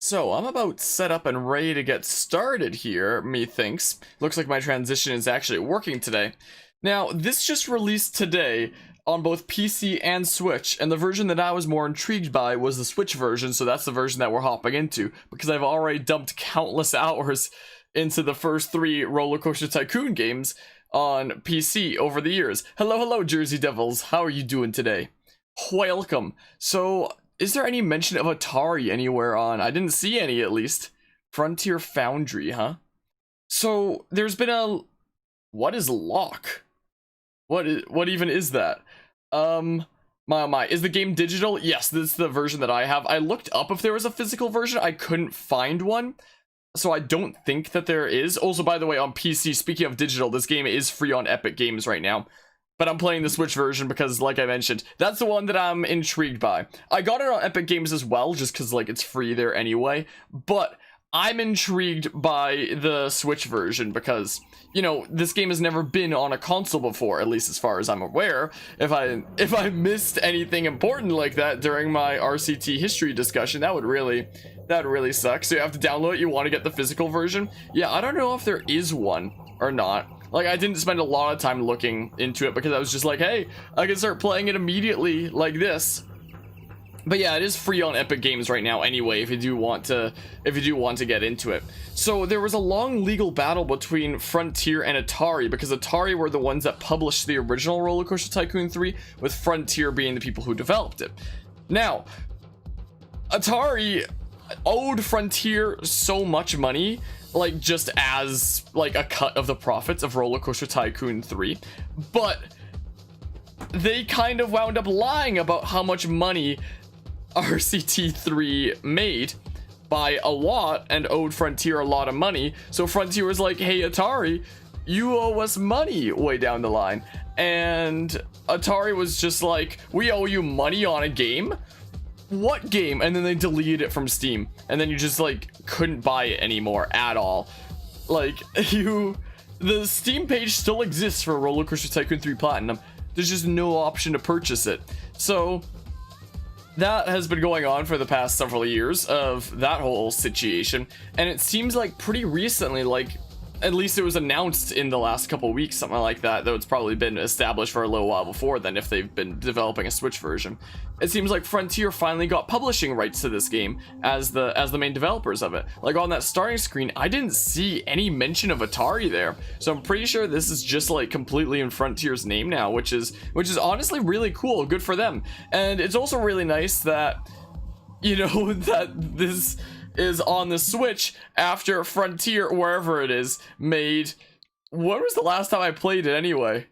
So I'm about set up and ready to get started here, methinks. Looks like my transition is actually working today. Now, this just released today on both PC and Switch, and the version that I was more intrigued by was the Switch version, so that's the version that we're hopping into, because I've already dumped countless hours into the first three RollerCoaster Tycoon games on PC over the years. Hello, Jersey Devils, how are you doing today? Welcome. So, is there any mention of Atari anywhere on? I didn't see any, at least. Frontier Foundry, huh? So, there's been a... What is lock? What even is that? My, is the game digital? Yes, this is the version that I have. I looked up if there was a physical version. I couldn't find one. So I don't think that there is. Also, by the way, on PC, speaking of digital, this game is free on Epic Games right now. But I'm playing the Switch version because, like I mentioned, that's the one that I'm intrigued by. I got it on Epic Games as well, just because, like, it's free there anyway. But I'm intrigued by the Switch version because, you know, this game has never been on a console before, at least as far as I'm aware. If I missed anything important like that during my RCT history discussion, that would really suck. So you have to download it, you want to get the physical version. Yeah, I don't know if there is one or not. Like, I didn't spend a lot of time looking into it because I was just like, hey, I can start playing it immediately like this. But yeah, it is free on Epic Games right now anyway, if you do want to get into it. So there was a long legal battle between Frontier and Atari, because Atari were the ones that published the original RollerCoaster Tycoon 3, with Frontier being the people who developed it. Now, Atari owed Frontier so much money, like, just as, like, a cut of the profits of RollerCoaster Tycoon 3, but they kind of wound up lying about how much money RCT3 made by a lot and owed Frontier a lot of money. So Frontier was like, hey Atari, you owe us money way down the line. And Atari was just like, we owe you money on a game? What game? And then they deleted it from Steam, and then you just, like, couldn't buy it anymore at all. Like, the Steam page still exists for RollerCoaster Tycoon 3 Platinum. There's just no option to purchase it. So that has been going on for the past several years of that whole situation, and it seems like pretty recently, like, at least it was announced in the last couple weeks, something like that, though it's probably been established for a little while before then if they've been developing a Switch version. It seems like Frontier finally got publishing rights to this game as the main developers of it. Like, on that starting screen, I didn't see any mention of Atari there, so I'm pretty sure this is just, like, completely in Frontier's name now, which is honestly really cool. Good for them. And it's also really nice that, you know, that this is on the Switch after Frontier, wherever it is, made... When was the last time I played it anyway?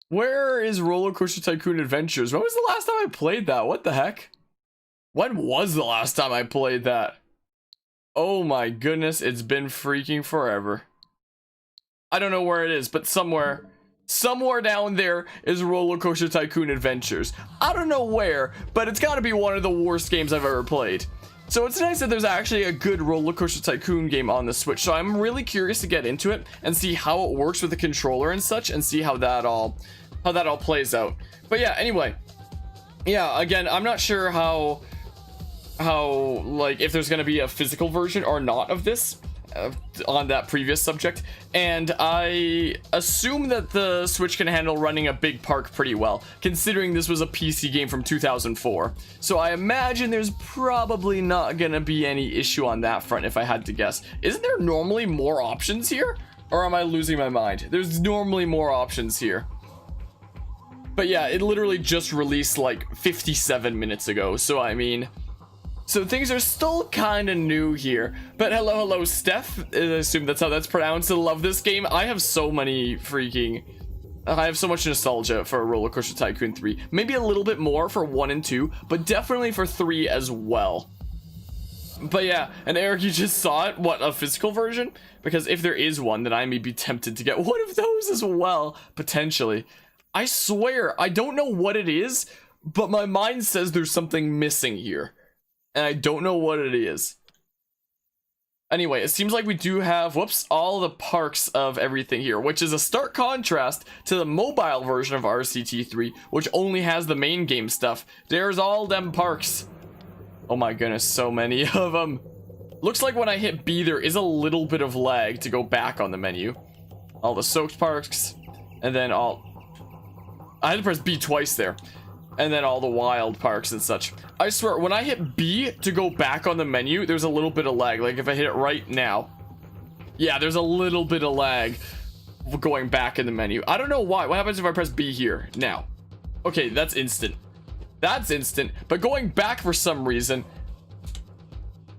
Where is RollerCoaster Tycoon Adventures? When was the last time I played that? What the heck? When was the last time I played that? Oh my goodness, it's been freaking forever. I don't know where it is, but somewhere down there is RollerCoaster Tycoon Adventures. I don't know where, but it's gotta be one of the worst games I've ever played. So it's nice that there's actually a good RollerCoaster Tycoon game on the Switch, so I'm really curious to get into it and see how it works with the controller and such, and see how that all plays out. But yeah, anyway, yeah, again, I'm not sure how like, if there's gonna be a physical version or not of this on that previous subject, and I assume that the Switch can handle running a big park pretty well, considering this was a PC game from 2004. So I imagine there's probably not gonna be any issue on that front, if I had to guess. Isn't there normally more options here? Or am I losing my mind? There's normally more options here. But yeah, it literally just released like 57 minutes ago, so I mean... So things are still kind of new here. But hello, Steph. I assume that's how that's pronounced. I love this game. I have so much nostalgia for RollerCoaster Tycoon 3. Maybe a little bit more for 1 and 2, but definitely for 3 as well. But yeah, and Eric, you just saw it? What, a physical version? Because if there is one, then I may be tempted to get one of those as well, potentially. I swear, I don't know what it is, but my mind says there's something missing here. And I don't know what it is. Anyway, it seems like we do have, whoops, all the parks of everything here, which is a stark contrast to the mobile version of RCT3, which only has the main game stuff. There's all them parks. Oh my goodness, so many of them. Looks like when I hit B, there is a little bit of lag to go back on the menu. All the soaked parks, and then I had to press B twice there. And then all the wild parks and such. I swear, when I hit B to go back on the menu, there's a little bit of lag. Like, if I hit it right now. Yeah, there's a little bit of lag going back in the menu. I don't know why. What happens if I press B here? Now. Okay, that's instant. That's instant. But going back for some reason,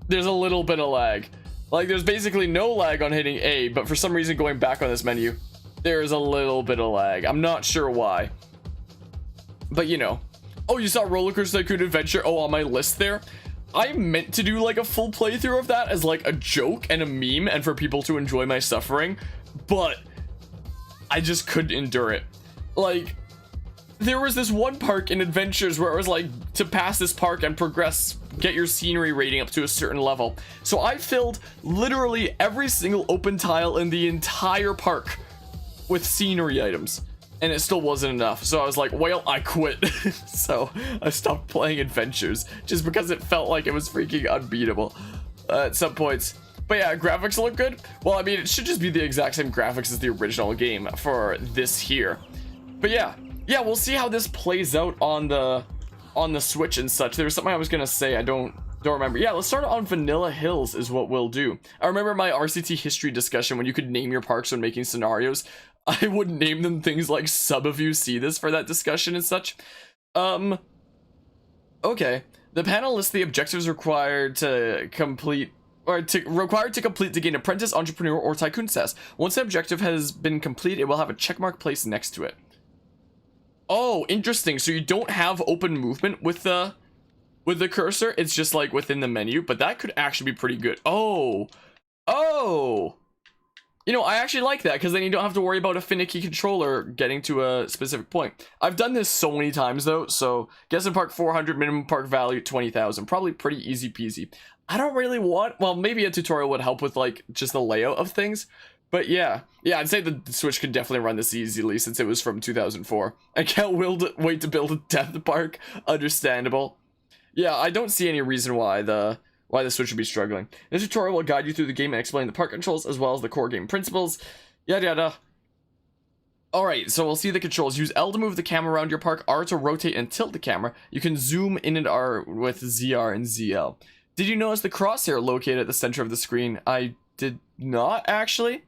there's a little bit of lag. Like, there's basically no lag on hitting A, but for some reason going back on this menu, there's a little bit of lag. I'm not sure why. But, you know. Oh, you saw RollerCoaster Tycoon Adventure? Oh, on my list there. I meant to do like a full playthrough of that as like a joke and a meme and for people to enjoy my suffering, but I just couldn't endure it. Like, there was this one park in Adventures where it was like to pass this park and progress, get your scenery rating up to a certain level. So I filled literally every single open tile in the entire park with scenery items. And it still wasn't enough, so I was like, well, I quit. So I stopped playing Adventures just because it felt like it was freaking unbeatable at some points. But yeah, graphics look good. Well, I mean, it should just be the exact same graphics as the original game for this here. But yeah, we'll see how this plays out on the Switch and such. There was something I was gonna say, I don't remember. Yeah, let's start on Vanilla Hills is what we'll do. I remember my RCT history discussion when you could name your parks when making scenarios. I would name them things like Sub of You See This for that discussion and such. Okay. The panel lists the objectives required to complete to gain apprentice, entrepreneur, or tycoon status. Once the objective has been complete, it will have a checkmark placed next to it. Oh, interesting. So you don't have open movement with the cursor. It's just like within the menu, but that could actually be pretty good. Oh. You know, I actually like that because then you don't have to worry about a finicky controller getting to a specific point. I've done this so many times though, so guess in park 400, minimum park value 20,000. Probably pretty easy peasy. I don't really want, well, maybe a tutorial would help with like just the layout of things. But yeah, I'd say the Switch could definitely run this easily since it was from 2004. I can't wait to build a death park. Understandable. Yeah, I don't see any reason why the Switch would be struggling. This tutorial will guide you through the game and explain the park controls as well as the core game principles. Yada yada. Alright, so we'll see the controls. Use L to move the camera around your park, R to rotate and tilt the camera. You can zoom in and R with ZR and ZL. Did you notice the crosshair located at the center of the screen? I did not actually.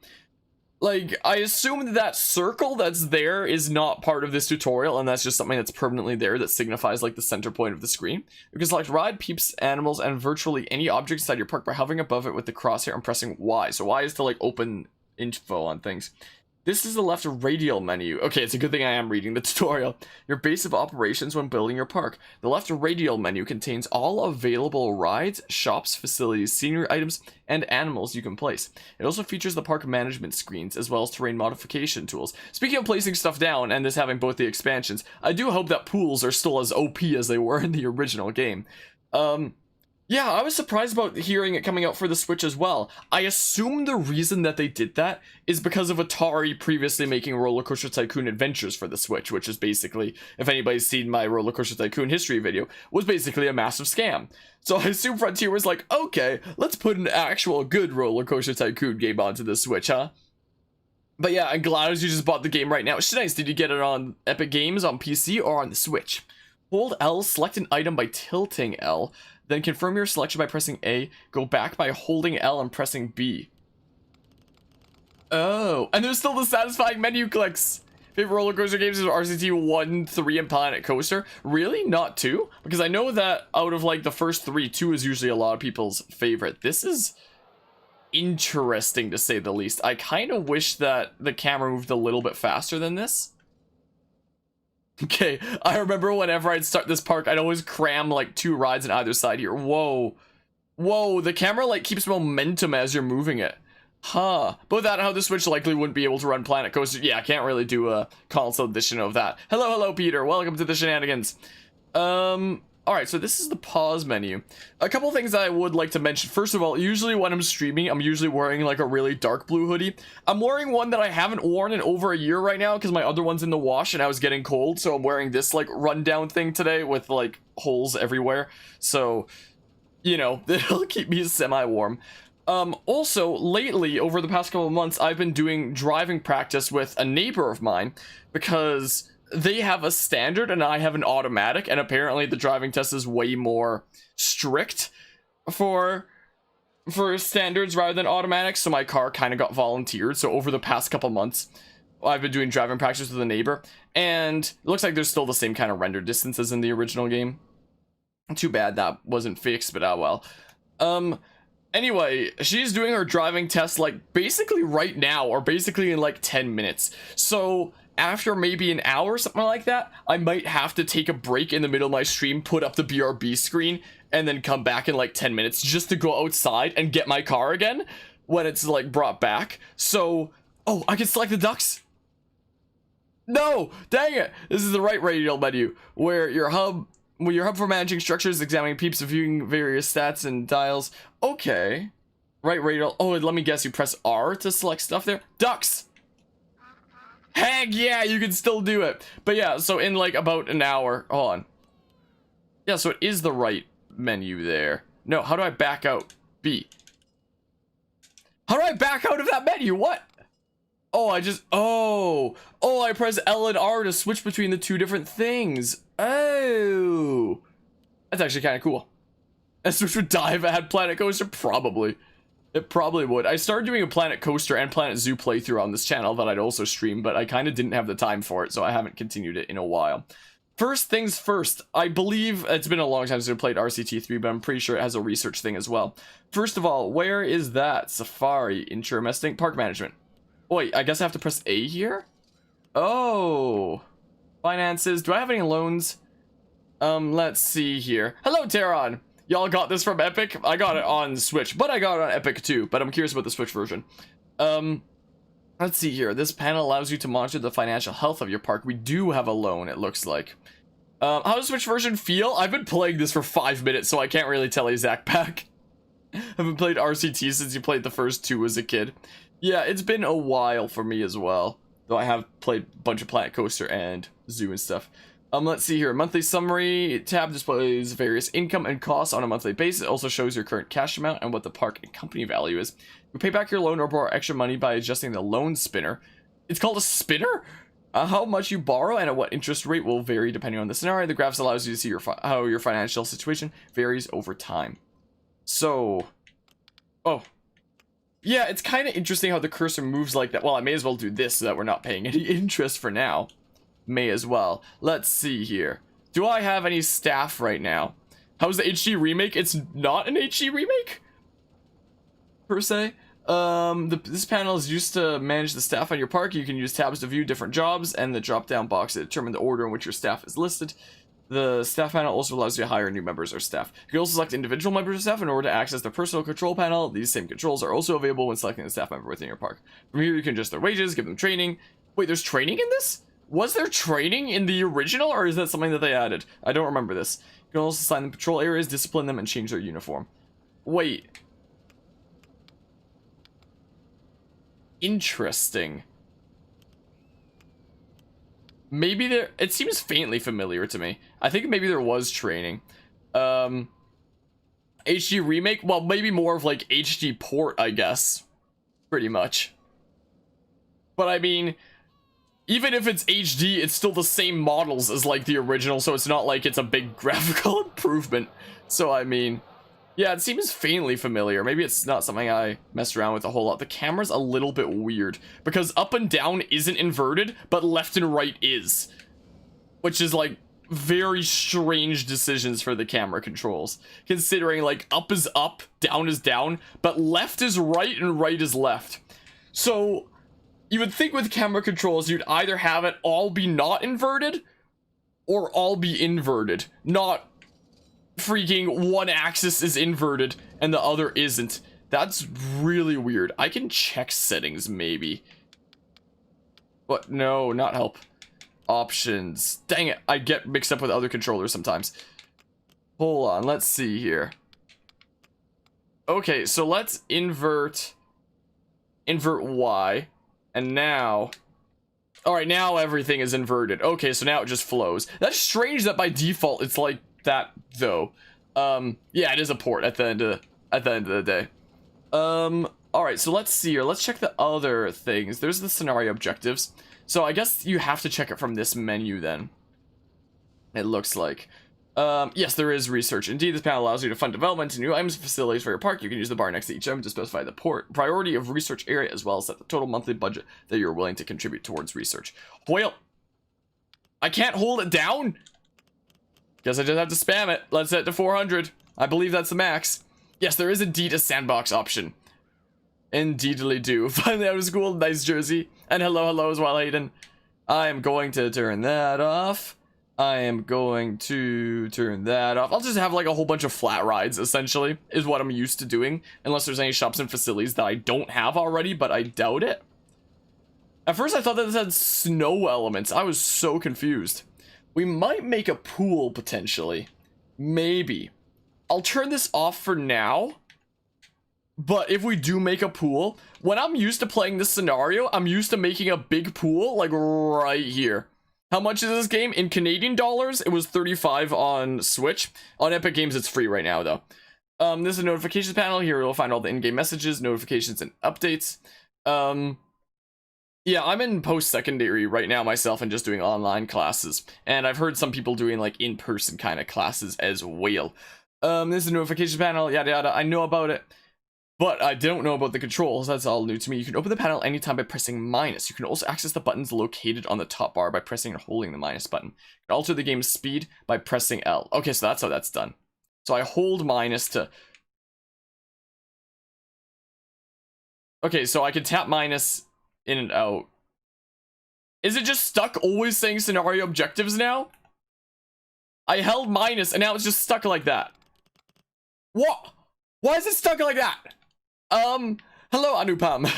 Like, I assume that circle that's there is not part of this tutorial, and that's just something that's permanently there that signifies, like, the center point of the screen. You can select ride, peeps, animals, and virtually any object inside your park by hovering above it with the crosshair and pressing Y. So Y is to, like, open info on things. This is the left radial menu. Okay, it's a good thing I am reading the tutorial. Your base of operations when building your park. The left radial menu contains all available rides, shops, facilities, scenery items, and animals you can place. It also features the park management screens, as well as terrain modification tools. Speaking of placing stuff down, and this having both the expansions, I do hope that pools are still as OP as they were in the original game. Yeah, I was surprised about hearing it coming out for the Switch as well. I assume the reason that they did that is because of Atari previously making RollerCoaster Tycoon Adventures for the Switch, which is basically, if anybody's seen my RollerCoaster Tycoon history video, was basically a massive scam. So I assume Frontier was like, okay, let's put an actual good RollerCoaster Tycoon game onto the Switch, huh? But yeah, I'm glad you just bought the game right now. It's nice. Did you get it on Epic Games, on PC, or on the Switch? Hold L, select an item by tilting L. Then confirm your selection by pressing A, go back by holding L and pressing B. Oh, and there's still the satisfying menu clicks. Favorite roller coaster games is RCT 1, 3, and Planet Coaster. Really? Not 2? Because I know that out of like the first 3, 2 is usually a lot of people's favorite. This is interesting to say the least. I kind of wish that the camera moved a little bit faster than this. Okay, I remember whenever I'd start this park, I'd always cram like 2 rides on either side here. Whoa. Whoa, the camera like keeps momentum as you're moving it. Huh. But without how the Switch likely wouldn't be able to run Planet Coaster. Yeah, I can't really do a console edition of that. Hello, Peter. Welcome to the shenanigans. Alright, so this is the pause menu. A couple things that I would like to mention. First of all, usually when I'm streaming, I'm usually wearing like a really dark blue hoodie. I'm wearing one that I haven't worn in over a year right now because my other one's in the wash and I was getting cold. So I'm wearing this like rundown thing today with like holes everywhere. So you know, it'll keep me semi-warm. Also, lately, over the past couple of months, I've been doing driving practice with a neighbor of mine because they have a standard and I have an automatic, and apparently the driving test is way more strict for standards rather than automatics, so my car kind of got volunteered. So over the past couple months, I've been doing driving practice with a neighbor, and it looks like there's still the same kind of render distance as in the original game. Too bad that wasn't fixed, but well. Anyway, she's doing her driving test like basically right now, or basically in like 10 minutes. So after maybe an hour or something like that, I might have to take a break in the middle of my stream, put up the BRB screen, and then come back in like 10 minutes just to go outside and get my car again when it's like brought back. So, oh, I can select the ducks. No, dang it. This is the right radial menu where your hub for managing structures, examining peeps, viewing various stats and dials. Okay. Right radial. Oh, let me guess, you press R to select stuff there. Ducks. Heck yeah, you can still do it. But yeah, so in like about an hour. Hold on. Yeah, so it is the right menu there. No, how do I back out? B. How do I back out of that menu? What? Oh, I press L and R to switch between the two different things. Oh, that's actually kind of cool. A switch would die if I had Planet Coaster? Probably. It probably would. I started doing a Planet Coaster and Planet Zoo playthrough on this channel that I'd also stream, but I kind of didn't have the time for it, so I haven't continued it in a while. First things first, I believe it's been a long time since I played RCT3, but I'm pretty sure it has a research thing as well. First of all, where is that? Safari, Interesting, Park Management. Wait, I guess I have to press A here? Oh. Finances. Do I have any loans? Let's see here. Hello, Terran. Y'all got this from Epic? I got it on Switch, but I got it on Epic too, but I'm curious about the Switch version. Let's see here. This panel allows you to monitor the financial health of your park. We do have a loan, it looks like. How does the Switch version feel? I've been playing this for 5 minutes, so I can't really tell you, Zach back. I haven't played RCT since you played the first two as a kid. Yeah, it's been a while for me as well, though I have played a bunch of Planet Coaster and Zoo and stuff. Let's see here. Monthly summary tab displays various income and costs on a monthly basis. It also shows your current cash amount and what the park and company value is. You pay back your loan or borrow extra money by adjusting the loan spinner. It's called a spinner? How much you borrow and at what interest rate will vary depending on the scenario. The graphs allows you to see how your financial situation varies over time. So, oh. Yeah, it's kind of interesting how the cursor moves like that. Well, I may as well do this so that we're not paying any interest for now. May as well. Let's see here. Do I have any staff right now? How's the HD remake? It's not an HD remake, per se. This panel is used to manage the staff on your park. You can use tabs to view different jobs and the drop-down box to determine the order in which your staff is listed. The staff panel also allows you to hire new members or staff. You can also select individual members of staff in order to access the personal control panel. These same controls are also available when selecting a staff member within your park. From here, you can adjust their wages, give them training. Wait, there's training in this? Was there training in the original, or is that something that they added? I don't remember this. You can also assign them patrol areas, discipline them, and change their uniform. Wait. Interesting. Maybe there... It seems faintly familiar to me. I think maybe there was training. HD remake? Well, maybe more of like HD port, I guess. Pretty much. But I mean... Even if it's HD, it's still the same models as like the original, so it's not like it's a big graphical improvement. So I mean, yeah, it seems faintly familiar. Maybe it's not something I messed around with a whole lot. The camera's a little bit weird because up and down isn't inverted, but left and right is, which is like very strange decisions for the camera controls, considering like up is up, down is down, but left is right and right is left. So you would think with camera controls, you'd either have it all be not inverted or all be inverted. Not freaking one axis is inverted and the other isn't. That's really weird. I can check settings maybe. But no, not help. Options. Dang it, I get mixed up with other controllers sometimes. Hold on, let's see here. Okay, so let's invert Y. And now, all right, now everything is inverted. Okay, so now it just flows. That's strange that by default it's like that, though. Yeah, it is a port at the end of the day. All right, so let's see here. Let's check the other things. There's the scenario objectives. So I guess you have to check it from this menu then. It looks like. Yes, there is research. Indeed, this panel allows you to fund development and new items and facilities for your park. You can use the bar next to each item to specify the priority of research area as well as set the total monthly budget that you're willing to contribute towards research. Well, I can't hold it down. Guess I just have to spam it. Let's set it to 400. I believe that's the max. Yes, there is indeed a sandbox option. Indeedly do. Finally out of school. Nice jersey. And hello as well, Hayden. I am going to turn that off. I am going to turn that off. I'll just have like a whole bunch of flat rides, essentially, is what I'm used to doing. Unless there's any shops and facilities that I don't have already, but I doubt it. At first I thought that this had snow elements. I was so confused. We might make a pool, potentially. Maybe. I'll turn this off for now. But if we do make a pool, when I'm used to playing this scenario, I'm used to making a big pool, like right here. How much is this game? In Canadian dollars, it was 35 on Switch. On Epic Games, it's free right now, though. This is a notifications panel. Here you'll find all the in-game messages, notifications, and updates. Yeah, I'm in post-secondary right now myself and just doing online classes. And I've heard some people doing, like, in-person kind of classes as well. This is a notifications panel, yada yada. I know about it. But I don't know about the controls. That's all new to me. You can open the panel anytime by pressing minus. You can also access the buttons located on the top bar by pressing and holding the minus button. You can alter the game's speed by pressing L. Okay, so that's how that's done. So I hold minus to... Okay, so I can tap minus in and out. Is it just stuck always saying scenario objectives now? I held minus and now it's just stuck like that. What? Why is it stuck like that? Hello, Anupam.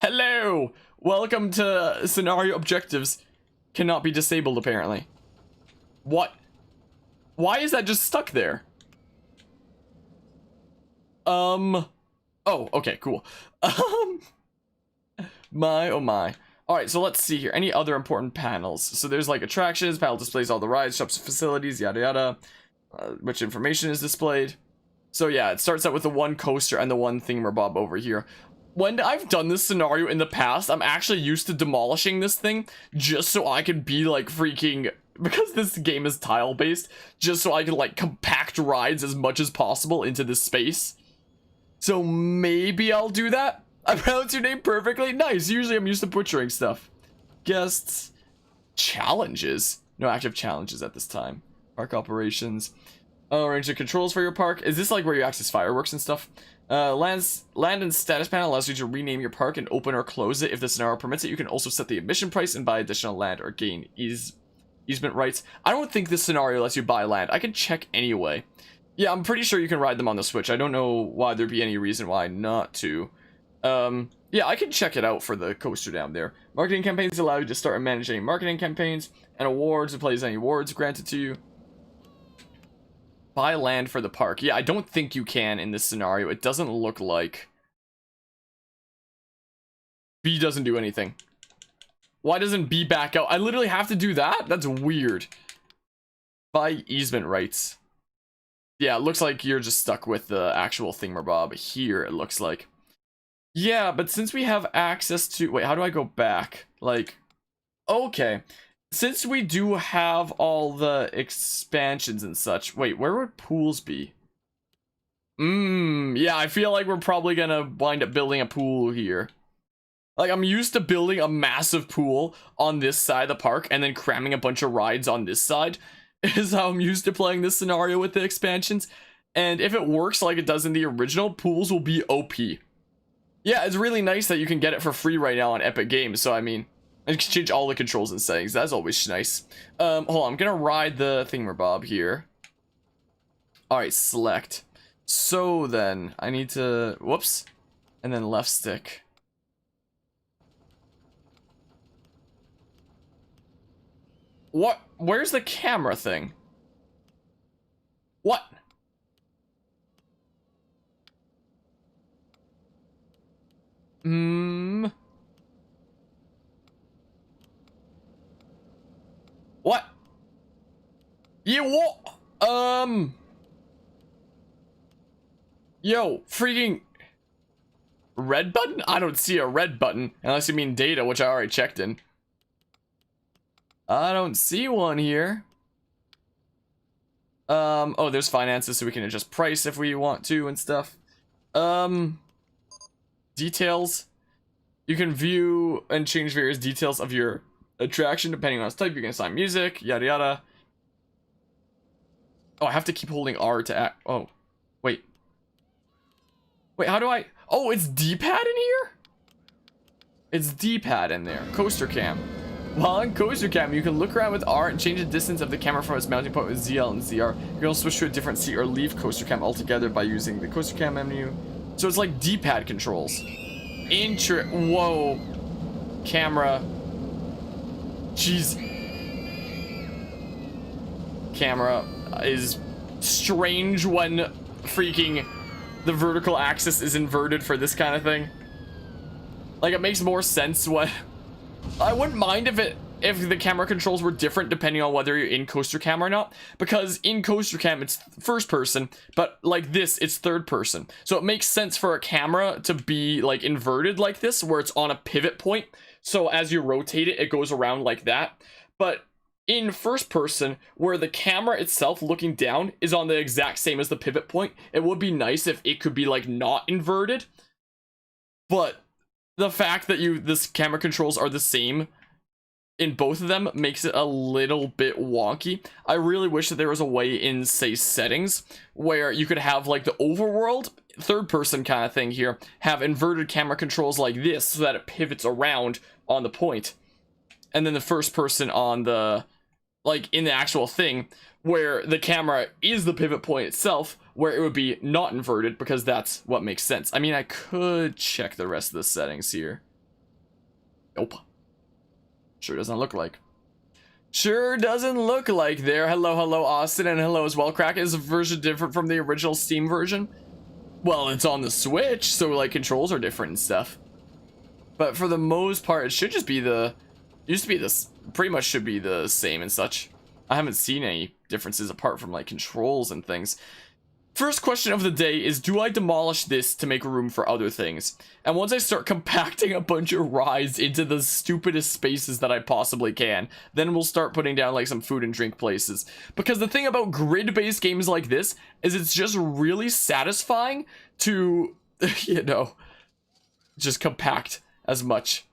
Hello. Welcome to scenario objectives. Cannot be disabled, apparently. What? Why is that just stuck there? Oh, okay, cool. My, oh my. Alright, so let's see here. Any other important panels? So there's like attractions, panel displays all the rides, shops, facilities, yada yada. Which information is displayed. So yeah, it starts out with the one coaster and the one thingamabob over here. When I've done this scenario in the past, I'm actually used to demolishing this thing just so I can be like freaking, because this game is tile based, just so I can like compact rides as much as possible into this space. So maybe I'll do that. I pronounced your name perfectly. Nice. Usually I'm used to butchering stuff. Guests. Challenges. No active challenges at this time. Park operations. Arrange the controls for your park. Is this like where you access fireworks and stuff? Land and status panel allows you to rename your park and open or close it if the scenario permits it. You can also set the admission price and buy additional land or gain easement rights. I don't think this scenario lets you buy land. I can check anyway. Yeah, I'm pretty sure you can ride them on the Switch. I don't know why there'd be any reason why not to. Yeah, I can check it out for the coaster down there. Marketing campaigns allow you to start and manage any marketing campaigns, and awards, it plays any awards granted to you. Buy land for the park. Yeah, I don't think you can in this scenario. It doesn't look like... B doesn't do anything. Why doesn't B back out? I literally have to do that? That's weird. Buy easement rights. Yeah, it looks like you're just stuck with the actual thingamabob here, it looks like. Yeah, but since we have access to... Wait, how do I go back? Like... Okay. Since we do have all the expansions and such, wait, where would pools be? Yeah, I feel like we're probably gonna wind up building a pool here. Like, I'm used to building a massive pool on this side of the park and then cramming a bunch of rides on this side. Is how I'm used to playing this scenario with the expansions. And if it works like it does in the original, pools will be OP. Yeah, it's really nice that you can get it for free right now on Epic Games, so I mean... And you can change all the controls and settings. That's always nice. Hold on. I'm gonna ride the thingamabob here. Alright, select. So then, I need to... Whoops. And then left stick. What? Where's the camera thing? What? What? Yeah, what? Yo, freaking red button? I don't see a red button, unless you mean data, which I already checked in. I don't see one here. Oh, there's finances, so we can adjust price if we want to and stuff. Details. You can view and change various details of your attraction depending on its type. You can assign music, yada yada. Oh, I have to keep holding R to act. Oh, wait. Wait, how do I? Oh, it's D-pad in here? It's D-pad in there. Coaster cam. While on coaster cam, you can look around with R and change the distance of the camera from its mounting point with ZL and ZR. You can also switch to a different seat or leave coaster cam altogether by using the coaster cam menu. So it's like D-pad controls. Whoa. Camera. Jeez. Camera is strange when freaking the vertical axis is inverted for this kind of thing. Like, it makes more sense when... I wouldn't mind if the camera controls were different depending on whether you're in coaster cam or not, because in coaster cam it's first person, but like this it's third person. So it makes sense for a camera to be like inverted like this, where it's on a pivot point, so as you rotate it, it goes around like that. But in first person, where the camera itself looking down is on the exact same as the pivot point, it would be nice if it could be like not inverted. But the fact that this camera controls are the same in both of them makes it a little bit wonky. I really wish that there was a way in, say, settings where you could have like the overworld third person kind of thing here, have inverted camera controls like this so that it pivots around on the point, and then the first person on the, like, in the actual thing where the camera is the pivot point itself, where it would be not inverted, because that's what makes sense. I mean, I could check the rest of the settings here. Nope. Sure doesn't look like. Sure doesn't look like there. Hello, hello, Austin, and hello as well, Crack. Is the version different from the original Steam version? Well, it's on the Switch, so, like, controls are different and stuff. But for the most part, it should just be used to be this, pretty much should be the same and such. I haven't seen any differences apart from, like, controls and things. First question of the day is, do I demolish this to make room for other things? And once I start compacting a bunch of rides into the stupidest spaces that I possibly can, then we'll start putting down like some food and drink places. Because the thing about grid-based games like this is it's just really satisfying to, you know, just compact as much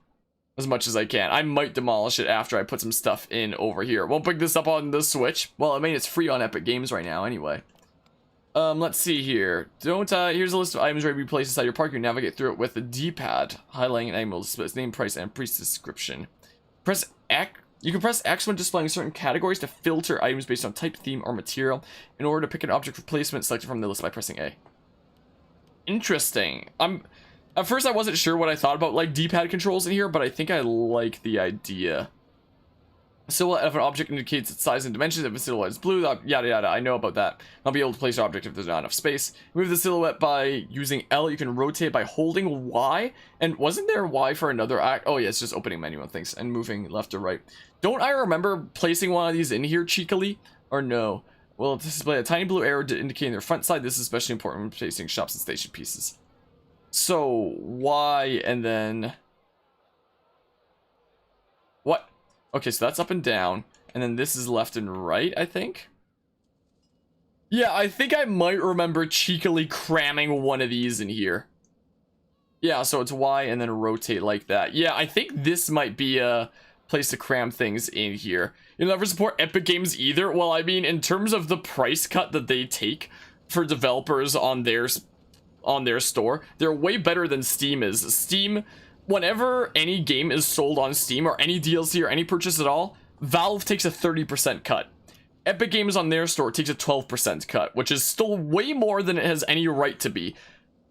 as I can. I might demolish it after I put some stuff in over here. Won't pick this up on the Switch. Well, I mean, it's free on Epic Games right now anyway. Let's see here. Here's a list of items ready to be placed inside your park. You navigate through it with the D-pad, highlighting an item will display its name, price, and price description. Press X. You can press X when displaying certain categories to filter items based on type, theme, or material. In order to pick an object for placement, select it from the list by pressing A. Interesting. At first I wasn't sure what I thought about like D-pad controls in here, but I think I like the idea. Silhouette of an object indicates its size and dimensions. If the silhouette is blue, yada yada, I know about that. I'll be able to place your object if there's not enough space. Move the silhouette by using L. You can rotate by holding Y. And wasn't there Y for another act? Oh yeah, it's just opening menu and things and moving left or right. Don't I remember placing one of these in here cheekily? Or no? Well, display a tiny blue arrow indicating their front side. This is especially important when placing shops and station pieces. So Y and then what? Okay, so that's up and down, and then this is left and right, I think? Yeah, I think I might remember cheekily cramming one of these in here. Yeah, so it's Y and then rotate like that. Yeah, I think this might be a place to cram things in here. You'll never support Epic Games either? Well, I mean, in terms of the price cut that they take for developers on their store, they're way better than Steam is. Steam... Whenever any game is sold on Steam, or any DLC or any purchase at all, Valve takes a 30% cut. Epic Games on their store takes a 12% cut, which is still way more than it has any right to be.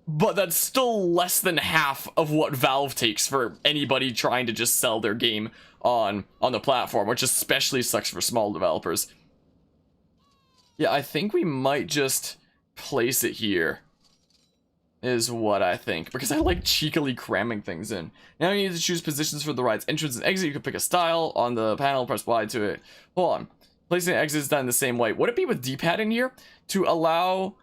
But that's still less than half of what Valve takes for anybody trying to just sell their game on the platform, which especially sucks for small developers. Yeah, I think we might just place it here. Is what I think, because I like cheekily cramming things in. Now you need to choose positions for the ride's entrance and exit. You can pick a style on the panel, press Y to it. Hold on. Placing the exit is done the same way. Would it be with D-pad in here to allow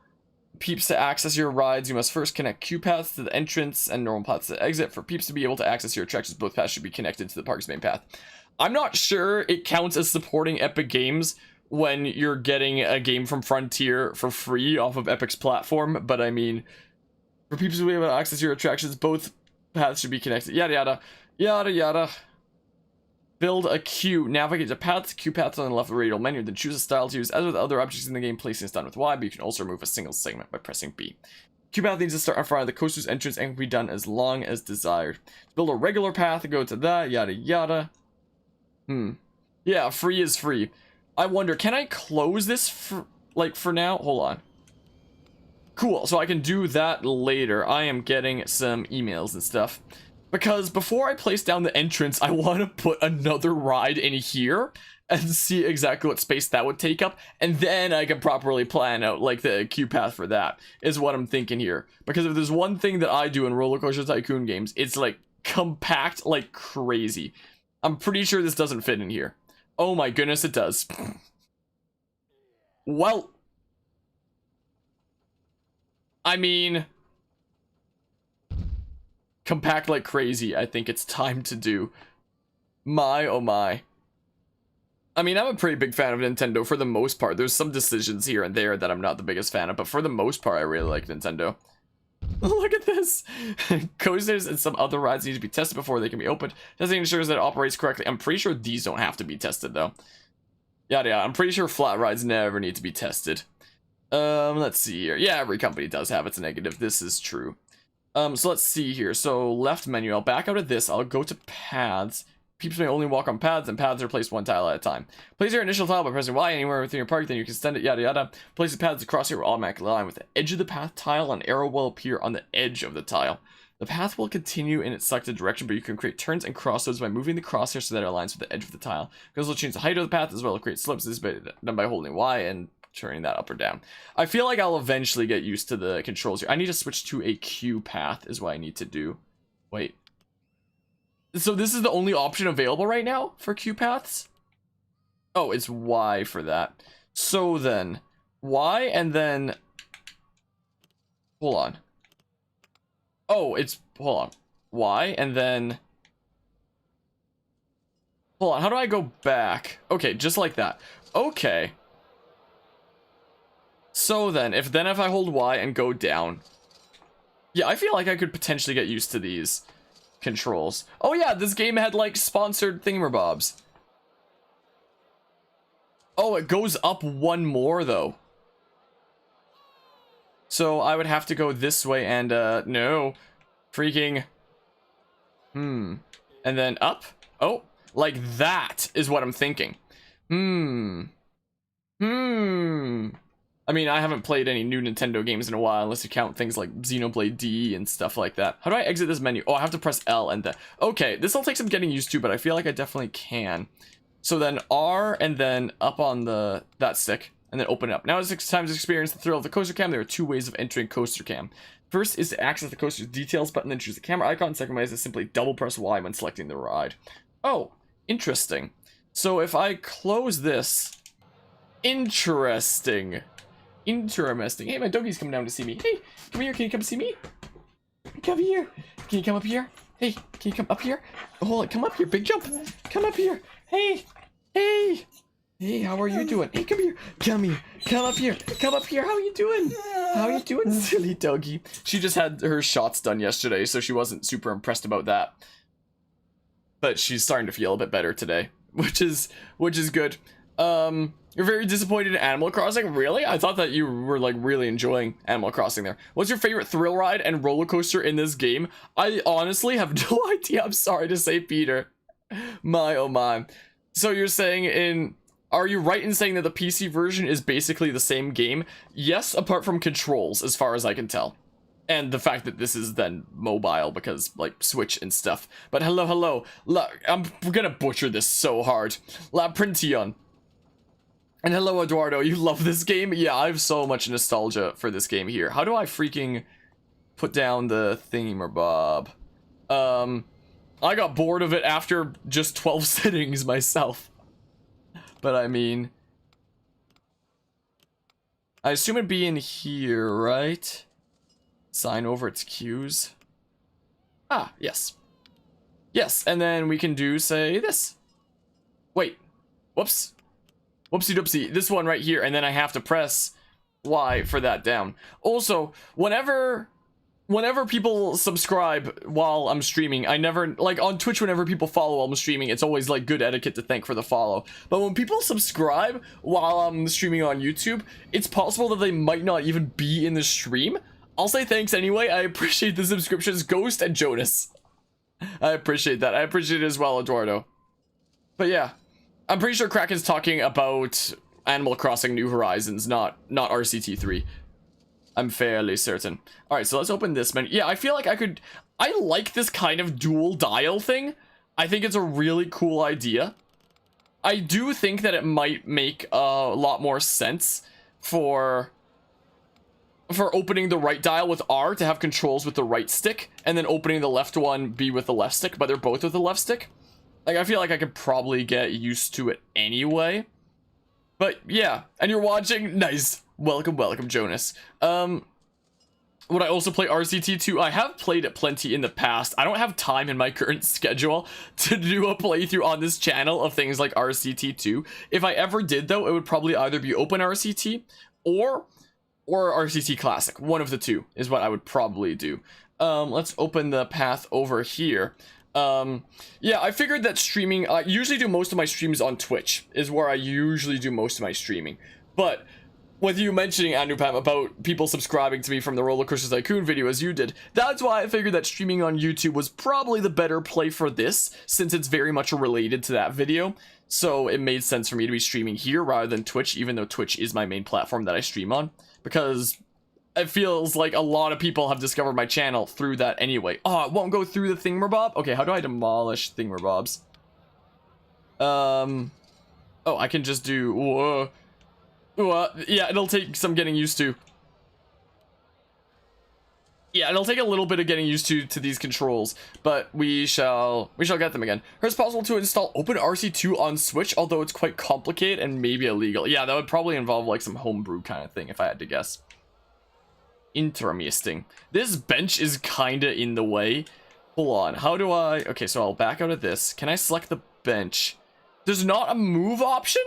peeps to access your rides, you must first connect queue paths to the entrance and normal paths to the exit. For peeps to be able to access your attractions, both paths should be connected to the park's main path. I'm not sure it counts as supporting Epic Games when you're getting a game from Frontier for free off of Epic's platform, but I mean, for peeps to be able to access your attractions, both paths should be connected. Yada yada. Yada yada. Build a queue. Navigate to paths. Queue paths on the left radial menu. Then choose a style to use. As with other objects in the game, placing is done with Y, but you can also remove a single segment by pressing B. Queue path needs to start in front of the coaster's entrance and can be done as long as desired. Build a regular path and go to that. Yada yada. Yeah, free is free. I wonder, can I close this for now? Hold on. Cool, so I can do that later. I am getting some emails and stuff. Because before I place down the entrance, I want to put another ride in here and see exactly what space that would take up. And then I can properly plan out like the queue path for that is what I'm thinking here. Because if there's one thing that I do in RollerCoaster Tycoon games, it's like compact like crazy. I'm pretty sure this doesn't fit in here. Oh my goodness, it does. Well, I mean, compact like crazy, I think it's time to do. My, oh my. I mean, I'm a pretty big fan of Nintendo for the most part. There's some decisions here and there that I'm not the biggest fan of, but for the most part, I really like Nintendo. Look at this. Coasters and some other rides need to be tested before they can be opened. Testing ensures that it operates correctly. I'm pretty sure these don't have to be tested, though. Yada yada. I'm pretty sure flat rides never need to be tested. Let's see here. Yeah, every company does have its negative. This is true. So let's see here. So left menu, I'll back out of this. I'll go to paths. Peeps may only walk on paths, and paths are placed one tile at a time. Place your initial tile by pressing Y anywhere within your park, then you can extend it, yada yada. Place the paths across here will automatically align with the edge of the path tile. An arrow will appear on the edge of the tile. The path will continue in its selected direction, but you can create turns and crossroads by moving the crosshair so that it aligns with the edge of the tile. You can also change the height of the path as well as create slips. This is done by holding Y and turning that up or down. I feel like I'll eventually get used to the controls here. I need to switch to a queue path is what I need to do. Wait. So this is the only option available right now for queue paths? Oh, it's Y for that. So then, Y and then... Hold on. Oh, it's... Hold on. Y and then... Hold on, how do I go back? Okay, just like that. Okay. So then, if I hold Y and go down... Yeah, I feel like I could potentially get used to these controls. Oh yeah, this game had like sponsored thingamabobs. Oh, it goes up one more though. So I would have to go this way and no. Freaking. And then up. Oh, like that is what I'm thinking. I mean, I haven't played any new Nintendo games in a while, unless you count things like Xenoblade D and stuff like that. How do I exit this menu? Oh, I have to press L and then... Okay, this will take some getting used to, but I feel like I definitely can. So then R and then up on that stick, and then open it up. Now it's 6 times experience the thrill of the coaster cam. There are 2 ways of entering coaster cam. First is to access the coaster's details button, then choose the camera icon. Second way is to simply double press Y when selecting the ride. Oh, interesting. So if I close this... Interesting. Hey, my doggy's coming down to see me. Hey, come here. Can you come see me? Come here. Can you come up here? Hey, can you come up here? Hold on, come up here. Big jump. Come up here. Hey. Hey, how are you doing? Hey, come here. Come here. Come up here. Come up here. How are you doing? How are you doing, silly doggy? She just had her shots done yesterday, so she wasn't super impressed about that. But she's starting to feel a bit better today, which is good. You're very disappointed in Animal Crossing? Really? I thought that you were like really enjoying Animal Crossing there. What's your favorite thrill ride and roller coaster in this game? I honestly have no idea. I'm sorry to say, Peter. My oh my. So you're saying are you right in saying that the PC version is basically the same game? Yes, apart from controls, as far as I can tell. And the fact that this is then mobile because like Switch and stuff. But hello. I'm gonna butcher this so hard. La Printion. And hello, Eduardo, you love this game? Yeah, I have so much nostalgia for this game here. How do I freaking put down the thingy-mer-bob? I got bored of it after just 12 sittings myself. But I mean, I assume it'd be in here, right? Sign over its queues. Ah, yes. Yes, and then we can do, say, this. Wait. Whoops. Whoopsie doopsie. This one right here, and then I have to press Y for that down. Also, whenever people subscribe while I'm streaming, I never, like on Twitch, whenever people follow while I'm streaming, it's always like good etiquette to thank for the follow. But when people subscribe while I'm streaming on YouTube, it's possible that they might not even be in the stream. I'll say thanks anyway. I appreciate the subscriptions, Ghost and Jonas. I appreciate that. I appreciate it as well, Eduardo. But yeah, I'm pretty sure Kraken's talking about Animal Crossing New Horizons, not RCT3. I'm fairly certain. Alright, so let's open this menu. Yeah, I feel like I like this kind of dual dial thing. I think it's a really cool idea. I do think that it might make a lot more sense for opening the right dial with R to have controls with the right stick, and then opening the left one be with the left stick, but they're both with the left stick. Like, I feel like I could probably get used to it anyway. But yeah, and you're watching? Nice. Welcome, Jonas. Would I also play RCT2? I have played it plenty in the past. I don't have time in my current schedule to do a playthrough on this channel of things like RCT2. If I ever did, though, it would probably either be Open RCT or RCT Classic. One of the two is what I would probably do. Let's open the path over here. Yeah, I figured that streaming, I usually do most of my streams on Twitch, is where I usually do most of my streaming. But with you mentioning, Anupam, about people subscribing to me from the RollerCoaster Tycoon video as you did, that's why I figured that streaming on YouTube was probably the better play for this, since it's very much related to that video. So it made sense for me to be streaming here rather than Twitch, even though Twitch is my main platform that I stream on, because it feels like a lot of people have discovered my channel through that anyway. Oh, it won't go through the thingamabob? Okay, how do I demolish thingamabobs? Oh, I can just do... Whoa. Yeah, it'll take some getting used to. Yeah, it'll take a little bit of getting used to these controls, but we shall get them again. It's possible to install OpenRC2 on Switch, although it's quite complicated and maybe illegal. Yeah, that would probably involve like some homebrew kind of thing if I had to guess. Interesting. This bench is kinda in the way. Hold on, how do I... Okay, so I'll back out of this. Can I select the bench? There's not a move option?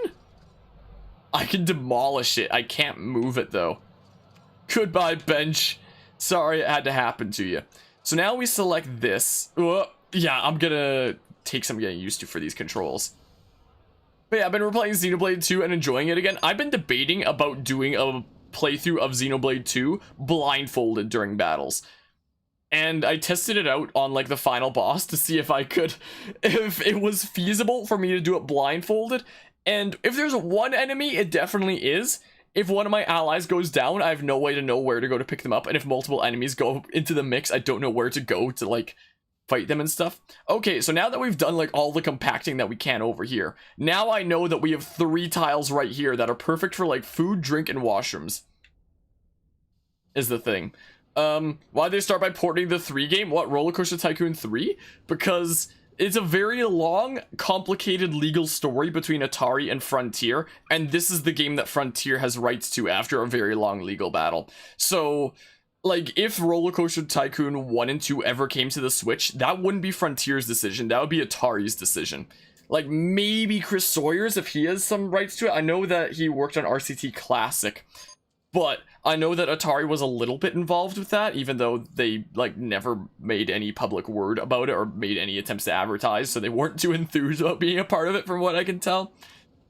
I can demolish it. I can't move it, though. Goodbye, bench. Sorry it had to happen to you. So now we select this. Yeah, I'm gonna take some getting used to for these controls. But yeah, I've been replaying Xenoblade 2 and enjoying it again. I've been debating about doing a playthrough of Xenoblade 2 blindfolded during battles. And I tested it out on like the final boss to see if it was feasible for me to do it blindfolded. And if there's one enemy, it definitely is. If one of my allies goes down, I have no way to know where to go to pick them up. And if multiple enemies go into the mix, I don't know where to go to like fight them and stuff. Okay, so now that we've done like all the compacting that we can over here, now I know that we have 3 tiles right here that are perfect for like food, drink, and washrooms. Is the thing. Why'd they start by porting the 3 game? What, RollerCoaster Tycoon 3? Because it's a very long, complicated legal story between Atari and Frontier, and this is the game that Frontier has rights to after a very long legal battle. So, like, if RollerCoaster Tycoon 1 and 2 ever came to the Switch, that wouldn't be Frontier's decision, that would be Atari's decision. Like, maybe Chris Sawyer's if he has some rights to it. I know that he worked on RCT Classic, but I know that Atari was a little bit involved with that, even though they, like, never made any public word about it or made any attempts to advertise, so they weren't too enthused about being a part of it, from what I can tell.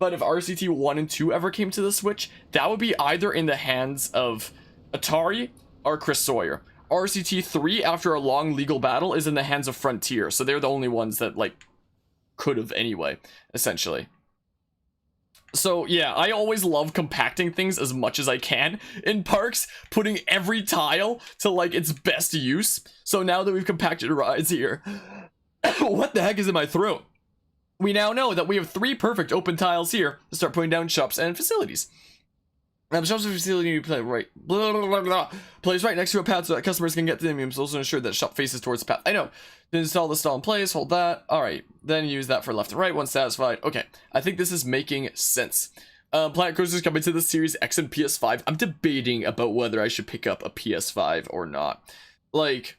But if RCT 1 and 2 ever came to the Switch, that would be either in the hands of Atari or Chris Sawyer. RCT 3, after a long legal battle, is in the hands of Frontier, so they're the only ones that, like, could have anyway, essentially. So yeah, I always love compacting things as much as I can in parks, putting every tile to like its best use. So now that we've compacted rides here, what the heck is in my throat? We now know that we have 3 perfect open tiles here to start putting down shops and facilities. Shops and facility play right, blah, blah, blah, blah. Place right next to a path so that customers can get to them. It's also ensure that shop faces towards the path. I know. Then install the stall in place, hold that. Alright, then use that for left and right once satisfied. Okay, I think this is making sense. Planet Coaster's coming to the Series X and PS5. I'm debating about whether I should pick up a PS5 or not. Like,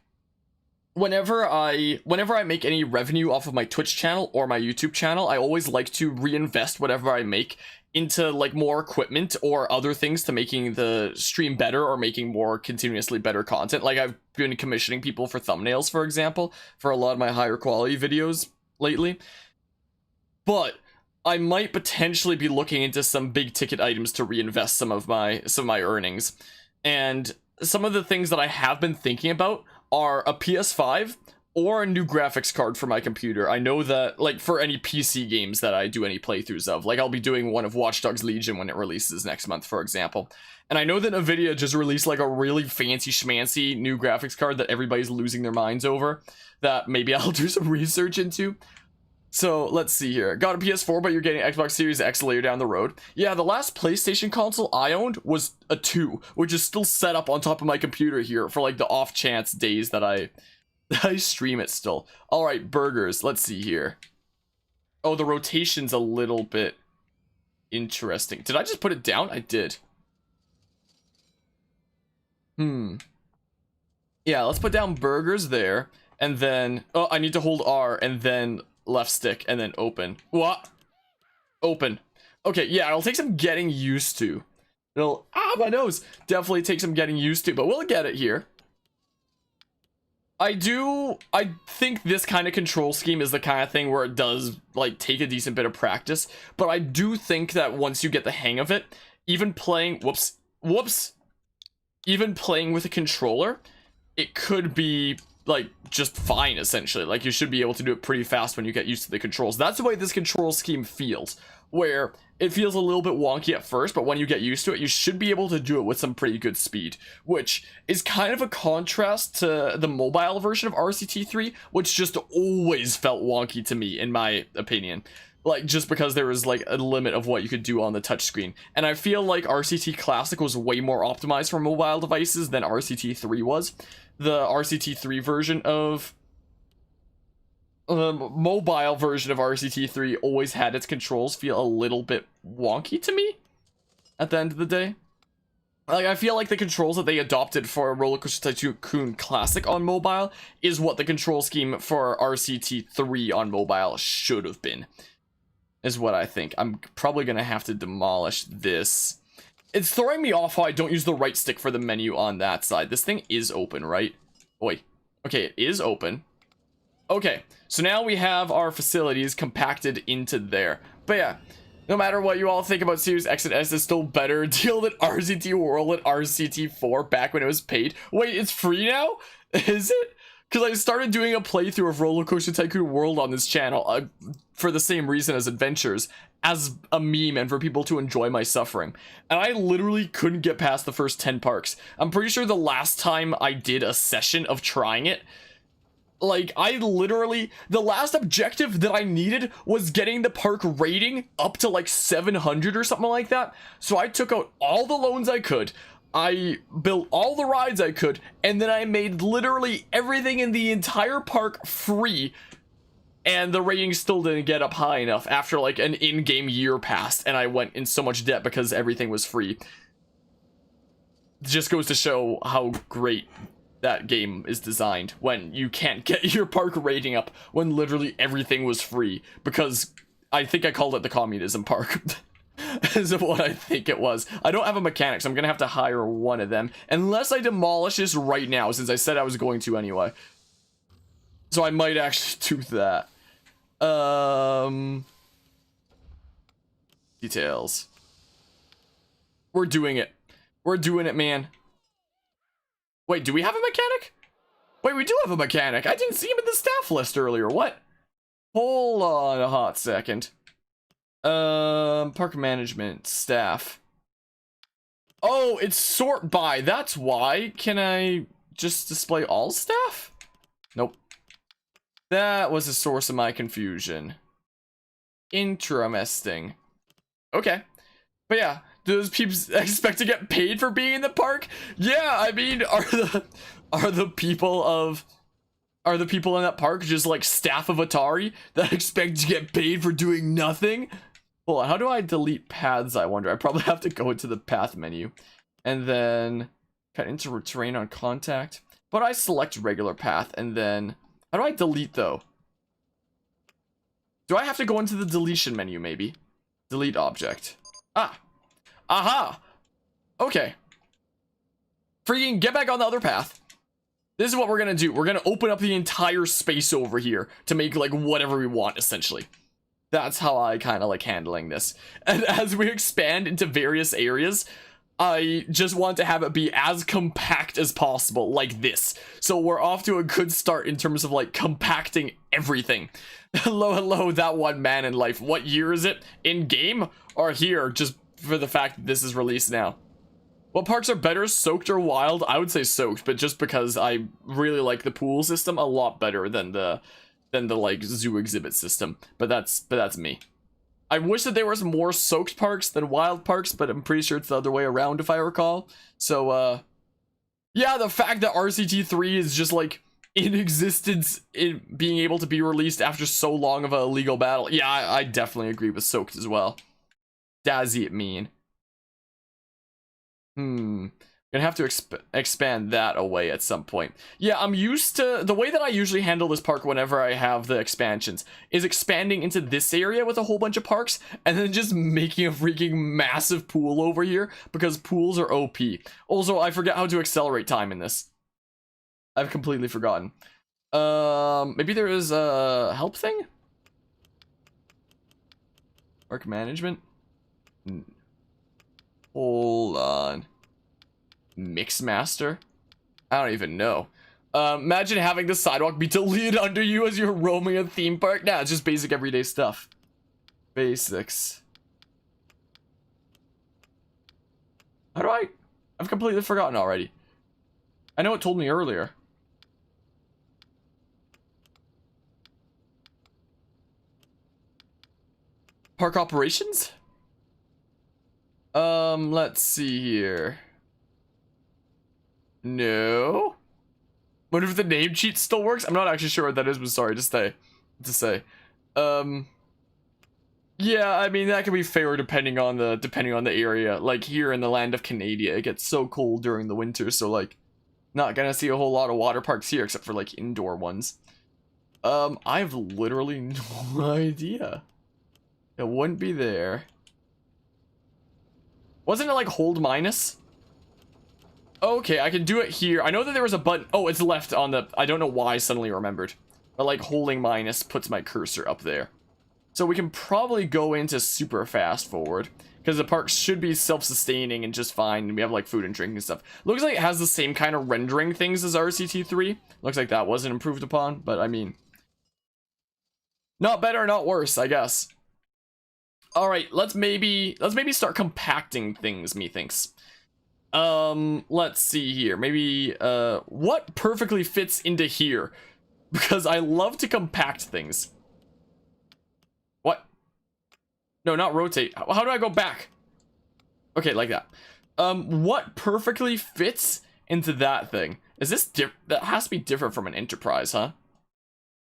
whenever I make any revenue off of my Twitch channel or my YouTube channel, I always like to reinvest whatever I make into like more equipment or other things to making the stream better or making more continuously better content. Like, I've been commissioning people for thumbnails, for example, for a lot of my higher quality videos lately. But I might potentially be looking into some big ticket items to reinvest some of my earnings. And some of the things that I have been thinking about are a PS5 or a new graphics card for my computer. I know that, like, for any PC games that I do any playthroughs of, like, I'll be doing one of Watch Dogs Legion when it releases next month, for example. And I know that Nvidia just released, like, a really fancy schmancy new graphics card that everybody's losing their minds over, that maybe I'll do some research into. So, let's see here. Got a PS4, but you're getting Xbox Series X later down the road. Yeah, the last PlayStation console I owned was a 2, which is still set up on top of my computer here for, like, the off chance days that I stream it still. Alright, burgers. Let's see here. Oh, the rotation's a little bit interesting. Did I just put it down? I did. Yeah, let's put down burgers there. And then... Oh, I need to hold R and then left stick and then open. What? Open. Okay, yeah, it'll take some getting used to. It'll... Ah, my nose! Definitely take some getting used to, but we'll get it here. I think this kind of control scheme is the kind of thing where it does, like, take a decent bit of practice, but I do think that once you get the hang of it, even playing, even playing with a controller, it could be, like, just fine, essentially. Like, you should be able to do it pretty fast when you get used to the controls. That's the way this control scheme feels, where it feels a little bit wonky at first, but when you get used to it, you should be able to do it with some pretty good speed, which is kind of a contrast to the mobile version of RCT3, which just always felt wonky to me, in my opinion. Like, just because there was, like, a limit of what you could do on the touchscreen. And I feel like RCT Classic was way more optimized for mobile devices than RCT3 was. The RCT3 version of... The mobile version of RCT3 always had its controls feel a little bit wonky to me at the end of the day. Like, I feel like the controls that they adopted for RollerCoaster Tycoon Classic on mobile is what the control scheme for RCT3 on mobile should have been, is what I think. I'm probably gonna have to demolish this. It's throwing me off how I don't use the right stick for the menu on that side. This thing is open, right? Wait. Okay, it is open. Okay, so now we have our facilities compacted into there. But yeah, no matter what you all think about Series X and S, it's still better deal than RCT World and RCT4 back when it was paid. Wait, it's free now? Is it? Because I started doing a playthrough of RollerCoaster Tycoon World on this channel for the same reason as Adventures, as a meme and for people to enjoy my suffering. And I literally couldn't get past the first 10 parks. I'm pretty sure the last time I did a session of trying it, like, the last objective that I needed was getting the park rating up to like 700 or something like that. So I took out all the loans I could, I built all the rides I could, and then I made literally everything in the entire park free. And the rating still didn't get up high enough after like an in-game year passed, and I went in so much debt because everything was free. It just goes to show how great that game is designed when you can't get your park rating up when literally everything was free, because I think I called it the communism park. Is what I think it was. I don't have a mechanic, so I'm gonna have to hire one of them, unless I demolish this right now, since I said I was going to anyway. So I might actually do that. Details. We're doing it. We're doing it, man. Wait, do we have a mechanic? Wait, we do have a mechanic. I didn't see him in the staff list earlier. What? Hold on a hot second. Park management, staff. Oh, it's sort by. That's why. Can I just display all staff? Nope. That was the source of my confusion. Interesting. Okay. But yeah, do those people expect to get paid for being in the park? Yeah, I mean, are the people in that park just like staff of Atari that expect to get paid for doing nothing? Hold on, how do I delete paths, I wonder? I probably have to go into the path menu. And then cut into terrain on contact. But I select regular path, and then... How do I delete, though? Do I have to go into the deletion menu, maybe? Delete object. Ah. Aha! Okay. Freaking get back on the other path. This is what we're gonna do. We're gonna open up the entire space over here to make, like, whatever we want, essentially. That's how I kind of like handling this. And as we expand into various areas, I just want to have it be as compact as possible, like this. So we're off to a good start in terms of like compacting everything. Hello, hello, that one man in life. What year is it? In game or here? Just for the fact that this is released now. What parks are better, soaked or wild? I would say soaked, but just because I really like the pool system a lot better than the like zoo exhibit system. But that's me. I wish that there was more soaked parks than wild parks, but I'm pretty sure it's the other way around if I recall. So yeah, the fact that RCT3 is just like in existence, in being able to be released after so long of a legal battle. Yeah, I definitely agree with soaked as well. Does it mean? Gonna have to expand that away at some point. Yeah, I'm used to the way that I usually handle this park whenever I have the expansions is expanding into this area with a whole bunch of parks and then just making a freaking massive pool over here because pools are OP. Also, I forget how to accelerate time in this. I've completely forgotten. Maybe there is a help thing? Park management? Hold on. Mixmaster? I don't even know. Imagine having the sidewalk be deleted under you as you're roaming a theme park. Nah, it's just basic everyday stuff. Basics. How do I've completely forgotten already. I know it told me earlier. Park operations? Let's see here. No. Wonder if the name cheat still works. I'm not actually sure what that is, but sorry to say. Yeah, I mean that can be fair depending on the area. Like here in the land of Canada, it gets so cold during the winter, so like not gonna see a whole lot of water parks here except for like indoor ones. I have literally no idea. It wouldn't be there. Wasn't it like hold minus? Okay, I can do it here. I know that there was a button. Oh, it's left on the... I don't know why I suddenly remembered. But like holding minus puts my cursor up there. So we can probably go into super fast forward. Because the park should be self-sustaining and just fine. And we have like food and drink and stuff. Looks like it has the same kind of rendering things as RCT3. Looks like that wasn't improved upon. But I mean... not better, not worse, I guess. Alright, let's maybe start compacting things, methinks. Let's see here. Maybe, what perfectly fits into here? Because I love to compact things. What? No, not rotate. How do I go back? Okay, like that. What perfectly fits into that thing? Is this that has to be different from an enterprise, huh?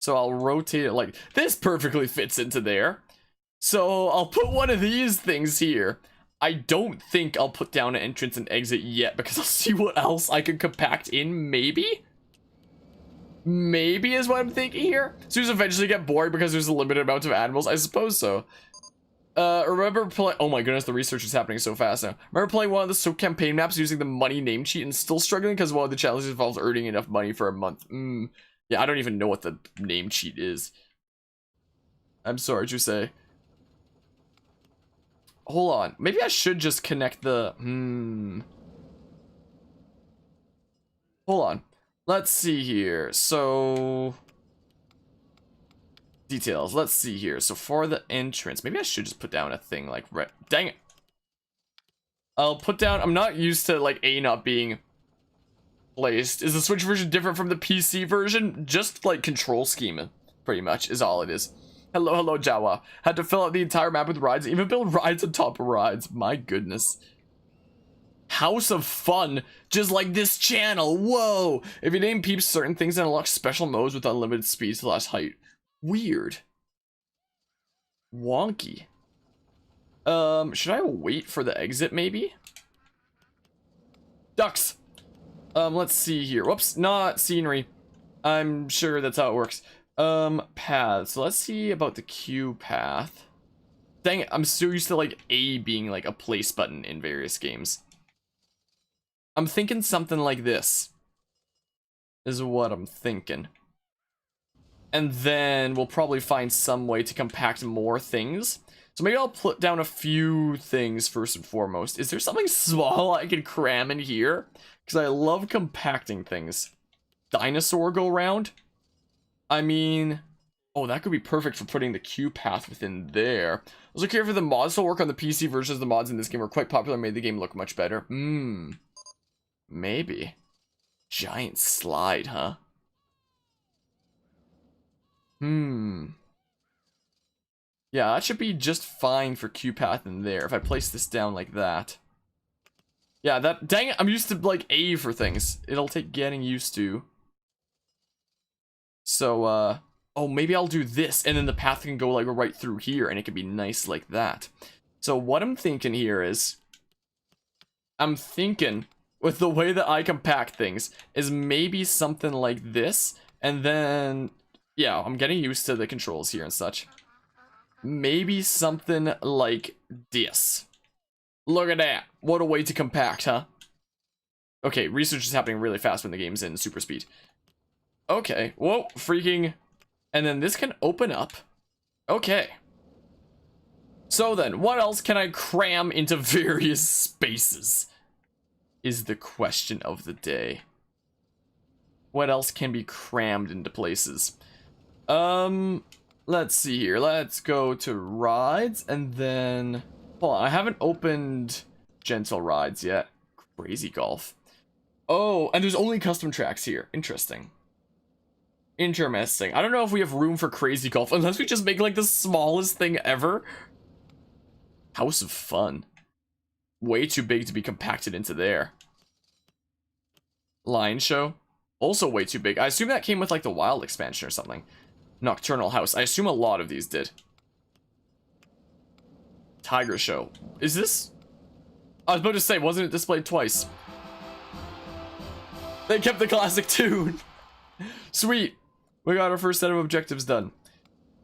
So I'll rotate it like this perfectly fits into there. So I'll put one of these things here. I don't think I'll put down an entrance and exit yet because I'll see what else I can compact in, maybe? Maybe is what I'm thinking here. Zoos eventually get bored because there's a limited amount of animals. I suppose so. Remember play- oh my goodness, the research is happening so fast now. Remember playing one of the soap campaign maps using the money name cheat and still struggling because one of the challenges involves earning enough money for a month? Yeah, I don't even know what the name cheat is. I'm sorry to say. Hold on. Maybe I should just connect the... Hold on. Let's see here. So... details. Let's see here. So for the entrance, maybe I should just put down a thing like... dang it. I'll put down... I'm not used to like A not being placed. Is the Switch version different from the PC version? Just like control scheme, pretty much, is all it is. Hello, hello, Jawa. Had to fill out the entire map with rides, even build rides on top of rides. My goodness. House of Fun, just like this channel. Whoa. If you name peeps certain things and unlock special modes with unlimited speed to last height. Weird. Wonky. Should I wait for the exit, maybe? Ducks! Let's see here. Whoops, not scenery. I'm sure that's how it works. Paths. So let's see about the Q path. Dang it, I'm so used to, like, A being, like, a place button in various games. I'm thinking something like this. Is what I'm thinking. And then we'll probably find some way to compact more things. So maybe I'll put down a few things first and foremost. Is there something small I can cram in here? Because I love compacting things. Dinosaur go round? I mean... Oh, that could be perfect for putting the Q path within there. I was looking for the mods to work on the PC versions. The mods in this game were quite popular and made the game look much better. Maybe. Giant slide, huh? Yeah, that should be just fine for Q path in there if I place this down like that. Yeah, that, dang it, I'm used to like A for things. It'll take getting used to. So, oh, maybe I'll do this and then the path can go like right through here and it can be nice like that. So what I'm thinking here is, I'm thinking with the way that I compact things is maybe something like this. And then, yeah, I'm getting used to the controls here and such. Maybe something like this. Look at that. What a way to compact, huh? Okay, research is happening really fast when the game's in super speed. Okay, whoa, freaking. And then this can open up. Okay. So then, what else can I cram into various spaces? Is the question of the day. What else can be crammed into places? Let's see here. Let's go to rides and then... Hold on, I haven't opened gentle rides yet. Crazy golf. Oh, and there's only custom tracks here. Interesting. Interesting. I don't know if we have room for crazy golf unless we just make like the smallest thing ever. House of Fun. Way too big to be compacted into there. Lion Show. Also way too big. I assume that came with like the Wild expansion or something. Nocturnal House. I assume a lot of these did. Tiger Show. Is this? I was about to say, wasn't it displayed twice? They kept the classic tune. Sweet. We got our first set of objectives done.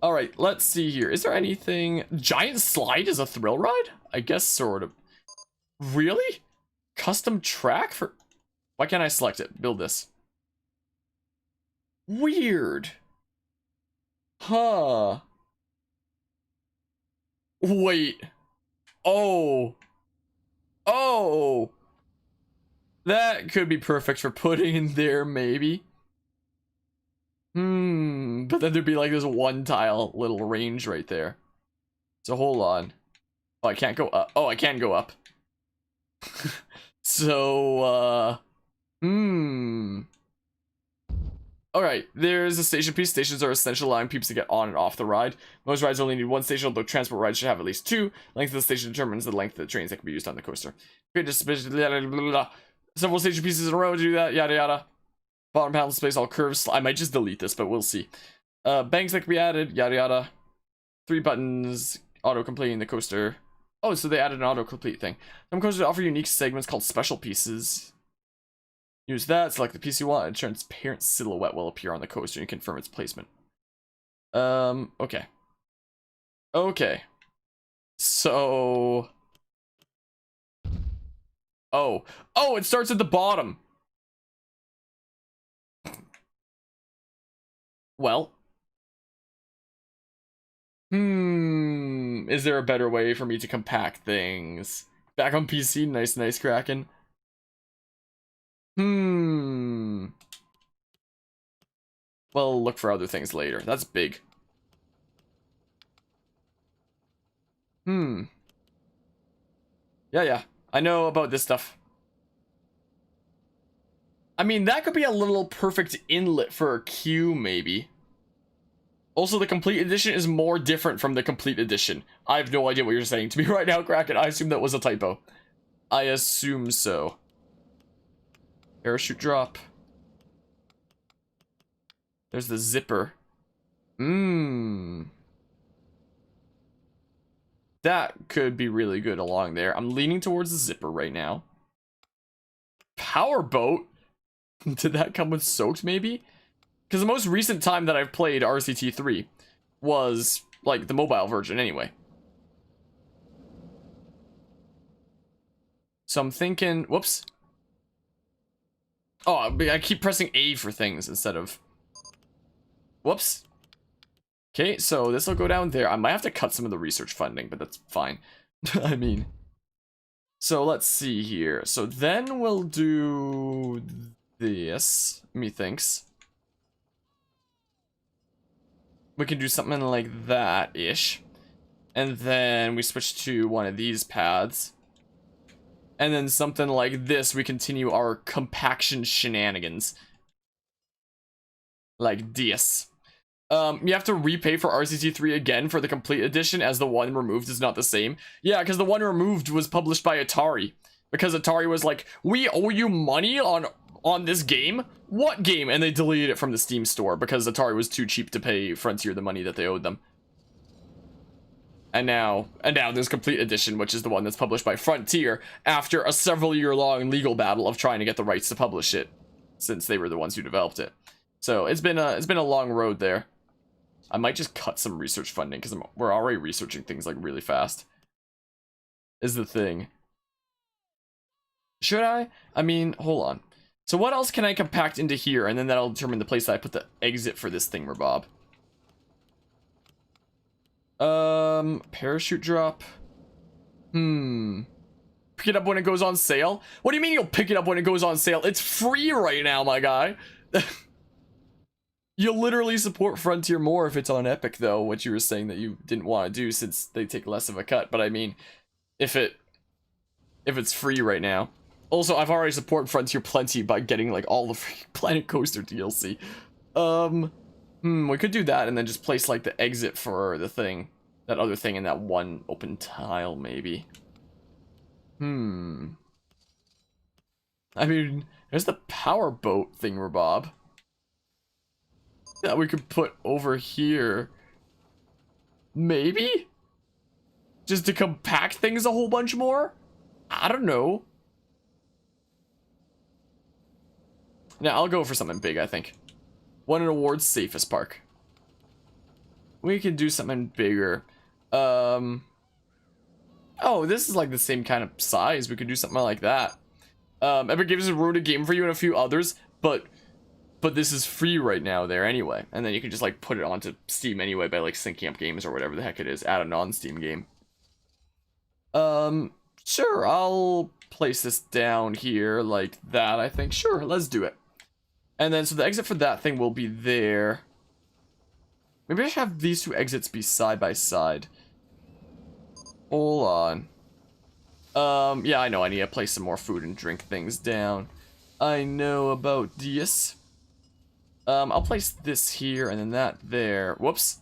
Alright, let's see here. Is there anything... Giant Slide is a thrill ride? I guess sort of. Really? Custom track for... Why can't I select it? Build this. Weird. Huh. Wait. Oh. Oh. That could be perfect for putting in there, maybe. But then there'd be like this one tile little range right there. So hold on. Oh, I can't go up. Oh, I can go up. So, Alright, there's a station piece. Stations are essential, allowing peeps to get on and off the ride. Most rides only need one station, although transport rides should have at least two. Length of the station determines the length of the trains that can be used on the coaster. Create several station pieces in a row to do that, yada yada. Bottom panel displays all curves. I might just delete this, but we'll see. Banks that can be added, yada yada. 3 buttons, auto-completing the coaster. Oh, so they added an auto-complete thing. Some coasters offer unique segments called special pieces. Use that, select the piece you want, and a transparent silhouette will appear on the coaster and confirm its placement. Okay. Okay. So... Oh. Oh, it starts at the bottom! Well. Is there a better way for me to compact things? Back on PC, nice Kraken. Well, look for other things later. That's big. Yeah. I know about this stuff. I mean, that could be a little perfect inlet for a queue, maybe. Also, the complete edition is more different from the complete edition. I have no idea what you're saying to me right now, Kraken. I assume that was a typo. I assume so. Parachute drop. There's the zipper. Dang that could be really good along there. I'm leaning towards the zipper right now. Powerboat? Did that come with soaked, maybe? Because the most recent time that I've played RCT3 was, like, the mobile version anyway. So I'm thinking... Whoops. Oh, I keep pressing A for things instead of... Whoops. Okay, so this will go down there. I might have to cut some of the research funding, but that's fine. I mean... So let's see here. So then we'll do this. Methinks. We can do something like that-ish. And then we switch to one of these paths. And then something like this, we continue our compaction shenanigans. Like this. You have to repay for RCT3 again for the complete edition, as the one removed is not the same. Yeah, because the one removed was published by Atari. Because Atari was like, we owe you money on this game? What game? And they deleted it from the Steam store because Atari was too cheap to pay Frontier the money that they owed them. And now there's Complete Edition, which is the one that's published by Frontier after a several-year-long legal battle of trying to get the rights to publish it, since they were the ones who developed it. So it's been a long road there. I might just cut some research funding because we're already researching things like really fast. Is the thing. Should I? I mean, hold on. So what else can I compact into here, and then that'll determine the place that I put the exit for this thingamabob. Parachute drop. Pick it up when it goes on sale? What do you mean you'll pick it up when it goes on sale? It's free right now, my guy. You'll literally support Frontier more if it's on Epic, though, which you were saying that you didn't want to do since they take less of a cut. But I mean, if it's free right now. Also, I've already supported Frontier plenty by getting like all the free Planet Coaster DLC. We could do that and then just place like the exit for the thing, that other thing in that one open tile, maybe. I mean, there's the powerboat thingamabob that we could put over here. Maybe? Just to compact things a whole bunch more? I don't know. Now, I'll go for something big, I think. Won an award, safest park. We can do something bigger. Oh, this is like the same kind of size. We could do something like that. Epic Games has ruined a game for you and a few others, but this is free right now there anyway. And then you can just like put it onto Steam anyway by like syncing up games or whatever the heck it is. Add a non-Steam game. Sure, I'll place this down here like that, I think. Sure, let's do it. And then, so the exit for that thing will be there. Maybe I should have these two exits be side by side. Hold on. Yeah, I know I need to place some more food and drink things down. I know about this. I'll place this here and then that there. Whoops.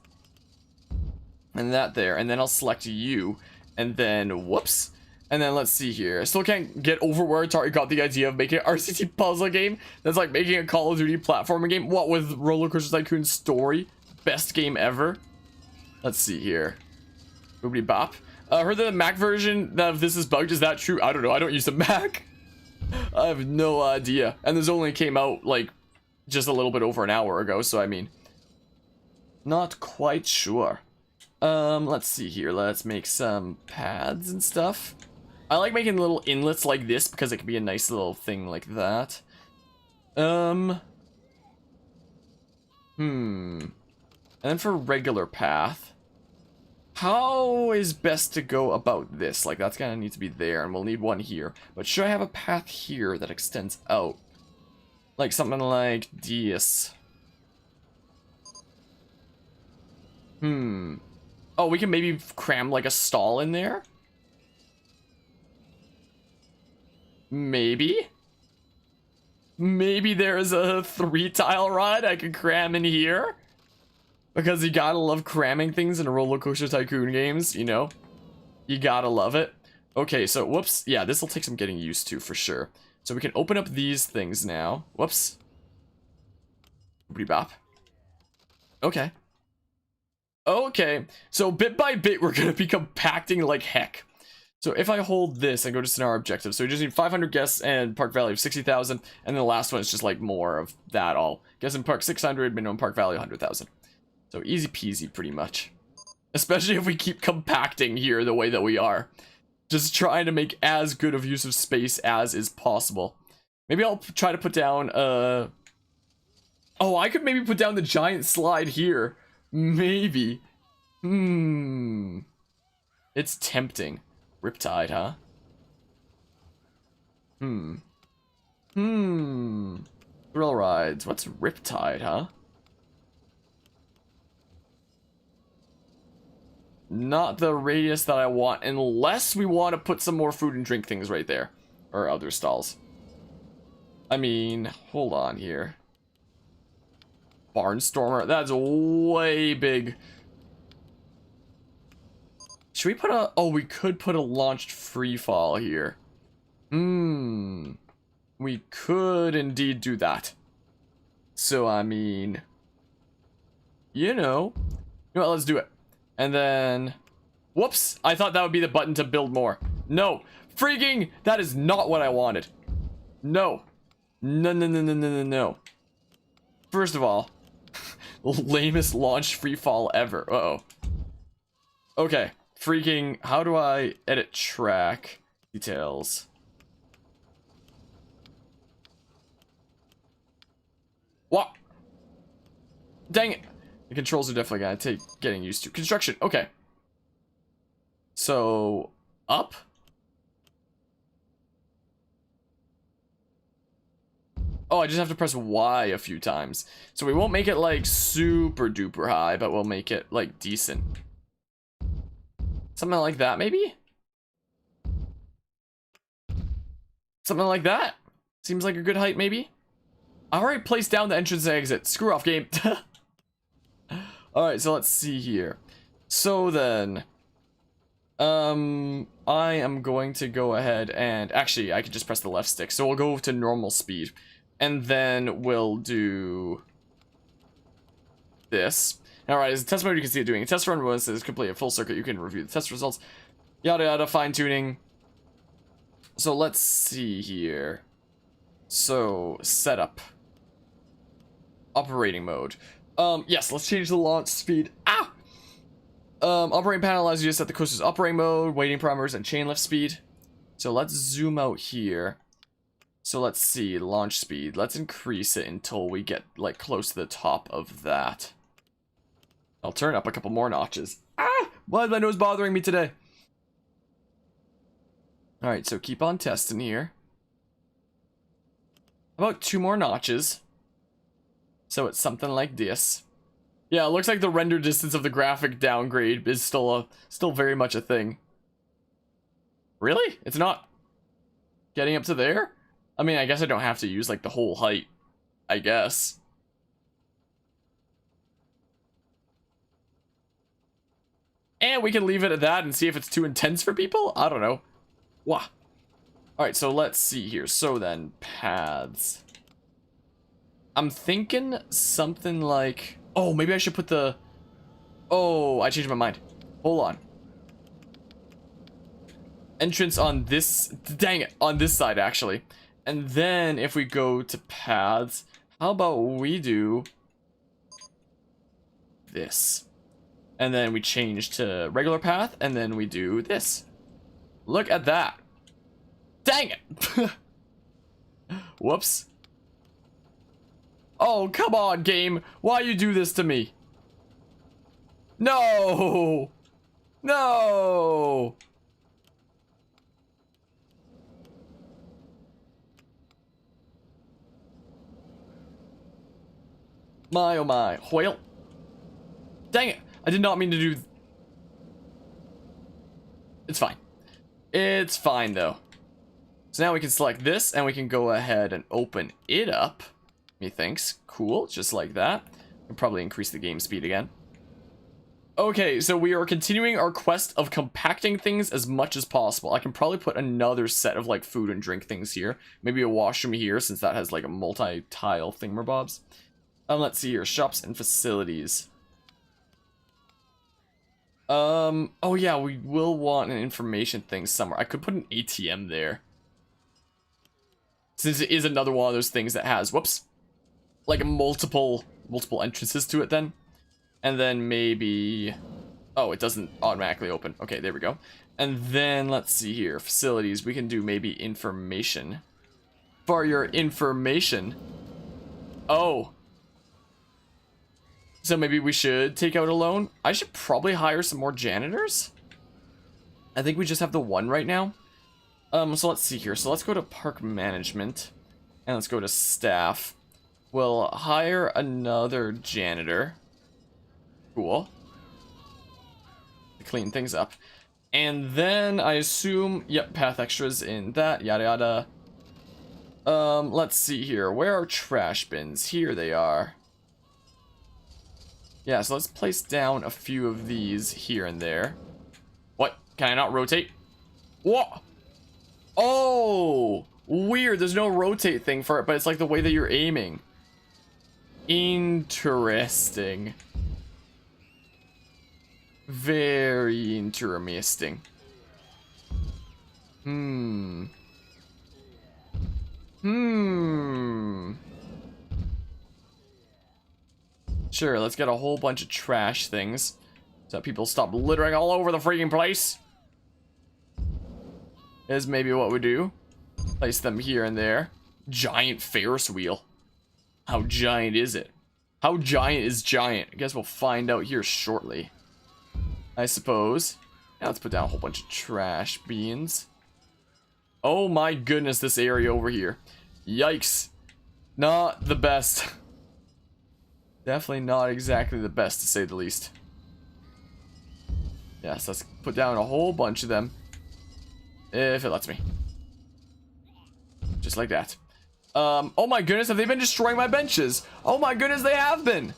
And that there. And then I'll select you. And then, whoops. And then let's see here. I still can't get over where Atari got the idea of making an RCT puzzle game that's like making a Call of Duty platforming game. What with RollerCoaster Tycoon Story? Best game ever. Let's see here. Boobity bop. Heard that the Mac version of this is bugged. Is that true? I don't know. I don't use a Mac. I have no idea. And this only came out like just a little bit over an hour ago. So I mean, not quite sure. Let's see here. Let's make some pads and stuff. I like making little inlets like this because it can be a nice little thing like that. And then for regular path, how is best to go about this? Like, that's gonna need to be there, and we'll need one here. But should I have a path here that extends out? Like something like this. Oh, we can maybe cram like a stall in there? Maybe? Maybe there's a 3-tile ride I could cram in here? Because you gotta love cramming things in RollerCoaster Tycoon games, you know? You gotta love it. Okay, so, whoops. Yeah, this will take some getting used to, for sure. So we can open up these things now. Whoops. Boopity bop. Okay. Okay, so bit by bit, we're gonna be compacting like heck. So if I hold this and go to scenario objective, so we just need 500 guests and park value of 60,000, and then the last one is just like more of that all. Guests in park 600, minimum park value 100,000. So easy peasy pretty much. Especially if we keep compacting here the way that we are. Just trying to make as good of use of space as is possible. Maybe I'll try to put down oh, I could maybe put down the giant slide here. Maybe. It's tempting. Riptide, huh? Thrill rides. What's Riptide, huh? Not the radius that I want, unless we want to put some more food and drink things right there. Or other stalls. I mean, hold on here. Barnstormer, that's way big. Should we put a... Oh, we could put a launched free fall here. We could indeed do that. So, I mean... You know what, let's do it. And then... Whoops, I thought that would be the button to build more. No, freaking... That is not what I wanted. No. No. First of all... lamest launch free fall ever. Uh-oh. Okay. Freaking, how do I edit track details? What? Dang it. The controls are definitely gonna take getting used to. Construction, okay. So, up? Oh, I just have to press Y a few times. So we won't make it like super duper high, but we'll make it like decent. Something like that, maybe? Something like that? Seems like a good height, maybe? I already placed down the entrance and exit. Screw off, game. Alright, so let's see here. So then... I am going to go ahead and... Actually, I could just press the left stick. So we'll go to normal speed. And then we'll do... this. Alright, as a test mode, you can see it doing a test run. Once it's complete a full circuit, you can review the test results. Yada yada, fine-tuning. So let's see here. So, setup. Operating mode. Yes, let's change the launch speed. Ah! Operating panel allows you to set the coaster's operating mode, waiting parameters, and chain lift speed. So let's zoom out here. So let's see, launch speed. Let's increase it until we get, like, close to the top of that. I'll turn up a couple more notches. Ah! Why is my nose bothering me today? Alright, so keep on testing here. About 2 more notches. So it's something like this. Yeah, it looks like the render distance of the graphic downgrade is still very much a thing. Really? It's not getting up to there? I mean, I guess I don't have to use, like, the whole height. I guess. And we can leave it at that and see if it's too intense for people? I don't know. Wah. Alright, so let's see here. So then, paths. I'm thinking something like... Oh, maybe I should put the... Oh, I changed my mind. Hold on. Entrance on this... Dang it, on this side, actually. And then, if we go to paths, how about we do... this. And then we change to regular path, and then we do this. Look at that. Dang it! Whoops. Oh, come on, game. Why you do this to me? No! No! My oh my. Hoil. Dang it. I did not mean to do... It's fine. It's fine, though. So now we can select this, and we can go ahead and open it up. Methinks. Cool, just like that. I'll probably increase the game speed again. Okay, so we are continuing our quest of compacting things as much as possible. I can probably put another set of, like, food and drink things here. Maybe a washroom here, since that has, like, a multi-tile thingamabobs. Let's see here. Shops and facilities. Oh yeah, we will want an information thing somewhere. I could put an ATM there. Since it is another one of those things that has, whoops, like multiple entrances to it then. And then maybe, oh, it doesn't automatically open. Okay, there we go. And then let's see here, facilities, we can do maybe information. For your information. Oh. So maybe we should take out a loan. I should probably hire some more janitors. I think we just have the one right now. So let's see here. So let's go to park management. And let's go to staff. We'll hire another janitor. Cool. To clean things up. And then I assume, yep, path extras in that, yada yada. Let's see here. Where are trash bins? Here they are. Yeah, so let's place down a few of these here and there. What? Can I not rotate? What? Oh! Weird, there's no rotate thing for it, but it's like the way that you're aiming. Interesting. Very interesting. Sure, let's get a whole bunch of trash things so that people stop littering all over the freaking place. Is maybe what we do. Place them here and there. Giant Ferris wheel. How giant is it? How giant is giant? I guess we'll find out here shortly. I suppose. Now let's put down a whole bunch of trash beans. Oh my goodness, this area over here. Yikes. Not the best. Definitely not exactly the best, to say the least. Yes, let's put down a whole bunch of them. If it lets me. Just like that. Oh my goodness, have they been destroying my benches? Oh my goodness, they have been.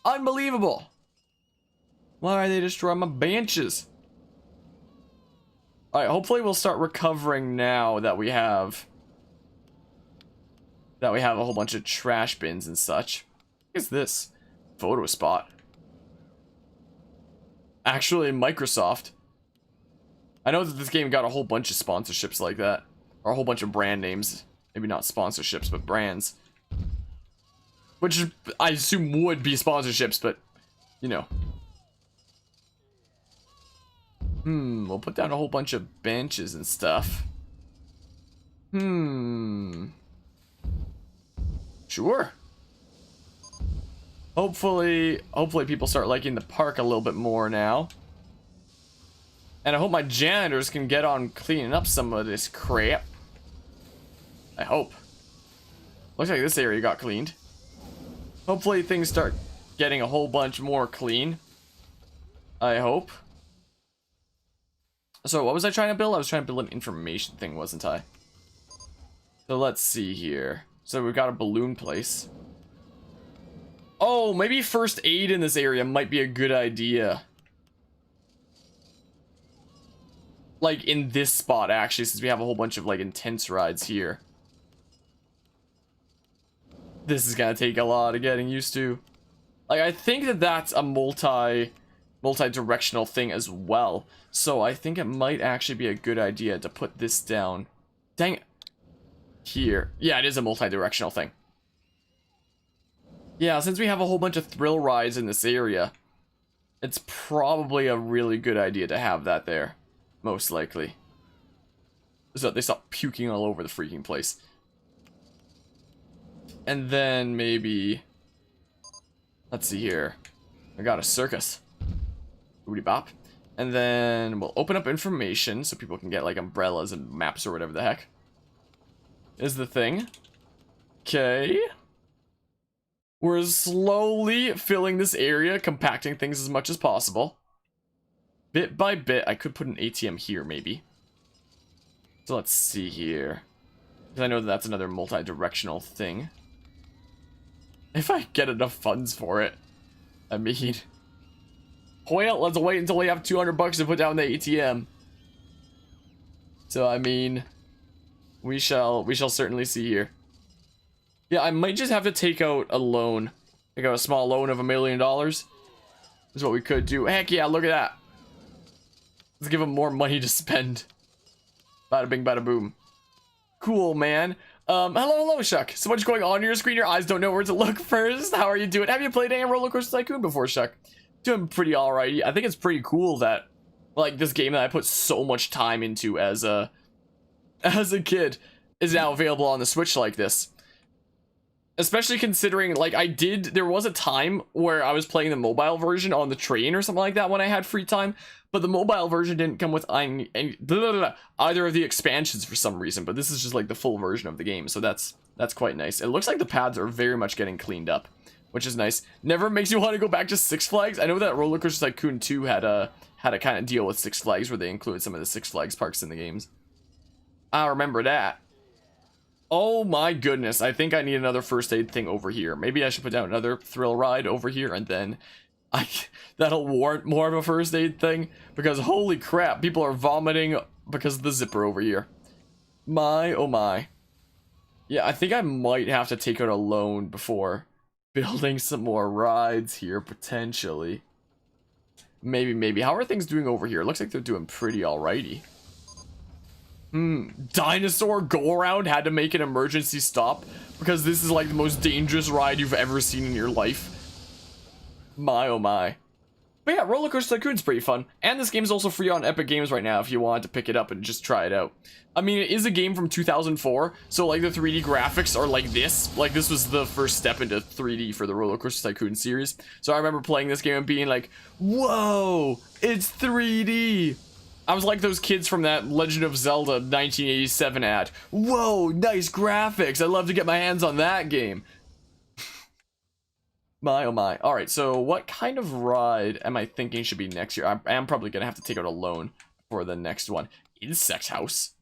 Unbelievable. Why are they destroying my benches? Alright, hopefully we'll start recovering now that we have a whole bunch of trash bins and such. What is this? Photo spot. Actually, Microsoft. I know that this game got a whole bunch of sponsorships like that. Or a whole bunch of brand names. Maybe not sponsorships, but brands. Which I assume would be sponsorships, but, you know. We'll put down a whole bunch of benches and stuff. Sure. Hopefully people start liking the park a little bit more now. And I hope my janitors can get on cleaning up some of this crap. I hope. Looks like this area got cleaned. Hopefully things start getting a whole bunch more clean. I hope. So what was I trying to build? I was trying to build an information thing, wasn't I? So let's see here. So we've got a balloon place. Oh, maybe first aid in this area might be a good idea. Like in this spot, actually, since we have a whole bunch of like intense rides here. This is gonna take a lot of getting used to. Like, I think that that's a multi-directional thing as well. So I think it might actually be a good idea to put this down. Dang it. Here. Yeah, it is a multi-directional thing. Yeah, since we have a whole bunch of thrill rides in this area, it's probably a really good idea to have that there. Most likely. So they stop puking all over the freaking place. And then maybe... Let's see here. I got a circus. Booty bop. And then we'll open up information so people can get like umbrellas and maps or whatever the heck is the thing. Okay. We're slowly filling this area, compacting things as much as possible. Bit by bit. I could put an ATM here, maybe. So let's see here. Because I know that that's another multi-directional thing. If I get enough funds for it. I mean... Well, let's wait until we have 200 bucks to put down the ATM. So, I mean... We shall certainly see here. Yeah, I might just have to take out a loan. Take out a small loan of $1 million. Is what we could do. Heck yeah, look at that. Let's give him more money to spend. Bada bing, bada boom. Cool, man. Hello, Shuck. So much going on your screen, your eyes don't know where to look first. How are you doing? Have you played any RollerCoaster Tycoon before, Shuck? Doing pretty alrighty. I think it's pretty cool that, like, this game that I put so much time into as a kid is now available on the Switch like this. Especially considering, like, there was a time where I was playing the mobile version on the train or something like that when I had free time, but the mobile version didn't come with either of the expansions for some reason, but this is just like the full version of the game, so that's quite nice. It looks like the paths are very much getting cleaned up, which is nice. Never makes you want to go back to Six Flags. I know that RollerCoaster Tycoon 2 had a kind of deal with Six Flags where they included some of the Six Flags parks in the games. I remember that. Oh my goodness, I think I need another first aid thing over here. Maybe I should put down another thrill ride over here, and then that'll warrant more of a first aid thing, because holy crap, people are vomiting because of the zipper over here. My, oh my. Yeah, I think I might have to take out a loan before building some more rides here, potentially. Maybe. How are things doing over here? Looks like they're doing pretty alrighty. Dinosaur go-around had to make an emergency stop because this is like the most dangerous ride you've ever seen in your life. My, oh my. But yeah, RollerCoaster Tycoon's pretty fun. And this game's also free on Epic Games right now if you want to pick it up and just try it out. I mean, it is a game from 2004, so like the 3D graphics are like this. Like this was the first step into 3D for the RollerCoaster Tycoon series. So I remember playing this game and being like, whoa, it's 3D. I was like those kids from that Legend of Zelda 1987 ad. Whoa, nice graphics. I'd love to get my hands on that game. My, oh my. Alright, so what kind of ride am I thinking should be next year? I am probably going to have to take out a loan for the next one. Insect House.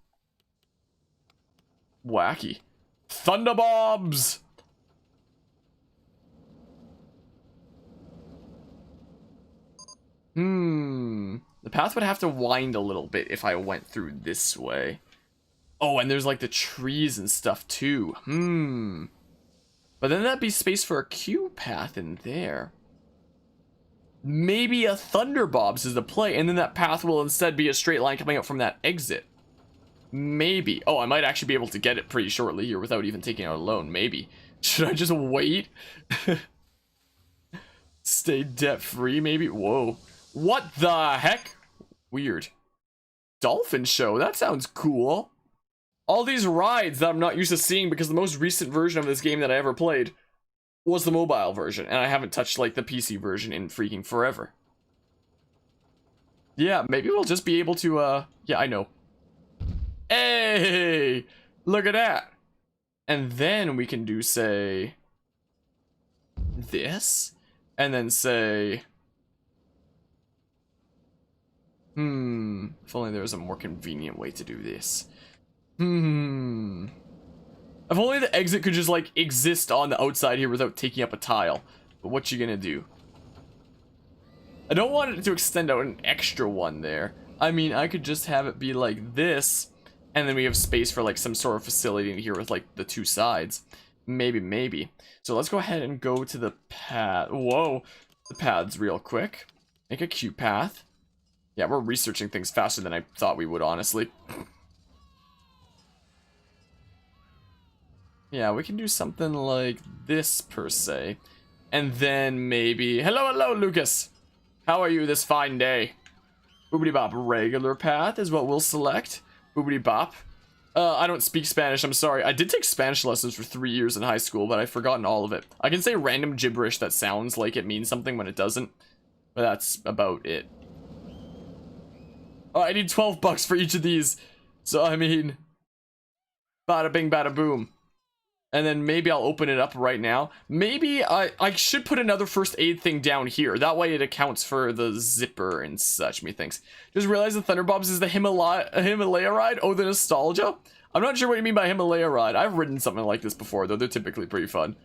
Wacky. Thunderbobs! The path would have to wind a little bit if I went through this way. Oh, and there's like the trees and stuff too. But then that'd be space for a queue path in there. Maybe a Thunderbobs is the play, and then that path will instead be a straight line coming up from that exit. Maybe. Oh, I might actually be able to get it pretty shortly here without even taking out a loan. Maybe. Should I just wait? Stay debt-free, maybe? Whoa. What the heck? Weird. Dolphin show. That sounds cool. All these rides that I'm not used to seeing because the most recent version of this game that I ever played was the mobile version, and I haven't touched like the PC version in freaking forever. Yeah, maybe we'll just be able to yeah, I know. Hey! Look at that. And then we can do, say, this, and then say, if only there was a more convenient way to do this. If only the exit could just, like, exist on the outside here without taking up a tile. But what you gonna do? I don't want it to extend out an extra one there. I mean, I could just have it be like this, and then we have space for, like, some sort of facility in here with, like, the two sides. Maybe. So let's go ahead and go to the path. Whoa. The paths real quick. Make a queue path. Yeah, we're researching things faster than I thought we would, honestly. Yeah, we can do something like this, per se. And then maybe... Hello, Lucas! How are you this fine day? Boobity bop. Regular path is what we'll select. Boobity bop. I don't speak Spanish, I'm sorry. I did take Spanish lessons for 3 years in high school, but I've forgotten all of it. I can say random gibberish that sounds like it means something when it doesn't. But that's about it. Oh, I need 12 bucks for each of these. So, I mean... Bada bing, bada boom. And then maybe I'll open it up right now. Maybe I should put another first aid thing down here. That way it accounts for the zipper and such, methinks. Just realized the Thunderbobs is the Himalaya ride? Oh, the nostalgia? I'm not sure what you mean by Himalaya ride. I've ridden something like this before, though. They're typically pretty fun.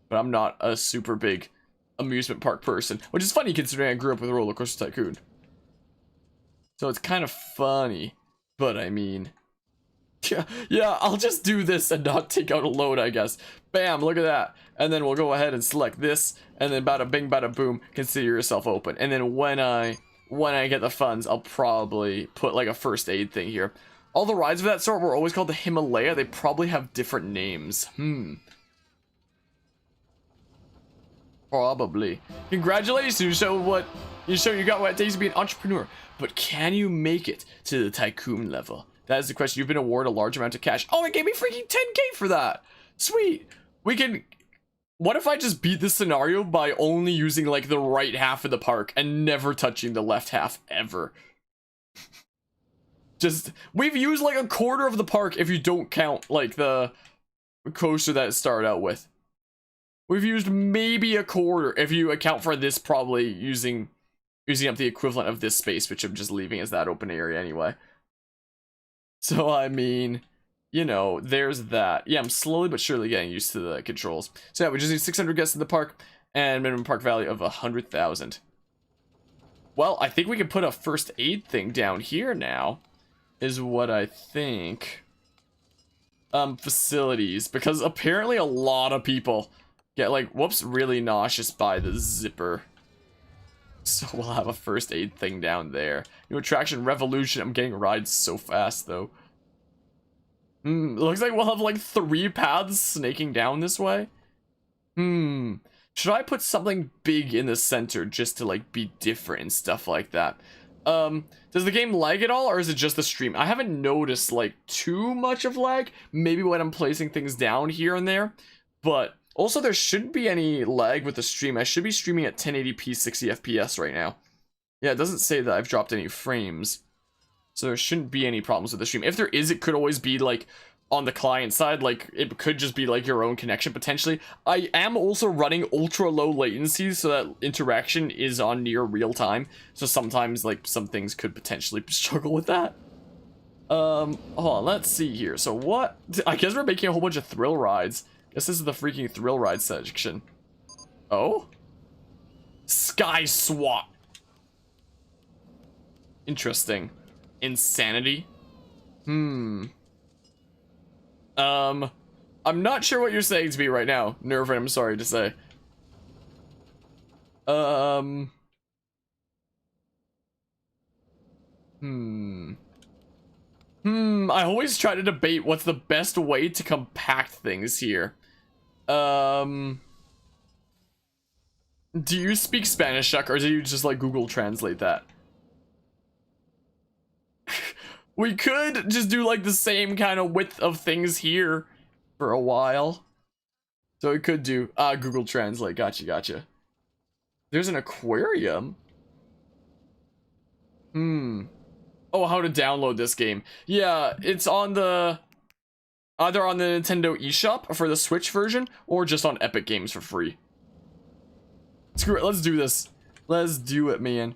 But I'm not a super big amusement park person. Which is funny considering I grew up with RollerCoaster Tycoon. So it's kind of funny. But I mean... Yeah, I'll just do this and not take out a load, I guess. Bam, look at that. And then we'll go ahead and select this, and then bada bing, bada boom, consider yourself open. And then when I when I get the funds, I'll probably put like a first aid thing here. All the rides of that sort were always called the Himalaya. They probably have different names. Probably. Congratulations, you show you got what it takes to be an entrepreneur. But can you make it to the Tycoon level? That is the question. You've been awarded a large amount of cash. Oh, it gave me freaking 10K for that. Sweet. We can... What if I just beat this scenario by only using like the right half of the park and never touching the left half ever? We've used like a quarter of the park if you don't count like the coaster that it started out with. We've used maybe a quarter if you account for this probably using up the equivalent of this space, which I'm just leaving as that open area anyway. So, I mean, you know, there's that. Yeah, I'm slowly but surely getting used to the controls. So yeah, we just need 600 guests in the park and minimum park value of 100,000. Well, I think we can put a first aid thing down here now, is what I think. Facilities, because apparently a lot of people get like, whoops, really nauseous by the zipper. So we'll have a first aid thing down there. New attraction, Revolution. I'm getting rides so fast, though. Looks like we'll have, like, 3 paths snaking down this way. Should I put something big in the center just to, like, be different and stuff like that? Does the game lag at all, or is it just the stream? I haven't noticed, like, too much of lag. Maybe when I'm placing things down here and there. But... also, there shouldn't be any lag with the stream. I should be streaming at 1080p 60 FPS right now. Yeah, it doesn't say that I've dropped any frames. So there shouldn't be any problems with the stream. If there is, it could always be, like, on the client side. Like, it could just be, like, your own connection, potentially. I am also running ultra-low latency, so that interaction is on near real time. So sometimes, like, some things could potentially struggle with that. Hold on, let's see here. So what? I guess we're making a whole bunch of thrill rides. Guess this is the freaking thrill ride section. Oh? Sky Swat. Interesting. Insanity. I'm not sure what you're saying to me right now, Nervin, I'm sorry to say. I always try to debate what's the best way to compact things here. Do you speak Spanish, Chuck, or do you just like Google Translate that? We could just do like the same kind of width of things here for a while. So we could do Google Translate. Gotcha. There's an aquarium. Oh, how to download this game. Yeah, it's on the... either on the Nintendo eShop for the Switch version, or just on Epic Games for free. Screw it, let's do this. Let's do it, man.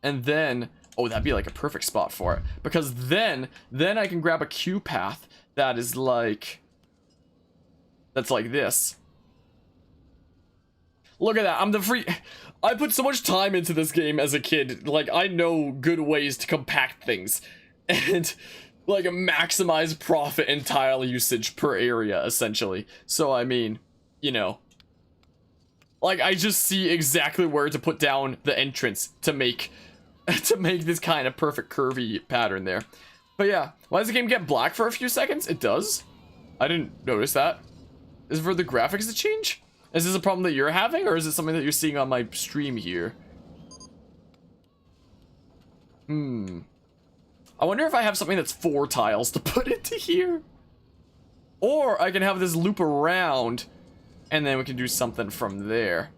And then... oh, that'd be like a perfect spot for it. Because then I can grab a queue path that is like... that's like this. Look at that, I'm the free... I put so much time into this game as a kid. Like, I know good ways to compact things. And, like, maximize profit and tile usage per area, essentially. So, I mean, you know. Like, I just see exactly where to put down the entrance to make this kind of perfect curvy pattern there. But yeah, why does the game get black for a few seconds? It does? I didn't notice that. Is it for the graphics to change? Is this a problem that you're having, or is it something that you're seeing on my stream here? I wonder if I have something that's 4 tiles to put into here. Or I can have this loop around, and then we can do something from there.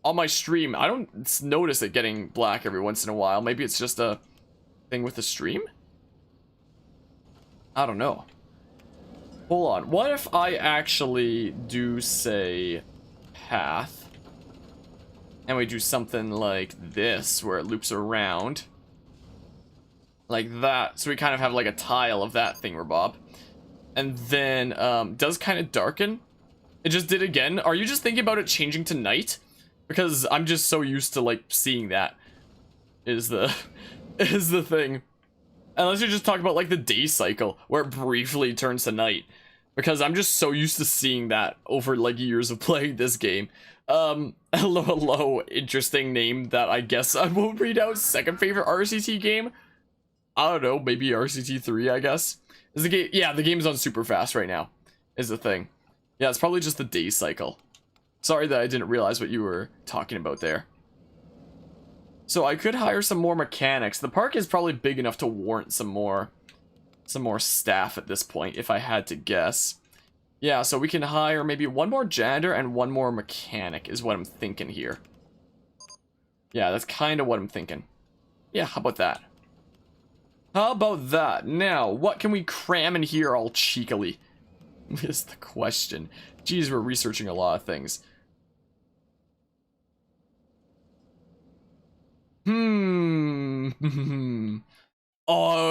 On my stream, I don't notice it getting black every once in a while. Maybe it's just a thing with the stream? I don't know. Hold on. What if I actually do, say, path, and we do something like this, where it loops around? Like that. So we kind of have like a tile of that thingamabob. And then, does kind of darken. It just did again. Are you just thinking about it changing to night? Because I'm just so used to, like, seeing that is the thing. Unless you're just talking about, like, the day cycle, where it briefly turns to night. Because I'm just so used to seeing that over, like, years of playing this game. Hello, hello, interesting name that I guess I won't read out. Second favorite RCT game? I don't know, maybe RCT 3, I guess. Is the game? Yeah, the game's on super fast right now, is the thing. Yeah, it's probably just the day cycle. Sorry that I didn't realize what you were talking about there. So I could hire some more mechanics. The park is probably big enough to warrant some more staff at this point, if I had to guess. Yeah, so we can hire maybe one more janitor and one more mechanic is what I'm thinking here. Yeah, that's kind of what I'm thinking. Yeah, how about that? How about that? Now, what can we cram in here all cheekily? Is the question. Geez, we're researching a lot of things. Oh,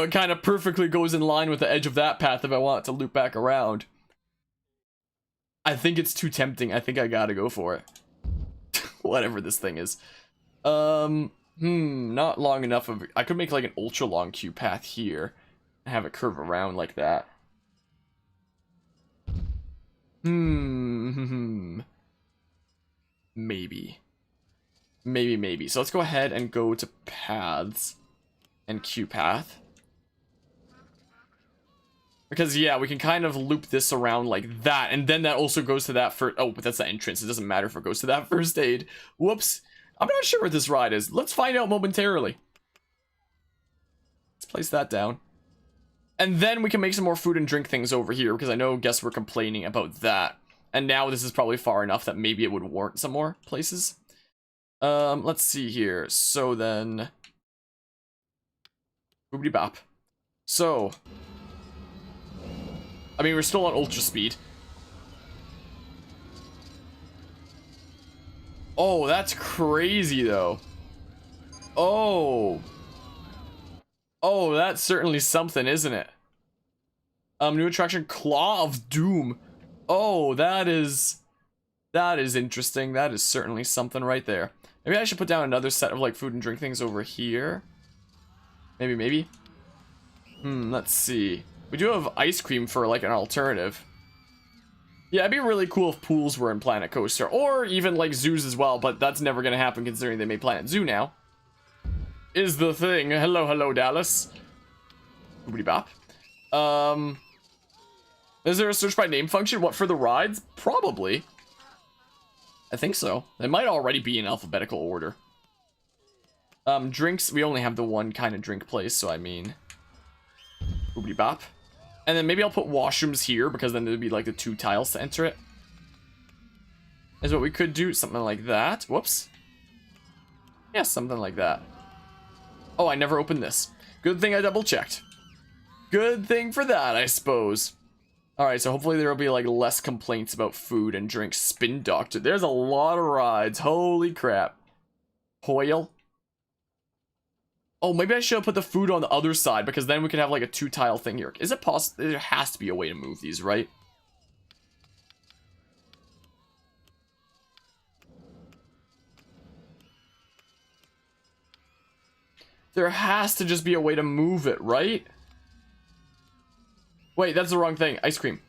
it kind of perfectly goes in line with the edge of that path if I want it to loop back around. I think it's too tempting. I think I gotta go for it. Whatever this thing is. Not long enough of... I could make like an ultra long queue path here. And have it curve around like that. Maybe. Maybe. So let's go ahead and go to paths. And queue path. Because, yeah, we can kind of loop this around like that. And then that also goes to that first... Oh, but that's the entrance. It doesn't matter if it goes to that first aid. Whoops. I'm not sure what this ride is. Let's find out momentarily. Let's place that down. And then we can make some more food and drink things over here. Because I know guests were complaining about that. And now this is probably far enough that maybe it would warrant some more places. Let's see here. So then... Boobity bop. So... I mean, we're still on ultra speed. Oh, that's crazy, though. Oh. Oh, that's certainly something, isn't it? New attraction, Claw of Doom. Oh, that is interesting. That is certainly something right there. Maybe I should put down another set of, like, food and drink things over here. Maybe. Let's see. We do have ice cream for, like, an alternative. Yeah, it'd be really cool if pools were in Planet Coaster. Or even, like, zoos as well, but that's never gonna happen considering they made Planet Zoo now. Is the thing. Hello, Dallas. Boopity bop. Is there a search by name function? What, for the rides? Probably. I think so. They might already be in alphabetical order. Drinks, we only have the one kind of drink place, so I mean... Boopity bop. And then maybe I'll put washrooms here, because then there'd be like the 2 tiles to enter it. Is what we could do, something like that. Whoops. Yeah, something like that. Oh, I never opened this. Good thing I double checked. Good thing for that, I suppose. Alright, so hopefully there will be like less complaints about food and drink. Spin Doctor. There's a lot of rides. Holy crap. Hoyle. Oh, maybe I should have put the food on the other side, because then we could have like a 2 tile thing here. Is it possible? There has to be a way to move these, right? There has to just be a way to move it, right? Wait, that's the wrong thing. Ice cream.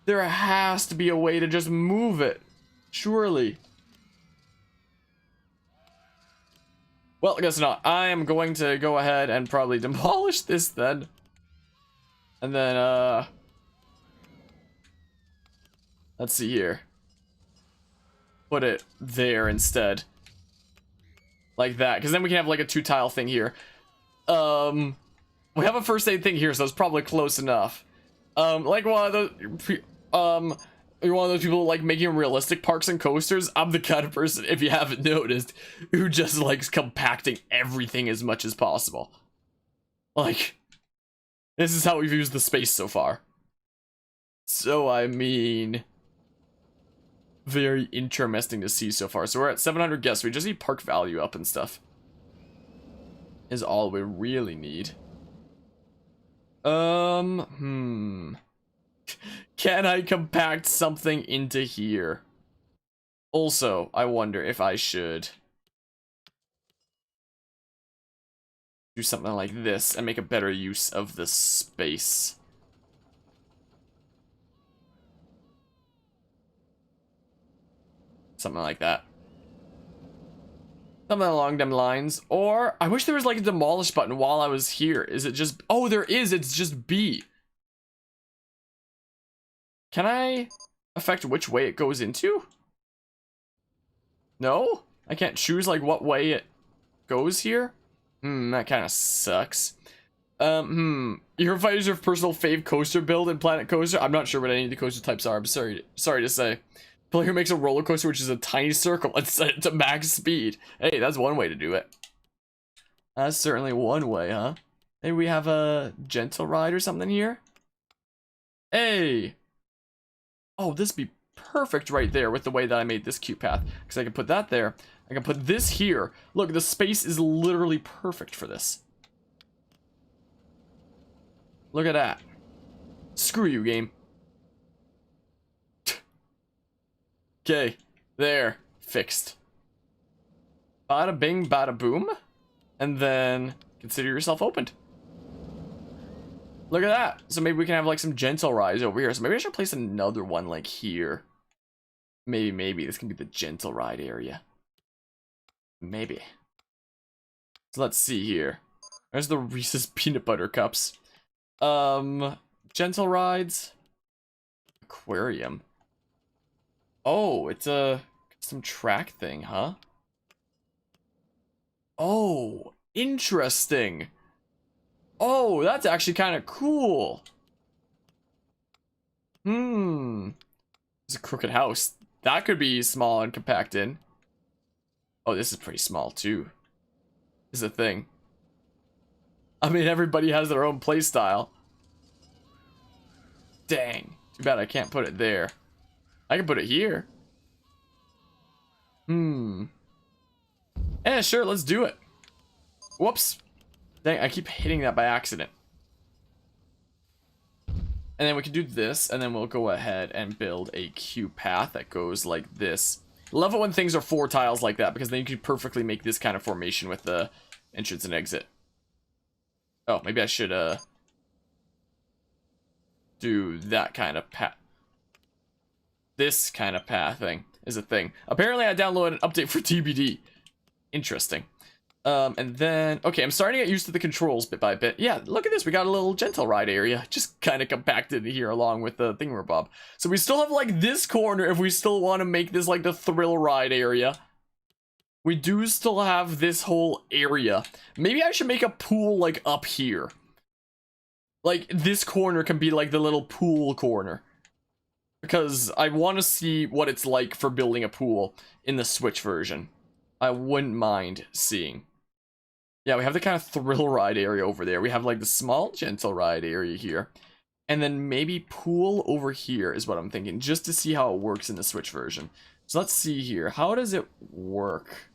There has to be a way to just move it. Surely. Well, I guess not. I am going to go ahead and probably demolish this then. And then, let's see here. Put it there instead. Like that. Because then we can have like a 2 tile thing here. We have a first aid thing here, so it's probably close enough. Like one of those, you're one of those people like making realistic parks and coasters. I'm the kind of person, if you haven't noticed, who just likes compacting everything as much as possible. Like, this is how we've used the space so far. So, I mean, very interesting to see so far. So we're at 700 guests. We just need park value up and stuff. Is all we really need. Can I compact something into here? Also, I wonder if I should do something like this and make a better use of the space. Something like that. Something along them lines. Or, I wish there was like a demolish button while I was here. Is it just... Oh, there is. It's just B. Can I affect which way it goes into? No? I can't choose like what way it goes here? That kind of sucks. Your fighters your personal fave coaster build in Planet Coaster? I'm not sure what any of the coaster types are. I'm sorry to say. Player makes a roller coaster which is a tiny circle and set it to max speed. Hey, that's one way to do it. That's certainly one way, huh? Maybe we have a gentle ride or something here? Hey! Oh, this would be perfect right there with the way that I made this cute path. Because I can put that there. I can put this here. Look, the space is literally perfect for this. Look at that. Screw you, game. Okay, there. Fixed. Bada bing, bada boom. And then consider yourself opened. Look at that. So maybe we can have like some gentle rides over here. So maybe I should place another one like here. Maybe this can be the gentle ride area. Maybe. So let's see here. There's the Reese's peanut butter cups. Gentle rides. Aquarium. Oh, it's a custom track thing, huh? Oh, interesting. Oh, that's actually kind of cool. It's a crooked house. That could be small and compacted. Oh, this is pretty small too. This is a thing. I mean, everybody has their own play style. Dang. Too bad I can't put it there. I can put it here. Yeah, sure, let's do it. Whoops. Dang, I keep hitting that by accident. And then we can do this, and then we'll go ahead and build a cube path that goes like this. Love it when things are 4 tiles like that, because then you can perfectly make this kind of formation with the entrance and exit. Oh, maybe I should, do that kind of path. This kind of pathing is a thing. Apparently, I downloaded an update for TBD. Interesting. And then, okay, I'm starting to get used to the controls bit by bit. Yeah, look at this. We got a little gentle ride area. Just kind of compacted here along with the thingamabob. So we still have, like, this corner if we still want to make this, like, the thrill ride area. We do still have this whole area. Maybe I should make a pool, like, up here. Like, this corner can be, like, the little pool corner. Because I want to see what it's like for building a pool in the Switch version. I wouldn't mind seeing. Yeah, we have the kind of thrill ride area over there. We have like the small gentle ride area here. And then maybe pool over here is what I'm thinking. Just to see how it works in the Switch version. So let's see here. How does it work?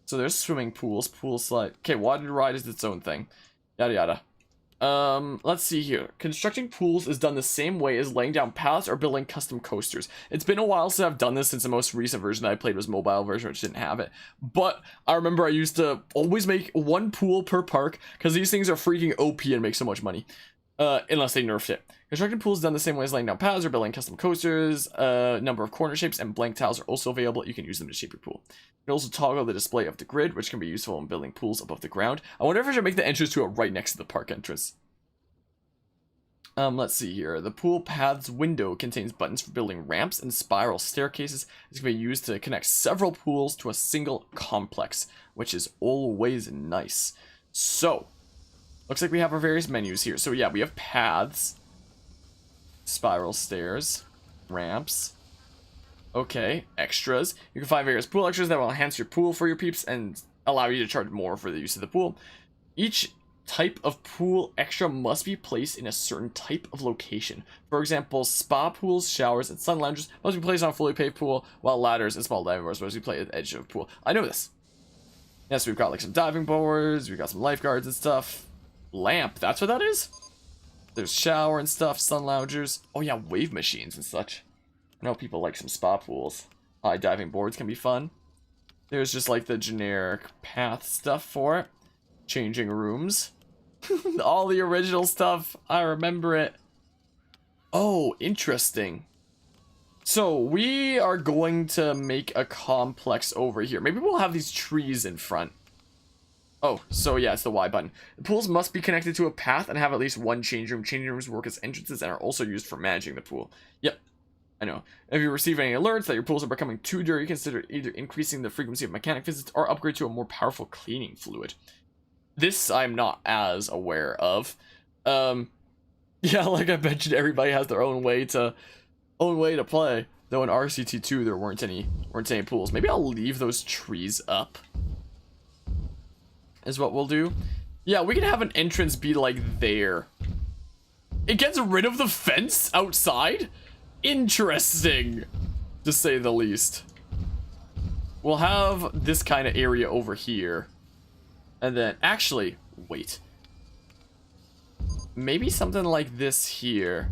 So there's swimming pools, pool slide. Okay, water ride is its own thing. Yada yada. Let's see here. Constructing pools is done the same way as laying down paths or building custom coasters. It's been a while since I've done this, since the most recent version that I played was mobile version, which didn't have it. But I remember I used to always make 1 pool per park, because these things are freaking OP and make so much money. Unless they nerfed it. Constructing pools is done the same way as laying down paths or building custom coasters. Number of corner shapes and blank tiles are also available. You can use them to shape your pool. You can also toggle the display of the grid, which can be useful in building pools above the ground. I wonder if I should make the entrance to it right next to the park entrance. Let's see here. The pool paths window contains buttons for building ramps and spiral staircases. This can be used to connect several pools to a single complex, which is always nice. So, looks like we have our various menus here. So yeah, we have paths, spiral stairs, ramps. Okay, extras. You can find various pool extras that will enhance your pool for your peeps and allow you to charge more for the use of the pool. Each type of pool extra must be placed in a certain type of location. For example, spa pools, showers, and sun lounges must be placed on a fully paved pool, while ladders and small diving boards must be placed at the edge of a pool. I know this. Yes, we've got like some diving boards, we've got some lifeguards and stuff. Lamp, that's what that is? There's shower and stuff, sun loungers. Oh yeah, wave machines and such. I know people like some spa pools. High diving boards can be fun. There's just like the generic path stuff for it. Changing rooms. All the original stuff. I remember it. Oh, interesting. So we are going to make a complex over here. Maybe we'll have these trees in front. Oh, so yeah, it's the Y button. The pools must be connected to a path and have at least one change room. Changing rooms work as entrances and are also used for managing the pool. Yep, I know. If you receive any alerts that your pools are becoming too dirty, consider either increasing the frequency of mechanic visits or upgrade to a more powerful cleaning fluid. This I'm not as aware of. Yeah, like I mentioned, everybody has their own way to play. Though in RCT2 there weren't any pools. Maybe I'll leave those trees up. Is what we'll do. Yeah, we can have an entrance be like there. It gets rid of the fence outside? Interesting, to say the least. We'll have this kind of area over here. And then, actually, wait. Maybe something like this here.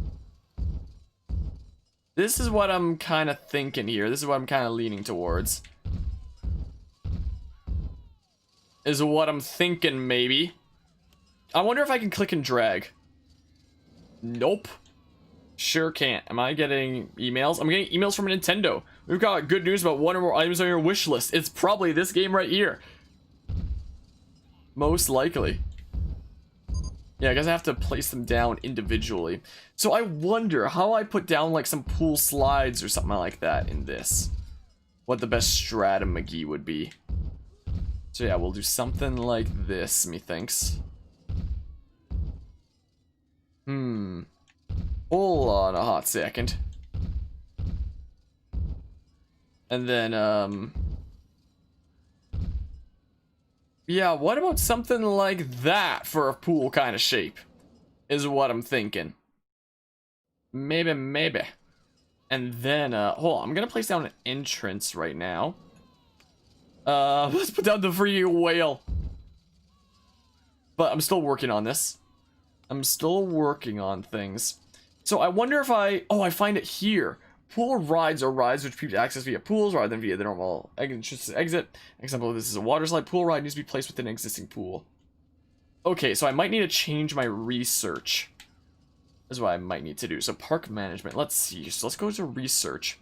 This is what I'm kind of thinking here. This is what I'm kind of leaning towards. Is what I'm thinking, maybe. I wonder if I can click and drag. Nope. Sure can't. Am I getting emails? I'm getting emails from Nintendo. We've got good news about one or more items on your wish list. It's probably this game right here. Most likely. Yeah, I guess I have to place them down individually. So I wonder how I put down like some pool slides or something like that in this. What the best strategy would be. So yeah, we'll do something like this, methinks. Hold on a hot second. And then, yeah, what about something like that for a pool kind of shape? Is what I'm thinking. Maybe. And then, hold on, I'm gonna place down an entrance right now. Let's put down the free whale. But I'm still working on this. I'm still working on things. So I wonder if I find it here. Pool rides are rides which people access via pools rather than via the normal exit. Example, this is a water slide. Pool ride needs to be placed within an existing pool. Okay, so I might need to change my research. Is what I might need to do. So park management, let's see. So let's go to research.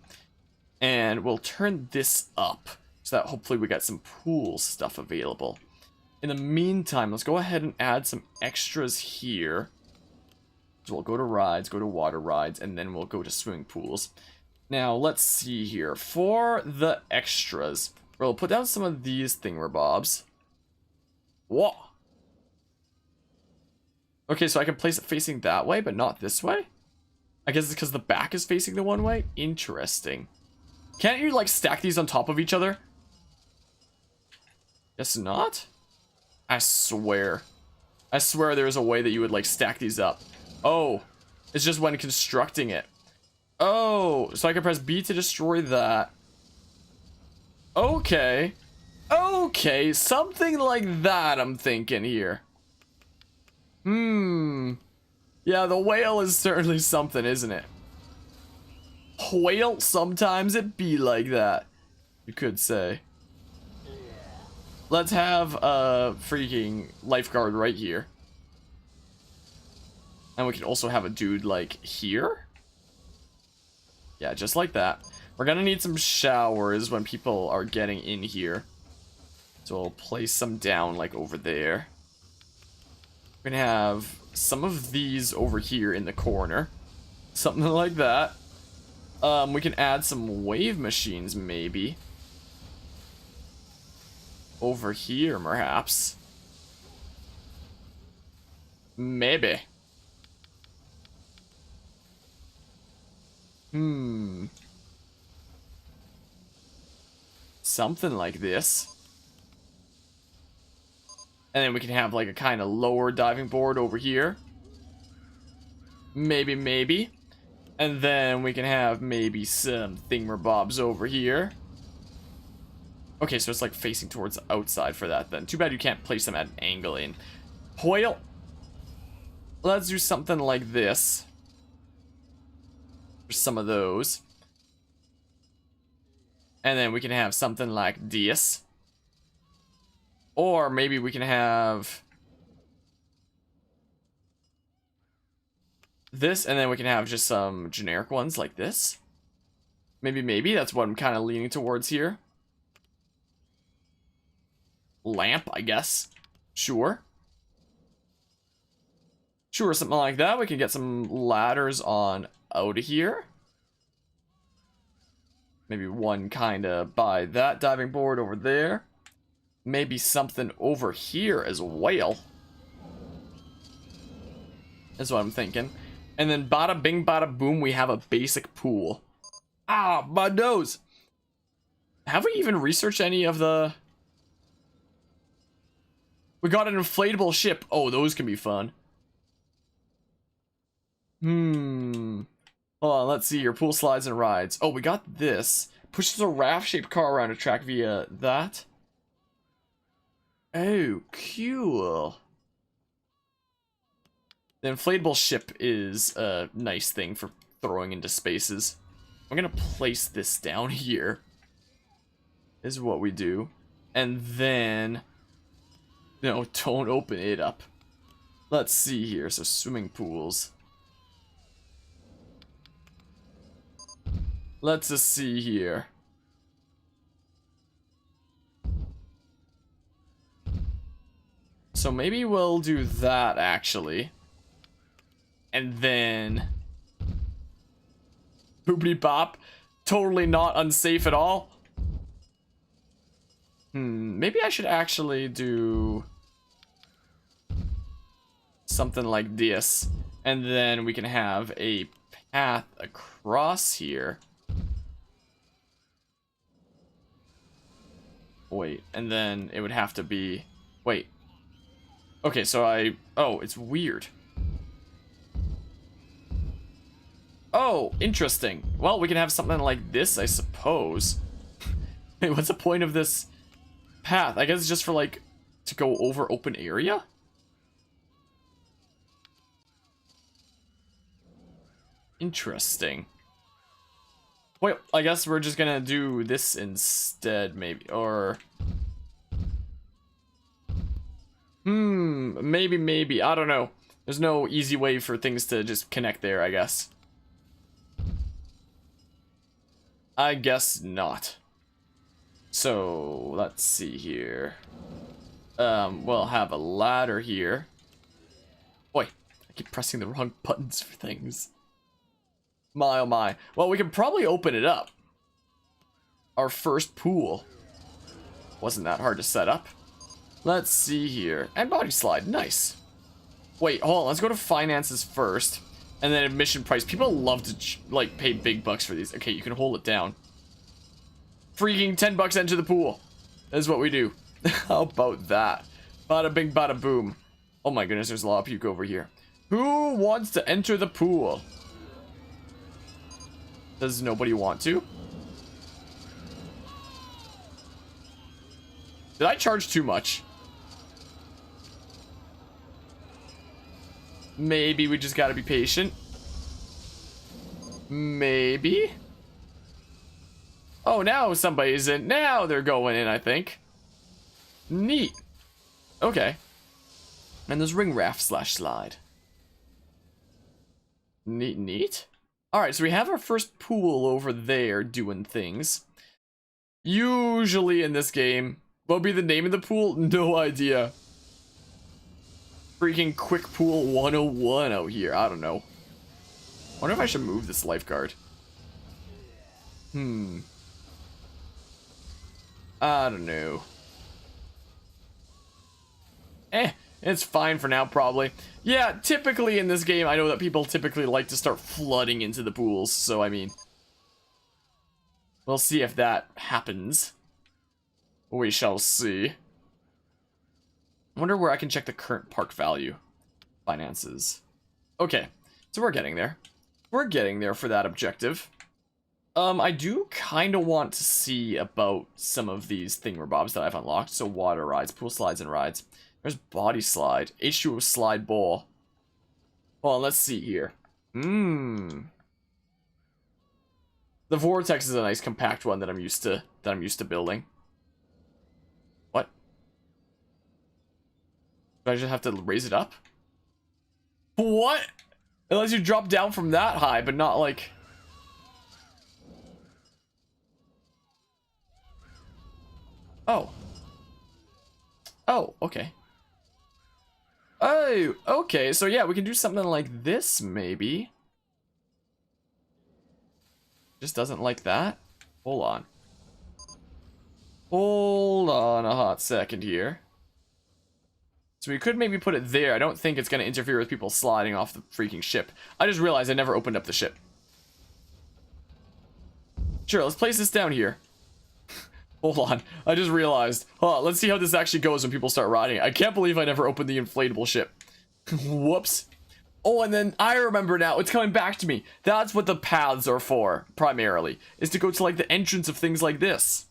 And we'll turn this up. So that hopefully we got some pool stuff available. In the meantime, let's go ahead and add some extras here. So we'll go to rides, go to water rides, and then we'll go to swimming pools. Now, let's see here. For the extras, we'll put down some of these thingamabobs. Whoa! Okay, so I can place it facing that way, but not this way? I guess it's because the back is facing the one way? Interesting. Can't you, like, stack these on top of each other? Guess not? I swear. I swear there's a way that you would, like, stack these up. Oh. It's just when constructing it. Oh. So I can press B to destroy that. Okay. Okay. Something like that I'm thinking here. Yeah, the whale is certainly something, isn't it? Whale, sometimes it be like that. You could say. Let's have a freaking lifeguard right here. And we can also have a dude like here. Yeah, just like that. We're gonna need some showers when people are getting in here. So we'll place some down like over there. We're gonna have some of these over here in the corner. Something like that. We can add some wave machines maybe. Over here, perhaps. Maybe. Something like this. And then we can have like a kind of lower diving board over here. Maybe. And then we can have maybe some thingamabobs over here. Okay, so it's like facing towards the outside for that then. Too bad you can't place them at an angle in. Well, let's do something like this. For some of those. And then we can have something like this. Or maybe we can have this, and then we can have just some generic ones like this. Maybe that's what I'm kind of leaning towards here. Lamp, I guess. Sure. Sure, something like that. We can get some ladders on out of here. Maybe one kind of by that diving board over there. Maybe something over here as well. That's what I'm thinking. And then bada bing bada boom, we have a basic pool. Ah, my nose. Have we even researched any of the... We got an inflatable ship. Oh, those can be fun. Hold on, let's see here. Pool slides and rides. Oh, we got this. Pushes a raft-shaped car around a track via that. Oh, cool. The inflatable ship is a nice thing for throwing into spaces. I'm gonna place this down here. Is what we do. And then... No, don't open it up. Let's see here. So, swimming pools. Let's just see here. So maybe we'll do that, actually. And then... Boopity bop. Totally not unsafe at all. Maybe I should actually do... something like this. And then we can have a path across here. Wait, and then it would have to be... Wait. Okay, so oh, it's weird. Oh, interesting. Well, we can have something like this, I suppose. Wait, what's the point of this path? I guess it's just for, like, to go over open area? Interesting. Wait, I guess we're just gonna do this instead, maybe, or... maybe, I don't know. There's no easy way for things to just connect there, I guess. I guess not. So, let's see here. We'll have a ladder here. Boy, I keep pressing the wrong buttons for things. My oh my. Well, we can probably open it up. Our first pool. Wasn't that hard to set up. Let's see here. And body slide. Nice. Wait, hold on. Let's go to finances first. And then admission price. People love to, like, pay big bucks for these. Okay, you can hold it down. Freaking 10 bucks into the pool. That is what we do. How about that? Bada bing, bada boom. Oh my goodness, there's a lot of puke over here. Who wants to enter the pool? Does nobody want to? Did I charge too much? Maybe we just gotta be patient. Maybe. Oh, now somebody's in. Now they're going in, I think. Neat. Okay. And there's ring raft slash slide. Neat, neat. Alright, so we have our first pool over there doing things. Usually in this game, what'll be the name of the pool? No idea. Freaking quick pool 101 out here. I don't know. Wonder if I should move this lifeguard. I don't know. It's fine for now, probably. Yeah, typically in this game, I know that people typically like to start flooding into the pools, so I mean... We'll see if that happens. We shall see. I wonder where I can check the current park value. Finances. Okay, so we're getting there. We're getting there for that objective. I do kind of want to see about some of these thingamabobs that I've unlocked. So water rides, pool slides, and rides. There's body slide. H2O slide ball. Hold on, let's see here. The vortex is a nice compact one that I'm used to building. What? Do I just have to raise it up? What? Unless you drop down from that high, but not like... Oh. Oh, okay. Oh, okay. So yeah, we can do something like this, maybe. Just doesn't like that. Hold on. Hold on a hot second here. So we could maybe put it there. I don't think it's going to interfere with people sliding off the freaking ship. I just realized I never opened up the ship. Sure, let's place this down here. Hold on. I just realized. Let's see how this actually goes when people start riding. I can't believe I never opened the inflatable ship. Whoops. Oh, and then I remember now. It's coming back to me. That's what the paths are for, primarily. Is to go to, like, the entrance of things like this.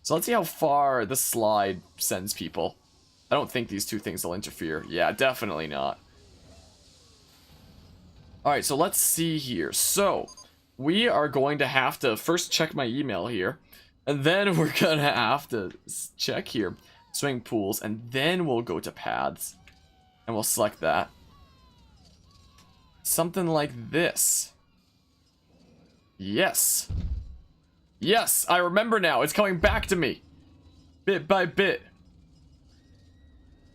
So let's see how far the slide sends people. I don't think these two things will interfere. Yeah, definitely not. Alright, so let's see here. So, we are going to have to first check my email here. And then we're gonna have to check here. Swimming pools. And then we'll go to paths. And we'll select that. Something like this. Yes. Yes, I remember now. It's coming back to me. Bit by bit.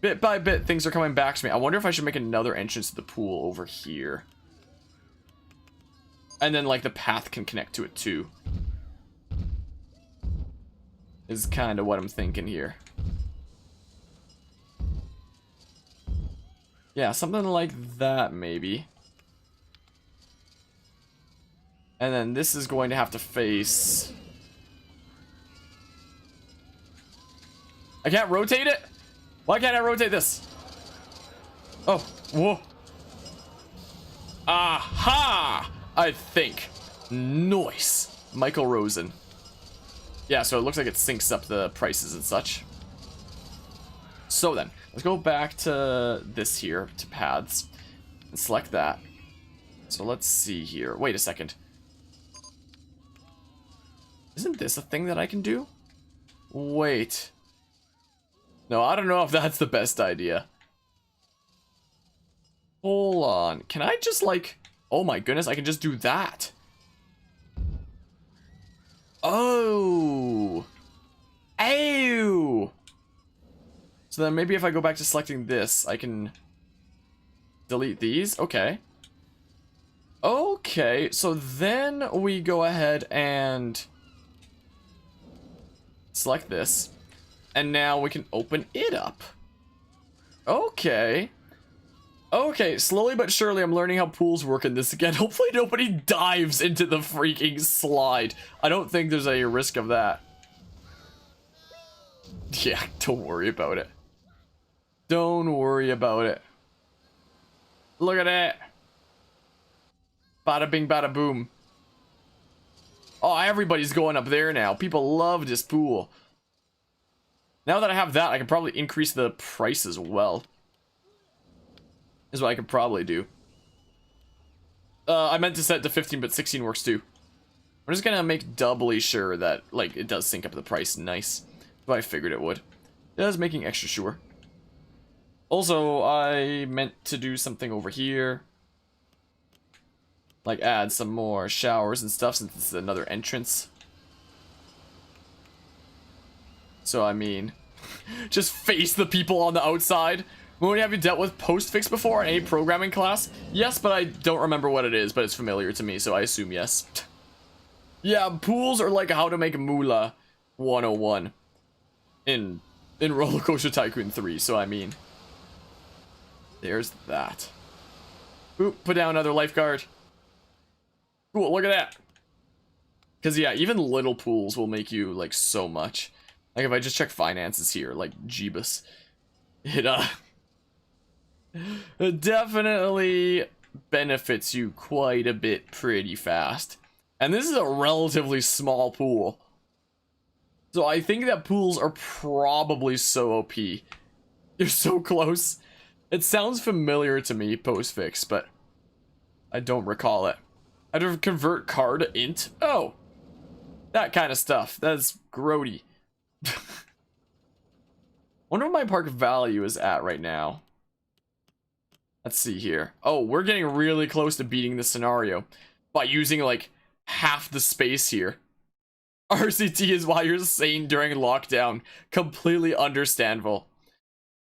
Bit by bit, things are coming back to me. I wonder if I should make another entrance to the pool over here. And then, like, the path can connect to it, too. Is kind of what I'm thinking here. Yeah, something like that, maybe. And then this is going to have to face... I can't rotate it? Why can't I rotate this? Oh, whoa. Aha! I think. Nice. Michael Rosen. Yeah, so it looks like it syncs up the prices and such. So then, let's go back to this here, to paths. And select that. So let's see here. Wait a second. Isn't this a thing that I can do? Wait. No, I don't know if that's the best idea. Hold on. Can I just, like... Oh my goodness, I can just do that. Oh. Ew. So then maybe if I go back to selecting this, I can delete these. Okay. Okay, so then we go ahead and select this. And now we can open it up. Okay. Okay, slowly but surely I'm learning how pools work in this again. Hopefully nobody dives into the freaking slide. I don't think there's any risk of that. Yeah, don't worry about it. Don't worry about it. Look at that. Bada bing, bada boom. Oh, everybody's going up there now. People love this pool. Now that I have that, I can probably increase the price as well. Is what I could probably do. I meant to set it to 15, but 16 works too. I'm just gonna make doubly sure that, like, it does sync up the price nice. But I figured it would. Yeah, I was making extra sure. Also, I meant to do something over here. Like, add some more showers and stuff since this is another entrance. So, I mean, just face the people on the outside. When have you dealt with postfix before in any programming class? Yes, but I don't remember what it is, but it's familiar to me, so I assume yes. Yeah, pools are like how to make moolah 101 in RollerCoaster Tycoon 3, so I mean, there's that. Oop, put down another lifeguard. Cool, look at that. Because, yeah, even little pools will make you, like, so much. Like, if I just check finances here, like, Jeebus. It definitely benefits you quite a bit pretty fast. And this is a relatively small pool. So I think that pools are probably so OP. You're so close. It sounds familiar to me, postfix, but I don't recall it. I had to convert car to int. Oh, that kind of stuff. That's grody. Wonder what my park value is at right now. Let's see here. Oh, we're getting really close to beating the scenario by using like half the space here. RCT is why you're sane during lockdown. Completely understandable.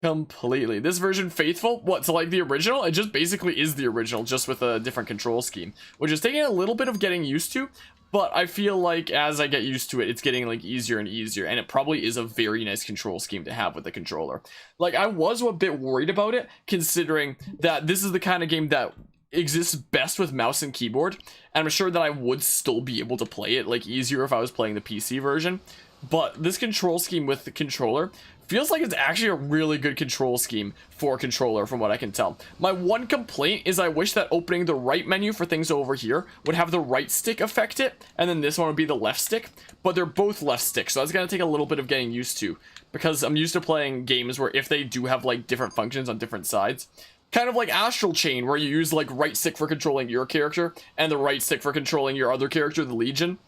Completely. This version faithful? What, to like the original? It just basically is the original, just with a different control scheme, which is taking a little bit of getting used to, but I feel like as I get used to it, it's getting like easier and easier, and it probably is a very nice control scheme to have with the controller. Like, I was a bit worried about it, considering that this is the kind of game that exists best with mouse and keyboard, and I'm sure that I would still be able to play it like easier if I was playing the PC version, but this control scheme with the controller feels like it's actually a really good control scheme for a controller from what I can tell. My one complaint is I wish that opening the right menu for things over here would have the right stick affect it, and then this one would be the left stick, but they're both left sticks, so that's gonna take a little bit of getting used to, because I'm used to playing games where if they do have like different functions on different sides, kind of like Astral Chain, where you use like right stick for controlling your character and the right stick for controlling your other character, the Legion.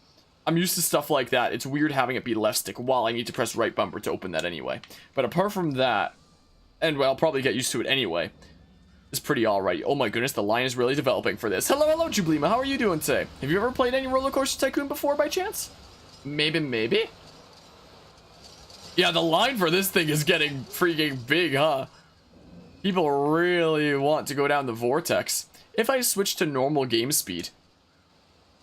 I'm used to stuff like that. It's weird having it be left stick while I need to press right bumper to open that anyway. But apart from that, and well, I'll probably get used to it anyway, it's pretty alright. Oh my goodness, the line is really developing for this. Hello, Jublima. How are you doing today? Have you ever played any RollerCoaster Tycoon before by chance? Maybe? Yeah, the line for this thing is getting freaking big, huh? People really want to go down the vortex. If I switch to normal game speed,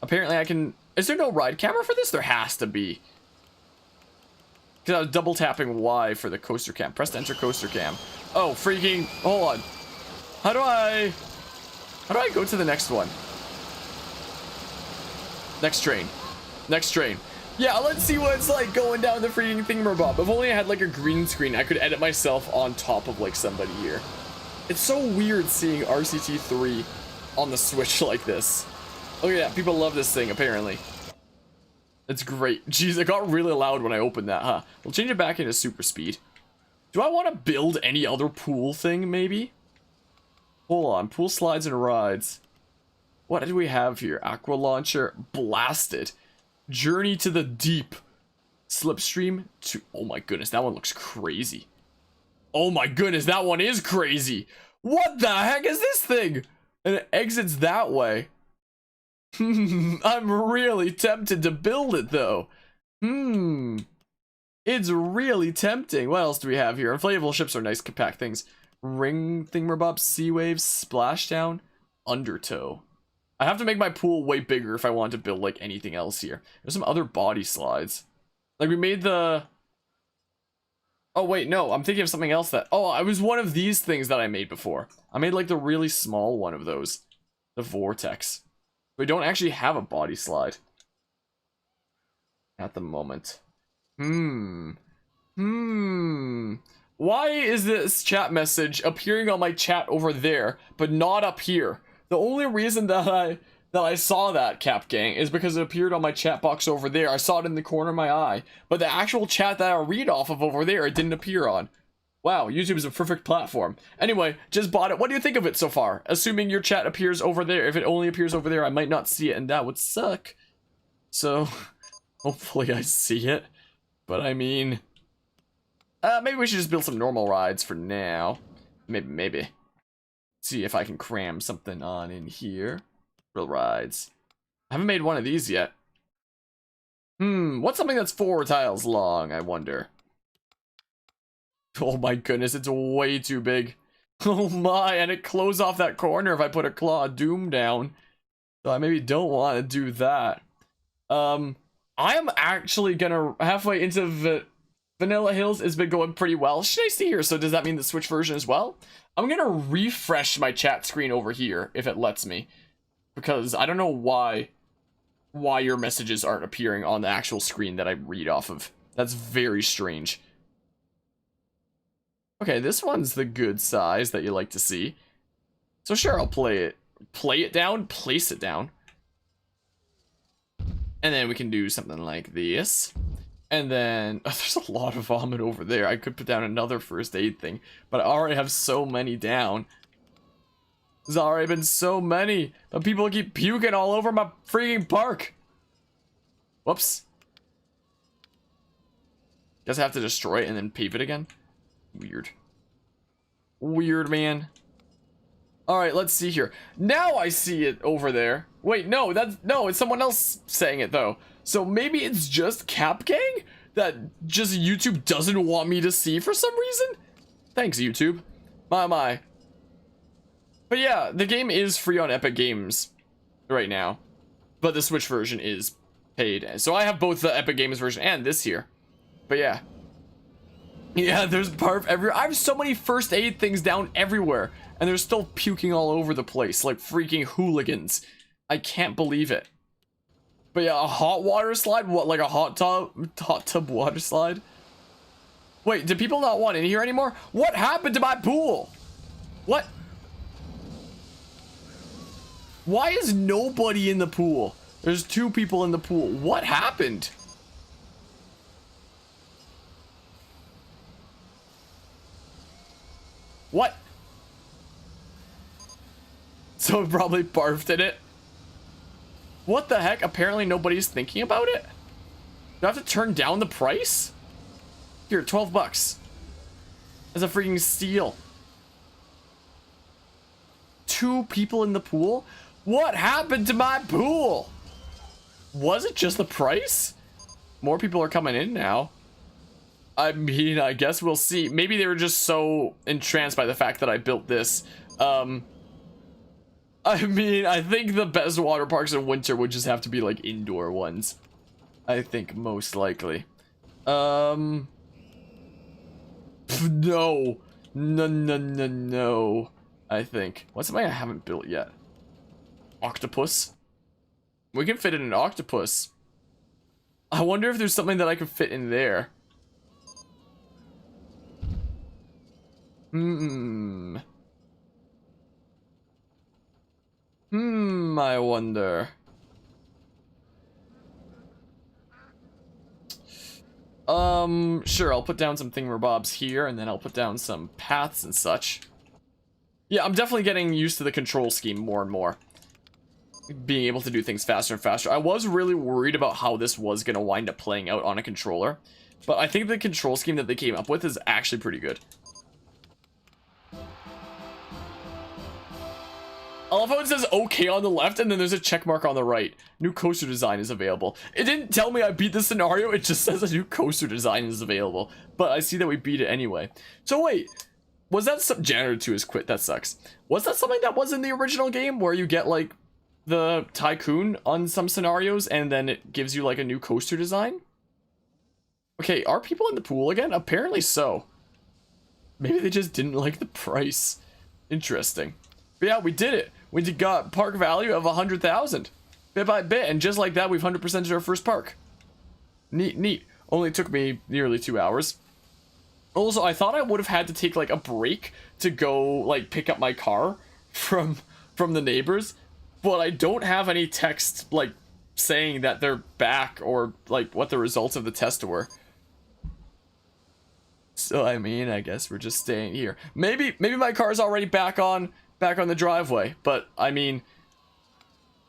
apparently I can... Is there no ride camera for this? There has to be. Because I was double tapping Y for the coaster cam. Press to enter coaster cam. Oh, freaking... Hold on. How do I go to the next one? Next train. Yeah, let's see what it's like going down the freaking thingamabob. If only I had like a green screen, I could edit myself on top of like somebody here. It's so weird seeing RCT3 on the Switch like this. Oh yeah, people love this thing, apparently. It's great. Jeez, it got really loud when I opened that, huh? We'll change it back into super speed. Do I want to build any other pool thing, maybe? Hold on, pool slides and rides. What do we have here? Aqua launcher, blasted. Journey to the deep. Slipstream to... Oh my goodness, that one looks crazy. Oh my goodness, that one is crazy. What the heck is this thing? And it exits that way. I'm really tempted to build it though. It's really tempting. What else do we have here? Inflatable ships are nice compact things. Ring thingamabob, sea waves, splashdown, undertow. I have to make my pool way bigger if I want to build like anything else here. There's some other body slides. Like we made the... Oh wait, no, I'm thinking of something else that... Oh, it was one of these things that I made before. I made like the really small one of those. The vortex. We don't actually have a body slide at the moment. Why is this chat message appearing on my chat over there, but not up here? The only reason that I saw that, Cap Gang, is because it appeared on my chat box over there. I saw it in the corner of my eye, but the actual chat that I read off of over there, it didn't appear on. Wow, YouTube is a perfect platform. Anyway, just bought it. What do you think of it so far? Assuming your chat appears over there. If it only appears over there, I might not see it, and that would suck. So, hopefully I see it. But I mean... maybe we should just build some normal rides for now. Maybe. See if I can cram something on in here. Real rides. I haven't made one of these yet. What's something that's 4 tiles long, I wonder? Oh my goodness, it's way too big. Oh my, and it closed off that corner if I put a Claw of Doom down. So I maybe don't want to do that. I am actually gonna, halfway into Vanilla Hills has been going pretty well. Should I see here? So does that mean the Switch version as well? I'm gonna refresh my chat screen over here, if it lets me. Because I don't know why your messages aren't appearing on the actual screen that I read off of. That's very strange. Okay, this one's the good size that you like to see. So sure, I'll play it. Play it down, place it down. And then we can do something like this. And then, oh, there's a lot of vomit over there. I could put down another first aid thing, but I already have so many down. There's already been so many, but people keep puking all over my freaking park. Whoops. Guess I have to destroy it and then pave it again? Weird. Weird, man. Alright, let's see here. Now I see it over there. Wait, no, it's someone else saying it, though. So maybe it's just Cap Gang that just YouTube doesn't want me to see for some reason. Thanks, YouTube. My. But yeah, the game is free on Epic Games right now, but the Switch version is paid. So I have both the Epic Games version and this here. But yeah. Yeah, there's barf everywhere. I have so many first aid things down everywhere, and they're still puking all over the place like freaking hooligans. I can't believe it. But yeah, a hot water slide? What, like a hot tub water slide? Wait, do people not want in here anymore? What happened to my pool? What? Why is nobody in the pool? There's 2 people in the pool. What happened? What? So it probably barfed in it. What the heck? Apparently nobody's thinking about it? Do I have to turn down the price? Here, 12 bucks. As a freaking steal. 2 people in the pool? What happened to my pool? Was it just the price? More people are coming in now. I mean, I guess we'll see. Maybe they were just so entranced by the fact that I built this. I mean, I think the best water parks in winter would just have to be like indoor ones. I think most likely. No. No. I think. What's something I haven't built yet? Octopus. We can fit in an octopus. I wonder if there's something that I could fit in there. I wonder. Sure, I'll put down some thingamabobs here, and then I'll put down some paths and such. Yeah, I'm definitely getting used to the control scheme more and more. Being able to do things faster and faster. I was really worried about how this was going to wind up playing out on a controller, but I think the control scheme that they came up with is actually pretty good. I love how it says okay on the left and then there's a check mark on the right. New coaster design is available. It didn't tell me I beat the scenario, it just says a new coaster design is available. But I see that we beat it anyway. So wait, was that some— Janitor 2 is quit, that sucks. Was that something that was in the original game where you get like the Tycoon on some scenarios and then it gives you like a new coaster design? Okay, are people in the pool again? Apparently so. Maybe they just didn't like the price. Interesting. But yeah, we did it. We got park value of 100,000 bit by bit, and just like that, we've 100%ed our first park. Neat. Only took me nearly 2 hours. Also, I thought I would have had to take like a break to go like pick up my car from the neighbors, but I don't have any text like saying that they're back or like what the results of the test were. So I mean, I guess we're just staying here. Maybe my car's already back on the driveway, but I mean,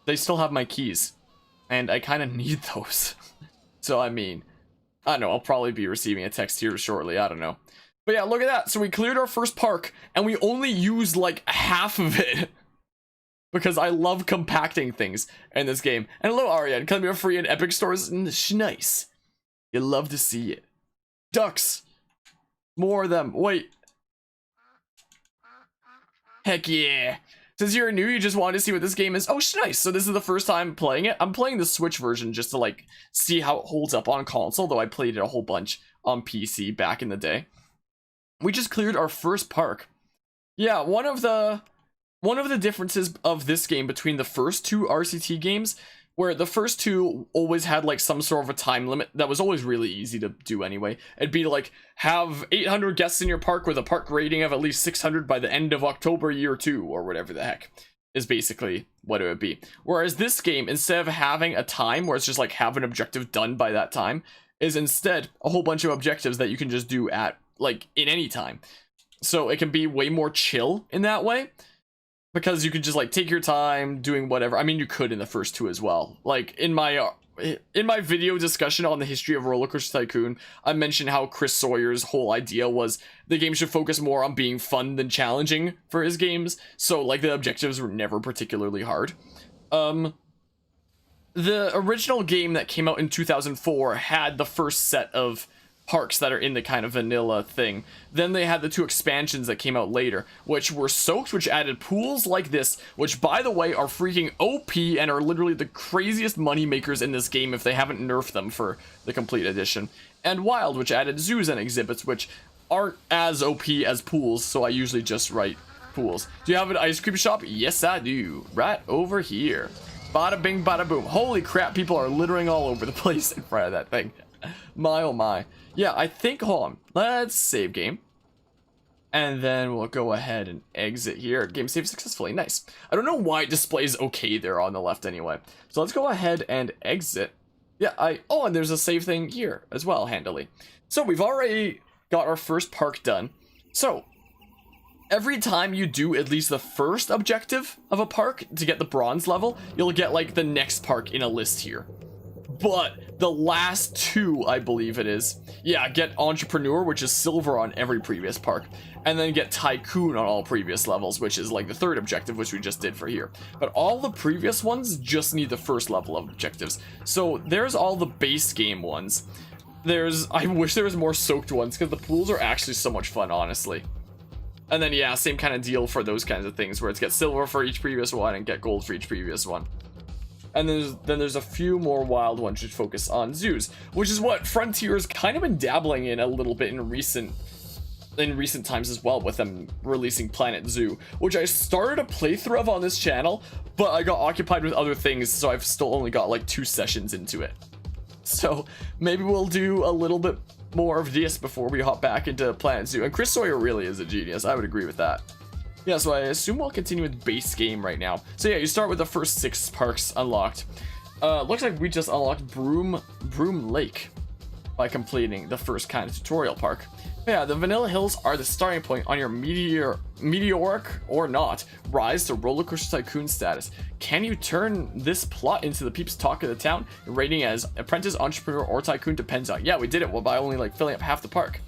they still have my keys and I kind of need those. So I mean, I don't know, I'll probably be receiving a text here shortly, I don't know. But yeah, look at that. So we cleared our first park and we only used like half of it because I love compacting things in this game. And hello Ariane, come here free in Epic stores. Nice. You love to see it. Ducks. More of them. Wait. Heck yeah. Since you're new, you just wanted to see what this game is. Oh, nice. So this is the first time playing it. I'm playing the Switch version just to like see how it holds up on console, though I played it a whole bunch on PC back in the day. We just cleared our first park. Yeah, one of the differences of this game between the first 2 RCT games, where the first 2 always had like some sort of a time limit that was always really easy to do anyway. It'd be like, have 800 guests in your park with a park rating of at least 600 by the end of October year 2, or whatever the heck is basically what it would be. Whereas this game, instead of having a time where it's just like have an objective done by that time, is instead a whole bunch of objectives that you can just do at like in any time. So it can be way more chill in that way. Because you could just like take your time doing whatever. I mean, you could in the first 2 as well. Like in my video discussion on the history of RollerCoaster Tycoon, I mentioned how Chris Sawyer's whole idea was the game should focus more on being fun than challenging for his games. So like the objectives were never particularly hard. the original game that came out in 2004 had the first set of parks that are in the kind of vanilla thing. Then they had the 2 expansions that came out later, which were soaked, which added pools like this, which by the way are freaking OP and are literally the craziest money makers in this game if they haven't nerfed them for the complete edition. And Wild, which added zoos and exhibits, which aren't as OP as pools, so I usually just write pools. Do you have an ice cream shop? Yes, I do. Right over here. Bada bing, bada boom. Holy crap, people are littering all over the place in front of that thing. My, oh my. Yeah, I think, hold on. Let's save game. And then we'll go ahead and exit here. Game saved successfully. Nice. I don't know why it displays okay there on the left anyway. So let's go ahead and exit. Yeah, oh, and there's a save thing here as well, handily. So we've already got our first park done. So every time you do at least the first objective of a park to get the bronze level, you'll get like the next park in a list here. But the last 2, I believe it is, yeah, get Entrepreneur, which is silver on every previous park, and then get Tycoon on all previous levels, which is like the 3rd objective, which we just did for here. But all the previous ones just need the first level of objectives. So there's all the base game ones. I wish there was more soaked ones, because the pools are actually so much fun, honestly. And then yeah, same kind of deal for those kinds of things, where it's get silver for each previous one and get gold for each previous one. And then there's a few more wild ones which focus on zoos, which is what Frontier's kind of been dabbling in a little bit in recent times as well, with them releasing Planet Zoo, which I started a playthrough of on this channel, but I got occupied with other things, so I've still only got like 2 sessions into it. So maybe we'll do a little bit more of this before we hop back into Planet Zoo. And Chris Sawyer really is a genius. I would agree with that. Yeah, so I assume we'll continue with base game right now. So yeah, you start with the first 6 parks unlocked. Looks like we just unlocked Broom Lake by completing the first kind of tutorial park. But yeah, the Vanilla Hills are the starting point on your meteoric or not rise to RollerCoaster Tycoon status. Can you turn this plot into the peeps' talk of the town? Your rating as apprentice, entrepreneur, or tycoon depends on. Yeah, we did it well by only like filling up half the park.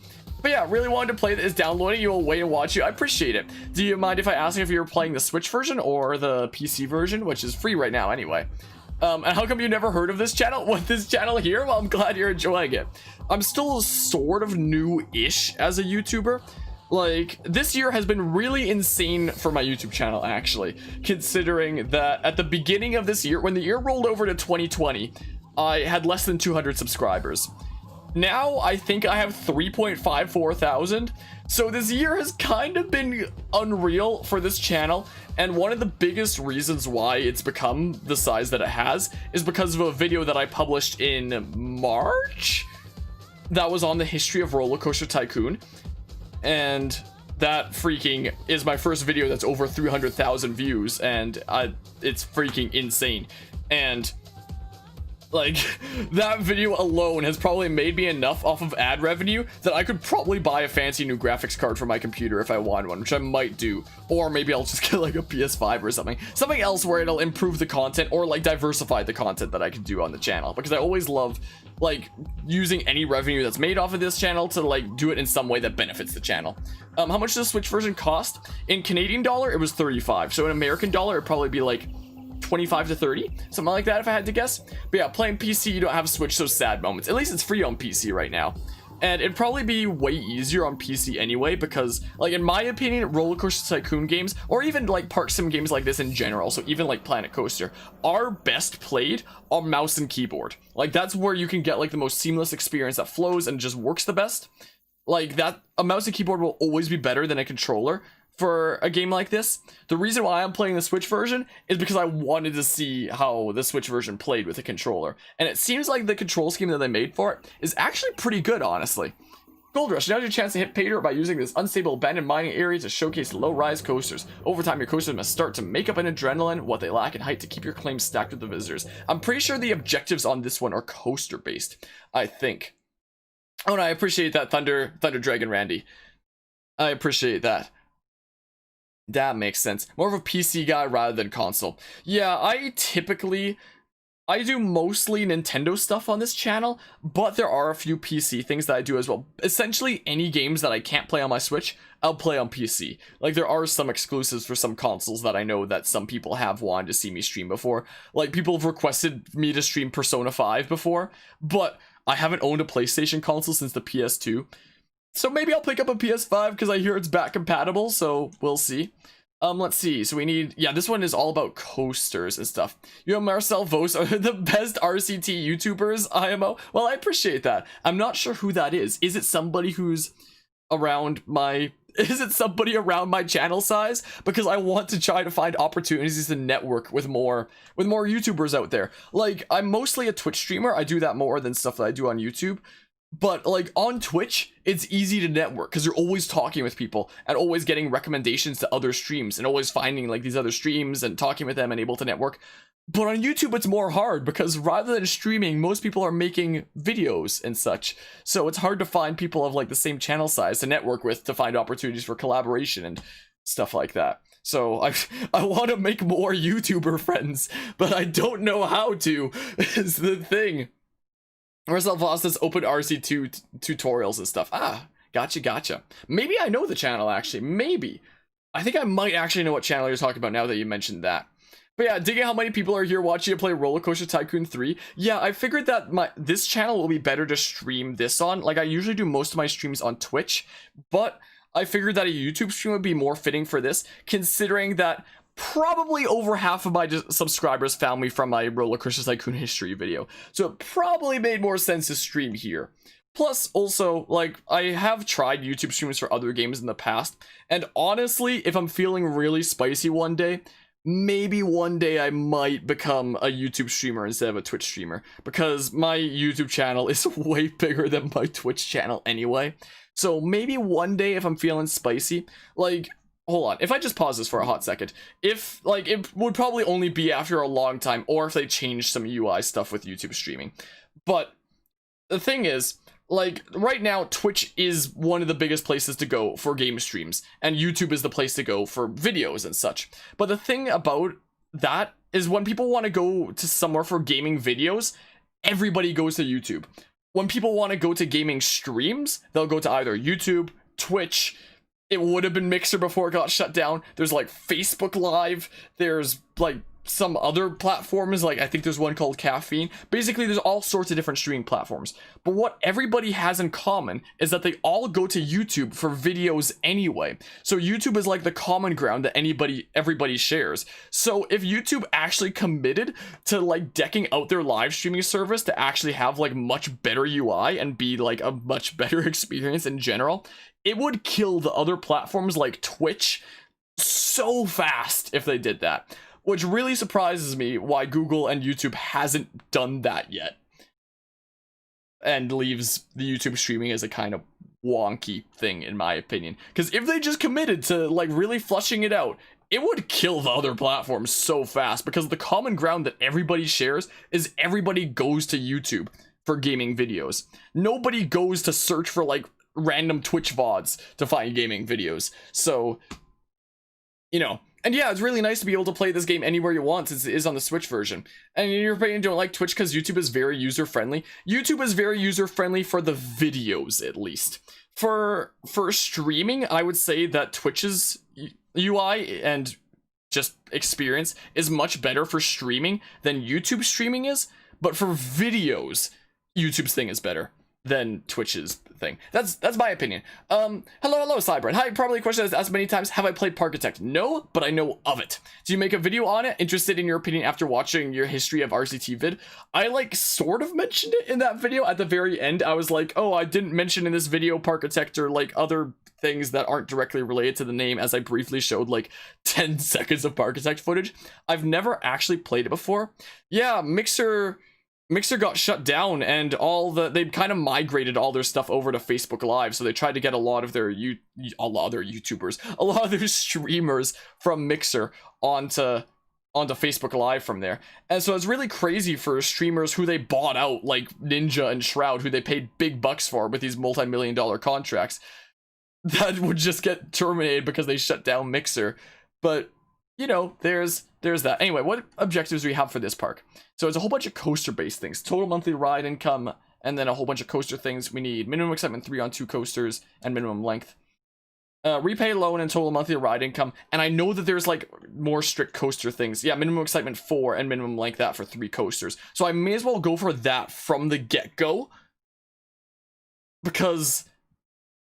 But yeah, really wanted to play this, downloading, you'll wait and watch you. I appreciate it. Do you mind if I ask if you're playing the Switch version or the PC version, which is free right now anyway? And how come you never heard of this channel? What, this channel here? Well, I'm glad you're enjoying it. I'm still sort of new-ish as a YouTuber. Like, this year has been really insane for my YouTube channel, actually, considering that at the beginning of this year, when the year rolled over to 2020, I had less than 200 subscribers. Now I think I have 3.54 thousand. So this year has kind of been unreal for this channel, and one of the biggest reasons why it's become the size that it has is because of a video that I published in March that was on the history of RollerCoaster Tycoon, and that freaking is my first video that's over 300,000 views, and it's freaking insane. And like, that video alone has probably made me enough off of ad revenue that I could probably buy a fancy new graphics card for my computer if I want one, which I might do. Or maybe I'll just get like a PS5 or something. Something else where it'll improve the content or like diversify the content that I can do on the channel. Because I always love like using any revenue that's made off of this channel to like do it in some way that benefits the channel. How much does the Switch version cost? In Canadian dollar, it was 35. So in American dollar, it'd probably be like 25 to 30, something like that if I had to guess. But yeah, playing PC, you don't have Switch, so sad moments. At least it's free on PC right now. And it'd probably be way easier on PC anyway, because like in my opinion, RollerCoaster Tycoon games, or even like park sim games like this in general, so even like Planet Coaster, are best played on mouse and keyboard. Like that's where you can get like the most seamless experience that flows and just works the best. Like that, a mouse and keyboard will always be better than a controller for a game like this. The reason why I'm playing the Switch version is because I wanted to see how the Switch version played with a controller, and it seems like the control scheme that they made for it is actually pretty good, honestly. Gold Rush, now's your chance to hit pay dirt by using this unstable abandoned mining area to showcase low-rise coasters. Over time, your coasters must start to make up an adrenaline, what they lack in height, to keep your claims stacked with the visitors. I'm pretty sure the objectives on this one are coaster-based, I think. Oh, and I appreciate that, Thunder Dragon Randy. I appreciate that. That makes sense. More of a PC guy rather than console. Yeah, I typically I do mostly Nintendo stuff on this channel, but there are a few PC things that I do as well. Essentially, any games that I can't play on my Switch, I'll play on PC. Like, there are some exclusives for some consoles that I know that some people have wanted to see me stream before. Like, people have requested me to stream Persona 5 before, but I haven't owned a PlayStation console since the PS2. So maybe I'll pick up a PS5 because I hear it's back compatible, so we'll see. Let's see. So we need, yeah, this one is all about coasters and stuff. You and Marcel Vos are the best RCT YouTubers, IMO. Well, I appreciate that. I'm not sure who that is. Is it somebody who's around my, is it somebody around my channel size? Because I want to try to find opportunities to network with more YouTubers out there. Like, I'm mostly a Twitch streamer. I do that more than stuff that I do on YouTube. But like on Twitch, it's easy to network because you're always talking with people and always getting recommendations to other streams and always finding like these other streams and talking with them and able to network. But on YouTube, it's more hard because rather than streaming, most people are making videos and such. So it's hard to find people of like the same channel size to network with to find opportunities for collaboration and stuff like that. So I want to make more YouTuber friends, but I don't know how to, is the thing. Marcel Voss does open RC2 tutorials and stuff. Ah, gotcha. Maybe I know the channel, actually. Maybe. I think I might actually know what channel you're talking about now that you mentioned that. But yeah, digging how many people are here watching you play RollerCoaster Tycoon 3. Yeah, I figured that this channel will be better to stream this on. Like, I usually do most of my streams on Twitch, but I figured that a YouTube stream would be more fitting for this, considering that probably over half of my subscribers found me from my RollerCoaster Tycoon history video. So it probably made more sense to stream here. Plus, also, like, I have tried YouTube streams for other games in the past, and honestly, if I'm feeling really spicy one day, maybe one day I might become a YouTube streamer instead of a Twitch streamer, because my YouTube channel is way bigger than my Twitch channel anyway. So maybe one day if I'm feeling spicy, like, hold on, if I just pause this for a hot second, if, like, it would probably only be after a long time, or if they change some UI stuff with YouTube streaming. But the thing is, like, right now, Twitch is one of the biggest places to go for game streams, and YouTube is the place to go for videos and such. But the thing about that is when people want to go to somewhere for gaming videos, everybody goes to YouTube. When people want to go to gaming streams, they'll go to either YouTube, Twitch. It would have been Mixer before it got shut down. There's like Facebook Live. There's like some other platforms. Like I think there's one called Caffeine. Basically, there's all sorts of different streaming platforms. But what everybody has in common is that they all go to YouTube for videos anyway. So YouTube is like the common ground that everybody shares. So if YouTube actually committed to like decking out their live streaming service to actually have like much better UI and be like a much better experience in general, it would kill the other platforms like Twitch so fast if they did that. Which really surprises me why Google and YouTube hasn't done that yet. And leaves the YouTube streaming as a kind of wonky thing, in my opinion. Because if they just committed to like really flushing it out, it would kill the other platforms so fast. Because the common ground that everybody shares is everybody goes to YouTube for gaming videos. Nobody goes to search for like random Twitch VODs to find gaming videos. So, you know. And yeah, it's really nice to be able to play this game anywhere you want since it is on the Switch version. And you're probably don't like Twitch because YouTube is very user-friendly. YouTube is very user-friendly for the videos, at least. For streaming, I would say that Twitch's UI and just experience is much better for streaming than YouTube streaming is. But for videos, YouTube's thing is better than Twitch's thing. That's my opinion. Hello, Cybran. Hi, probably a question that's asked many times. Have I played Parkitect? No, but I know of it. Do you make a video on it? Interested in your opinion after watching your history of RCT vid? I like sort of mentioned it in that video at the very end. I was like, oh, I didn't mention in this video Parkitect or like other things that aren't directly related to the name, as I briefly showed like 10 seconds of Parkitect footage. I've never actually played it before. Yeah, Mixer got shut down, and they kind of migrated all their stuff over to Facebook Live, so they tried to get a lot of their YouTubers, a lot of their streamers from Mixer onto Facebook Live from there. And so it's really crazy for streamers who they bought out, like Ninja and Shroud, who they paid big bucks for with these multi-million-dollar contracts, that would just get terminated because they shut down Mixer. But you know, there's that. Anyway, what objectives do we have for this park? So it's a whole bunch of coaster-based things. Total monthly ride income, and then a whole bunch of coaster things. We need minimum excitement 3 on 2 coasters, and minimum length. Repay loan and total monthly ride income. And I know that there's like more strict coaster things. Yeah, minimum excitement 4 and minimum length that for 3 coasters. So I may as well go for that from the get-go, because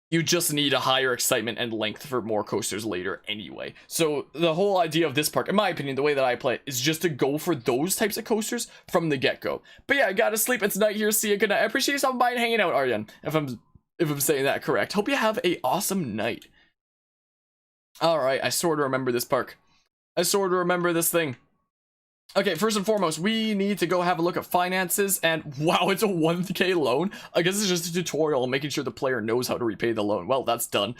you just need a higher excitement and length for more coasters later anyway. So the whole idea of this park, in my opinion, the way that I play it, is just to go for those types of coasters from the get-go. But yeah, I gotta sleep. It's night here. See you. Good night. I appreciate you stopping by and hanging out, Aryan, if I'm saying that correct. Hope you have a awesome night. Alright, I sort of remember this park. I sort of remember this thing. Okay, first and foremost, we need to go have a look at finances, and wow, it's a 1K loan? I guess it's just a tutorial on making sure the player knows how to repay the loan. Well, that's done.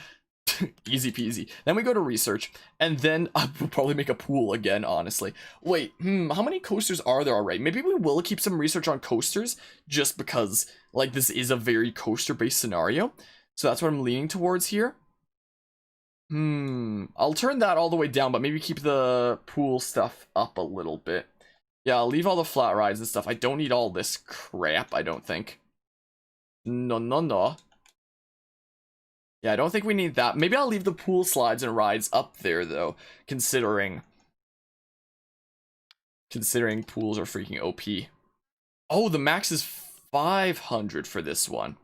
Easy peasy. Then we go to research, and then I will probably make a pool again, honestly. Wait, how many coasters are there already? Maybe we will keep some research on coasters, just because, like, this is a very coaster-based scenario. So that's what I'm leaning towards here. I'll turn that all the way down, but maybe keep the pool stuff up a little bit. Yeah, I'll leave all the flat rides and stuff. I don't need all this crap, I don't think. No. Yeah, I don't think we need that. Maybe I'll leave the pool slides and rides up there, though, considering pools are freaking OP. Oh, the max is 500 for this one.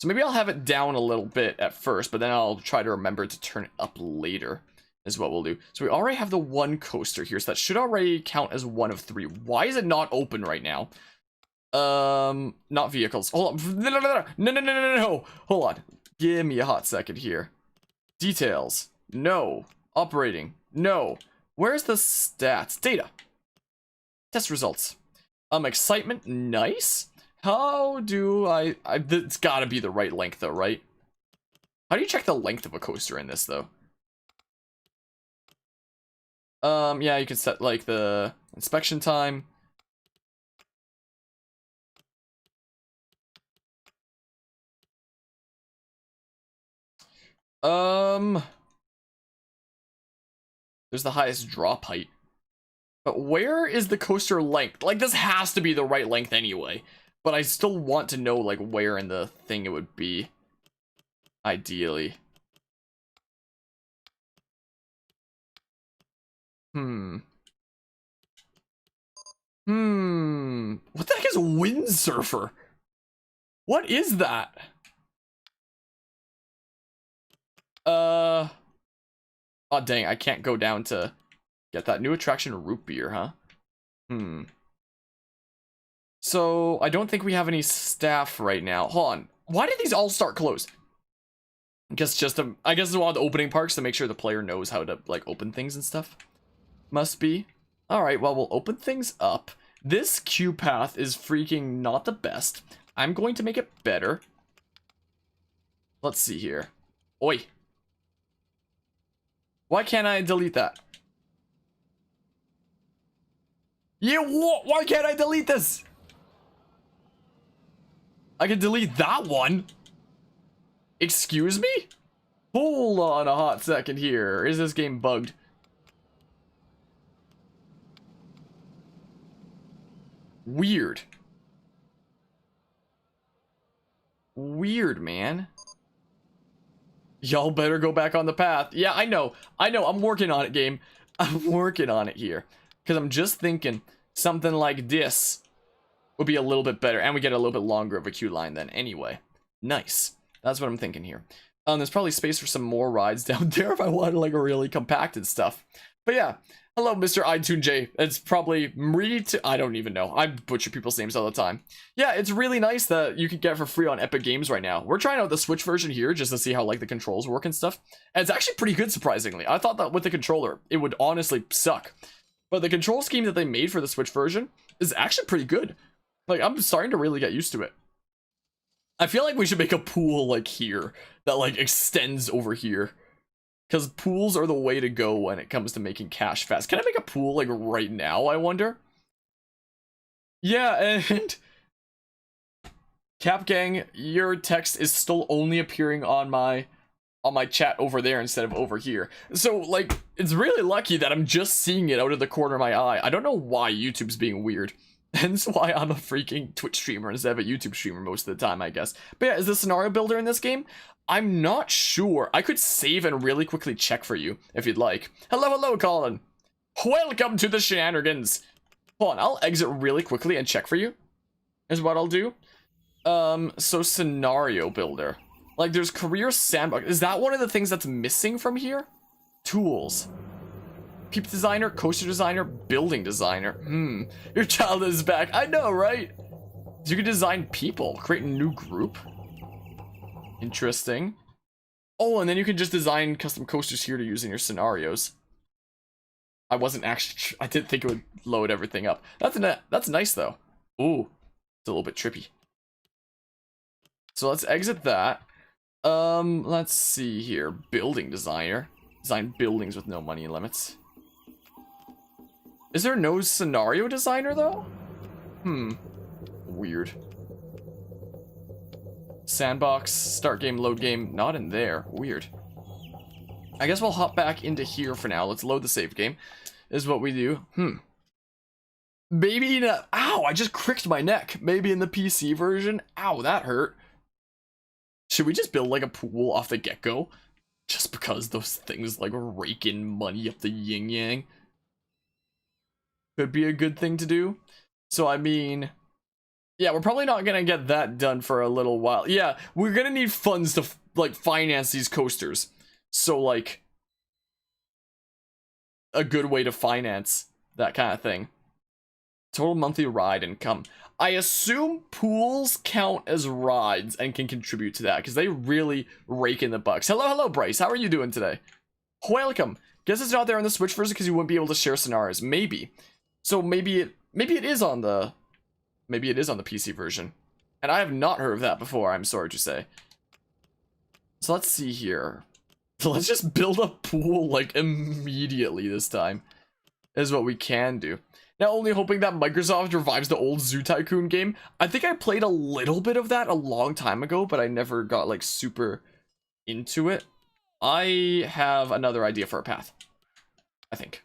So maybe I'll have it down a little bit at first, but then I'll try to remember to turn it up later, is what we'll do. So we already have the 1 coaster here, so that should already count as 1 of 3. Why is it not open right now? Not vehicles. Hold on. No. Hold on. Give me a hot second here. Details. No. Operating. No. Where's the stats? Data. Test results. Excitement. Nice. How do I it's gotta be the right length though, right? How do you check the length of a coaster in this though? Yeah, you can set like the inspection time. There's the highest drop height. But where is the coaster length? Like, this has to be the right length anyway. But I still want to know, like, where in the thing it would be. Ideally. What the heck is Windsurfer? What is that? Oh, dang, I can't go down to get that new attraction root beer, huh? So, I don't think we have any staff right now. Hold on. Why did these all start closed? I guess it's one of the opening parks to make sure the player knows how to, like, open things and stuff. Must be. Alright, well, we'll open things up. This queue path is freaking not the best. I'm going to make it better. Let's see here. Oi. Why can't I delete that? Yeah, what? Why can't I delete this? I can delete that one. Excuse me? Hold on a hot second here. Is this game bugged? Weird. Weird, man. Y'all better go back on the path. Yeah, I know. I'm working on it, game. I'm working on it here. Because I'm just thinking something like this would be a little bit better. And we get a little bit longer of a queue line then anyway. Nice. That's what I'm thinking here. There's probably space for some more rides down there if I wanted like a really compacted stuff. But yeah. Hello, Mr. iTunes J. It's probably I don't even know. I butcher people's names all the time. Yeah, it's really nice that you can get it for free on Epic Games right now. We're trying out the Switch version here just to see how like the controls work and stuff. And it's actually pretty good, surprisingly. I thought that with the controller, it would honestly suck. But the control scheme that they made for the Switch version is actually pretty good. Like, I'm starting to really get used to it. I feel like we should make a pool like here that like extends over here. Because pools are the way to go when it comes to making cash fast. Can I make a pool, like, right now, I wonder? Yeah, and... Cap Gang, your text is still only appearing on my on my chat over there instead of over here. So like, it's really lucky that I'm just seeing it out of the corner of my eye. I don't know why YouTube's being weird. Hence why I'm a freaking Twitch streamer instead of a YouTube streamer most of the time, I guess. But yeah, is the scenario builder in this game? I'm not sure. I could save and really quickly check for you if you'd like. Hello, Colin. Welcome to the shenanigans. Hold on, I'll exit really quickly and check for you. Is what I'll do. So scenario builder. Like, there's career sandbox. Is that one of the things that's missing from here? Tools. Peep designer, coaster designer, building designer. Your child is back. I know, right? You can design people, create a new group. Interesting. Oh, and then you can just design custom coasters here to use in your scenarios. I wasn't actually, I didn't think it would load everything up. That's nice though. Ooh, it's a little bit trippy. So let's exit that. Let's see here. Building designer. Design buildings with no money limits. Is there no scenario designer though? Weird. Sandbox, start game, load game, not in there. Weird. I guess we'll hop back into here for now. Let's load the save game. Is what we do. Maybe in a... Ow, I just cricked my neck. Maybe in the PC version. Ow, that hurt. Should we just build like a pool off the get-go? Just because those things like rake in money up the yin-yang. Could be a good thing to do. So I mean... Yeah, we're probably not gonna get that done for a little while. Yeah, we're gonna need funds to like finance these coasters. So like... a good way to finance that kind of thing. Total monthly ride income. I assume pools count as rides and can contribute to that because they really rake in the bucks. Hello, Bryce. How are you doing today? Welcome. Guess it's not there on the Switch version because you wouldn't be able to share scenarios. Maybe. So maybe it is on the PC version. And I have not heard of that before, I'm sorry to say. So let's see here. So let's just build a pool like immediately this time. Is what we can do. Now, only hoping that Microsoft revives the old Zoo Tycoon game. I think I played a little bit of that a long time ago, but I never got like super into it. I have another idea for a path, I think.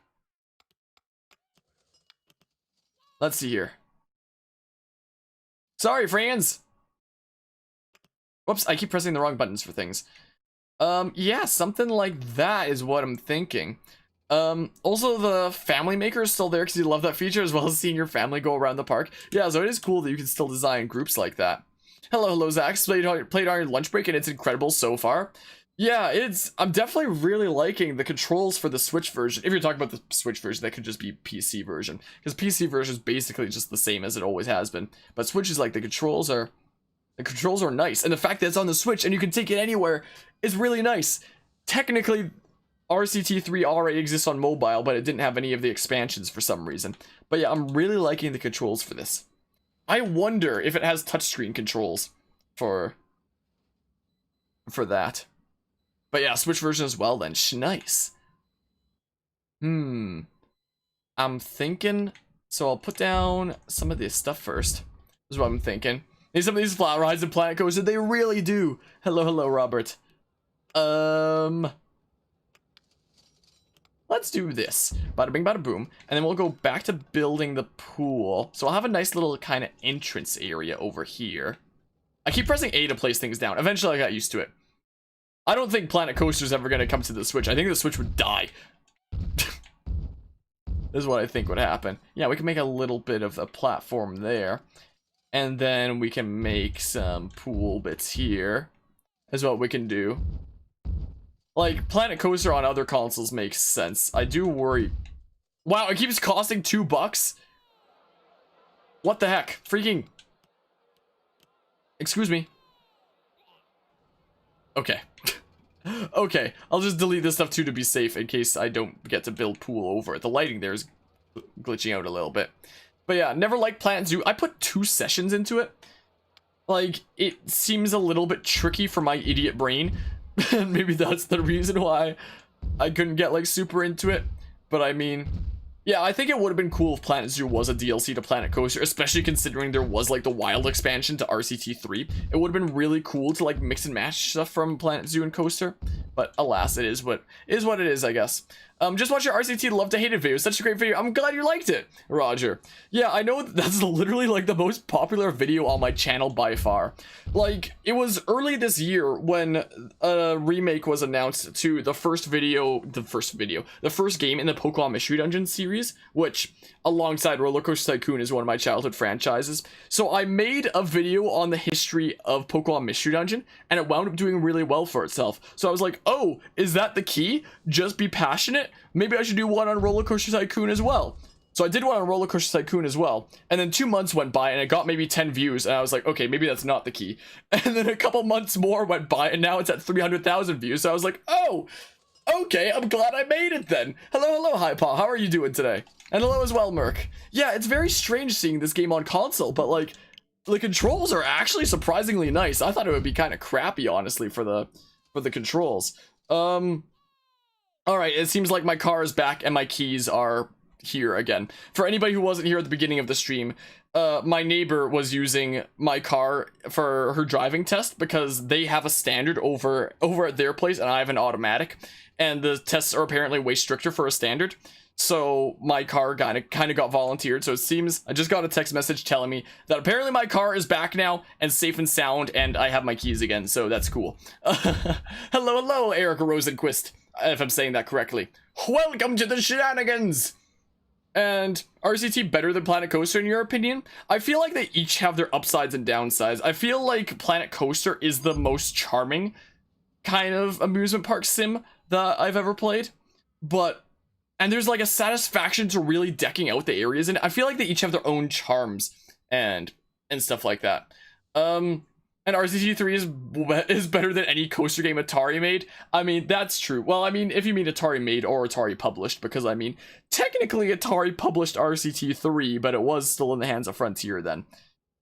Let's see here. Sorry, friends. Whoops, I keep pressing the wrong buttons for things. Yeah, something like that is what I'm thinking. Also the family maker is still there because you love that feature as well as seeing your family go around the park. Yeah, so it is cool that you can still design groups like that. Hello, Zach. Played on your lunch break and it's incredible so far. Yeah, I'm definitely really liking the controls for the Switch version. If you're talking about the Switch version, that could just be PC version. Because PC version is basically just the same as it always has been. But Switch is like, the controls are nice. And the fact that it's on the Switch and you can take it anywhere is really nice. Technically, RCT3 already exists on mobile, but it didn't have any of the expansions for some reason. But yeah, I'm really liking the controls for this. I wonder if it has touchscreen controls for that. But yeah, Switch version as well then. Nice. I'm thinking... So I'll put down some of this stuff first. This is what I'm thinking. Need some of these flat rides and Planet Coaster. They really do. Hello, Robert. Let's do this. Bada bing, bada boom. And then we'll go back to building the pool. So I'll have a nice little kind of entrance area over here. I keep pressing A to place things down. Eventually I got used to it. I don't think Planet Coaster is ever going to come to the Switch. I think the Switch would die. This is what I think would happen. Yeah, we can make a little bit of a platform there. And then we can make some pool bits here. Is what we can do. Like, Planet Coaster on other consoles makes sense. I do worry. Wow, it keeps costing $2? What the heck? Freaking... Excuse me. Okay. Okay, I'll just delete this stuff too to be safe in case I don't get to build pool over it. The lighting there is glitching out a little bit. But yeah, never liked Planet Zoo. I put 2 sessions into it. Like, it seems a little bit tricky for my idiot brain. And maybe that's the reason why I couldn't get like super into it. But I mean, yeah, I think it would have been cool if Planet Zoo was a DLC to Planet Coaster, especially considering there was like the Wild expansion to RCT3. It would have been really cool to like mix and match stuff from Planet Zoo and Coaster. But alas, it is what it is, I guess. Just watch your RCT Love to Hate It video. Such a great video. I'm glad you liked it, Roger. Yeah, I know that's literally like the most popular video on my channel by far. Like, it was early this year when a remake was announced to the first game in the Pokemon Mystery Dungeon series, which, alongside RollerCoaster Tycoon, is one of my childhood franchises. So I made a video on the history of Pokemon Mystery Dungeon, and it wound up doing really well for itself. So I was like, oh, is that the key? Just be passionate? Maybe I should do one on RollerCoaster Tycoon as well. So I did one on RollerCoaster Tycoon as well, and then 2 months went by and it got maybe 10 views, and I was like, okay, maybe that's not the key. And then a couple months more went by and now it's at 300,000 views, so I was like, oh, okay, I'm glad I made it then. Hello, Hi Paw, how are you doing today? And hello as well, Merc. Yeah, it's very strange seeing this game on console, but like, the controls are actually surprisingly nice. I thought it would be kind of crappy, honestly, for the controls. Alright, it seems like my car is back and my keys are here again. For anybody who wasn't here at the beginning of the stream, my neighbor was using my car for her driving test because they have a standard over at their place and I have an automatic, and the tests are apparently way stricter for a standard. So my car kind of got volunteered. So it seems I just got a text message telling me that apparently my car is back now and safe and sound, and I have my keys again. So that's cool. Hello, Eric Rosenquist, if I'm saying that correctly. Welcome to the shenanigans. And RCT better than Planet Coaster in your opinion? I feel like they each have their upsides and downsides. I feel like Planet Coaster is the most charming kind of amusement park sim that I've ever played. And there's like a satisfaction to really decking out the areas, and I feel like they each have their own charms and stuff like that. And RCT3 is better than any coaster game Atari made. I mean, that's true. Well, I mean, if you mean Atari made or Atari published, because I mean, technically Atari published RCT3, but it was still in the hands of Frontier then.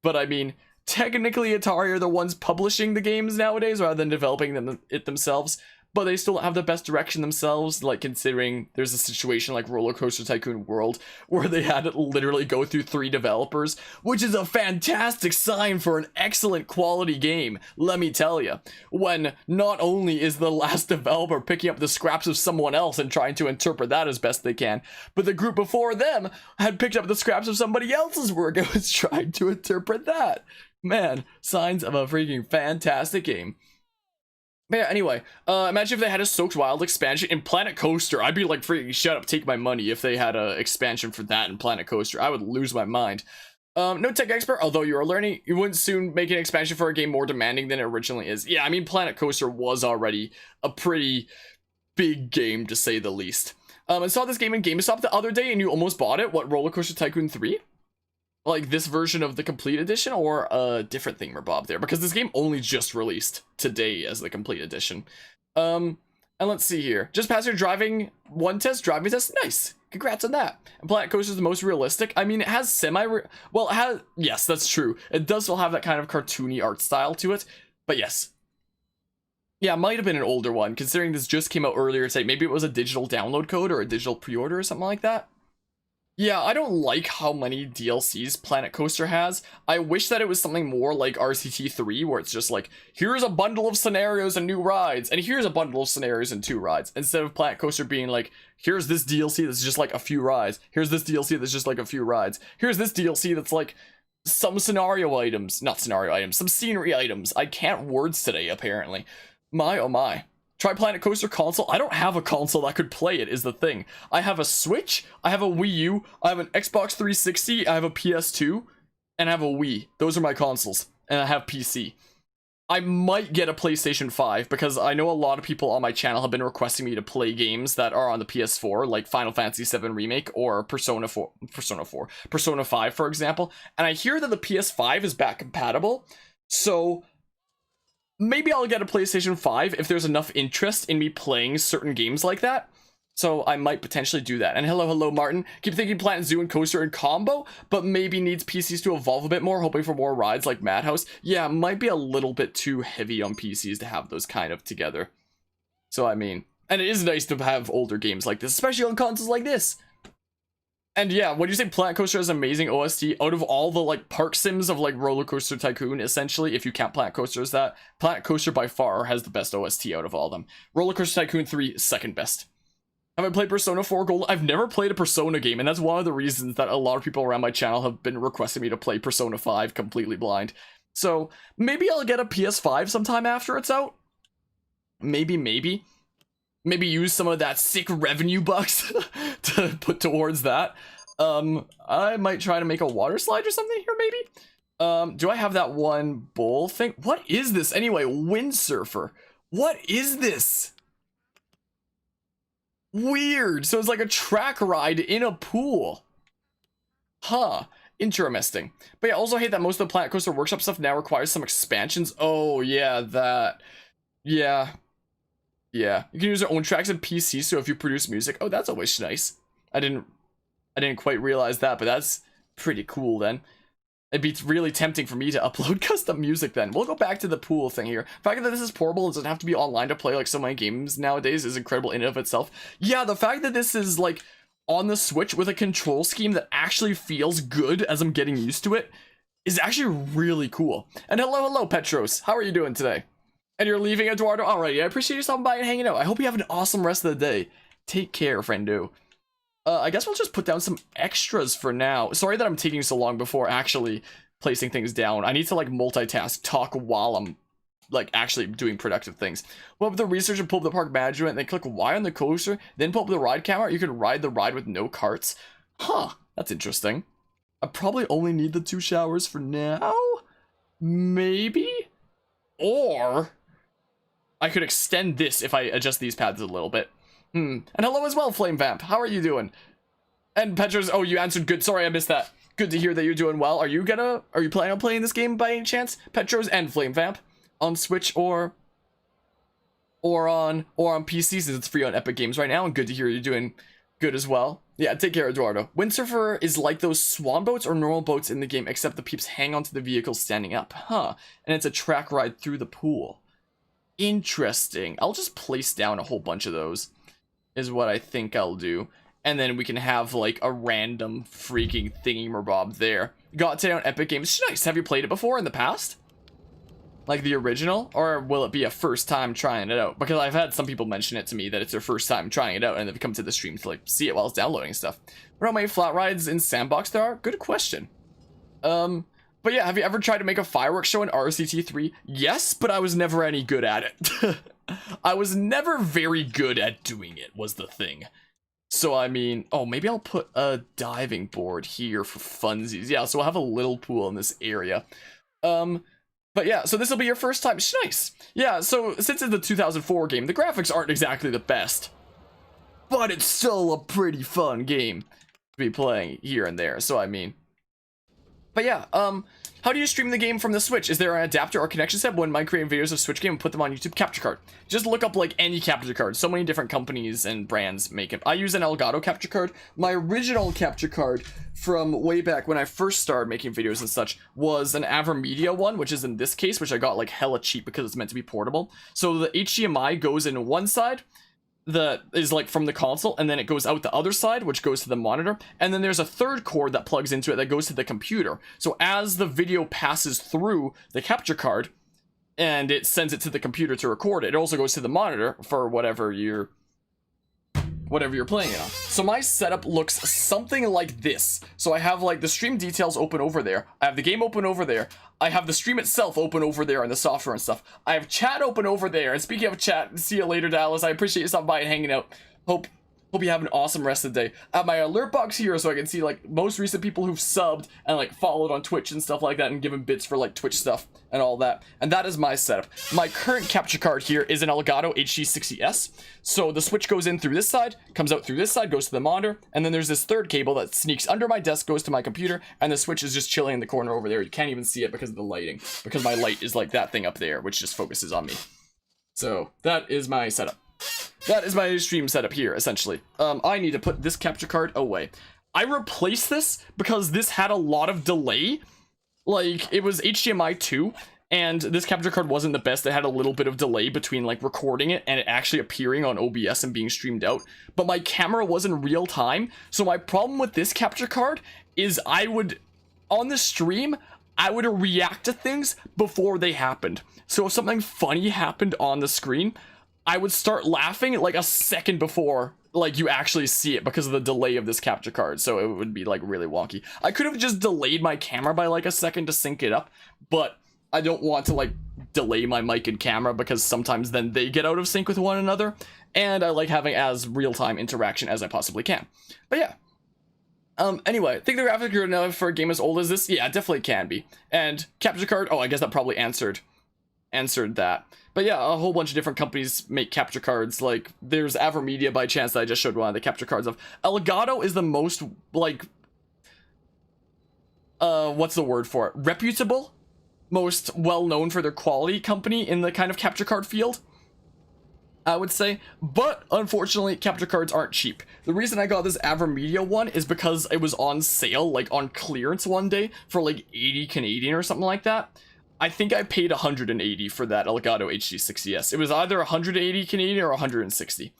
But I mean, technically Atari are the ones publishing the games nowadays rather than developing it themselves. But they still don't have the best direction themselves, like considering there's a situation like RollerCoaster Tycoon World where they had to literally go through 3 developers, which is a fantastic sign for an excellent quality game, let me tell you. When not only is the last developer picking up the scraps of someone else and trying to interpret that as best they can, but the group before them had picked up the scraps of somebody else's work and was trying to interpret that. Man, signs of a freaking fantastic game. But yeah, anyway, imagine if they had a Soaked Wild expansion in Planet Coaster. I'd be like, freaking shut up, take my money if they had a expansion for that in Planet Coaster. I would lose my mind. No tech expert, although you are learning, you wouldn't soon make an expansion for a game more demanding than it originally is. Yeah, I mean, Planet Coaster was already a pretty big game, to say the least. I saw this game in GameStop the other day and you almost bought it. What, RollerCoaster Tycoon 3? Like this version of the complete edition or a different thingamabob there, because this game only just released today as the complete edition. And let's see here, just passed your driving test, nice, congrats on that. And Planet Coaster is the most realistic. I mean, it has yes, that's true, it does still have that kind of cartoony art style to it, but yes. Yeah, it might have been an older one considering this just came out earlier today. Maybe it was a digital download code or a digital pre-order or something like that. Yeah, I don't like how many DLCs Planet Coaster has. I wish that it was something more like RCT3, where it's just like, here's a bundle of scenarios and new rides, and here's a bundle of scenarios and 2 rides, instead of Planet Coaster being like, here's this DLC that's just like a few rides, here's this DLC that's just like a few rides, here's this DLC that's like some scenario items, not scenario items, some scenery items. I can't words today, apparently. My oh my. Try Planet Coaster console. I don't have a console that could play it, is the thing. I have a Switch, I have a Wii U, I have an Xbox 360, I have a PS2, and I have a Wii. Those are my consoles, and I have PC. I might get a PlayStation 5, because I know a lot of people on my channel have been requesting me to play games that are on the PS4, like Final Fantasy VII Remake, or Persona 5, for example. And I hear that the PS5 is back compatible, so maybe I'll get a PlayStation 5 if there's enough interest in me playing certain games like that. So I might potentially do that. And hello, Martin. Keep thinking Planet Zoo and Coaster in combo, but maybe needs PCs to evolve a bit more, hoping for more rides like Madhouse. Yeah, might be a little bit too heavy on PCs to have those kind of together. So I mean, and it is nice to have older games like this, especially on consoles like this. And yeah, when you say Planet Coaster has amazing OST, out of all the like park sims of like RollerCoaster Tycoon, essentially, if you count Planet Coaster as that, Planet Coaster by far has the best OST out of all of them. RollerCoaster Tycoon 3, second best. Have I played Persona 4 Gold? I've never played a Persona game, and that's one of the reasons that a lot of people around my channel have been requesting me to play Persona 5 completely blind. So maybe I'll get a PS5 sometime after it's out. Maybe use some of that sick revenue bucks to put towards that. I might try to make a water slide or something here, maybe. Do I have that one bowl thing? What is this anyway? Windsurfer. What is this? Weird. So it's like a track ride in a pool. Huh. Interesting. But yeah, I also hate that most of the Planet Coaster Workshop stuff now requires some expansions. Oh, yeah, that. Yeah. Yeah. You can use your own tracks and PC, so if you produce music. Oh, that's always nice. I didn't quite realize that, but that's pretty cool then. It'd be really tempting for me to upload custom music then. We'll go back to the pool thing here. The fact that this is portable and doesn't have to be online to play like so many games nowadays is incredible in and of itself. Yeah, the fact that this is like on the Switch with a control scheme that actually feels good as I'm getting used to it is actually really cool. And hello, Petros. How are you doing today? And you're leaving, Eduardo? Alrighty, I appreciate you stopping by and hanging out. I hope you have an awesome rest of the day. Take care, friendo. I guess we'll just put down some extras for now. Sorry that I'm taking so long before actually placing things down. I need to like multitask, talk while I'm like actually doing productive things. Pull up the research and pull up the park management, and then click Y on the coaster, then pull up the ride camera. You can ride the ride with no carts. Huh, that's interesting. I probably only need the 2 showers for now. Maybe? Or I could extend this if I adjust these paths a little bit. And hello as well, Flame Vamp. How are you doing? And Petros, oh, you answered good. Sorry, I missed that. Good to hear that you're doing well. Are you planning on playing this game by any chance? Petros and Flame Vamp on Switch or on PC, since it's free on Epic Games right now, and good to hear you're doing good as well. Yeah, take care, Eduardo. Windsurfer is like those swan boats or normal boats in the game, except the peeps hang onto the vehicle standing up. Huh. And it's a track ride through the pool. Interesting. I'll just place down a whole bunch of those. Is what I think I'll do. And then we can have like a random freaking thingy-merbob there. Got it today on Epic Games. Nice. Have you played it before in the past? Like the original? Or will it be a first time trying it out? Because I've had some people mention it to me that it's their first time trying it out, and they've come to the stream to like see it while it's downloading stuff. What how many flat rides in Sandbox there are? Good question. But yeah, have you ever tried to make a fireworks show in RCT3? Yes, but I was never any good at it. I was never very good at doing it, was the thing. So, I mean, oh, maybe I'll put a diving board here for funsies. Yeah, so we'll have a little pool in this area. But yeah, so this will be your first time. Nice. Yeah, so since it's the 2004 game, the graphics aren't exactly the best. But it's still a pretty fun game to be playing here and there. So, I mean... But yeah, how do you stream the game from the Switch? Is there an adapter or connection set? Wouldn't mind creating videos of Switch game and put them on YouTube. Capture card. Just look up like any capture card. So many different companies and brands make it. I use an Elgato capture card. My original capture card from way back when I first started making videos and such was an AverMedia one, which is in this case, which I got like hella cheap because it's meant to be portable. So the HDMI goes in one side, that is like from the console, and then it goes out the other side, which goes to the monitor, and then there's a third cord that plugs into it that goes to the computer. So as the video passes through the capture card and it sends it to the computer to record it, it also goes to the monitor for whatever you're playing it on. So my setup looks something like this. So I have like the stream details open over there, I have the game open over there, I have the stream itself open over there and the software and stuff. I have chat open over there. And speaking of chat, see you later, Dallas. I appreciate you stopping by and hanging out. Hope you have an awesome rest of the day. I have my alert box here so I can see like most recent people who've subbed and like followed on Twitch and stuff like that and given bits for like Twitch stuff and all that. And that is my setup. My current capture card here is an Elgato HD60S. So the switch goes in through this side, comes out through this side, goes to the monitor, and then there's this third cable that sneaks under my desk, goes to my computer, and the switch is just chilling in the corner over there. You can't even see it because of the lighting, because my light is like that thing up there, which just focuses on me. So that is my setup. That is my stream setup here, essentially. I need to put this capture card away. I replaced this because this had a lot of delay. Like, it was HDMI 2, and this capture card wasn't the best. It had a little bit of delay between like recording it and it actually appearing on OBS and being streamed out, but my camera was in real time. So my problem with this capture card is on the stream, I would react to things before they happened. So if something funny happened on the screen, I would start laughing like a second before like you actually see it because of the delay of this capture card. So it would be like really wonky. I could have just delayed my camera by like a second to sync it up, but I don't want to like delay my mic and camera because sometimes then they get out of sync with one another, and I like having as real-time interaction as I possibly can. But yeah. Anyway, think the graphics are good enough for a game as old as this? Yeah, it definitely can be. And capture card, oh, I guess that probably answered that. But yeah, a whole bunch of different companies make capture cards. Like, there's AverMedia by chance that I just showed one of the capture cards of. Elgato is the most, like, what's the word for it? Reputable? Most well-known for their quality company in the kind of capture card field, I would say. But unfortunately, capture cards aren't cheap. The reason I got this AverMedia one is because it was on sale, like on clearance one day for like 80 Canadian or something like that. I think I paid 180 for that Elgato HD60S. It was either 180 Canadian or 160.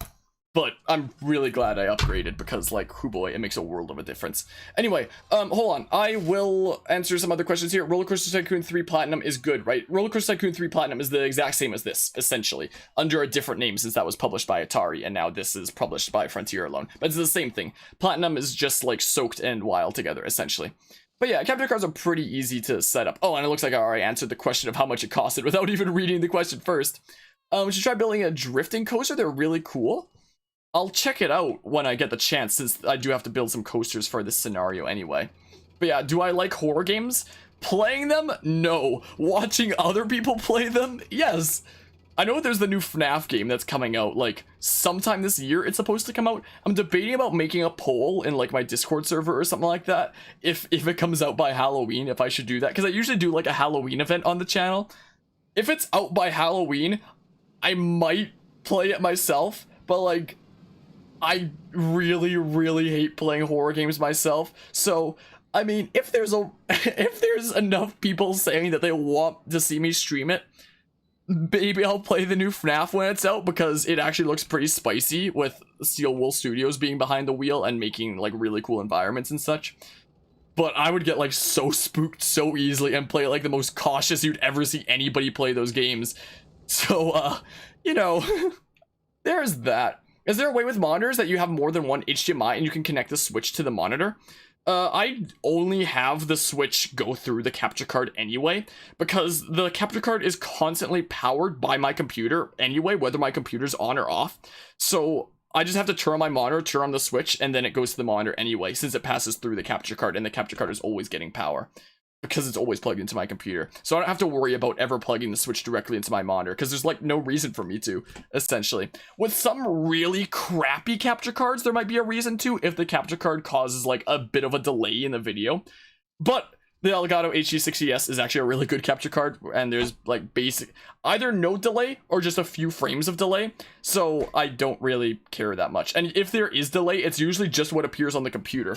But I'm really glad I upgraded because, like, oh boy, it makes a world of a difference. Anyway, hold on. I will answer some other questions here. RollerCoaster Tycoon 3 Platinum is good, right? RollerCoaster Tycoon 3 Platinum is the exact same as this, essentially, under a different name since that was published by Atari, and now this is published by Frontier alone. But it's the same thing. Platinum is just, like, soaked and wild together, essentially. But yeah, capture cards are pretty easy to set up. Oh, and it looks like I already answered the question of how much it costed without even reading the question first. We should try building a drifting coaster. They're really cool. I'll check it out when I get the chance, since I do have to build some coasters for this scenario anyway. But yeah, do I like horror games? Playing them? No. Watching other people play them? Yes. I know there's the new FNAF game that's coming out, like, sometime this year it's supposed to come out. I'm debating about making a poll in, like, my Discord server or something like that, if it comes out by Halloween, if I should do that. Because I usually do, like, a Halloween event on the channel. If it's out by Halloween, I might play it myself, but, like, I really, really hate playing horror games myself. So, I mean, if there's enough people saying that they want to see me stream it, maybe I'll play the new FNAF when it's out, because it actually looks pretty spicy with Steel Wool Studios being behind the wheel and making like really cool environments and such. But I would get like so spooked so easily and play like the most cautious you'd ever see anybody play those games. So, you know, there's that. Is there a way with monitors that you have more than one HDMI and you can connect the Switch to the monitor? I only have the Switch go through the capture card anyway, because the capture card is constantly powered by my computer anyway, whether my computer's on or off. So I just have to turn on my monitor, turn on the Switch, and then it goes to the monitor anyway, since it passes through the capture card, and the capture card is always getting power, because it's always plugged into my computer. So I don't have to worry about ever plugging the Switch directly into my monitor, because there's like no reason for me to, essentially. With some really crappy capture cards, there might be a reason to, if the capture card causes like a bit of a delay in the video. But the Elgato HD60S is actually a really good capture card, and there's like basic, either no delay or just a few frames of delay, so I don't really care that much. And if there is delay, it's usually just what appears on the computer.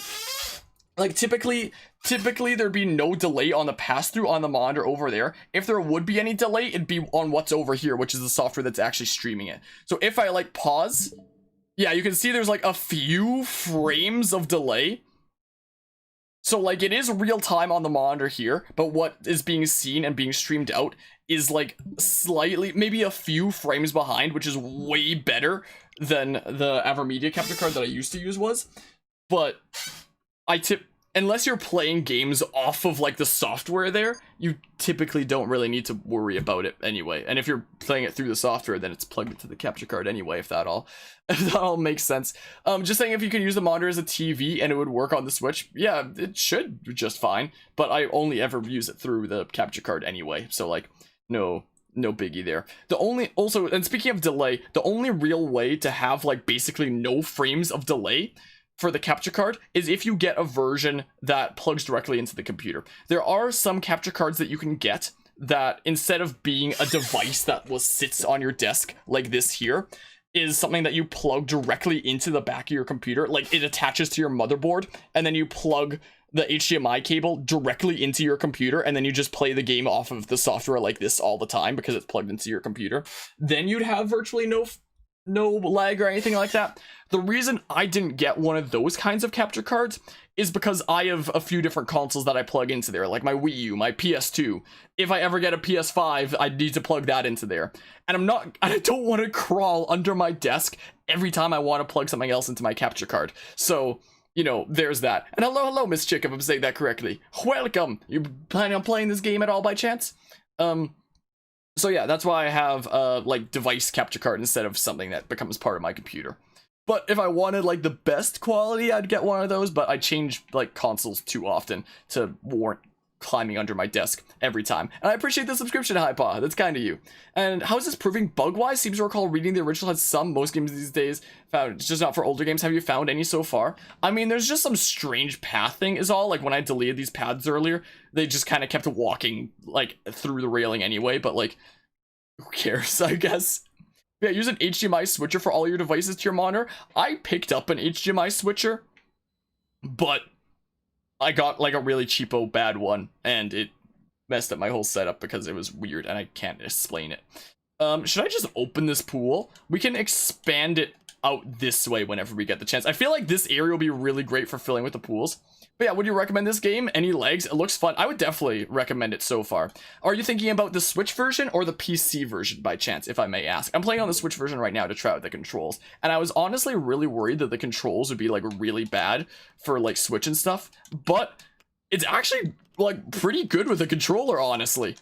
Like, typically there'd be no delay on the pass-through on the monitor over there. If there would be any delay, it'd be on what's over here, which is the software that's actually streaming it. So if I, like, pause, yeah, you can see there's, like, a few frames of delay. So, like, it is real-time on the monitor here, but what is being seen and being streamed out is, like, slightly, maybe a few frames behind, which is way better than the AverMedia capture card that I used to use was. But unless you're playing games off of like the software there, you typically don't really need to worry about it anyway. And if you're playing it through the software, then it's plugged into the capture card anyway, if that all makes sense. Just saying, if you can use the monitor as a TV and it would work on the Switch, yeah, it should just fine. But I only ever use it through the capture card anyway, so like no biggie there. And speaking of delay, the only real way to have like basically no frames of delay for the capture card is if you get a version that plugs directly into the computer. There are some capture cards that you can get that, instead of being a device that sits on your desk like this here, is something that you plug directly into the back of your computer. Like, it attaches to your motherboard, and then you plug the HDMI cable directly into your computer, and then you just play the game off of the software like this all the time because it's plugged into your computer. Then you'd have virtually no lag or anything like that. The reason I didn't get one of those kinds of capture cards is because I have a few different consoles that I plug into there, like my Wii U, my PS2. If I ever get a PS5, I need to plug that into there. And I don't want to crawl under my desk every time I want to plug something else into my capture card. So, you know, there's that. And hello, Miss Chick, if I'm saying that correctly. Welcome! You planning on playing this game at all by chance? So yeah, that's why I have like device capture card instead of something that becomes part of my computer. But if I wanted like the best quality, I'd get one of those, but I change like consoles too often to warrant climbing under my desk every time. And I appreciate the subscription, Hypa. That's kind of you. And how is this proving bug-wise? Seems to recall reading the original had some. Most games these days found it's just not for older games. Have you found any so far? I mean, there's just some strange pathing is all. Like when I deleted these paths earlier, they just kind of kept walking like through the railing anyway, but like who cares, I guess. Yeah, use an HDMI switcher for all your devices to your monitor. I picked up an HDMI switcher, but I got like a really cheapo bad one, and it messed up my whole setup because it was weird and I can't explain it. Should I just open this pool? We can expand it out this way whenever we get the chance. I feel like this area will be really great for filling with the pools. But yeah, would you recommend this game? Any legs? It looks fun. I would definitely recommend it so far. Are you thinking about the Switch version or the PC version by chance, if I may ask? I'm playing on the Switch version right now to try out the controls. And I was honestly really worried that the controls would be like really bad for like Switch and stuff. But it's actually like pretty good with the controller, honestly.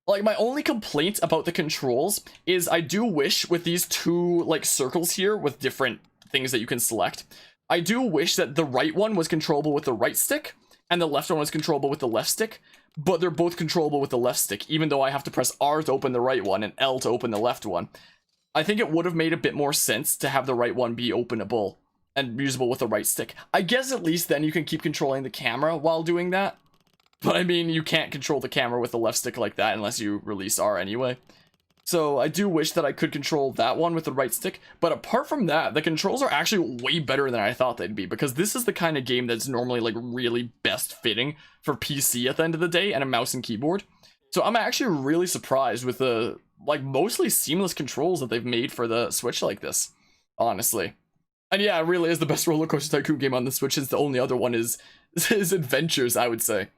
Like, my only complaint about the controls is I do wish with these two like circles here with different things that you can select, I do wish that the right one was controllable with the right stick and the left one was controllable with the left stick, but they're both controllable with the left stick, even though I have to press R to open the right one and L to open the left one. I think it would have made a bit more sense to have the right one be openable and usable with the right stick. I guess at least then you can keep controlling the camera while doing that. But I mean, you can't control the camera with the left stick like that unless you release R anyway. So I do wish that I could control that one with the right stick. But apart from that, the controls are actually way better than I thought they'd be. Because this is the kind of game that's normally like really best fitting for PC at the end of the day and a mouse and keyboard. So I'm actually really surprised with the like mostly seamless controls that they've made for the Switch like this. Honestly. And yeah, it really is the best RollerCoaster Tycoon game on the Switch. Since the only other one is Adventures, I would say.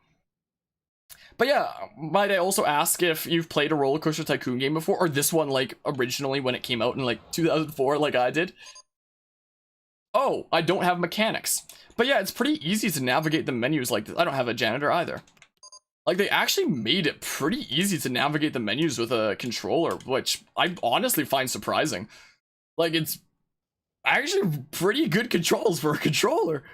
But yeah, might I also ask if you've played a RollerCoaster Tycoon game before, or this one like originally when it came out in like 2004 like I did? Oh, I don't have mechanics. But yeah, it's pretty easy to navigate the menus like this. I don't have a janitor either. Like, they actually made it pretty easy to navigate the menus with a controller, which I honestly find surprising. Like, it's actually pretty good controls for a controller.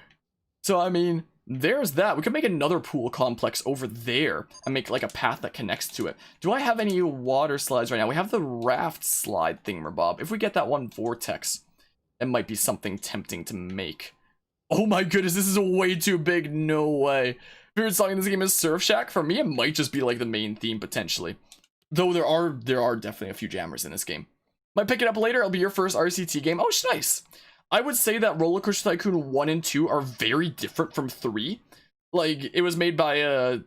So, I mean, there's that. We could make another pool complex over there and make, like, a path that connects to it. Do I have any water slides right now? We have the raft slide thingamabob. If we get that one vortex, it might be something tempting to make. Oh my goodness, this is way too big. No way. Favorite song in this game is Surf Shack. For me, it might just be like the main theme potentially. Though there are definitely a few jammers in this game. Might pick it up later. It'll be your first RCT game. Oh, nice. I would say that RollerCoaster Tycoon 1 and 2 are very different from 3. Like, it was made by a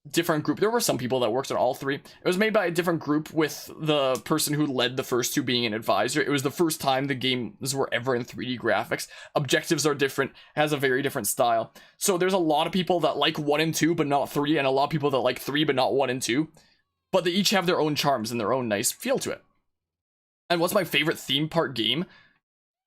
different group. There were some people that worked on all 3. It was made by a different group with the person who led the first 2 being an advisor. It was the first time the games were ever in 3D graphics. Objectives are different. It has a very different style. So there's a lot of people that like 1 and 2 but not 3, and a lot of people that like 3 but not 1 and 2. But they each have their own charms and their own nice feel to it. And what's my favorite theme park game?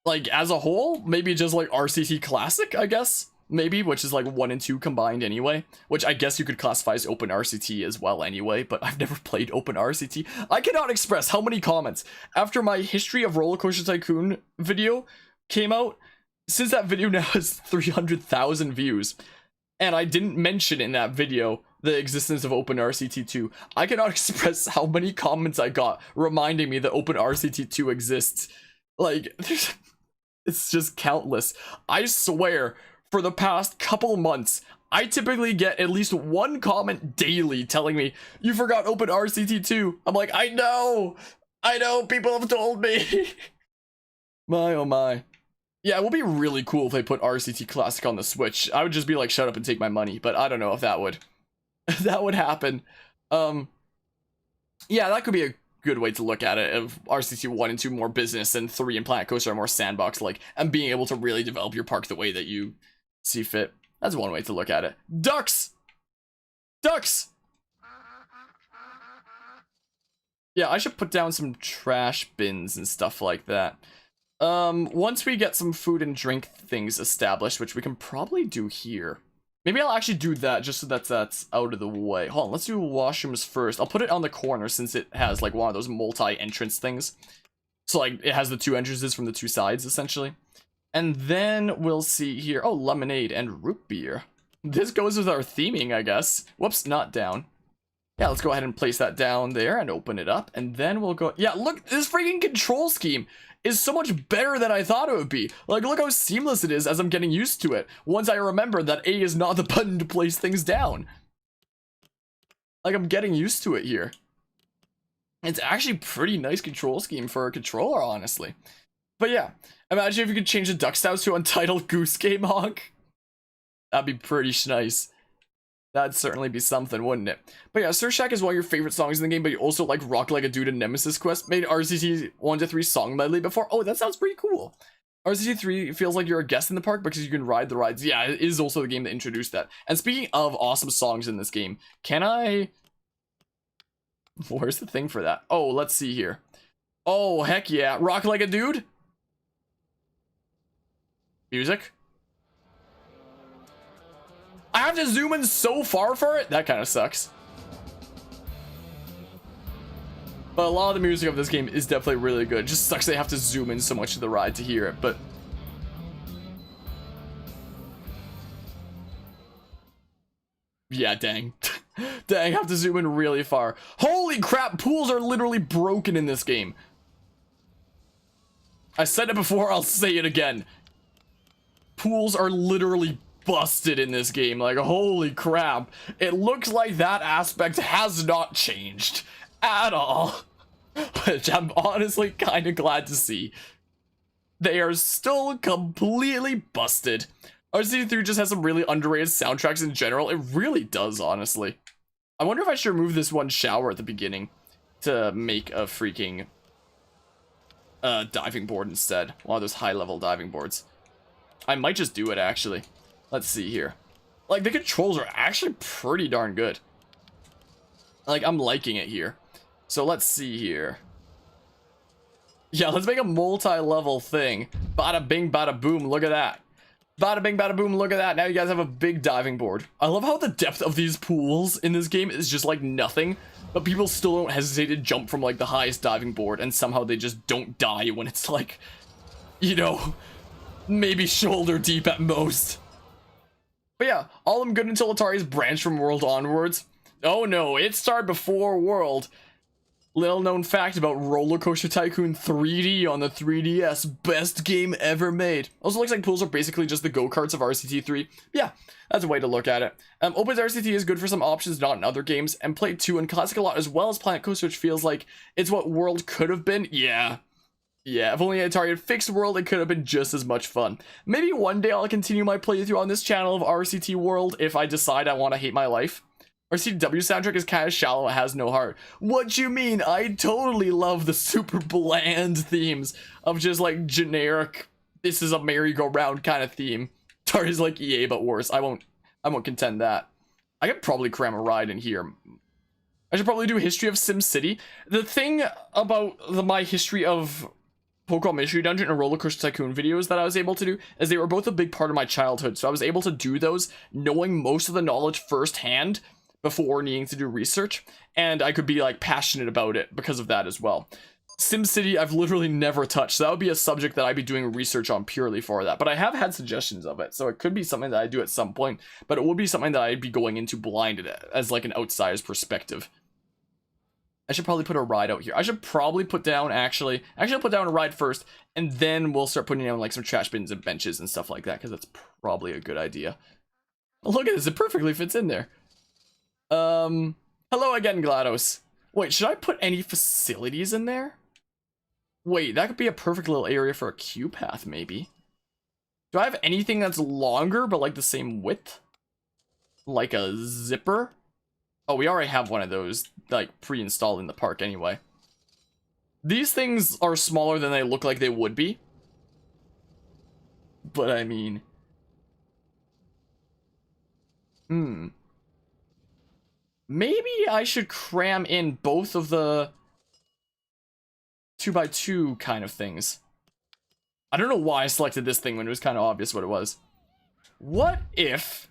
Like, as a whole, maybe just like RCT Classic, I guess. Maybe, which is like 1 and 2 combined anyway, which I guess you could classify as Open RCT as well anyway, but I've never played Open RCT. I cannot express how many comments after my History of RollerCoaster Tycoon video came out. Since that video now has 300,000 views, and I didn't mention in that video the existence of Open RCT 2. I cannot express how many comments I got reminding me that Open RCT 2 exists. Like, it's just countless. I swear, for the past couple months, I typically get at least one comment daily telling me, you forgot Open RCT 2. I'm like, I know! I know, people have told me. My, oh my. Yeah, it would be really cool if they put RCT Classic on the Switch. I would just be like, shut up and take my money, but I don't know if that would that would happen. Yeah, that could be a good way to look at it. If RCT 1 and 2 more business and 3 and Planet Coaster are more sandbox like, and being able to really develop your park the way that you see fit. That's one way to look at it. Ducks! Ducks! Yeah, I should put down some trash bins and stuff like that. Once we get some food and drink things established, which we can probably do here. Maybe I'll actually do that just so that that's out of the way. Hold on, let's do washrooms first. I'll put it on the corner since it has like one of those multi-entrance things. So like it has the 2 entrances from the 2 sides essentially. And then we'll see here. Oh, lemonade and root beer. This goes with our theming, I guess. Whoops, not down. Yeah, let's go ahead and place that down there and open it up. And then we'll go... Yeah, look, this freaking control scheme is so much better than I thought it would be. Like, look how seamless it is as I'm getting used to it. Once I remember that A is not the button to place things down. Like, I'm getting used to it here. It's actually pretty nice control scheme for a controller, honestly. But yeah, imagine if you could change the duck stouts to Untitled Goose Game Honk. That'd be pretty nice. That'd certainly be something, wouldn't it? But yeah, Sir Shack is one of your favorite songs in the game, but you also like Rock Like a Dude and Nemesis Quest. Made RCT 1 to 3 song medley before. Oh, that sounds pretty cool. RCT 3 feels like you're a guest in the park because you can ride the rides. Yeah, it is also the game that introduced that. And speaking of awesome songs in this game, can I... Where's the thing for that? Oh, let's see here. Oh, heck yeah. Rock Like a Dude? Music? I have to zoom in so far for it? That kind of sucks. But a lot of the music of this game is definitely really good. It just sucks they have to zoom in so much to the ride to hear it, but... Yeah, dang. Dang, I have to zoom in really far. Holy crap, pools are literally broken in this game. I said it before, I'll say it again. Pools are literally busted in this game. Like, holy crap. It looks like that aspect has not changed at all. Which I'm honestly kind of glad to see. They are still completely busted. RCT3 just has some really underrated soundtracks in general. It really does, honestly. I wonder if I should remove this one shower at the beginning to make a freaking diving board instead. One of those high-level diving boards. I might just do it, actually. Let's see here. Like, the controls are actually pretty darn good. Like, I'm liking it here. So, let's see here. Yeah, let's make a multi-level thing. Bada bing, bada boom, look at that. Bada bing, bada boom, look at that. Now you guys have a big diving board. I love how the depth of these pools in this game is just, like, nothing. But people still don't hesitate to jump from, like, the highest diving board. And somehow they just don't die when it's, like, you know, maybe shoulder deep at most. But yeah, all I'm good until Atari's branched from World onwards. Oh no, it started before World. Little known fact about RollerCoaster Tycoon 3D on the 3DS. Best game ever made. Also looks like pools are basically just the go-karts of RCT3. Yeah, that's a way to look at it. Opens RCT is good for some options not in other games. And played 2 and Classic a lot as well as Planet Coaster, which feels like it's what World could have been. Yeah. Yeah, if only Atari had fixed World, it could have been just as much fun. Maybe one day I'll continue my playthrough on this channel of RCT World if I decide I want to hate my life. RCTW soundtrack is kind of shallow, it has no heart. What you mean? I totally love the super bland themes of just like generic, this is a merry-go-round kind of theme. Atari's like EA but worse. I won't contend that. I could probably cram a ride in here. I should probably do History of SimCity. The thing about my history of Pokemon Mystery Dungeon and RollerCoaster Tycoon videos that I was able to do is they were both a big part of my childhood, so I was able to do those knowing most of the knowledge firsthand before needing to do research, and I could be like passionate about it because of that as well. SimCity I've literally never touched, so that would be a subject that I'd be doing research on purely for that, but I have had suggestions of it, so it could be something that I do at some point, but it would be something that I'd be going into blinded as like an outsider's perspective. I should probably put a ride out here. I should probably put down, actually I'll put down a ride first, and then we'll start putting down like some trash bins and benches and stuff like that, because that's probably a good idea. Look at this, it perfectly fits in there. Hello again, GLaDOS. Wait, should I put any facilities in there? Wait, that could be a perfect little area for a queue path, maybe. Do I have anything that's longer, but like the same width? Like a zipper? Oh, we already have one of those, like, pre-installed in the park anyway. These things are smaller than they look like they would be. But I mean... Maybe I should cram in both of the 2x2 kind of things. I don't know why I selected this thing when it was kind of obvious what it was. What if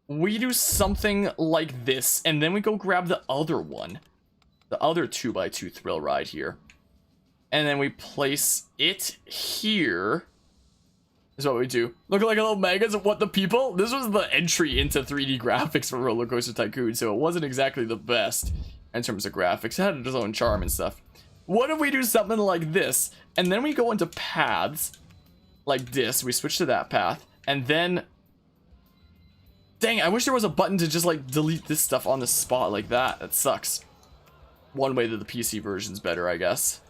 we do something like this, and then we go grab the other one, the other 2x2 thrill ride here, and then we place it here. Is what we do. Look like a little magazine of what the people. This was the entry into 3D graphics for RollerCoaster Tycoon, so it wasn't exactly the best in terms of graphics. It had its own charm and stuff. What if we do something like this, and then we go into paths like this? We switch to that path, and then... Dang, I wish there was a button to just like delete this stuff on the spot like that. That sucks. One way that the PC version's better, I guess.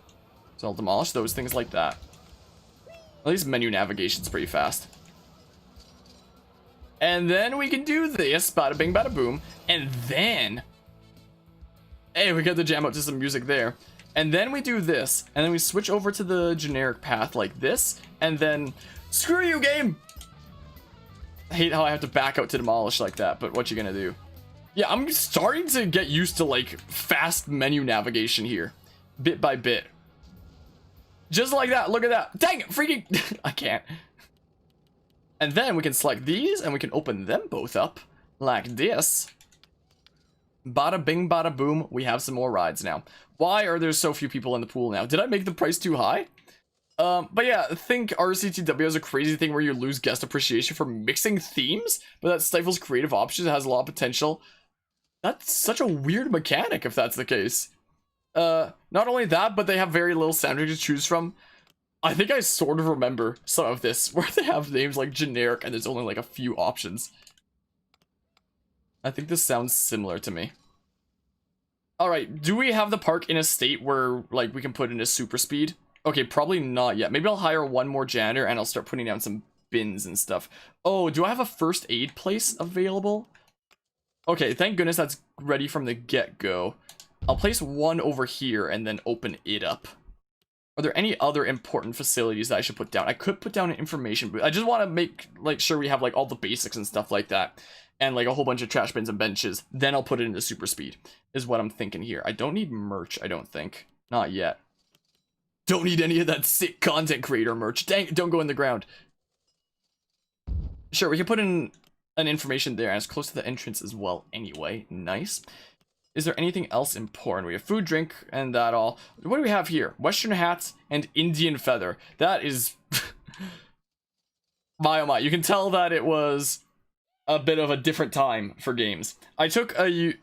So I'll demolish those things like that. At least menu navigation's pretty fast. And then we can do this, bada bing bada boom, and then... Hey, we got the jam out to some music there. And then we do this, and then we switch over to the generic path like this, and then... Screw you, game! I hate how I have to back out to demolish like that, but what you gonna do? Yeah, I'm starting to get used to, like, fast menu navigation here. Bit by bit. Just like that, look at that. Dang it, freaking... I can't. And then we can select these, and we can open them both up. Like this. Bada bing, bada boom, we have some more rides now. Why are there so few people in the pool now? Did I make the price too high? But yeah, think RCTW has a crazy thing where you lose guest appreciation for mixing themes, but that stifles creative options, has a lot of potential. That's such a weird mechanic if that's the case. Not only that, but they have very little soundtrack to choose from. I think I sort of remember some of this, where they have names like generic and there's only like a few options. I think this sounds similar to me. Alright, do we have the park in a state where, like, we can put in a super speed? Okay, probably not yet. Maybe I'll hire one more janitor and I'll start putting down some bins and stuff. Oh, do I have a first aid place available? Okay, thank goodness that's ready from the get-go. I'll place one over here and then open it up. Are there any other important facilities that I should put down? I could put down an information booth. I just want to make, like, sure we have, like, all the basics and stuff like that. And, like, a whole bunch of trash bins and benches. Then I'll put it into super speed, is what I'm thinking here. I don't need merch, I don't think. Not yet. Don't need any of that sick content creator merch. Dang, don't go in the ground. Sure, we can put in an information there, and it's close to the entrance as well anyway. Nice. Is there anything else important? We have food, drink, and that all. What do we have here? Western hats and Indian feather. That is... my oh my. You can tell that it was a bit of a different time for games. I took a...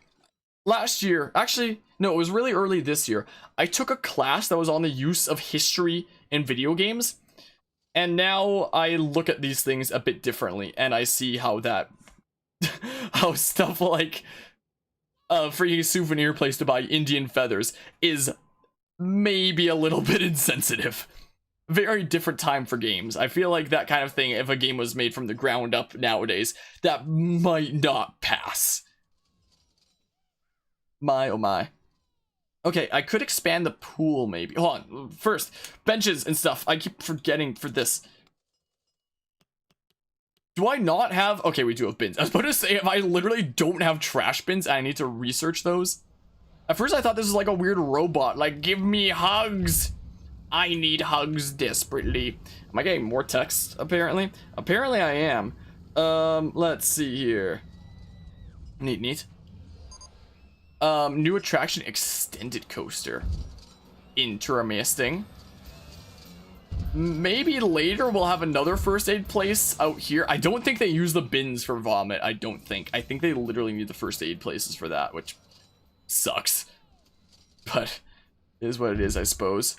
Last year, actually, no, it was really early this year. I took a class that was on the use of history in video games. And now I look at these things a bit differently, and I see how that... how stuff like... a freaking souvenir place to buy Indian feathers is maybe a little bit insensitive. Very different time for games. I feel like that kind of thing, if a game was made from the ground up nowadays, that might not pass. My oh my. Okay, I could expand the pool maybe. Hold on, first, benches and stuff. I keep forgetting for this. Do I not have... Okay, we do have bins. I was about to say, if I literally don't have trash bins, I need to research those. At first, I thought this was like a weird robot. Like, give me hugs. I need hugs desperately. Am I getting more text, apparently? Apparently, I am. Let's see here. Neat, neat. New attraction, extended coaster. Interesting. Maybe later we'll have another first aid place out here. I don't think they use the bins for vomit. I don't think. I think they literally need the first aid places for that, which sucks. But it is what it is, I suppose.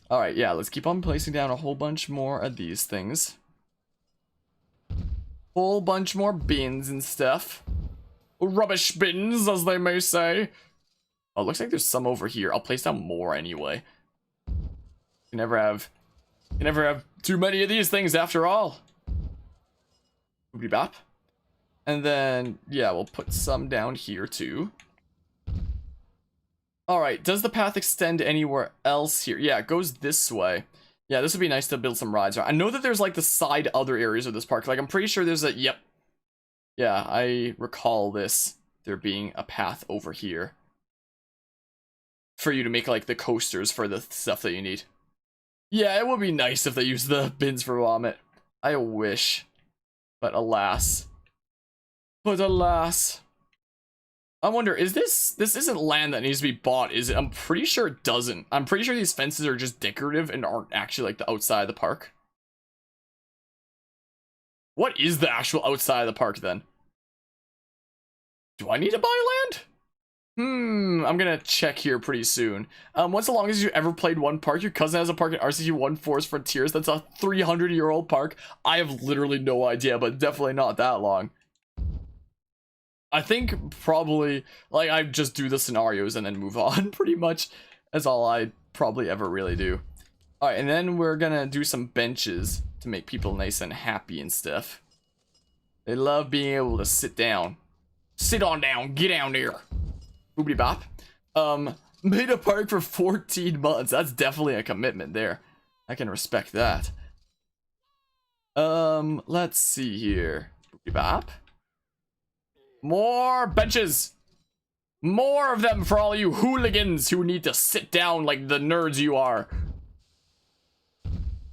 Alright, yeah, let's keep on placing down a whole bunch more of these things. Whole bunch more bins and stuff. rubbish bins, as they may say. Oh, it looks like there's some over here. I'll place down more anyway. You never have too many of these things after all. Boopity bop. And then, yeah, we'll put some down here too. Alright, does the path extend anywhere else here? Yeah, it goes this way. Yeah, this would be nice to build some rides. I know that there's like the side other areas of this park. Like, I'm pretty sure there's a, yep. Yeah, I recall this. There being a path over here. For you to make like the coasters for the stuff that you need. Yeah, it would be nice if they used the bins for vomit. I wish. But alas. But alas. I wonder, is this isn't land that needs to be bought, is it? I'm pretty sure it doesn't. I'm pretty sure these fences are just decorative and aren't actually like the outside of the park. What is the actual outside of the park then? Do I need to buy land? I'm gonna check here pretty soon. What's the longest you ever played one park? Your cousin has a park at RCT1 Forest Frontiers. That's a 300-year-old park. I have literally no idea, but definitely not that long. I think probably, like, I just do the scenarios and then move on, pretty much. That's all I probably ever really do. Alright, and then we're gonna do some benches to make people nice and happy and stuff. They love being able to sit down. Sit on down, get down there. Boopity bop. Made a park for 14 months. That's definitely a commitment there. I can respect that. Let's see here. Boopity bop. More benches. More of them for all you hooligans who need to sit down like the nerds you are.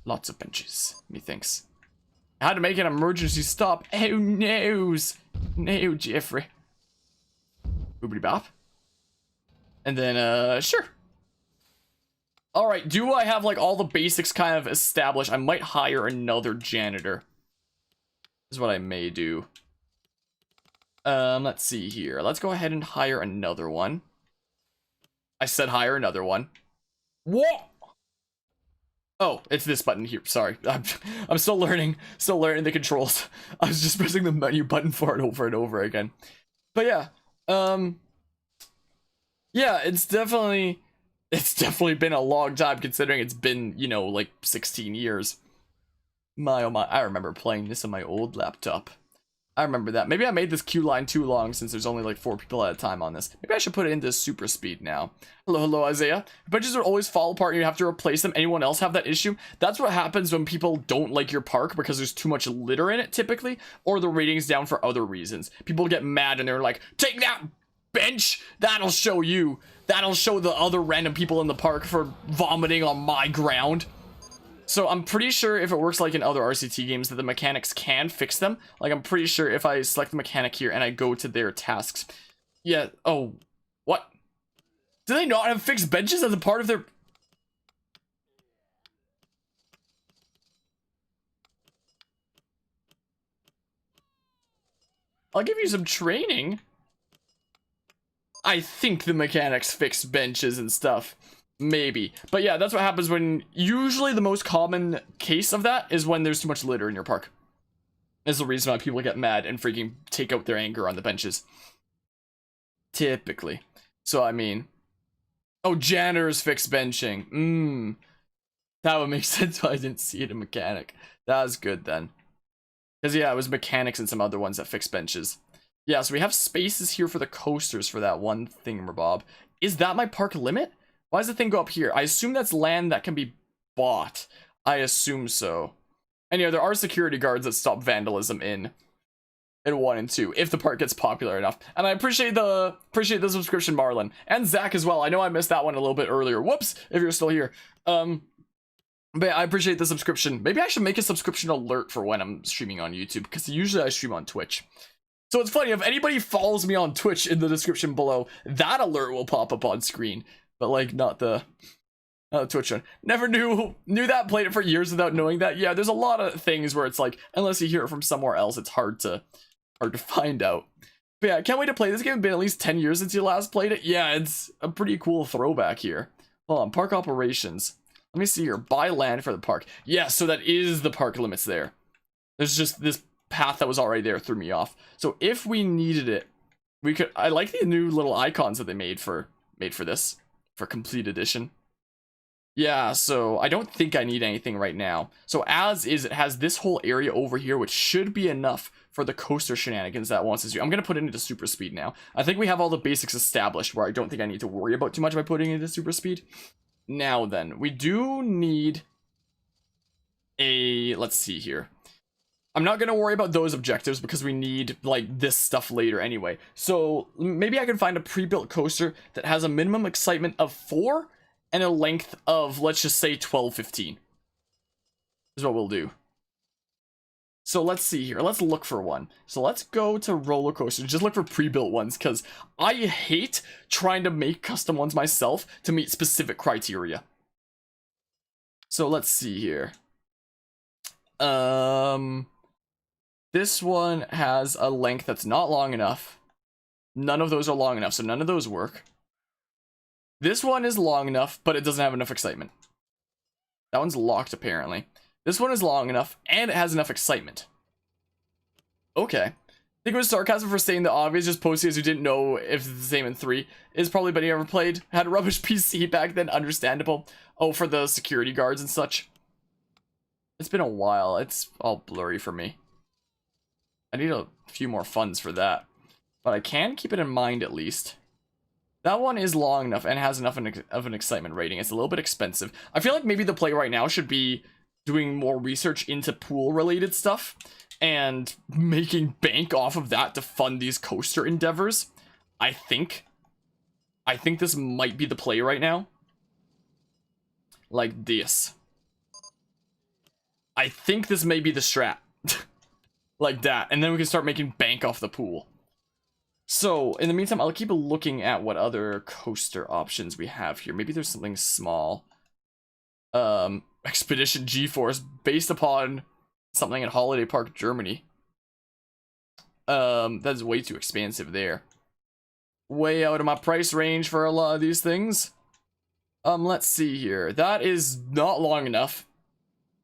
Lots of benches, methinks. I had to make an emergency stop. Oh noes. No, Jeffrey. Boopity bop. And then, sure. Alright, do I have, like, all the basics kind of established? I might hire another janitor. Is what I may do. Let's see here. Let's go ahead and hire another one. I said hire another one. What? Oh, it's this button here. Sorry. I'm still learning the controls. I was just pressing the menu button for it over and over again. But yeah, yeah, it's definitely been a long time considering it's been, you know, like 16 years. My oh my, I remember playing this on my old laptop. I remember that. Maybe I made this queue line too long since there's only like 4 people at a time on this. Maybe I should put it into super speed now. Hello, Isaiah. Benches would always fall apart and you have to replace them. Anyone else have that issue? That's what happens when people don't like your park because there's too much litter in it typically, or the rating's down for other reasons. People get mad and they're like, take that bench! That'll show you. That'll show the other random people in the park for vomiting on my ground. So I'm pretty sure if it works like in other RCT games that the mechanics can fix them. Like, I'm pretty sure if I select the mechanic here and I go to their tasks. Yeah, oh, what? Do they not have fixed benches as a part of their... I'll give you some training. I think the mechanics fix benches and stuff. Maybe. But yeah, that's what happens when... Usually the most common case of that is when there's too much litter in your park. Is the reason why people get mad and freaking take out their anger on the benches. Typically. So, I mean... Oh, janitors fix benching. That would make sense why I didn't see it in mechanic. That was good then. Because yeah, it was mechanics and some other ones that fix benches. Yeah, so we have spaces here for the coasters for that one thingamabob. Is that my park limit? Why does the thing go up here? I assume that's land that can be bought. I assume so. And yeah, there are security guards that stop vandalism in 1 and 2 if the park gets popular enough. And I appreciate the subscription, Marlon. And Zach as well. I know I missed that one a little bit earlier. Whoops, if you're still here. But yeah, I appreciate the subscription. Maybe I should make a subscription alert for when I'm streaming on YouTube, because usually I stream on Twitch. So it's funny, if anybody follows me on Twitch in the description below, that alert will pop up on screen. But like, not the Twitch one. Never knew that, played it for years without knowing that. Yeah, there's a lot of things where it's like, unless you hear it from somewhere else, it's hard to find out. But yeah, I can't wait to play this game. It's been at least 10 years since you last played it. Yeah, it's a pretty cool throwback here. Hold on, park operations. Let me see here, buy land for the park. Yeah, so that is the park limits there. There's just this path that was already there threw me off. So if we needed it, We could. I like the new little icons that they made for this for complete edition. Yeah, so I don't think I need anything right now. So as is, it has this whole area over here, which should be enough for the coaster shenanigans that it wants to do. I'm going to put it into super speed now. I think we have all the basics established where I don't think I need to worry about too much by putting it into super speed. Now then, we do need a... Let's see here. I'm not going to worry about those objectives because we need, like, this stuff later anyway. So maybe I can find a pre-built coaster that has a minimum excitement of 4 and a length of, let's just say, 12, 15. Is what we'll do. So let's see here. Let's look for one. So let's go to RollerCoaster. Just look for pre-built ones, because I hate trying to make custom ones myself to meet specific criteria. So let's see here. This one has a length that's not long enough. None of those are long enough, so none of those work. This one is long enough, but it doesn't have enough excitement. That one's locked, apparently. This one is long enough, and it has enough excitement. Okay. I think it was sarcasm for saying the obvious, just posters who didn't know if it's the same in 3. Is probably but he ever played. Had a rubbish PC back then, understandable. Oh, for the security guards and such. It's been a while. It's all blurry for me. I need a few more funds for that. But I can keep it in mind at least. That one is long enough and has enough of an excitement rating. It's a little bit expensive. I feel like maybe the play right now should be doing more research into pool-related stuff and making bank off of that to fund these coaster endeavors. I think this might be the play right now. Like this. I think this may be the strat. Like that. And then we can start making bank off the pool. So, in the meantime, I'll keep looking at what other coaster options we have here. Maybe there's something small. Expedition G-Force, based upon something at Holiday Park, Germany. That's way too expansive there. Way out of my price range for a lot of these things. Let's see here. That is not long enough.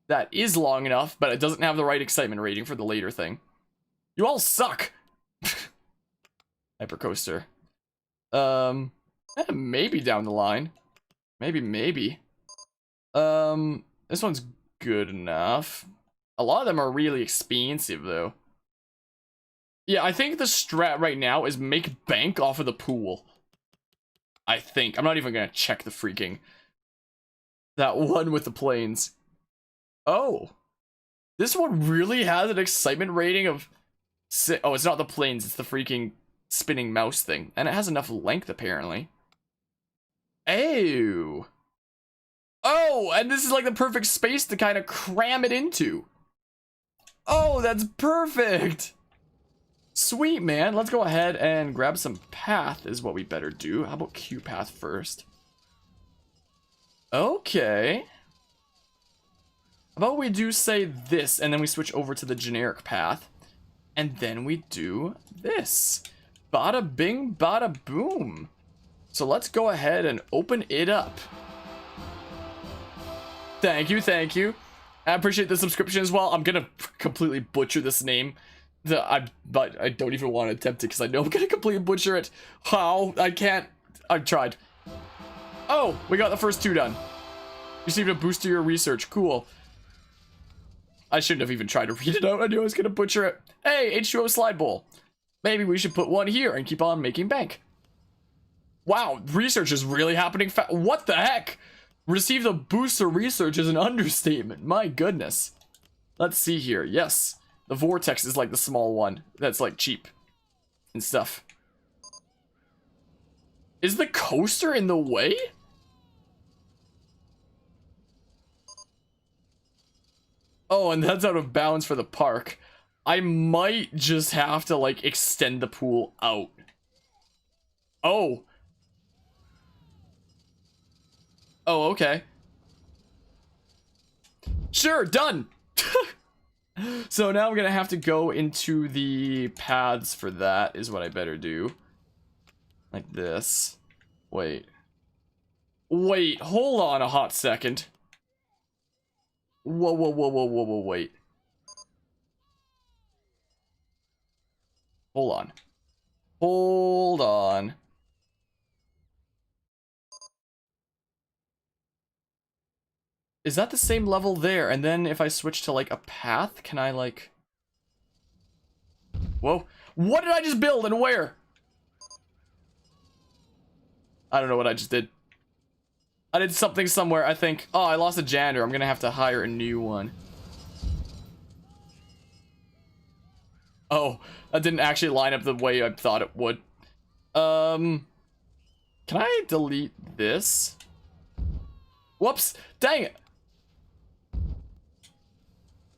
That is long enough, but it doesn't have the right excitement rating for the later thing. You all suck! Hypercoaster. Maybe down the line. Maybe. This one's good enough. A lot of them are really expensive, though. Yeah, I think the strat right now is make bank off of the pool. I think. I'm not even gonna check the freaking... That one with the planes. Oh. This one really has an excitement rating of... Oh, it's not the planes, it's the freaking... spinning mouse thing, and it has enough length apparently. Oh, and this is like the perfect space to kind of cram it into. Oh, that's perfect. Sweet, man. Let's go ahead and grab some path is what we better do. How about Q path first? Okay. How about we do say this and then we switch over to the generic path and then we do this. Bada bing, bada boom. So let's go ahead and open it up. Thank you, thank you. I appreciate the subscription as well. I'm gonna completely butcher this name. But I don't even want to attempt it because I know I'm gonna completely butcher it. How? I can't. I've tried. Oh, we got the first 2 done. Received a boost to your research. Cool. I shouldn't have even tried to read it out. I knew I was gonna butcher it. Hey, H2O slide bowl. Maybe we should put one here and keep on making bank. Wow, research is really happening what the heck? Received a boost to research is an understatement. My goodness. Let's see here. Yes, the vortex is like the small one. That's like cheap and stuff. Is the coaster in the way? Oh, and that's out of bounds for the park. I might just have to, like, extend the pool out. Oh. Oh, okay. Sure, done! So now I'm gonna have to go into the paths for that, is what I better do. Like this. Wait. Wait, hold on a hot second. Whoa, wait. Hold on. Hold on. Is that the same level there? And then if I switch to like a path, can I like... Whoa. What did I just build and where? I don't know what I just did. I did something somewhere, I think. Oh, I lost a janitor. I'm gonna have to hire a new one. Oh, that didn't actually line up the way I thought it would. Can I delete this? Whoops. Dang it.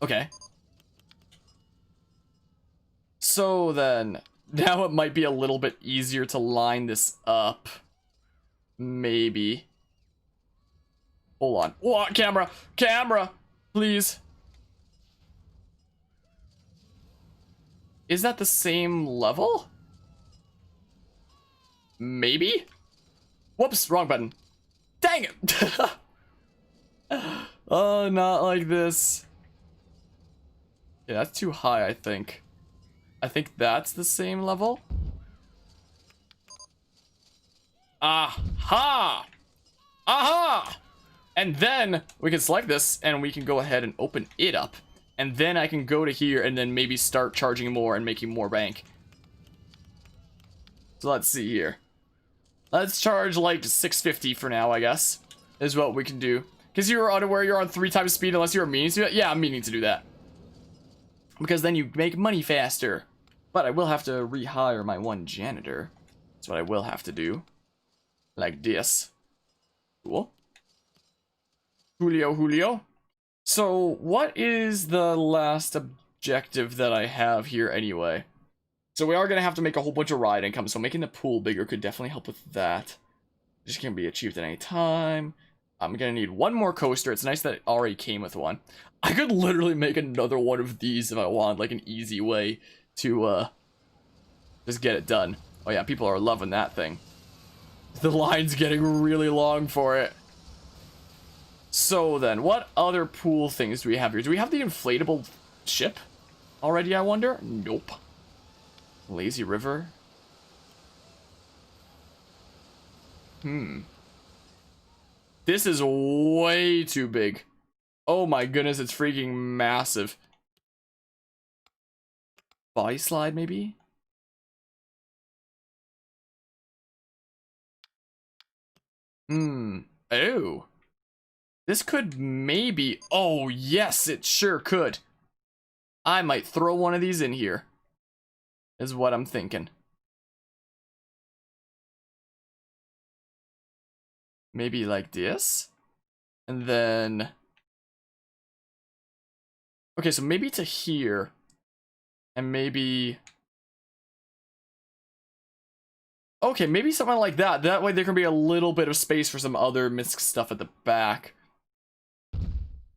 Okay. So then, now it might be a little bit easier to line this up. Maybe. Hold on. Whoa, camera! Camera! Please. Is that the same level? Maybe? Whoops, wrong button. Dang it! Oh, not like this. Yeah, that's too high, I think. I think that's the same level. Aha! Aha! And then we can select this and we can go ahead and open it up. And then I can go to here and then maybe start charging more and making more bank. So let's see here. Let's charge like 650 for now, I guess. Is what we can do. Because you're unaware you're on 3 times speed unless you're meaning to do it. Yeah, I'm meaning to do that. Because then you make money faster. But I will have to rehire my one janitor. That's what I will have to do. Like this. Cool. Julio. So, what is the last objective that I have here anyway? So we are going to have to make a whole bunch of ride income, so making the pool bigger could definitely help with that. This can be achieved at any time. I'm going to need one more coaster. It's nice that it already came with one. I could literally make another one of these if I want, like an easy way to just get it done. Oh yeah, people are loving that thing. The line's getting really long for it. So then, what other pool things do we have here? Do we have the inflatable ship already, I wonder? Nope. Lazy river. This is way too big. Oh my goodness, it's freaking massive. Body slide, maybe? Oh. This could maybe... Oh, yes, it sure could. I might throw one of these in here. Is what I'm thinking. Maybe like this? And then... Okay, so maybe to here. And maybe... Okay, maybe something like that. That way there can be a little bit of space for some other misc stuff at the back.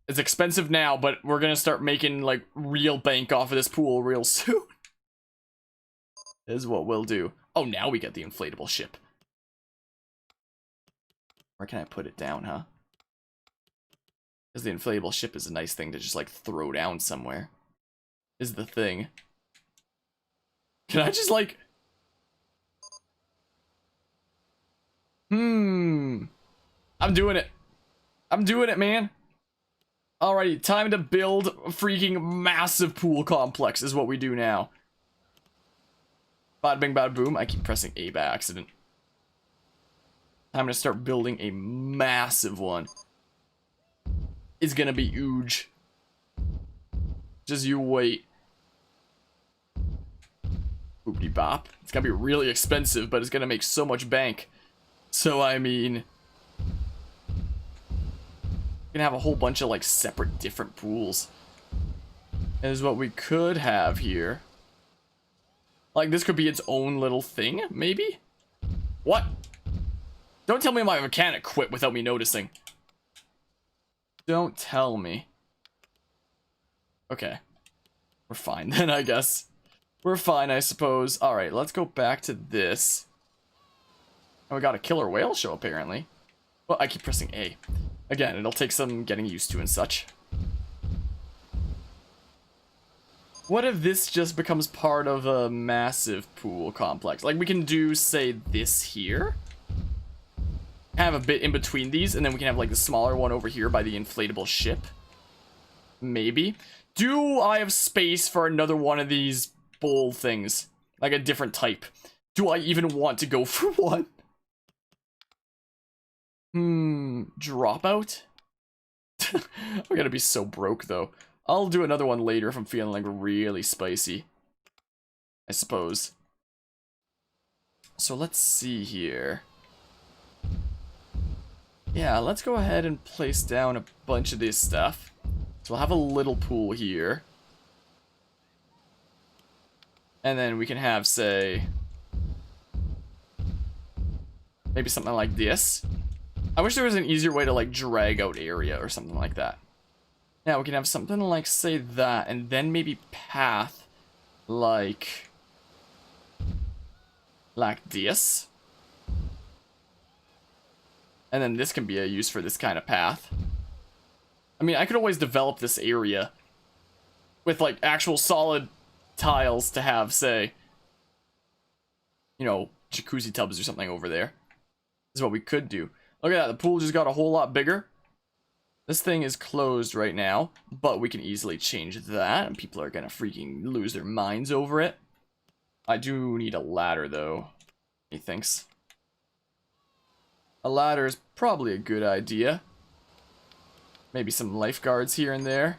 It's expensive now, but we're gonna start making, like, real bank off of this pool real soon. Is what we'll do. Oh, now we get the inflatable ship. Where can I put it down, huh? Because the inflatable ship is a nice thing to just, like, throw down somewhere. Is the thing. Can I just, like... I'm doing it. I'm doing it, man. Alrighty, time to build a freaking massive pool complex is what we do now. Bada bing, bada boom. I keep pressing A by accident. Time to start building a massive one. It's gonna be huge. Just you wait. Boopity bop. It's gonna be really expensive, but it's gonna make so much bank. So, I mean... Gonna have a whole bunch of, like, separate different pools. Is what we could have here. Like, this could be its own little thing, maybe? What? Don't tell me my mechanic quit without me noticing. Don't tell me. Okay. We're fine then, I guess. We're fine, I suppose. Alright, let's go back to this. And we got a killer whale show, apparently. Well, I keep pressing A. Again, it'll take some getting used to and such. What if this just becomes part of a massive pool complex? Like, we can do, say, this here. Have a bit in between these, and then we can have, like, the smaller one over here by the inflatable ship. Maybe. Do I have space for another one of these bowl things? Like a different type. Do I even want to go for one? Dropout? I'm gonna be so broke, though. I'll do another one later if I'm feeling like really spicy, I suppose. So let's see here. Yeah, let's go ahead and place down a bunch of this stuff. So we'll have a little pool here. And then we can have, say, maybe something like this. I wish there was an easier way to, like, drag out area or something like that. Now we can have something like, say, that, and then maybe path like this. And then this can be a use for this kind of path. I mean, I could always develop this area with, like, actual solid tiles to have, say, you know, jacuzzi tubs or something over there. This is what we could do. Look at that, the pool just got a whole lot bigger. This thing is closed right now, but we can easily change that, and people are gonna freaking lose their minds over it. I do need a ladder, though, he thinks. A ladder is probably a good idea. Maybe some lifeguards here and there.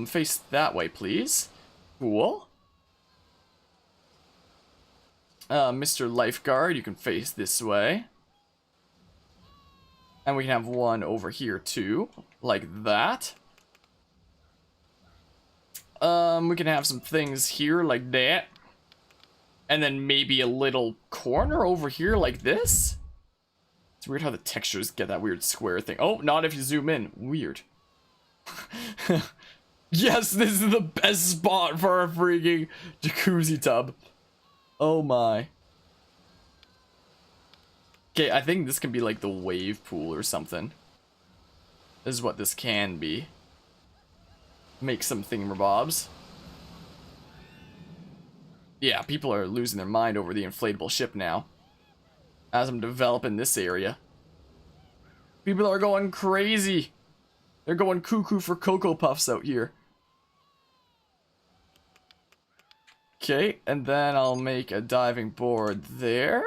Face that way, please. Cool. Mr. Lifeguard, you can face this way. And we can have one over here, too. Like that. We can have some things here, like that. And then maybe a little corner over here, like this. It's weird how the textures get that weird square thing. Oh, not if you zoom in. Weird. Yes, this is the best spot for a freaking jacuzzi tub. Oh my. Okay, I think this can be like the wave pool or something. This is what this can be. Make some thingamabobs. Yeah, people are losing their mind over the inflatable ship now. As I'm developing this area. People are going crazy. They're going cuckoo for Cocoa Puffs out here. Okay, and then I'll make a diving board there.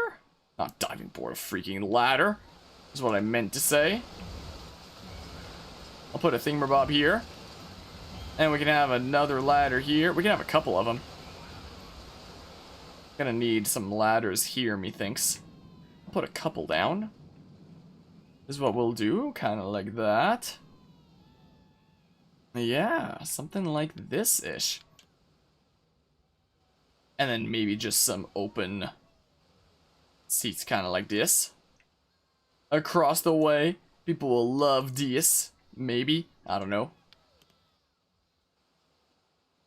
Not diving board, a freaking ladder. Is what I meant to say. I'll put a thingamabob here. And we can have another ladder here. We can have a couple of them. Gonna need some ladders here, methinks. I'll put a couple down. This is what we'll do, kind of like that. Yeah, something like this-ish. And then maybe just some open seats kind of like this. Across the way. People will love this. Maybe. I don't know.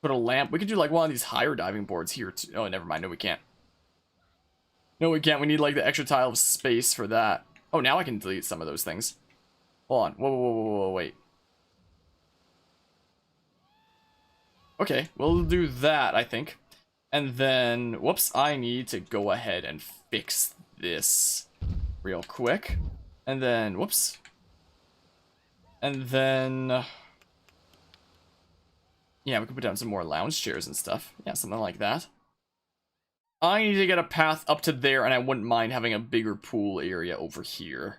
Put a lamp. We could do like one of these higher diving boards here too. Oh, never mind. No, we can't. No, we can't. We need like the extra tile of space for that. Oh, now I can delete some of those things. Hold on. Whoa, whoa, whoa, whoa, whoa, wait. Okay, we'll do that, I think. And then, whoops, I need to go ahead and fix this real quick. And then, whoops. And then, yeah, we can put down some more lounge chairs and stuff. Yeah, something like that. I need to get a path up to there, and I wouldn't mind having a bigger pool area over here.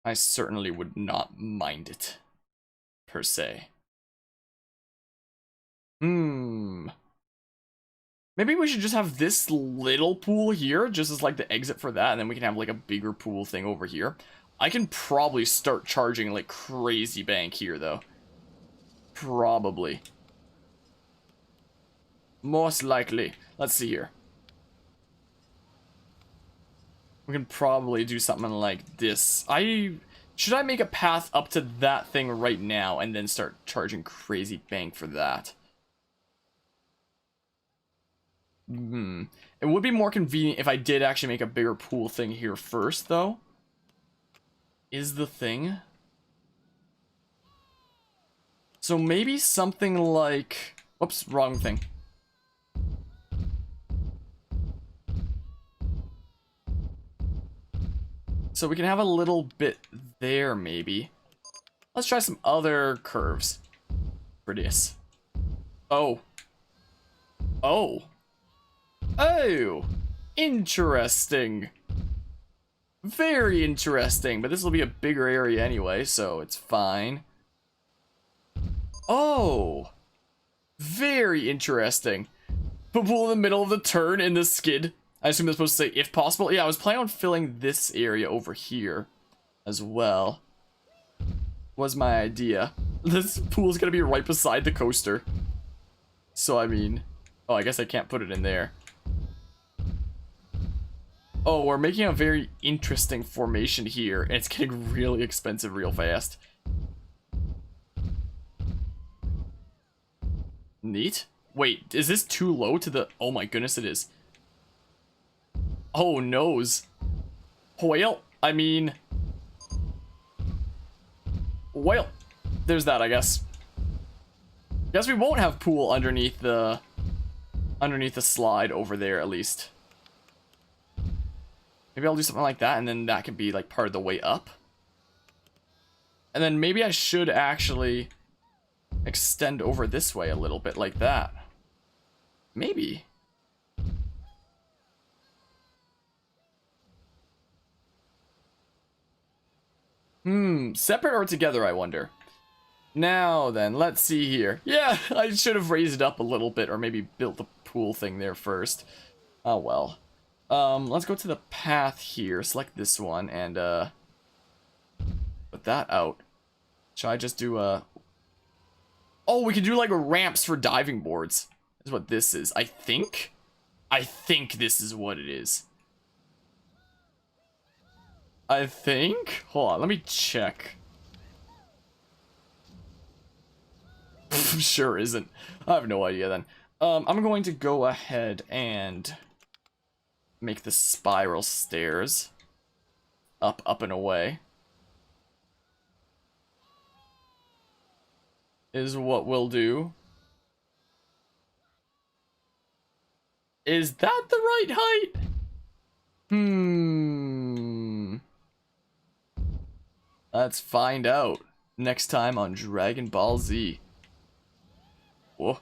I certainly would not mind it, per se. Maybe we should just have this little pool here, just as like the exit for that, and then we can have like a bigger pool thing over here. I can probably start charging like crazy bank here, though. Probably. Most likely. Let's see here. We can probably do something like this. Should I make a path up to that thing right now and then start charging crazy bank for that? It would be more convenient if I did actually make a bigger pool thing here first, though. Is the thing. So maybe something like... Whoops, wrong thing. So we can have a little bit there, maybe. Let's try some other curves for this. Oh. Oh. Oh. Interesting. Very interesting. But this will be a bigger area anyway, so it's fine. Oh. Very interesting. Put pool in the middle of the turn in the skid. I assume that's supposed to say if possible. Yeah, I was planning on filling this area over here as well. Was my idea. This pool's gonna be right beside the coaster. So, I mean... Oh, I guess I can't put it in there. Oh, we're making a very interesting formation here, and it's getting really expensive real fast. Neat. Wait, is this too low to the... Oh my goodness, it is. Oh, noes. Well, I mean... Well, there's that, I guess. Guess we won't have pool underneath the slide over there, at least. Maybe I'll do something like that, and then that can be, like, part of the way up. And then maybe I should actually extend over this way a little bit, like that. Maybe. Separate or together, I wonder. Now then, let's see here. Yeah, I should have raised it up a little bit, or maybe built the pool thing there first. Oh well. Let's go to the path here, select this one, and put that out. Should I just do Oh, we can do like ramps for diving boards. Is what this is. I think this is what it is. I think? Hold on, let me check. Sure isn't. I have no idea then. I'm going to go ahead and make the spiral stairs. Up, up, and away. Is what we'll do. Is that the right height? Let's find out next time on Dragon Ball Z. Whoa.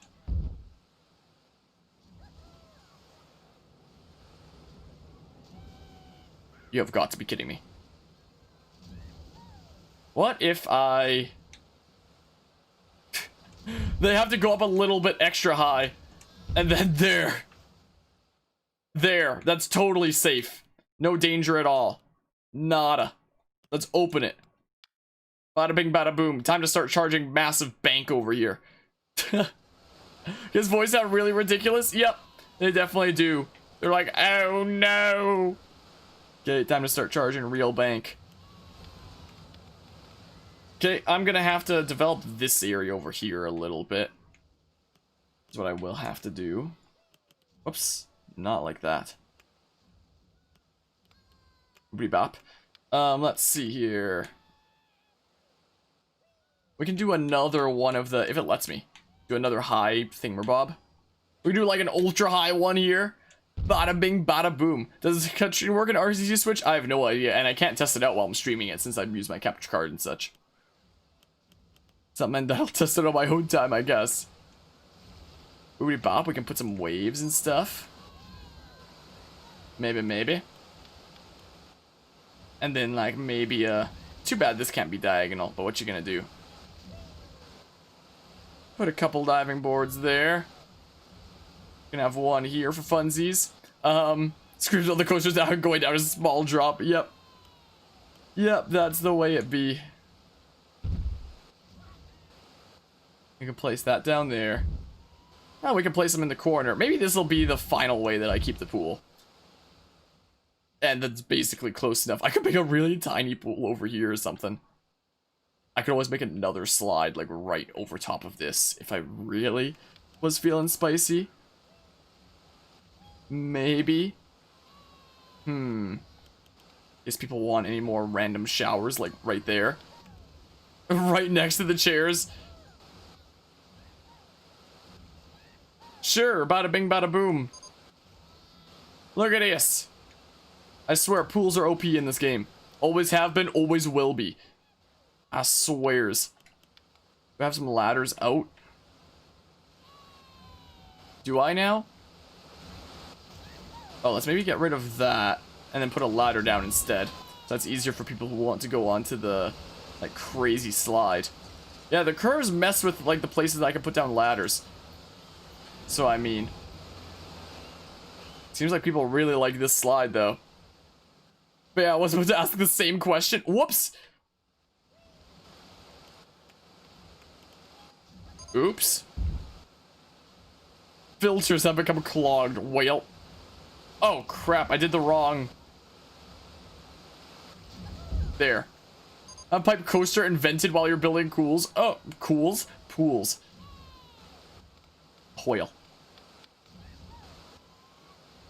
You have got to be kidding me. What if I... They have to go up a little bit extra high. And then there. There. That's totally safe. No danger at all. Nada. Let's open it. Bada bing, bada boom. Time to start charging massive bank over here. His voice sound really ridiculous? Yep. They definitely do. They're like, oh no. Okay, time to start charging real bank. Okay, I'm gonna have to develop this area over here a little bit. That's what I will have to do. Whoops, not like that. Bebop. Let's see here. We can do another one of the, if it lets me, do another high thingamabob. We do like an ultra high one here. Bada bing, bada boom. Does this cutscene work in RCG Switch? I have no idea, and I can't test it out while I'm streaming it since I've used my capture card and such. Something that I'll test it on my own time, I guess. Boopity bop, we can put some waves and stuff. Maybe, maybe. And then, like, maybe, too bad this can't be diagonal, but what you gonna do? Put a couple diving boards there. Gonna have one here for funsies. Screws on the coasters down, going down a small drop. Yep. Yep, that's the way it be. We can place that down there. Now we can place them in the corner. Maybe this will be the final way that I keep the pool. And that's basically close enough. I could make a really tiny pool over here or something. I could always make another slide, like, right over top of this, if I really was feeling spicy. Maybe. Guess people want any more random showers, like, right there. Right next to the chairs. Sure, bada bing, bada boom. Look at this. I swear, pools are OP in this game. Always have been, always will be. I swears. Do I have some ladders out? Do I now? Oh, let's maybe get rid of that and then put a ladder down instead. So that's easier for people who want to go onto the, like, crazy slide. Yeah, the curves mess with, like, the places I can put down ladders. So, I mean... Seems like people really like this slide, though. But yeah, I was about to ask the same question. Whoops! Oops. Filters have become clogged. Well. Oh, crap. I did the wrong... There. A pipe coaster invented while you're building pools. Oh, pools? Pools. Whale.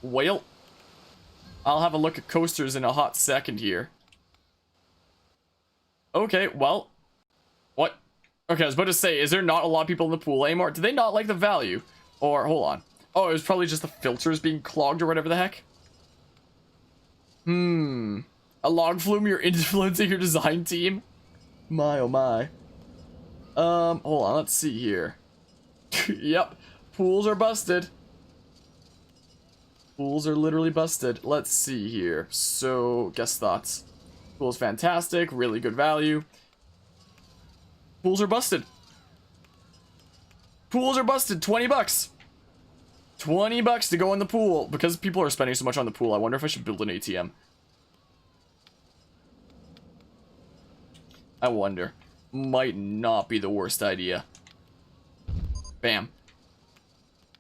Whale. I'll have a look at coasters in a hot second here. Okay, well. What? Okay, I was about to say, is there not a lot of people in the pool anymore? Do they not like the value? Or, hold on. Oh, it was probably just the filters being clogged or whatever the heck. A log flume, you're influencing your design team? My, oh my. Hold on, let's see here. Yep, pools are busted. Pools are literally busted. Let's see here. So, guest thoughts. Pool's fantastic, really good value. Pools are busted. Pools are busted, 20 bucks. 20 bucks to go in the pool. Because people are spending so much on the pool, I wonder if I should build an ATM. I wonder. Might not be the worst idea. Bam.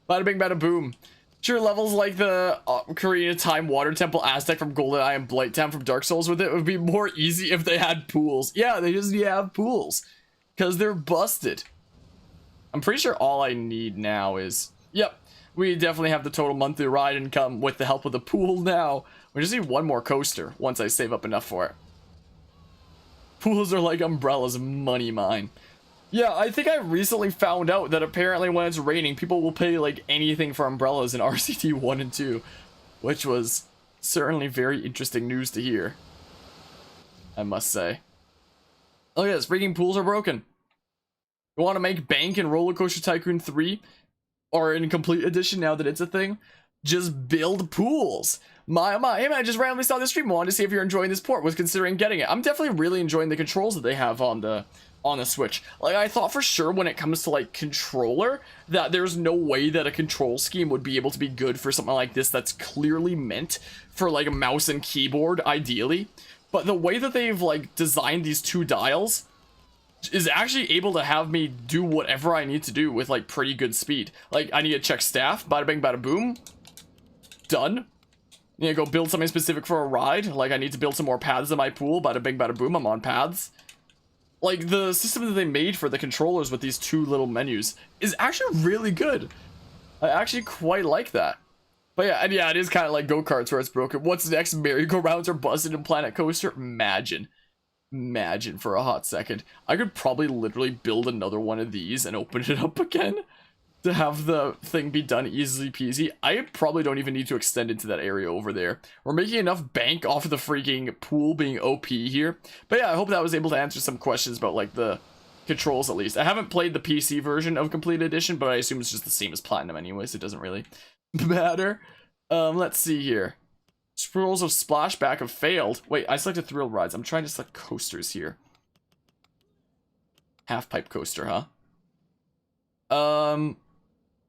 Bada bing, bada boom. Sure, levels like the Ocarina of Time Water Temple Aztec from GoldenEye and Blighttown from Dark Souls with it would be more easy if they had pools. Yeah, they just need to have pools. Because they're busted. I'm pretty sure all I need now is... Yep, we definitely have the total monthly ride income with the help of the pool now. We just need one more coaster once I save up enough for it. Pools are like umbrellas, money mine. Yeah, I think I recently found out that apparently when it's raining, people will pay like anything for umbrellas in RCT 1 and 2. Which was certainly very interesting news to hear. I must say. Look at this, freaking pools are broken. You want to make bank in RollerCoaster Tycoon 3? Or in Complete Edition now that it's a thing? Just build pools. My, hey man, I just randomly saw this stream. I wanted to see if you're enjoying this port. Was considering getting it. I'm definitely really enjoying the controls that they have on the Switch. Like, I thought for sure when it comes to, like, controller, that there's no way that a control scheme would be able to be good for something like this that's clearly meant for, like, a mouse and keyboard, ideally. But the way that they've, like, designed these two dials is actually able to have me do whatever I need to do with, like, pretty good speed. Like, I need to check staff, bada bing, bada boom. Done. I need to go build something specific for a ride. Like, I need to build some more paths in my pool, bada bing, bada boom, I'm on paths. Like, the system that they made for the controllers with these two little menus is actually really good. I actually quite like that. But yeah, and yeah, it is kind of like go-karts where it's broken. What's next? Merry-go-rounds are busted in Planet Coaster? Imagine for a hot second. I could probably literally build another one of these and open it up again to have the thing be done easily peasy. I probably don't even need to extend into that area over there. We're making enough bank off of the freaking pool being OP here. But yeah, I hope that was able to answer some questions about, like, the controls at least. I haven't played the PC version of Complete Edition, but I assume it's just the same as Platinum anyways. It doesn't really matter. Let's see here. Scrolls of Splashback have failed. Wait, I selected Thrill Rides. I'm trying to select coasters here. Half-pipe coaster, huh?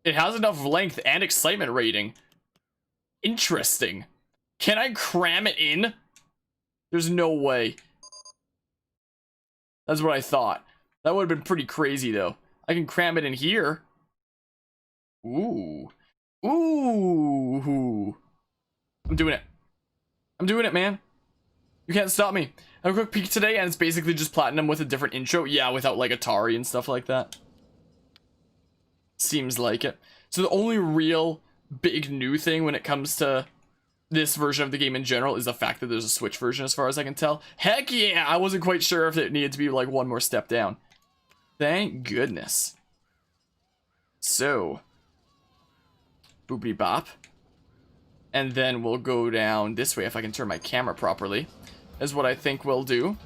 It has enough length and excitement rating. Interesting. Can I cram it in? There's no way. That's what I thought. That would have been pretty crazy, though. I can cram it in here. Ooh. Ooh. I'm doing it. I'm doing it, man. You can't stop me. I have a quick peek today, and it's basically just Platinum with a different intro. Yeah, without, like, Atari and stuff like that. Seems like it. So the only real big new thing when it comes to this version of the game in general is the fact that there's a Switch version as far as I can tell. Heck yeah! I wasn't quite sure if it needed to be like one more step down. Thank goodness. So, Boopity bop. And then we'll go down this way if I can turn my camera properly. Is what I think we'll do.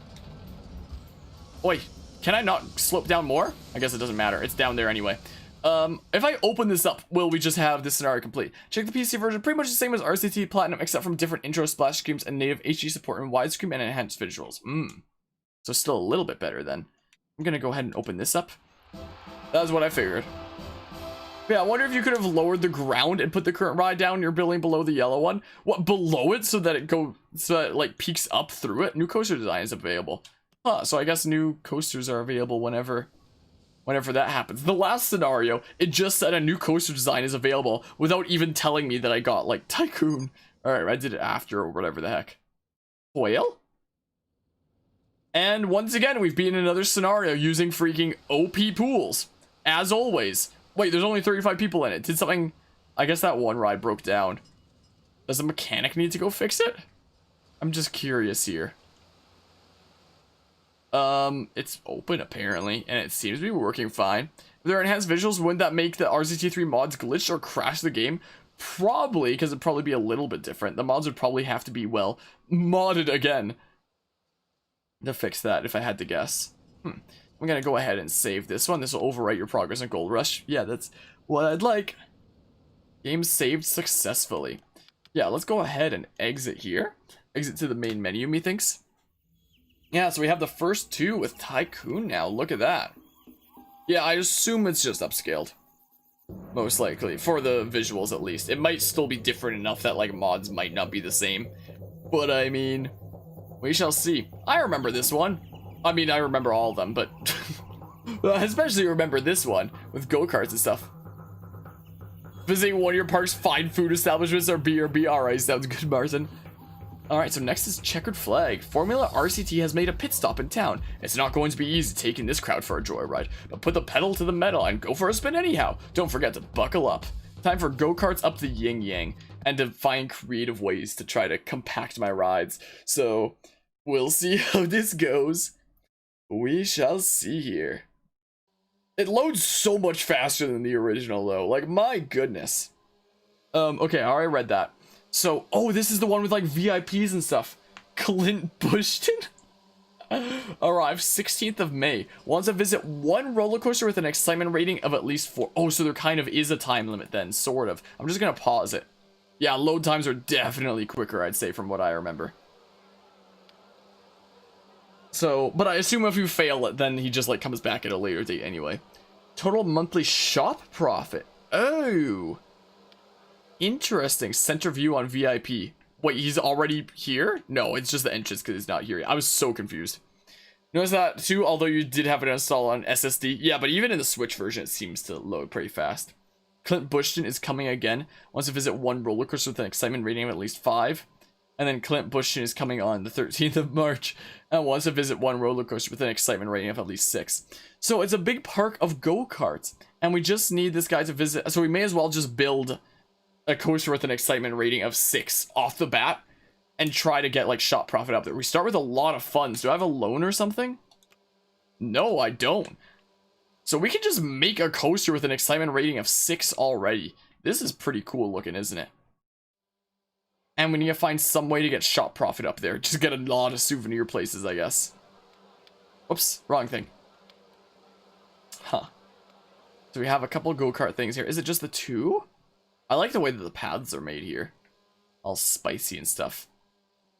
Oi, can I not slope down more? I guess it doesn't matter. It's down there anyway. If I open this up, will we just have this scenario complete? Check the PC version, pretty much the same as RCT Platinum, except from different intro splash screens and native HD support and widescreen and enhanced visuals. So still a little bit better then. I'm gonna go ahead and open this up. That's what I figured. Yeah, I wonder if you could have lowered the ground and put the current ride down your building below the yellow one. What, below it so that it like peeks up through it? New coaster design is available. Huh, so I guess new coasters are available whenever that happens. The last scenario, it just said a new coaster design is available without even telling me that I got, like, Tycoon. Alright, I did it after or whatever the heck. Whale? And once again, we've beaten another scenario using freaking OP pools. As always. Wait, there's only 35 people in it. Did something... I guess that one ride broke down. Does the mechanic need to go fix it? I'm just curious here. It's open apparently, and it seems to be working fine. If there are enhanced visuals, wouldn't that make the RCT3 mods glitch or crash the game? Probably, because it'd probably be a little bit different. The mods would probably have to be, well, modded again to fix that, if I had to guess. I'm gonna go ahead and save this one. This will overwrite your progress in Gold Rush. Yeah, that's what I'd like. Game saved successfully. Yeah, let's go ahead and exit here. Exit to the main menu, methinks. Yeah, so we have the first two with Tycoon now. Look at that. Yeah, I assume it's just upscaled. Most likely. For the visuals, at least. It might still be different enough that, like, mods might not be the same. But, I mean, we shall see. I remember this one. I mean, I remember all of them, but... I especially remember this one, with go-karts and stuff. Visiting one of your park's fine food establishments or BRB. Alright, sounds good, Martin. Alright, so next is Checkered Flag. Formula RCT has made a pit stop in town. It's not going to be easy taking this crowd for a joyride, but put the pedal to the metal and go for a spin anyhow. Don't forget to buckle up. Time for go-karts up the yin-yang, and to find creative ways to try to compact my rides. So, we'll see how this goes. We shall see here. It loads so much faster than the original, though. Like, my goodness. Okay, I already read that. So, oh, this is the one with, like, VIPs and stuff. Clint Bushton arrives 16th of May. Wants to visit one roller coaster with an excitement rating of at least 4. Oh, so there kind of is a time limit then, sort of. I'm just gonna pause it. Yeah, load times are definitely quicker, I'd say, from what I remember. So, but I assume if you fail it, then he just, like, comes back at a later date anyway. Total monthly shop profit. Oh. Interesting. Center view on VIP. Wait, he's already here? No, it's just the entrance because he's not here yet. I was so confused. Notice that too, although you did have it installed on SSD. Yeah, but even in the Switch version, it seems to load pretty fast. Clint Bushton is coming again. Wants to visit one roller coaster with an excitement rating of at least 5. And then Clint Bushton is coming on the 13th of March and wants to visit one roller coaster with an excitement rating of at least 6. So it's a big park of go-karts. And we just need this guy to visit. So we may as well just build a coaster with an excitement rating of 6 off the bat and try to get, like, shop profit up there. We start with a lot of funds. Do I have a loan or something? No, I don't. So we can just make a coaster with an excitement rating of 6 already. This is pretty cool looking, isn't it? And we need to find some way to get shop profit up there. Just get a lot of souvenir places, I guess. Oops, wrong thing. Huh. So we have a couple go-kart things here. Is it just the 2? I like the way that the paths are made here. All spicy and stuff.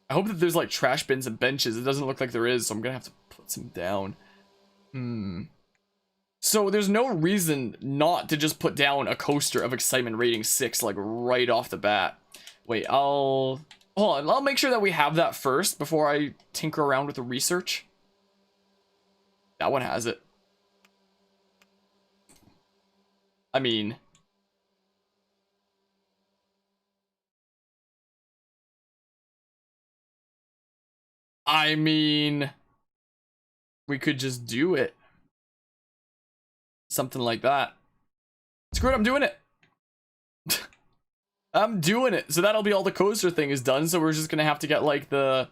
I hope that there's, like, trash bins and benches. It doesn't look like there is, so I'm gonna have to put some down. So there's no reason not to just put down a coaster of excitement rating 6, like, right off the bat. Wait, hold on. I'll make sure that we have that first before I tinker around with the research. That one has it. I mean... we could just do it. Something like that. Screw it, I'm doing it. I'm doing it. So that'll be all the coaster thing is done. So we're just gonna have to get, like, get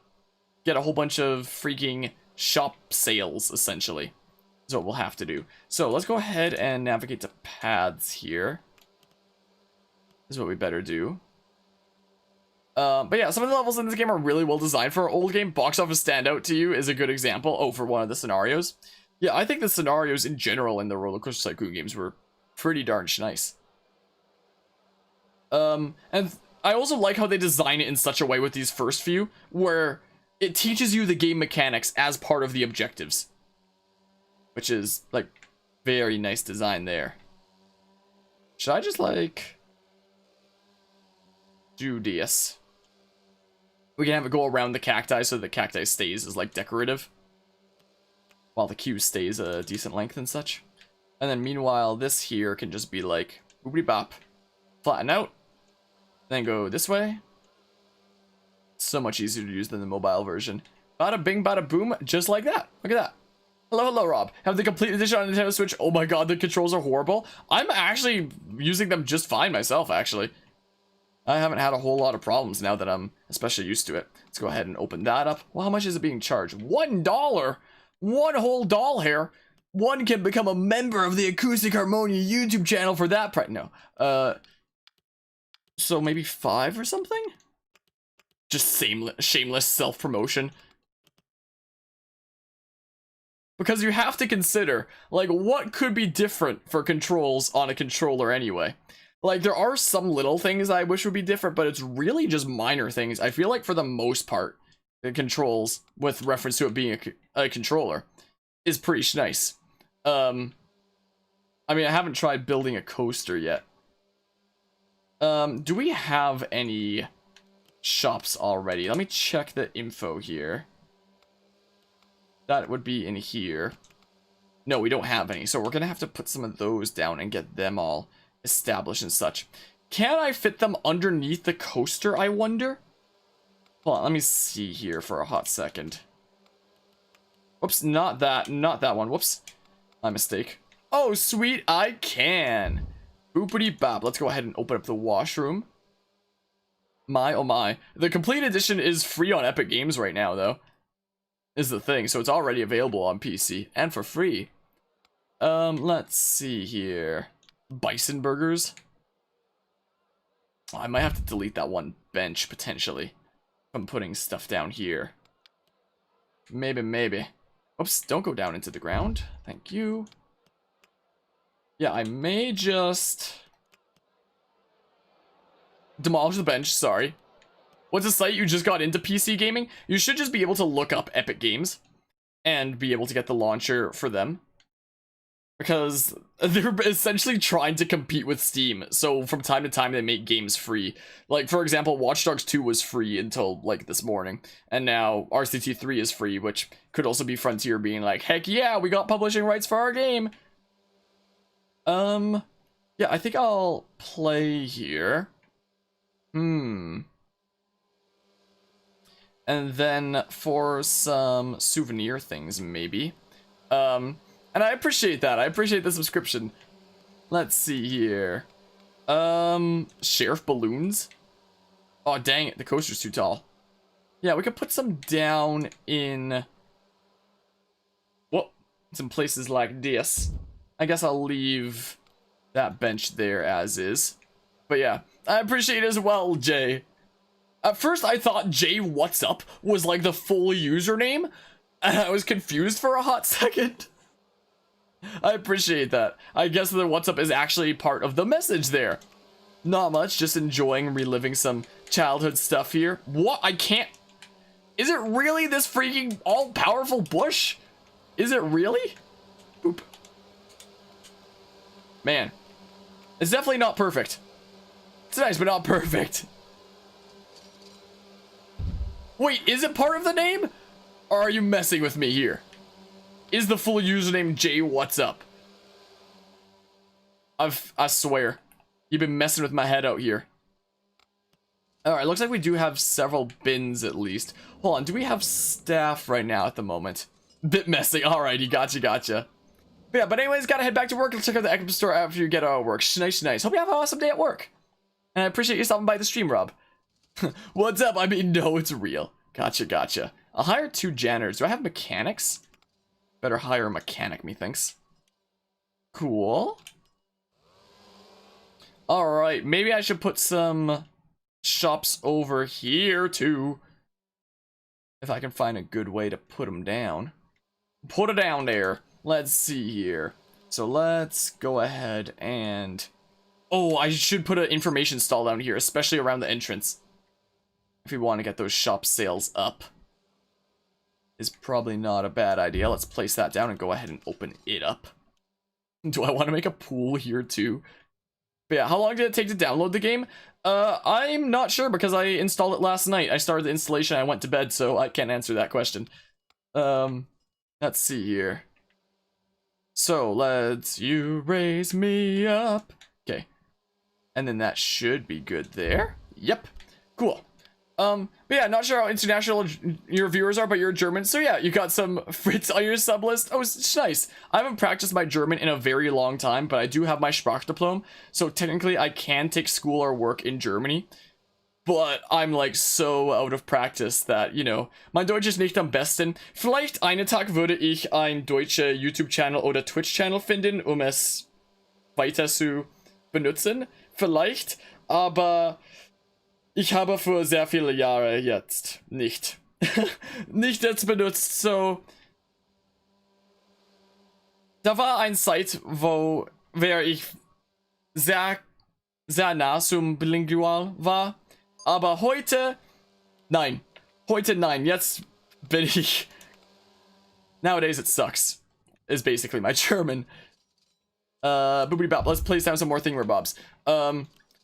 a whole bunch of freaking shop sales, essentially. Is what we'll have to do. So let's go ahead and navigate to paths here. is what we better do. But yeah, some of the levels in this game are really well designed for an old game. Box office standout to you is a good example. Oh, for one of the scenarios. Yeah, I think the scenarios in general in the RollerCoaster Tycoon games were pretty darn nice. And I also like how they design it in such a way with these first few, where it teaches you the game mechanics as part of the objectives. Which is, like, very nice design there. Should I just, like, do this? We can have it go around the cacti so the cacti stays as, like, decorative. While the queue stays a decent length and such. And then meanwhile, this here can just be like, boopity bop. Flatten out. Then go this way. So much easier to use than the mobile version. Bada bing, bada boom, just like that. Look at that. Hello, hello, Rob. Have the complete edition on Nintendo Switch. Oh my god, the controls are horrible. I'm actually using them just fine myself, actually. I haven't had a whole lot of problems now that I'm especially used to it. Let's go ahead and open that up. Well, how much is it being charged? $1? One whole doll here. One can become a member of the Acoustic Harmonia YouTube channel for that price. No. So maybe 5 or something? Just shameless self-promotion. Because you have to consider, like, what could be different for controls on a controller anyway? Like, there are some little things I wish would be different, but it's really just minor things. I feel like for the most part, the controls, with reference to it being a controller, is pretty nice. I mean, I haven't tried building a coaster yet. Do we have any shops already? Let me check the info here. That would be in here. No, we don't have any, so we're gonna have to put some of those down and get them all established and such. Can I fit them underneath the coaster, I wonder? Hold on, let me see here for a hot second. Whoops, not that one. Whoops, my mistake. Oh, sweet, I can. Boopity bop. Let's go ahead and open up the washroom. My, oh my. The complete edition is free on Epic Games right now, though. Is the thing, so it's already available on PC and for free. Let's see here. Bison burgers. Oh, I might have to delete that one bench potentially. I'm putting stuff down here. Maybe. Oops, don't go down into the ground. Thank you. Yeah, I may just demolish the bench, sorry. What's a site you just got into PC gaming? You should just be able to look up Epic Games and be able to get the launcher for them. Because they're essentially trying to compete with Steam. So from time to time they make games free. Like, for example, Watch Dogs 2 was free until, like, this morning. And now RCT 3 is free, which could also be Frontier being like, heck yeah, we got publishing rights for our game. Yeah, I think I'll play here. And then for some souvenir things, maybe. And I appreciate that. I appreciate the subscription. Let's see here. Sheriff balloons? Oh, dang it. The coaster's too tall. Yeah, we could put some down in... Well, some places like this. I guess I'll leave that bench there as is. But yeah, I appreciate it as well, Jay. At first, I thought Jay What's Up was like the full username, and I was confused for a hot second. I appreciate that. I guess the What's Up is actually part of the message there. Not much, just enjoying reliving some childhood stuff here. What? I can't... Is it really this freaking all-powerful bush? Is it really? Boop. Man. It's definitely not perfect. It's nice, but not perfect. Wait, is it part of the name? Or are you messing with me here? Is the full username Jay What's Up? I swear. You've been messing with my head out here. Alright, looks like we do have several bins at least. Hold on, do we have staff right now at the moment? Bit messy. Alrighty, gotcha. But yeah, but anyways, gotta head back to work. Let's check out the Epic Store after you get out of work. Nice. Hope you have an awesome day at work. And I appreciate you stopping by the stream, Rob. What's up? I mean, no, it's real. Gotcha. I'll hire 2 janitors. Do I have mechanics? Better hire a mechanic, methinks. Cool. Alright, maybe I should put some shops over here too. If I can find a good way to put them down. Put it down there. Let's see here. So let's go ahead and... Oh, I should put an information stall down here, especially around the entrance. If we want to get those shop sales up. Is probably not a bad idea. Let's place that down and go ahead and open it up. Do I want to make a pool here too? But yeah, how long did it take to download the game? I'm not sure because I installed it last night. I started the installation, I went to bed, so I can't answer that question. Let's see here. So, let's you raise me up. Okay. And then that should be good there. Yep. Cool. But yeah, not sure how international your viewers are, but you're German. So yeah, you got some Fritz on your sub list. Oh, it's nice. I haven't practiced my German in a very long time, but I do have my Sprachdiplom. So technically I can take school or work in Germany. But I'm like so out of practice that, you know, mein Deutsch ist nicht am besten. Vielleicht einen Tag würde ich ein deutscher YouTube-Channel oder Twitch-Channel finden, es weiter zu benutzen. Vielleicht, aber... Ich habe für sehr viele Jahre jetzt nicht jetzt benutzt, so. Da war eine Zeit, wo ich sehr nah zum Bilingual war, aber heute nein. Jetzt bin ich... Nowadays it sucks, is basically my German. Boopity bop, let's place down some more thingamabobs.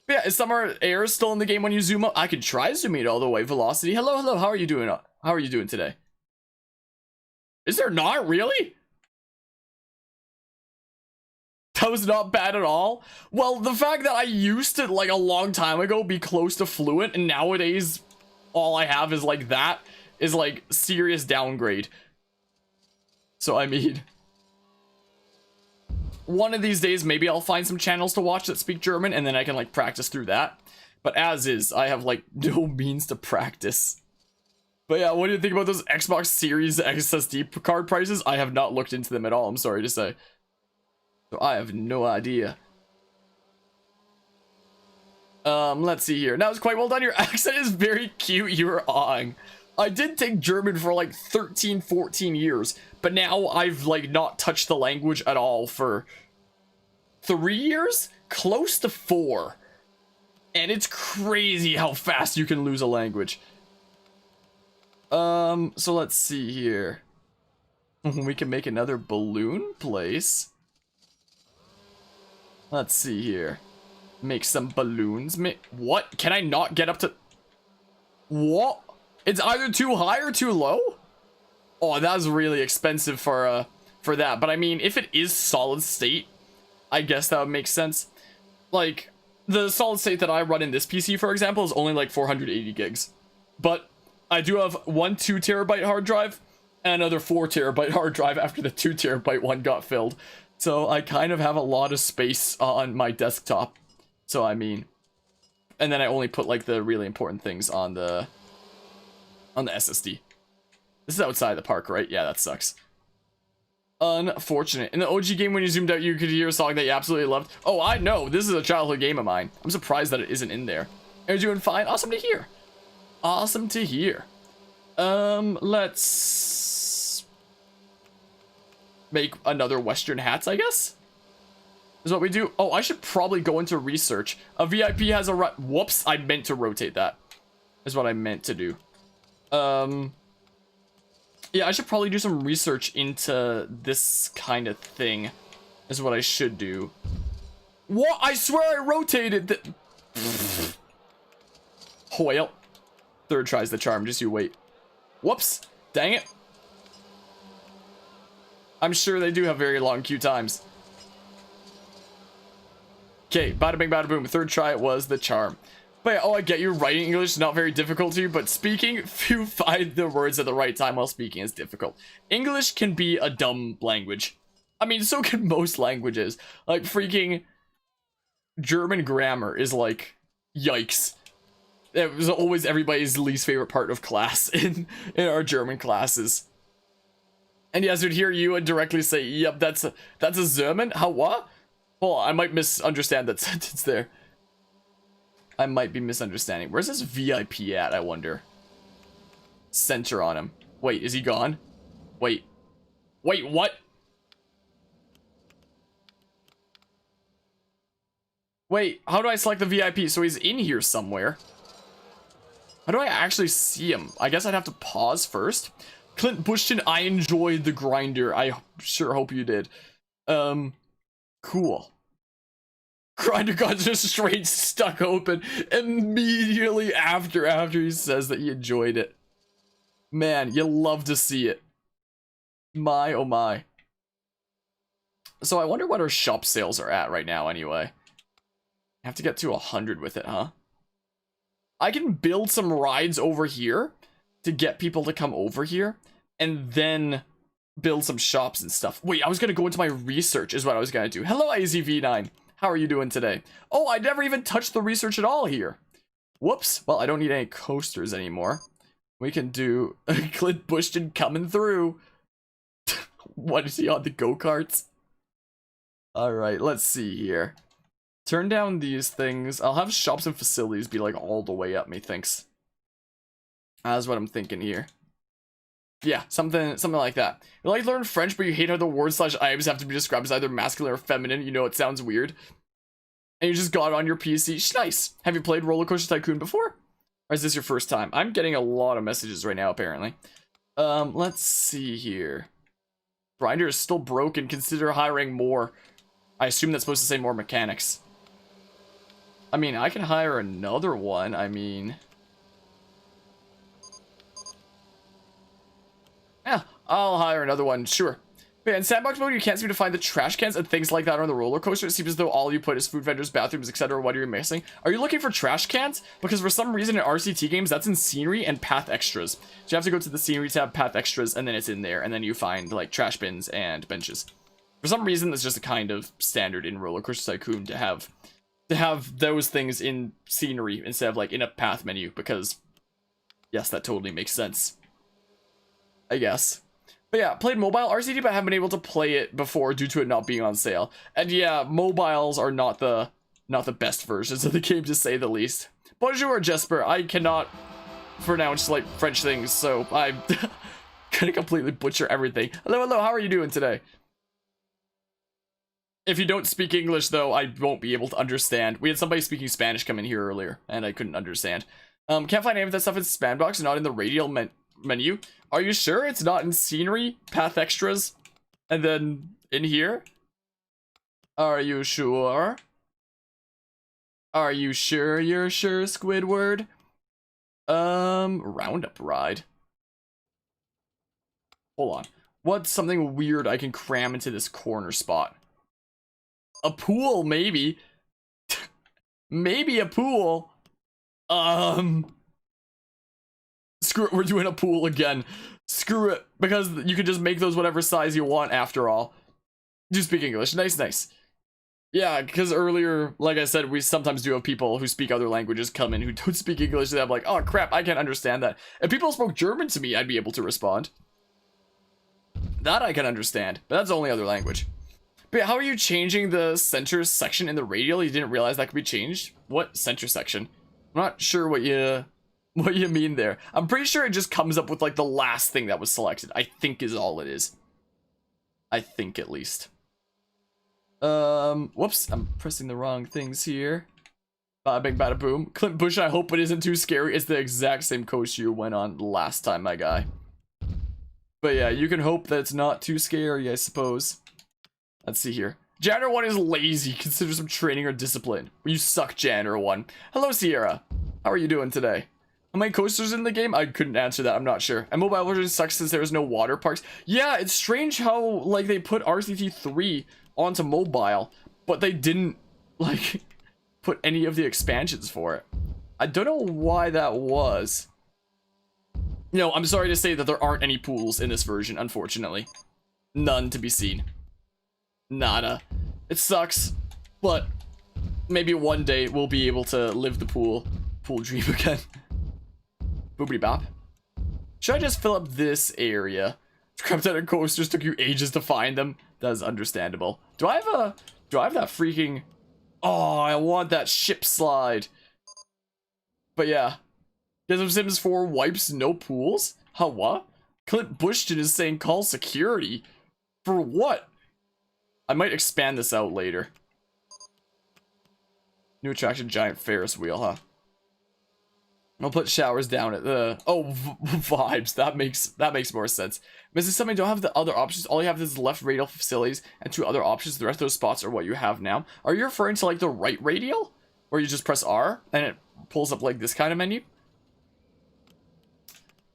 Yeah, is summer air still in the game when you zoom up? I could try zooming it all the way. Velocity. Hello. How are you doing? How are you doing today? Is there not really? That was not bad at all. Well, the fact that I used to, like, a long time ago be close to fluent, and nowadays all I have is like that, is like serious downgrade. So I mean, one of these days, maybe I'll find some channels to watch that speak German, and then I can, like, practice through that. But as is, I have, like, no means to practice. But yeah, what do you think about those Xbox Series SSD card prices? I have not looked into them at all, I'm sorry to say. So I have no idea. Let's see here. That was quite well done. Your accent is very cute. You were awing. I did take German for like 13, 14 years, but now I've like not touched the language at all for 3 years, close to 4. And it's crazy how fast you can lose a language. So let's see here. We can make another balloon place. Let's see here. Make some balloons. What? Can I not get up to... What? It's either too high or too low? Oh, that was really expensive for that. But I mean, if it is solid state, I guess that would make sense. Like, the solid state that I run in this PC, for example, is only like 480 gigs. But I do have one 2 terabyte hard drive and another 4 terabyte hard drive after the 2 terabyte one got filled. So I kind of have a lot of space on my desktop. So I mean, and then I only put like the really important things on the SSD. This is outside the park, right? Yeah, that sucks. Unfortunate. In the OG game, when you zoomed out, you could hear a song that you absolutely loved. Oh, I know. This is a childhood game of mine. I'm surprised that it isn't in there. Are you doing fine? Awesome to hear. Awesome to hear. Let's make another Western hats, I guess. Is what we do. Oh, I should probably go into research. A VIP has a whoops, I meant to rotate that. Is what I meant to do. Yeah, I should probably do some research into this kind of thing. Is what I should do. What? I swear I rotated the... Oh, well. Third tries the charm, just you wait. Whoops. Dang it. I'm sure they do have very long queue times. Okay, bada bing, bada boom. Third try, it was the charm. But yeah, oh, I get you. Writing English is not very difficult to you, but speaking, if you find the words at the right time while speaking is difficult. English can be a dumb language. I mean, so can most languages. Like, freaking German grammar is like, yikes. It was always everybody's least favorite part of class in our German classes. And yes, would hear you and directly say, yep, that's a German? How, what? Well, I might misunderstand that sentence there. I might be misunderstanding. Where's this VIP at, I wonder? Center on him. Wait, is he gone? Wait. Wait, what? Wait, how do I select the VIP? So he's in here somewhere. How do I actually see him? I guess I'd have to pause first. Clint Bushton, I enjoyed the grinder. I sure hope you did. Cool. Grinder got just straight stuck open immediately after he says that he enjoyed it. Man, you love to see it. My, oh my. So I wonder what our shop sales are at right now anyway. I have to get to 100 with it, huh? I can build some rides over here to get people to come over here and then build some shops and stuff. Wait, I was going to go into my research is what I was going to do. Hello, AZV9. How are you doing today? Oh, I never even touched the research at all here. Whoops. Well, I don't need any coasters anymore. We can do Clint Bushton coming through. What is he on the go-karts? All right, let's see here. Turn down these things. I'll have shops and facilities be like all the way up, methinks. That's what I'm thinking here. Yeah, something like that. You like to learn French, but you hate how the words / items have to be described as either masculine or feminine. You know it sounds weird. And you just got it on your PC. Nice. Have you played RollerCoaster Tycoon before? Or is this your first time? I'm getting a lot of messages right now, apparently. Let's see here. Grinder is still broken. Consider hiring more. I assume that's supposed to say more mechanics. I mean, I can hire another one. I mean... yeah, I'll hire another one, sure. But yeah, in sandbox mode, you can't seem to find the trash cans and things like that on the roller coaster. It seems as though all you put is food vendors, bathrooms, etc. What are you missing? Are you looking for trash cans? Because for some reason in RCT games, that's in scenery and path extras. So you have to go to the scenery tab, path extras, and then it's in there. And then you find like trash bins and benches. For some reason, that's just a kind of standard in RollerCoaster Tycoon to have those things in scenery instead of like in a path menu. Because yes, that totally makes sense, I guess. But yeah, played mobile RCT, but I haven't been able to play it before due to it not being on sale. And yeah, mobiles are not the best versions of the game, to say the least. Bonjour, Jesper. I cannot pronounce like French things, so I'm gonna completely butcher everything. Hello, hello. How are you doing today? If you don't speak English, though, I won't be able to understand. We had somebody speaking Spanish come in here earlier, and I couldn't understand. Can't find any of that stuff in Spanbox, not in the radial menu. Are you sure it's not in scenery, path extras, and then in here? Are you sure? Are you sure you're sure, Squidward? Roundup ride. Hold on. What's something weird I can cram into this corner spot? A pool, maybe. Maybe a pool. Screw it, we're doing a pool again. Screw it, because you can just make those whatever size you want after all. Do speak English. Nice, nice. Yeah, because earlier, like I said, we sometimes do have people who speak other languages come in who don't speak English, and I'm like, oh crap, I can't understand that. If people spoke German to me, I'd be able to respond. That I can understand, but that's the only other language. But how are you changing the center section in the radial? You didn't realize that could be changed? What center section? I'm not sure what you mean there. I'm pretty sure it just comes up with like the last thing that was selected. I think is all it is. I think at least. Whoops, I'm pressing the wrong things here. Bada bing bada boom. Clint Bush, I hope it isn't too scary. It's the exact same coaster you went on last time, my guy. But yeah, you can hope that it's not too scary, I suppose. Let's see here. Janitor 1 is lazy. Consider some training or discipline. You suck, Janitor 1. Hello, Sierra. How are you doing today? How many coasters in the game? I couldn't answer that. I'm not sure. And mobile version sucks since there's no water parks. Yeah, it's strange how, like, they put RCT 3 onto mobile, but they didn't, like, put any of the expansions for it. I don't know why that was. No, I'm sorry to say that there aren't any pools in this version, unfortunately. None to be seen. Nada. It sucks, but maybe one day we'll be able to live the pool dream again. Boobity bop. Should I just fill up this area? Scrapped out of coasters, took you ages to find them. That's understandable. Do I have that freaking... oh, I want that ship slide. But yeah. Guess of Sims 4 wipes no pools? Huh, what? Clint Bushton is saying call security. For what? I might expand this out later. New attraction, giant Ferris wheel, huh? I'll put showers down at the... Oh, vibes. That makes more sense. Mrs. Summon, don't have the other options. All you have is left radial facilities and 2 other options. The rest of those spots are what you have now. Are you referring to, like, the right radial? Where you just press R and it pulls up, like, this kind of menu?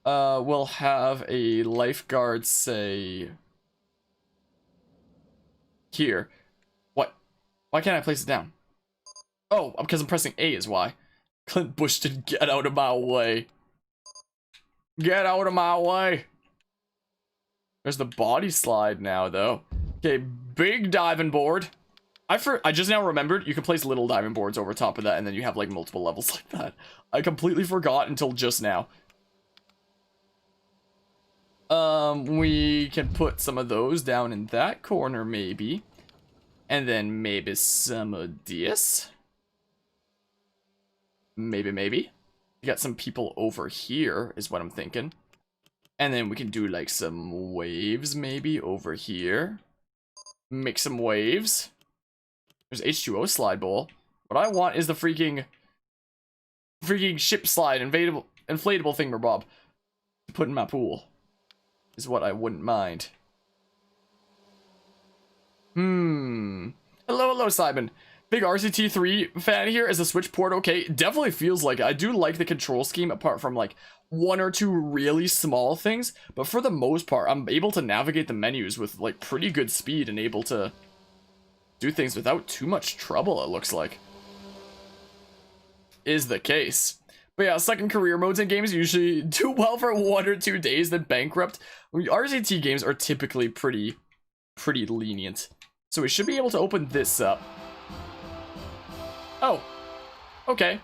We'll have a lifeguard, say... Here. What? Why can't I place it down? Oh, because I'm pressing A is why. Clint Bushton, get out of my way. Get out of my way. There's the body slide now, though. Okay, big diving board. I just now remembered you can place little diving boards over top of that, and then you have, like, multiple levels like that. I completely forgot until just now. We can put some of those down in that corner, maybe. And then maybe some of this. Maybe. You got some people over here, is what I'm thinking. And then we can do, like, some waves, maybe, over here. Make some waves. There's H2O slide bowl. What I want is the freaking ship slide, inflatable thingamabob to put in my pool. Is what I wouldn't mind. Hello, Simon. Big RCT3 fan here. Is the Switch port okay? It definitely feels like it. I do like the control scheme, apart from, like, 1 or 2 really small things. But for the most part, I'm able to navigate the menus with, like, pretty good speed and able to do things without too much trouble, it looks like. Is the case. But yeah, second career modes in games usually do well for 1 or 2 days, then bankrupt. RCT games are typically pretty lenient. So we should be able to open this up. Oh, okay.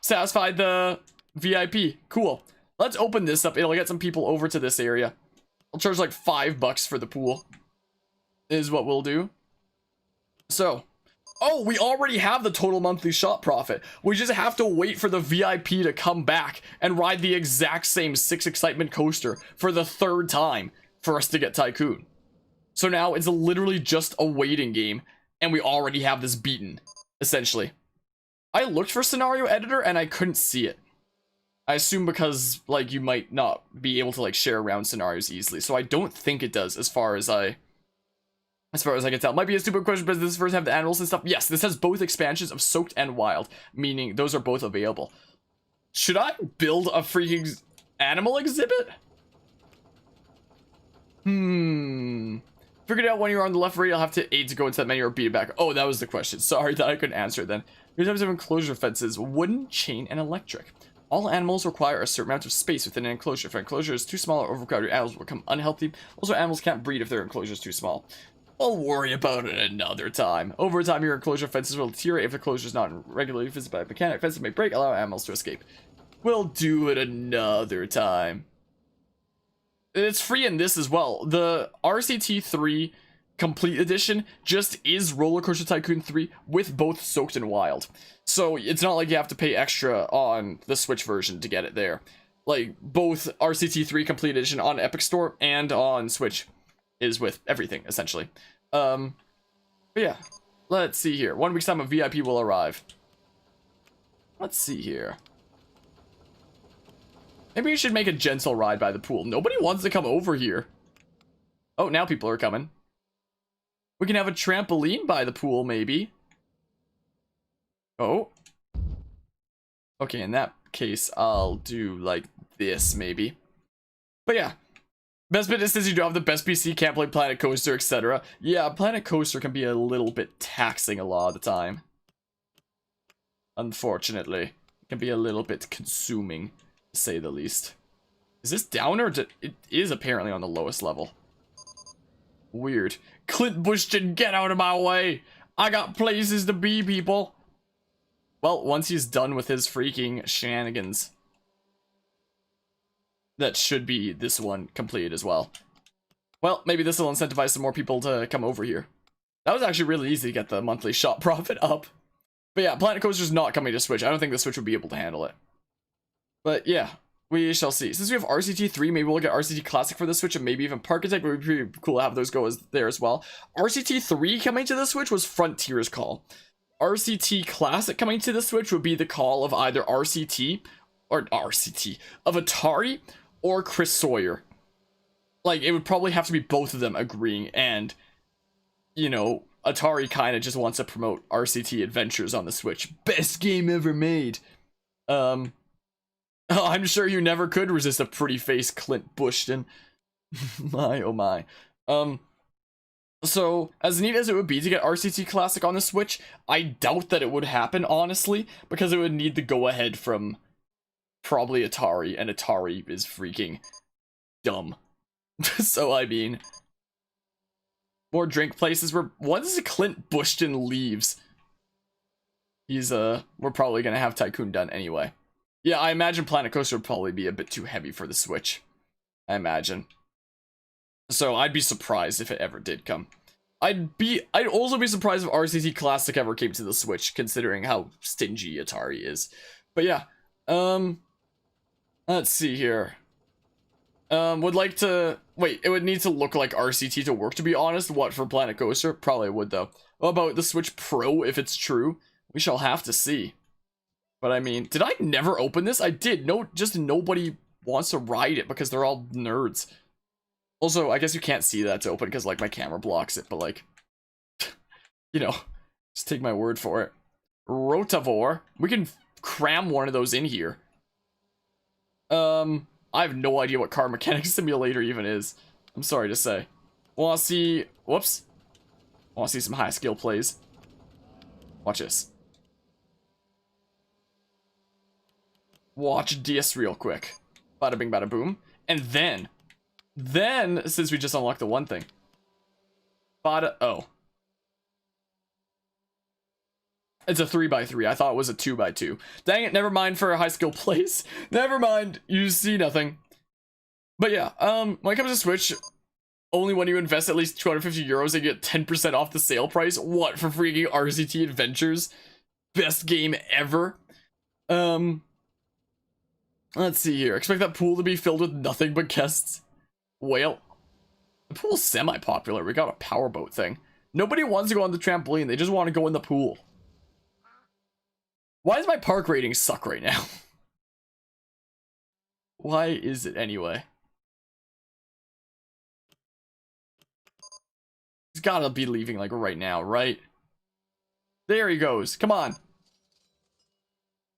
Satisfied the VIP. Cool. Let's open this up. It'll get some people over to this area. I'll charge like $5 for the pool. Is what we'll do. So, oh, we already have the total monthly shop profit. We just have to wait for the VIP to come back and ride the exact same 6 excitement coaster for the 3rd time for us to get Tycoon. So now it's literally just a waiting game, and we already have this beaten, essentially. I looked for scenario editor and I couldn't see it. I assume because, like, you might not be able to, like, share around scenarios easily. So I don't think it does, as far as I can tell. Might be a stupid question, but does this first have the animals and stuff? Yes, this has both expansions of Soaked and Wild, meaning those are both available. Should I build a freaking animal exhibit? Figured out when you're on the left radial, I'll have to A to go into that menu or B to back. Oh, that was the question. Sorry that I couldn't answer it then. Your types of enclosure fences: wooden, chain, and electric. All animals require a certain amount of space within an enclosure. If an enclosure is too small or overcrowded, animals will become unhealthy. Also, animals can't breed if their enclosure is too small. I'll worry about it another time. Over time, your enclosure fences will deteriorate if the enclosure is not regularly visited by a mechanic. Fences may break, allow animals to escape. We'll do it another time. It's free in this as well. The RCT3 Complete Edition just is RollerCoaster Tycoon 3 with both Soaked and Wild. So it's not like you have to pay extra on the Switch version to get it there. Like, both RCT3 Complete Edition on Epic Store and on Switch is with everything, essentially. But yeah, let's see here. 1 week's time a VIP will arrive. Let's see here. Maybe we should make a gentle ride by the pool. Nobody wants to come over here. Oh, now people are coming. We can have a trampoline by the pool, maybe. Oh. Okay, in that case, I'll do like this, maybe. But yeah. Best bit is you don't have the best PC, can't play Planet Coaster, etc. Yeah, Planet Coaster can be a little bit taxing a lot of the time. Unfortunately. It can be a little bit consuming, to say the least. Is this down or it is apparently on the lowest level? Weird. Clint Bushton, get out of my way! I got places to be, people! Well, once he's done with his freaking shenanigans, that should be this one complete as well. Well, maybe this will incentivize some more people to come over here. That was actually really easy to get the monthly shop profit up. But yeah, Planet Coaster's not coming to Switch. I don't think the Switch would be able to handle it. But yeah, we shall see. Since we have RCT3, maybe we'll get RCT Classic for the Switch, and maybe even Parkitect. It would be pretty cool to have those go there as well. RCT3 coming to the Switch was Frontier's call. RCT Classic coming to the Switch would be the call of either RCT of Atari or Chris Sawyer. Like, it would probably have to be both of them agreeing, and, you know, Atari kind of just wants to promote RCT Adventures on the Switch. Best game ever made. I'm sure you never could resist a pretty face Clint Bushton. My, oh my. So, as neat as it would be to get RCT Classic on the Switch, I doubt that it would happen, honestly, because it would need the go-ahead from probably Atari, and Atari is freaking dumb. So, I mean, more drink places where once Clint Bushton leaves, we're probably gonna have Tycoon done anyway. Yeah, I imagine Planet Coaster would probably be a bit too heavy for the Switch. I imagine. So I'd be surprised if it ever did come. I'd also be surprised if RCT Classic ever came to the Switch, considering how stingy Atari is. But yeah, let's see here. Would like to wait. It would need to look like RCT to work. To be honest, what for Planet Coaster? Probably would though. What about the Switch Pro? If it's true, we shall have to see. But I mean, did I never open this? I did. No, just nobody wants to ride it because they're all nerds. Also, I guess you can't see that it's open because, like, my camera blocks it, but, like, you know, just take my word for it. Rotavore. We can cram one of those in here. I have no idea what Car Mechanic Simulator even is. I'm sorry to say. Want to see... Whoops. Want to see some high skill plays. Watch this. Watch DS real quick. Bada bing, bada boom. And then, since we just unlocked the one thing. Bada, oh. It's a 3x3. I thought it was a 2x2. Dang it, never mind for a high skill place. Never mind, you see nothing. But yeah, when it comes to Switch, only when you invest at least 250 euros, you get 10% off the sale price. What, for freaking RCT Adventures? Best game ever. Let's see here. Expect that pool to be filled with nothing but guests. Well, the pool's semi-popular. We got a powerboat thing. Nobody wants to go on the trampoline. They just want to go in the pool. Why does my park rating suck right now? Why is it anyway? He's gotta be leaving like right now, right? There he goes. Come on.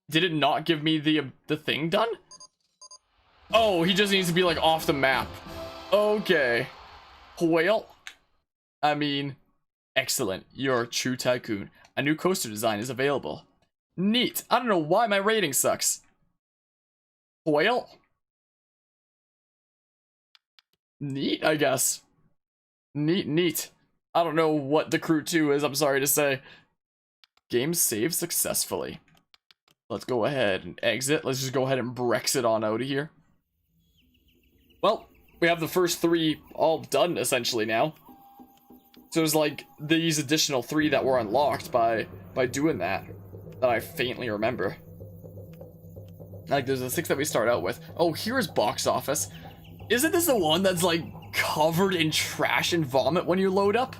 Did it not give me the thing done? Oh, he just needs to be like off the map. Okay. Well, I mean, excellent. You're a true tycoon. A new coaster design is available. Neat. I don't know why my rating sucks. Well, neat, I guess. Neat. I don't know what the Crew 2 is, I'm sorry to say. Game saved successfully. Let's go ahead and exit. Let's just go ahead and Brexit on out of here. Well, we have the first 3 all done, essentially, now. So there's, like, these additional 3 that were unlocked by doing that I faintly remember. Like, there's the 6 that we start out with. Oh, here's Box Office. Isn't this the one that's, like, covered in trash and vomit when you load up?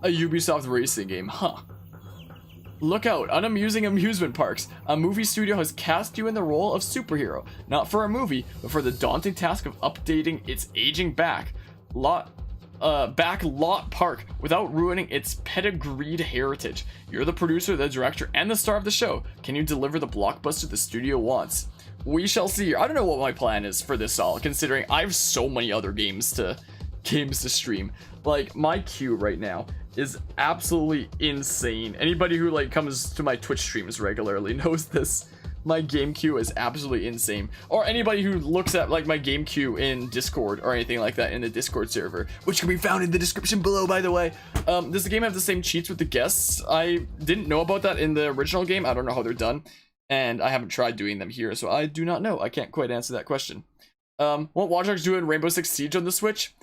A Ubisoft racing game, huh? Look out, unamusing amusement parks. A movie studio has cast you in the role of superhero. Not for a movie, but for the daunting task of updating its aging backlot park without ruining its pedigreed heritage. You're the producer, the director, and the star of the show. Can you deliver the blockbuster the studio wants? We shall see. I don't know what my plan is for this all, considering I have so many other games to stream. Like, my queue right now is absolutely insane. Anybody who like comes to my Twitch streams regularly knows this. My game queue is absolutely insane. Or anybody who looks at like my game queue in Discord or anything like that in the Discord server, which can be found in the description below, by the way. Does the game have the same cheats with the guests? I didn't know about that in the original game. I don't know how they're done, and I haven't tried doing them here, so I do not know. I can't quite answer that question. What Watch Dogs do in Rainbow Six Siege on the Switch?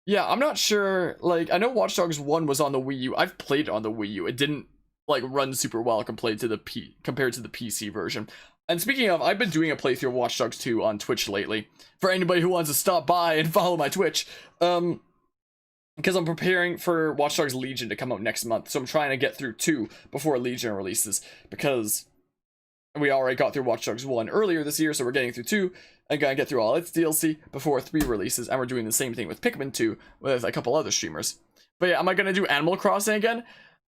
Yeah, I'm not sure. Like, I know Watch Dogs 1 was on the Wii U. I've played it on the Wii U. It didn't like run super well compared to the PC version. And speaking of, I've been doing a playthrough of Watch Dogs 2 on Twitch lately. For anybody who wants to stop by and follow my Twitch. Because I'm preparing for Watch Dogs Legion to come out next month. So I'm trying to get through 2 before Legion releases. Because we already got through Watch Dogs 1 earlier this year, so we're getting through 2. And gonna get through all its DLC before 3 releases. And we're doing the same thing with Pikmin 2 with a couple other streamers. But yeah, am I gonna do Animal Crossing again?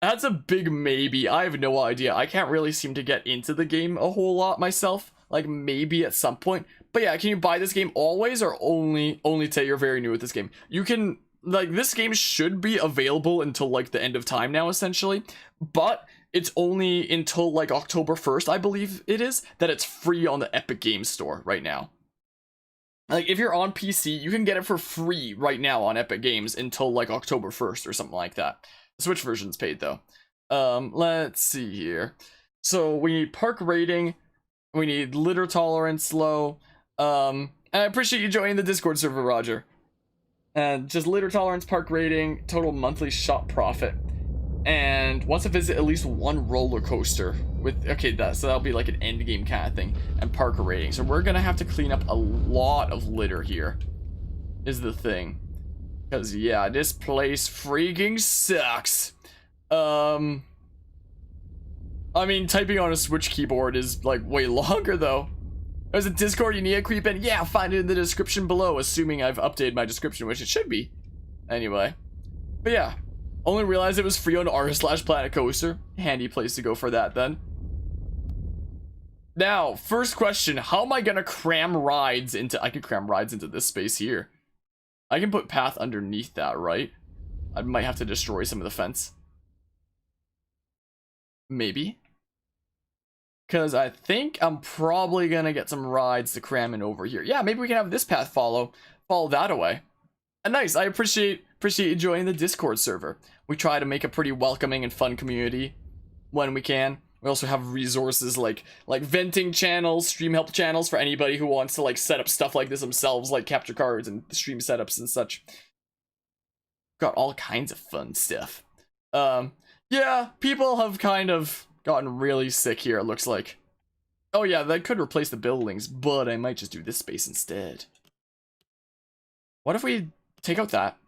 That's a big maybe. I have no idea. I can't really seem to get into the game a whole lot myself. Like, maybe at some point. But yeah, can you buy this game always, or only say you're very new at this game? You can, like, this game should be available until, like, the end of time now, essentially. But it's only until, like, October 1st, I believe it is, that it's free on the Epic Games Store right now. Like, if you're on PC, you can get it for free right now on Epic Games until, like, October 1st or something like that. The Switch version's paid, though. Let's see here. So, we need park rating. We need litter tolerance low. And I appreciate you joining the Discord server, Roger. And just litter tolerance, park rating, total monthly shop profit. And wants to visit at least one roller coaster with, okay, so that'll be like an end game kind of thing. And park rating. So we're gonna have to clean up a lot of litter here, is the thing. Because yeah, this place freaking sucks. I mean, typing on a Switch keyboard is like way longer though. There's a Discord you need to creep in. Yeah, find it in the description below, assuming I've updated my description, which it should be. Anyway. But yeah. Only realized it was free on r/Planet Coaster. Handy place to go for that then. Now, first question. How am I gonna cram rides into... I could cram rides into this space here. I can put path underneath that, right? I might have to destroy some of the fence. Maybe. Because I think I'm probably gonna get some rides to cram in over here. Yeah, maybe we can have this path follow that away. And nice, I appreciate you joining the Discord server. We try to make a pretty welcoming and fun community when we can. We also have resources like venting channels, stream help channels for anybody who wants to like set up stuff like this themselves, like capture cards and stream setups and such. Got all kinds of fun stuff. Yeah, people have kind of gotten really sick here, it looks like. Oh yeah, that could replace the buildings, but I might just do this space instead. What if we take out that,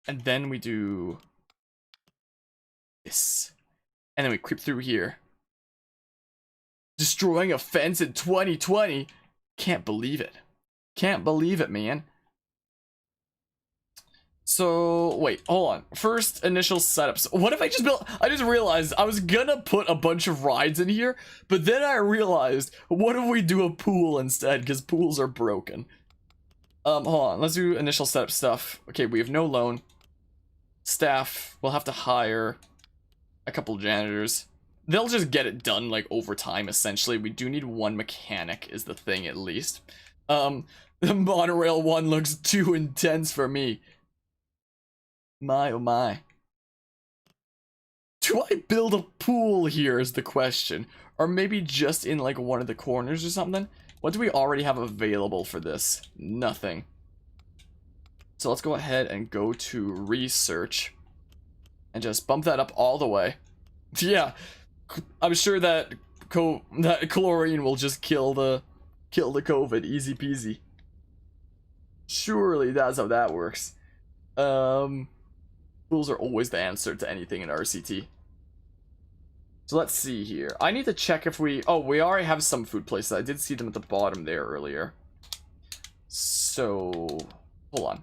and then we do this, and then we creep through here. Destroying a fence in 2020? Can't believe it. Can't believe it, man. So, wait, hold on. First, initial setups. What if I just built... I just realized I was gonna put a bunch of rides in here, but then I realized, what if we do a pool instead? Because pools are broken. Hold on. Let's do initial setup stuff. Okay, we have no loan. Staff. We'll have to hire a couple janitors. They'll just get it done, like, over time, essentially. We do need one mechanic, is the thing, at least. The monorail one looks too intense for me. My, oh my. Do I build a pool here is the question. Or maybe just in, like, one of the corners or something? What do we already have available for this? Nothing. So let's go ahead and go to research. And just bump that up all the way. Yeah. I'm sure that chlorine will just kill the COVID. Easy peasy. Surely that's how that works. Pools are always the answer to anything in RCT. So let's see here. I need to check if we... Oh, we already have some food places. I did see them at the bottom there earlier. So... Hold on.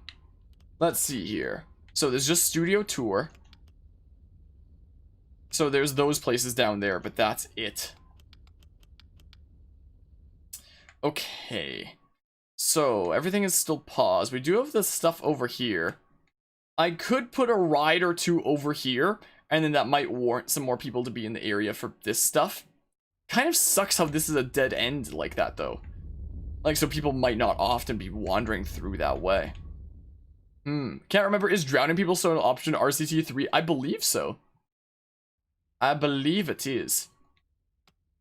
Let's see here. So there's just Studio Tour. So there's those places down there, but that's it. Okay. So everything is still paused. We do have this stuff over here. I could put a ride or two over here, and then that might warrant some more people to be in the area for this stuff. Kind of sucks how this is a dead end like that, though. Like, so people might not often be wandering through that way. Can't remember, is drowning people still an option in RCT 3? I believe so. I believe it is.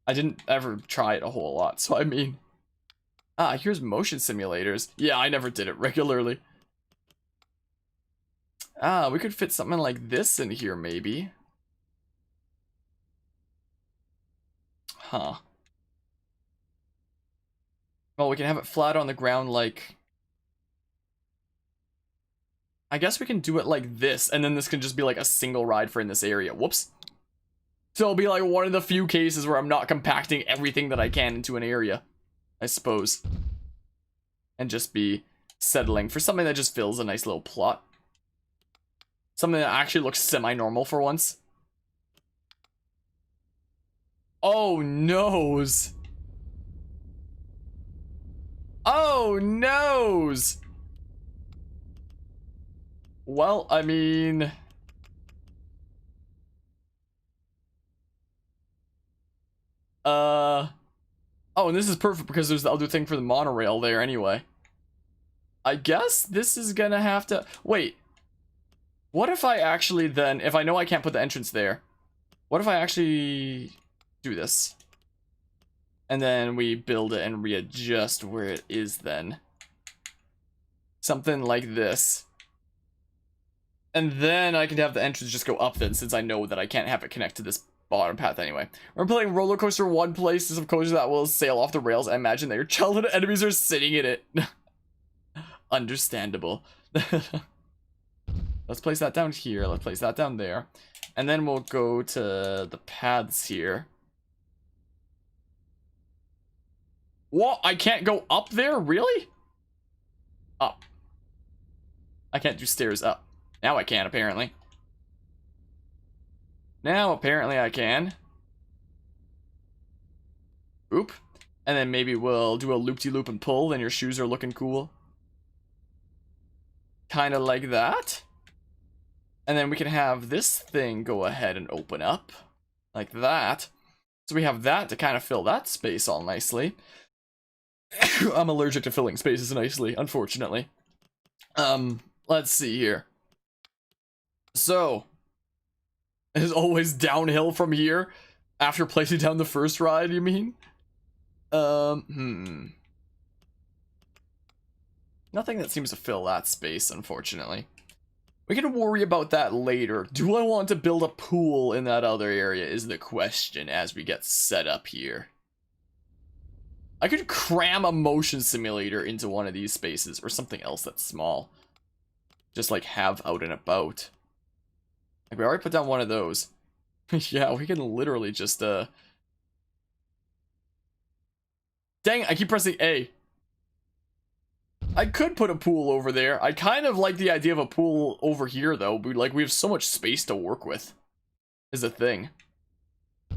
I didn't ever try it a whole lot, so I mean... Ah, here's motion simulators. Yeah, I never did it regularly. Ah, we could fit something like this in here, maybe. Huh. Well, we can have it flat on the ground like... I guess we can do it like this, and then this can just be like a single ride for in this area. Whoops. So it'll be like one of the few cases where I'm not compacting everything that I can into an area, I suppose. And just be settling for something that just fills a nice little plot. Something that actually looks semi-normal for once. Oh, noes. Oh, noes. Well, I mean... Oh, and this is perfect because there's the other thing for the monorail there anyway. I guess this is gonna have to... Wait. What if I actually then... If I know I can't put the entrance there, what if I actually do this? And then we build it and readjust where it is then. Something like this. And then I can have the entrance just go up then, since I know that I can't have it connect to this bottom path anyway. We're playing Roller Coaster 1 places of coasters that will sail off the rails. I imagine that your childhood enemies are sitting in it. Understandable. Let's place that down here. Let's place that down there. And then we'll go to the paths here. What? I can't go up there? Really? Up. I can't do stairs up. Now I can, apparently. Now, apparently, I can. Oop. And then maybe we'll do a loop-de-loop and pull, then your shoes are looking cool. Kind of like that. And then we can have this thing go ahead and open up. Like that. So we have that to kind of fill that space all nicely. I'm allergic to filling spaces nicely, unfortunately. Let's see here. So, it is always downhill from here after placing down the first ride, you mean? Nothing that seems to fill that space, unfortunately. We can worry about that later. Do I want to build a pool in that other area is the question as we get set up here. I could cram a motion simulator into one of these spaces or something else that's small. Just like have out and about. Like we already put down one of those. Yeah, we can literally just Dang, I keep pressing A. I could put a pool over there. I kind of like the idea of a pool over here though. We have so much space to work with. Is a thing.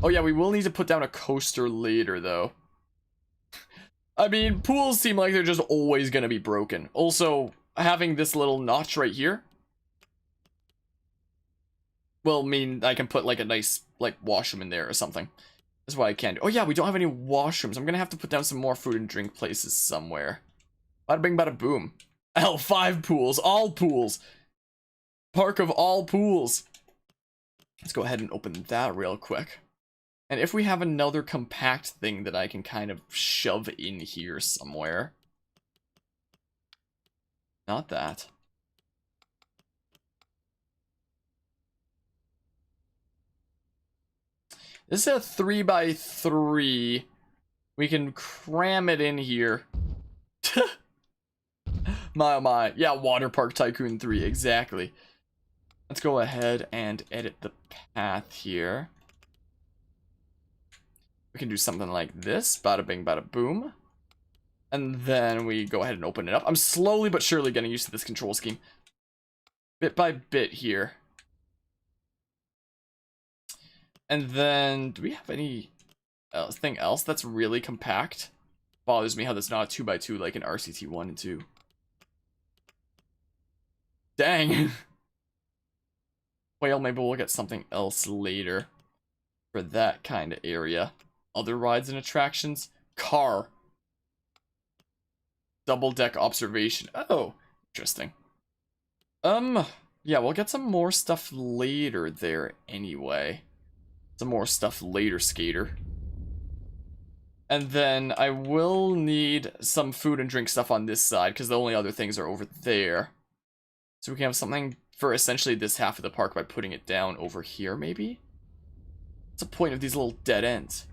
Oh yeah, we will need to put down a coaster later though. I mean, pools seem like they're just always gonna be broken. Also, having this little notch right here will mean I can put like a nice like washroom in there or something. That's what I can do. Oh yeah, we don't have any washrooms. I'm gonna have to put down some more food and drink places somewhere. Bada bing bada boom. L5 pools, all pools. Park of all pools. Let's go ahead and open that real quick. And if we have another compact thing that I can kind of shove in here somewhere. Not that. This is a 3x3. We can cram it in here. My oh my. Yeah, Water Park Tycoon 3, exactly. Let's go ahead and edit the path here. We can do something like this. Bada bing, bada boom. And then we go ahead and open it up. I'm slowly but surely getting used to this control scheme. Bit by bit here. And then, do we have anything else that's really compact? Bothers me how that's not a 2x2 like an RCT 1 and 2. Dang. Well, maybe we'll get something else later for that kind of area. Other rides and attractions. Car. Double deck observation. Oh, interesting. Yeah, we'll get some more stuff later there anyway. Some more stuff later, skater. And then I will need some food and drink stuff on this side, because the only other things are over there. So we can have something for essentially this half of the park by putting it down over here, maybe? What's the point of these little dead ends?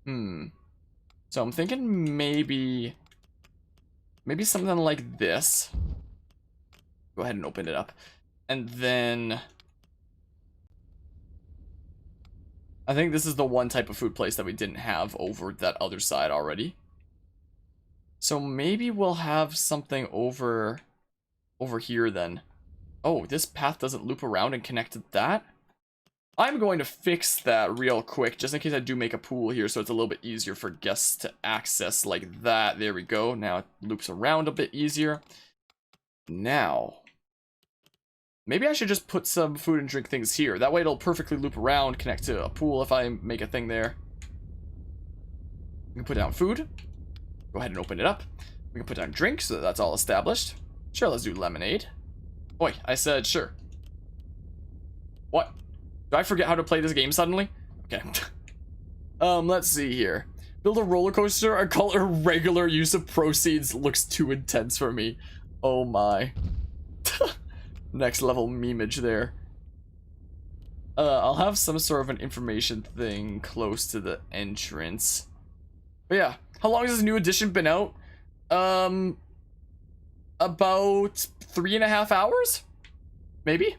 So So I'm thinking maybe something like this. Go ahead and open it up. And then I think this is the one type of food place that we didn't have over that other side already. So maybe we'll have something over here then. Oh, this path doesn't loop around and connect to that? I'm going to fix that real quick, just in case I do make a pool here, so it's a little bit easier for guests to access like that. There we go. Now it loops around a bit easier. Now, maybe I should just put some food and drink things here. That way it'll perfectly loop around, connect to a pool if I make a thing there. We can put down food. Go ahead and open it up. We can put down drinks, so that's all established. Sure, let's do lemonade. Oi, I said sure. What? Did I forget how to play this game suddenly? Okay. Let's see here. Build a roller coaster. I call it regular use of proceeds. Looks too intense for me. Oh my. Next level memeage there. I'll have some sort of an information thing close to the entrance. But yeah, how long has this new edition been out? About 3.5 hours? Maybe?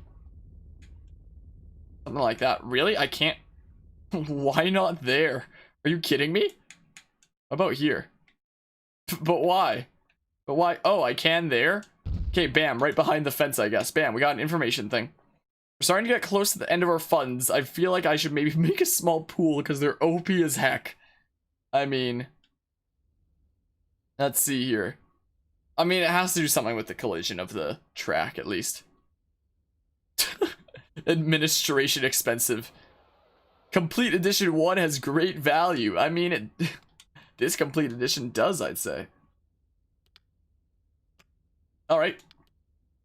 Something like that. Really? I can't. Why not there? Are you kidding me? How about here? But why? But why? Oh, I can there? Okay, bam, right behind the fence, I guess. Bam, we got an information thing. We're starting to get close to the end of our funds. I feel like I should maybe make a small pool because they're OP as heck. I mean, let's see here. I mean, it has to do something with the collision of the track, at least. Administration expensive. Complete edition 1 has great value. I mean, this complete edition does, I'd say. Alright.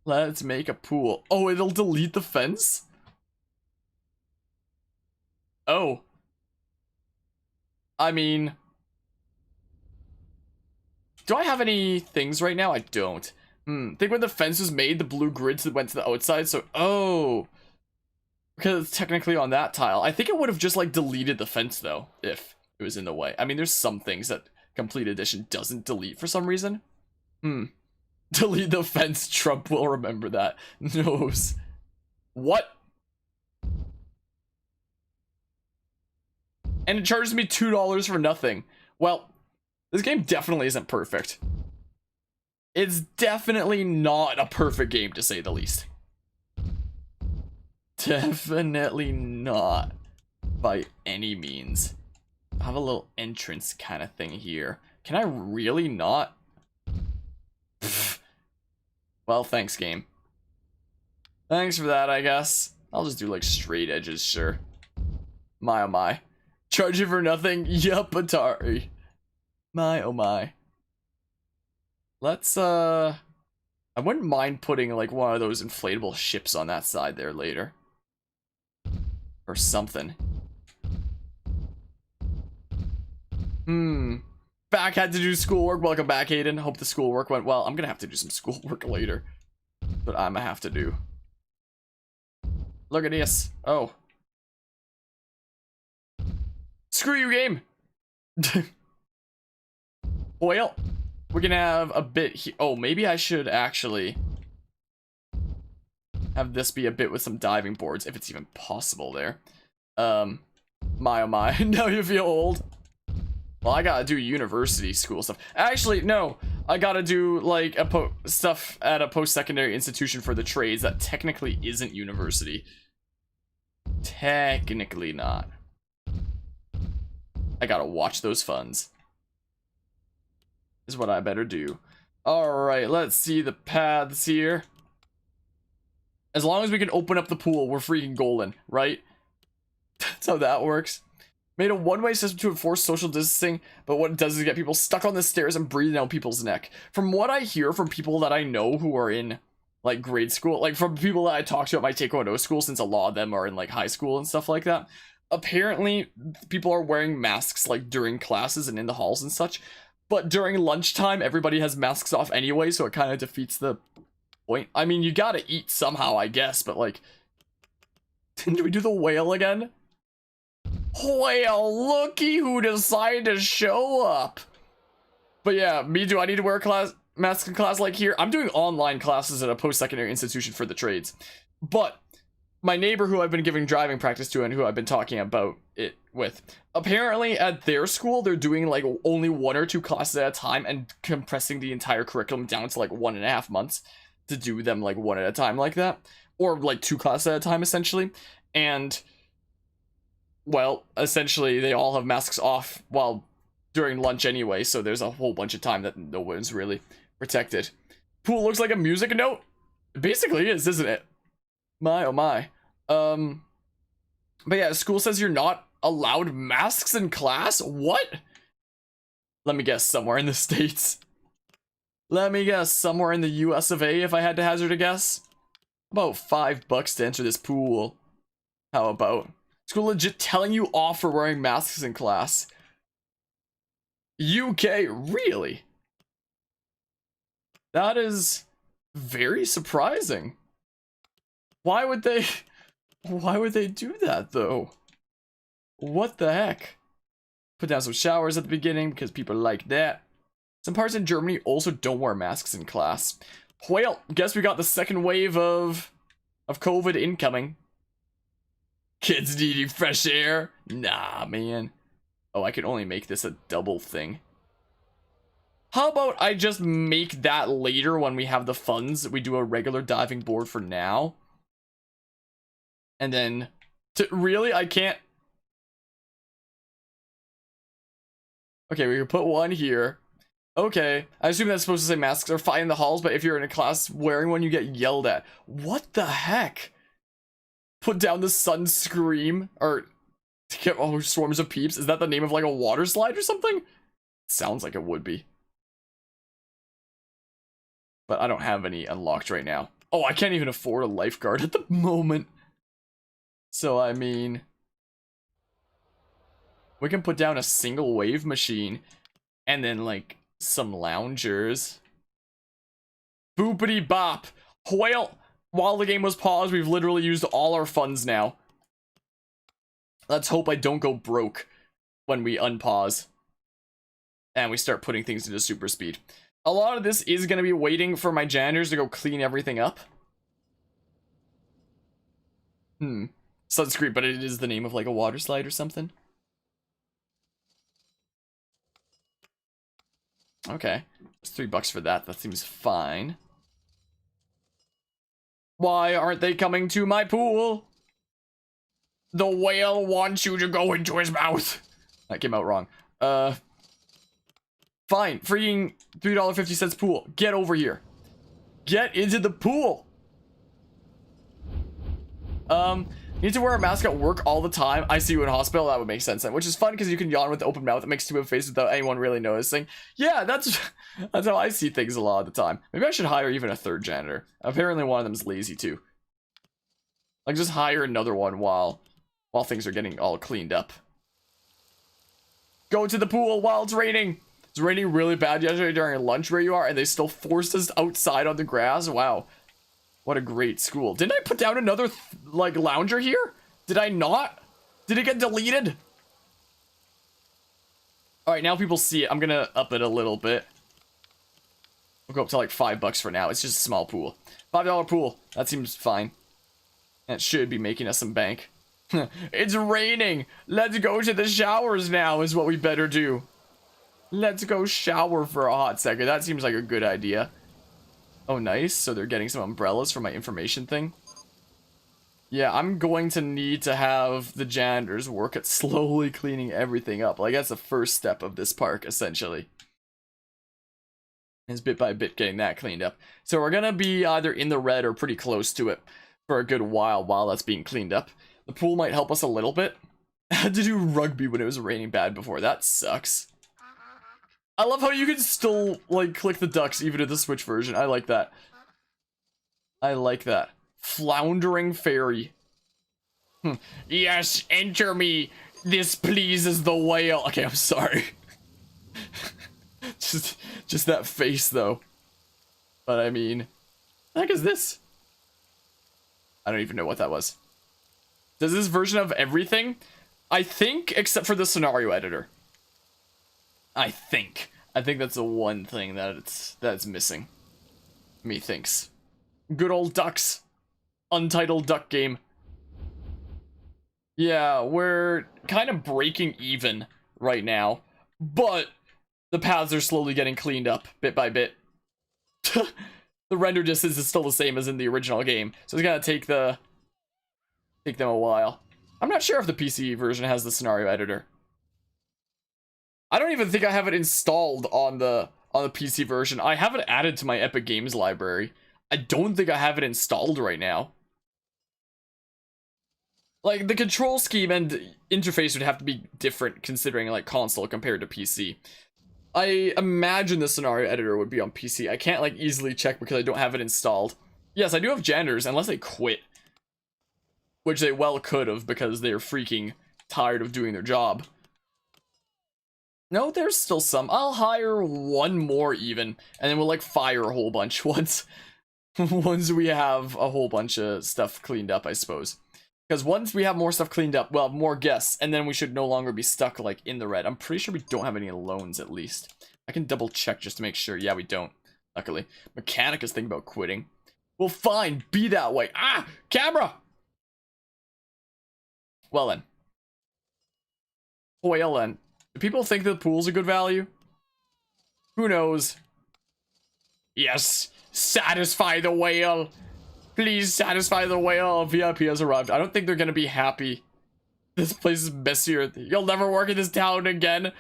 Let's make a pool. Oh, it'll delete the fence? Oh. I mean, do I have any things right now? I don't. I think when the fence was made, the blue grids went to the outside, so... Oh. Because it's technically on that tile. I think it would have just, like, deleted the fence, though, if it was in the way. I mean, there's some things that Complete Edition doesn't delete for some reason. Delete the fence. Trump will remember that. Knows. What? And it charges me $2 for nothing. Well, this game definitely isn't perfect. It's definitely not a perfect game, to say the least. Definitely not by any means. I have a little entrance kind of thing here. Can I really not? Pfft. Well, thanks, game. Thanks for that, I guess. I'll just do like straight edges, sure. My oh my. Charge it for nothing? Yup, Atari. My oh my. Let's I wouldn't mind putting like one of those inflatable ships on that side there later. Or something. Back had to do schoolwork. Welcome back, Hayden. Hope the schoolwork went well. I'm gonna have to do some schoolwork later. But I'm gonna have to do. Look at this. Oh. Screw you, game. Well, we're gonna have a bit here. Oh, maybe I should actually have this be a bit with some diving boards, if it's even possible there. My oh my. Now you feel old. Well, I gotta do university school stuff. Actually, no. I gotta do, like, stuff at a post-secondary institution for the trades that technically isn't university. Technically not. I gotta watch those funds. Is what I better do. Alright, let's see the paths here. As long as we can open up the pool, we're freaking golden, right? That's how that works. Made a one-way system to enforce social distancing, but what it does is get people stuck on the stairs and breathing down people's neck. From what I hear from people that I know who are in, like, grade school, like, from people that I talk to at my Taekwondo school, since a lot of them are in, like, high school and stuff like that, apparently, people are wearing masks, like, during classes and in the halls and such, but during lunchtime, everybody has masks off anyway, so it kind of defeats the point. I mean, you gotta eat somehow, I guess, but, like, do we do the whale again? Well, looky who decided to show up. But yeah, do I need to wear a mask in class like here? I'm doing online classes at a post-secondary institution for the trades. But my neighbor who I've been giving driving practice to and who I've been talking about it with, apparently at their school, they're doing like only 1 or 2 classes at a time and compressing the entire curriculum down to like 1.5 months to do them like 1 at a time like that. Or like 2 classes at a time, essentially. And, well, essentially they all have masks off while during lunch anyway, so there's a whole bunch of time that no one's really protected. Pool looks like a music note. It basically is, isn't it? My oh my. But yeah, school says you're not allowed masks in class? What? Let me guess, somewhere in the States. Let me guess, somewhere in the US of A if I had to hazard a guess. About $5 to enter this pool. How about? School legit telling you off for wearing masks in class. UK, really? That is very surprising. Why would they do that though? What the heck? Put down some showers at the beginning because people like that. Some parts in Germany also don't wear masks in class. Well, guess we got the second wave of COVID incoming. Kids needing fresh air? Nah, man. Oh, I can only make this a double thing. How about I just make that later when we have the funds? We do a regular diving board for now. And then, really, I can't. Okay, we can put one here. Okay, I assume that's supposed to say masks are fine in the halls, but if you're in a class wearing one, you get yelled at. What the heck? Put down the sunscreen, or to get all swarms of peeps. Is that the name of like a water slide or something? Sounds like it would be. But I don't have any unlocked right now. Oh, I can't even afford a lifeguard at the moment. So, I mean, we can put down a single wave machine and then, like, some loungers. Boopity bop. Well, while the game was paused, we've literally used all our funds now. Let's hope I don't go broke when we unpause and we start putting things into super speed. A lot of this is going to be waiting for my janitors to go clean everything up. Sunscreen, but it is the name of like a water slide or something. Okay, it's $3 for that. That seems fine. Why aren't they coming to my pool? The whale wants you to go into his mouth. That came out wrong. Fine, freaking $3.50 pool. Get over here. Get into the pool. Need to wear a mask at work all the time. I see you in hospital. That would make sense then. Which is fun because you can yawn with the open mouth. It makes stupid faces without anyone really noticing. Yeah, that's how I see things a lot of the time. Maybe I should hire even a third janitor. Apparently one of them is lazy too. Like just hire another one while things are getting all cleaned up. Go to the pool while it's raining. It's raining really bad yesterday during lunch where you are, and they still forced us outside on the grass. Wow. What a great school. Didn't I put down another, like, lounger here? Did I not? Did it get deleted? Alright, now people see it. I'm gonna up it a little bit. We'll go up to, like, $5 for now. It's just a small pool. $5 pool. That seems fine. And it should be making us some bank. It's raining. Let's go to the showers now is what we better do. Let's go shower for a hot second. That seems like a good idea. Oh, nice. So they're getting some umbrellas for my information thing. Yeah, I'm going to need to have the janitors work at slowly cleaning everything up. Like, that's the first step of this park, essentially. Is bit by bit getting that cleaned up. So we're going to be either in the red or pretty close to it for a good while that's being cleaned up. The pool might help us a little bit. I had to do rugby when it was raining bad before. That sucks. I love how you can still, like, click the ducks even in the Switch version. I like that. I like that. Floundering fairy. Yes, enter me. This pleases the whale. Okay, I'm sorry. just that face, though. But, I mean, what the heck is this? I don't even know what that was. Does this version of everything I think, except for the scenario editor. I think that's the one thing that's missing. Methinks. Good old ducks. Untitled duck game. Yeah, we're kind of breaking even right now, but the paths are slowly getting cleaned up bit by bit. The render distance is still the same as in the original game, so it's gonna take them a while. I'm not sure if the PC version has the scenario editor. I don't even think I have it installed on the PC version. I have it added to my Epic Games library. I don't think I have it installed right now. Like, the control scheme and interface would have to be different considering, like, console compared to PC. I imagine the scenario editor would be on PC. I can't, like, easily check because I don't have it installed. Yes, I do have janitors, unless they quit. Which they well could have, because they're freaking tired of doing their job. No, there's still some. I'll hire one more even, and then we'll, like, fire a whole bunch once we have a whole bunch of stuff cleaned up, I suppose. Because once we have more stuff cleaned up, we'll have more guests, and then we should no longer be stuck, like, in the red. I'm pretty sure we don't have any loans, at least. I can double check just to make sure. Yeah, we don't, luckily. Mechanic is thinking about quitting. Well, fine, be that way. Ah, camera! Well then. Well then. Do people think that the pool's a good value? Who knows? Yes, satisfy the whale. Please satisfy the whale. VIP has arrived. I don't think they're gonna be happy. This place is messier. You'll never work in this town again.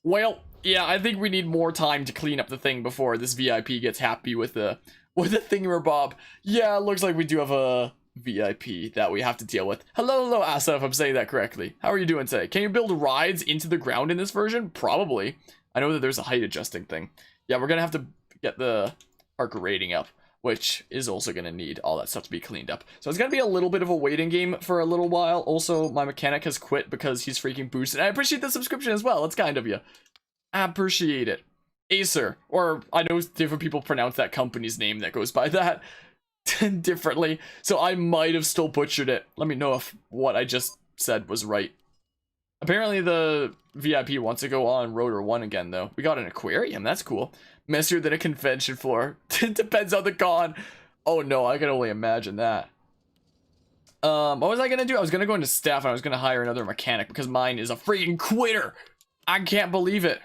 Well, yeah, I think we need more time to clean up the thing before this VIP gets happy with the thingamabob. Yeah, it looks like we do have a VIP that we have to deal with. Hello, Asaf, if I'm saying that correctly. How are you doing today? Can you build rides into the ground in this version? Probably. I know that there's a height adjusting thing. Yeah, we're gonna have to get the park rating up, which is also going to need all that stuff to be cleaned up. So it's going to be a little bit of a waiting game for a little while. Also, my mechanic has quit because he's freaking boosted. I appreciate the subscription as well. It's kind of you. I appreciate it. Acer, or I know different people pronounce that company's name that goes by that differently. So I might have still butchered it. Let me know if what I just said was right. Apparently the VIP wants to go on Rotor 1 again, though. We got an aquarium. That's cool. Messier than a convention floor. Depends on the con. Oh no, I can only imagine that. What was I gonna do? I was gonna go into staff and I was gonna hire another mechanic because mine is a freaking quitter. I can't believe it.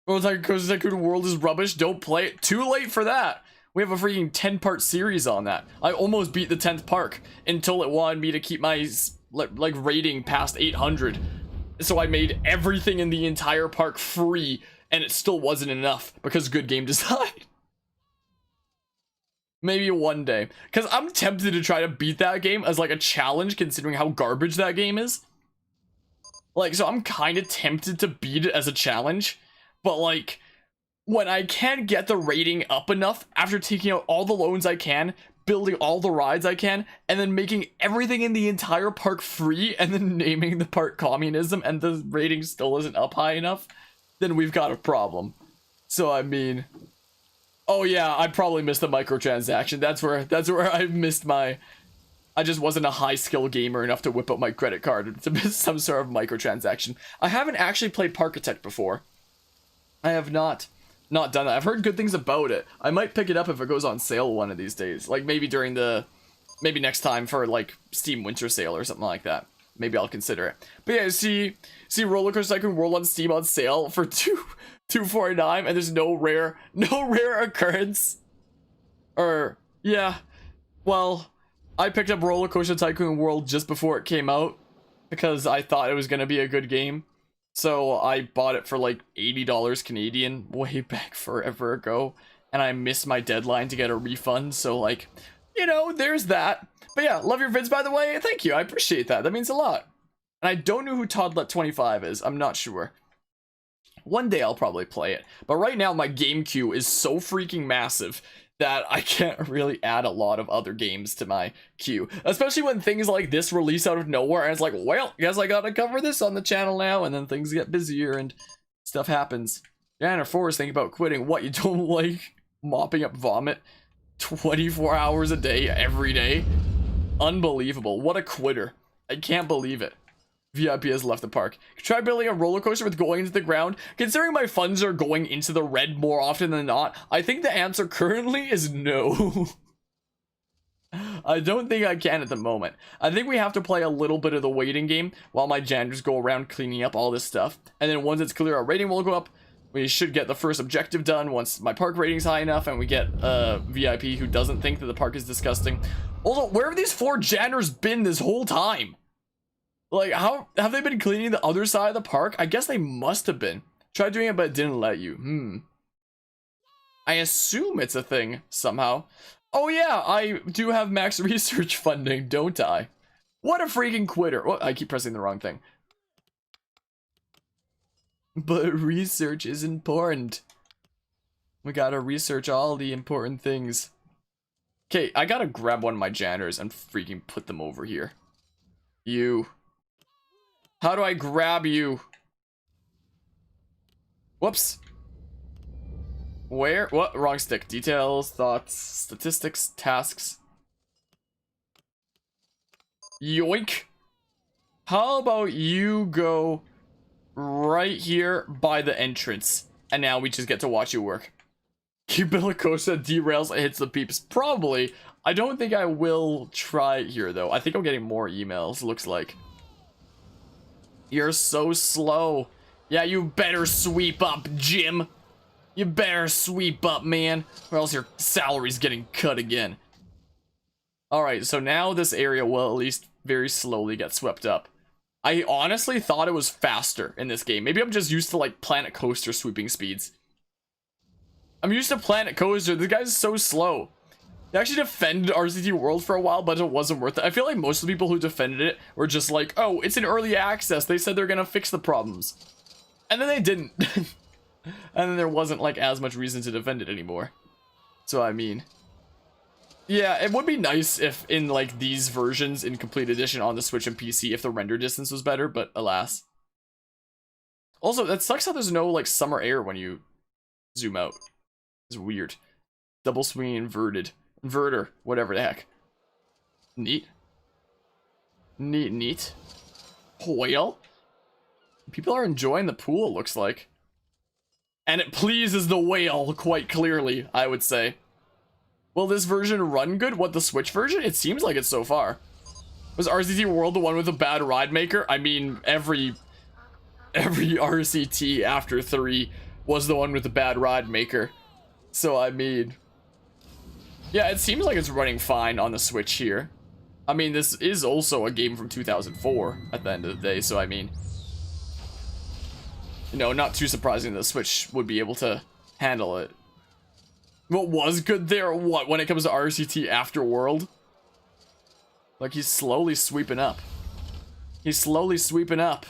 RollerCoaster Tycoon World is rubbish. Don't play it. Too late for that. We have a freaking 10-part series on that. I almost beat the 10th park until it wanted me to keep my like rating past 800. So I made everything in the entire park free, and it still wasn't enough because good game design. Maybe one day, because I'm tempted to try to beat that game as like a challenge considering how garbage that game is. Like, so I'm kind of tempted to beat it as a challenge, but like when I can't get the rating up enough after taking out all the loans I can, building all the rides I can, and then making everything in the entire park free, and then naming the park communism, and the rating still isn't up high enough, then we've got a problem. So I mean, oh yeah, I probably missed the microtransaction. That's where I missed my. I just wasn't a high skill gamer enough to whip up my credit card to miss some sort of microtransaction. I haven't actually played Parkitect before. I have not done that. I've heard good things about it. I might pick it up if it goes on sale one of these days. Like maybe maybe next time for like Steam Winter Sale or something like that. Maybe I'll consider it. But yeah, see RollerCoaster Tycoon World on Steam on sale for $2.49, and there's no rare occurrence. Or yeah, well, I picked up RollerCoaster Tycoon World just before it came out because I thought it was gonna be a good game. So I bought it for like $80 Canadian way back forever ago, and I missed my deadline to get a refund. So like, you know, there's that. But yeah, love your vids, by the way. Thank you. I appreciate that. That means a lot. And I don't know who Toddlet25 is. I'm not sure. One day I'll probably play it. But right now my game queue is so freaking massive that I can't really add a lot of other games to my queue. Especially when things like this release out of nowhere, and it's like, well, guess I gotta cover this on the channel now, and then things get busier and stuff happens. Janitor 4 is thinking about quitting. What, you don't like mopping up vomit 24 hours a day, every day? Unbelievable. What a quitter. I can't believe it. VIP has left the park. Try building a roller coaster with going into the ground. Considering my funds are going into the red more often than not, I think the answer currently is no. I don't think I can at the moment. I think we have to play a little bit of the waiting game while my janitors go around cleaning up all this stuff. And then once it's clear, our rating will go up. We should get the first objective done once my park rating's high enough and we get a VIP who doesn't think that the park is disgusting. Also, where have these 4 janitors been this whole time? Like, how have they been cleaning the other side of the park? I guess they must have been. Tried doing it, but it didn't let you. I assume it's a thing somehow. Oh yeah, I do have max research funding, don't I? What a freaking quitter. Oh, I keep pressing the wrong thing. But research is important. We gotta research all the important things. Okay, I gotta grab one of my janitors and freaking put them over here. You. How do I grab you? Whoops. Where? What? Wrong stick. Details, thoughts, statistics, tasks. Yoink. How about you go right here by the entrance? And now we just get to watch you work. You build a coaster that derails and hits the peeps. Probably. I don't think I will try here, though. I think I'm getting more emails, looks like. You're so slow. Yeah, you better sweep up, Jim. You better sweep up, man, or else your salary's getting cut again. Alright, so now this area will at least very slowly get swept up. I honestly thought it was faster in this game. Maybe I'm just used to, like, Planet Coaster sweeping speeds. I'm used to Planet Coaster. This guy's so slow. They actually defended RCT World for a while, but it wasn't worth it. I feel like most of the people who defended it were just like, oh, it's in early access. They said they're gonna fix the problems. And then they didn't. And then there wasn't, like, as much reason to defend it anymore. So, I mean... yeah, it would be nice if in, like, these versions in Complete Edition on the Switch and PC if the render distance was better, but alas. Also, that sucks how there's no, like, summer air when you zoom out. It's weird. Double swing inverter, whatever the heck. Neat. Neat. Whale. People are enjoying the pool, looks like. And it pleases the whale quite clearly, I would say. Will this version run good? What, the Switch version? It seems like it so far. Was RCT World the one with a bad ride maker? I mean, every RCT after 3 was the one with the bad ride maker. So, I mean... yeah, it seems like it's running fine on the Switch here. I mean, this is also a game from 2004 at the end of the day, so I mean... you know, not too surprising that the Switch would be able to handle it. What was good there? What, when it comes to RCT after World? Like, he's slowly sweeping up. He's slowly sweeping up.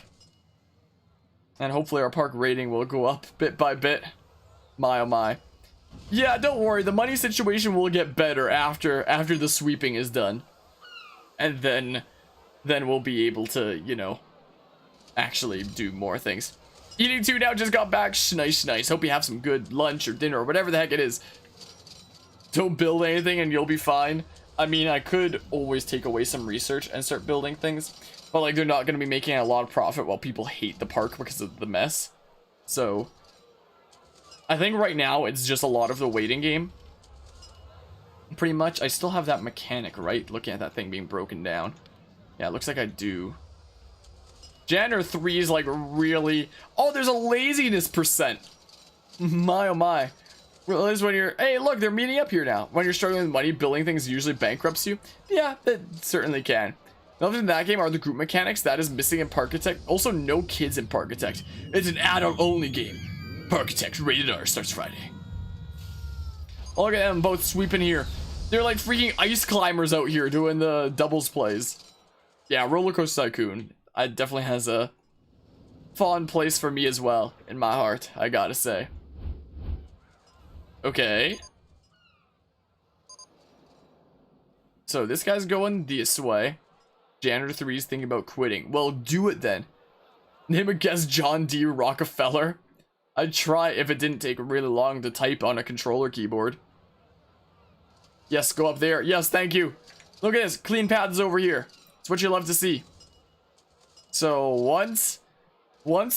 And hopefully our park rating will go up bit by bit. My oh my. Yeah, don't worry, the money situation will get better after the sweeping is done. And then we'll be able to, you know, actually do more things. Eating 2 now, just got back. Nice. Hope you have some good lunch or dinner or whatever the heck it is. Don't build anything and you'll be fine. I mean, I could always take away some research and start building things. But, like, they're not going to be making a lot of profit while people hate the park because of the mess. So, I think right now it's just a lot of the waiting game. Pretty much. I still have that mechanic, right? Looking at that thing being broken down. Yeah, it looks like I do. Janitor 3 is like really... oh, there's a laziness percent. My oh my. Realize when you're... hey, look, they're meeting up here now. When you're struggling with money, building things usually bankrupts you. Yeah, that certainly can. Other than that game are the group mechanics that is missing in Parkitect. Also, no kids in Parkitect. It's an adult-only game. Parkitect Rated R starts Friday. Oh, look at them both sweeping here. They're like freaking ice climbers out here doing the doubles plays. Yeah, RollerCoaster Tycoon. It definitely has a fond place for me as well in my heart, I gotta say. Okay. So this guy's going this way. Janitor 3 is thinking about quitting. Well, do it then. Name a guess John D. Rockefeller. I'd try if it didn't take really long to type on a controller keyboard. Yes, go up there. Yes, thank you. Look at this. Clean paths over here. It's what you love to see. So once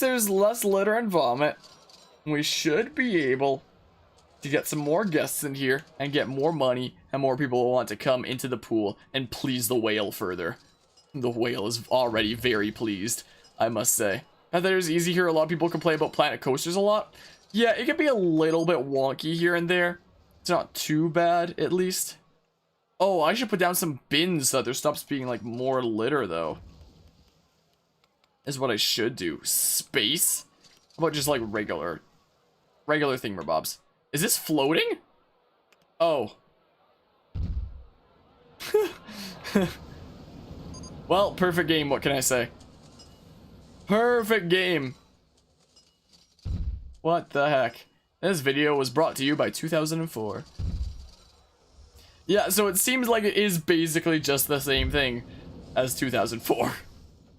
there's less litter and vomit, we should be able to get some more guests in here and get more money, and more people will want to come into the pool and please the whale further. The whale is already very pleased, I must say. I thought it was easy here. A lot of people complain about planet coasters a lot. Yeah, it can be a little bit wonky here and there. It's not too bad, at least. Oh, I should put down some bins so that there stops being, like, more litter, though. Is what I should do. Space? How about just, like, regular thingamabobs? Is this floating? Oh. Well, perfect game, what can I say? Perfect game. What the heck? This video was brought to you by 2004. Yeah, so it seems like it is basically just the same thing as 2004.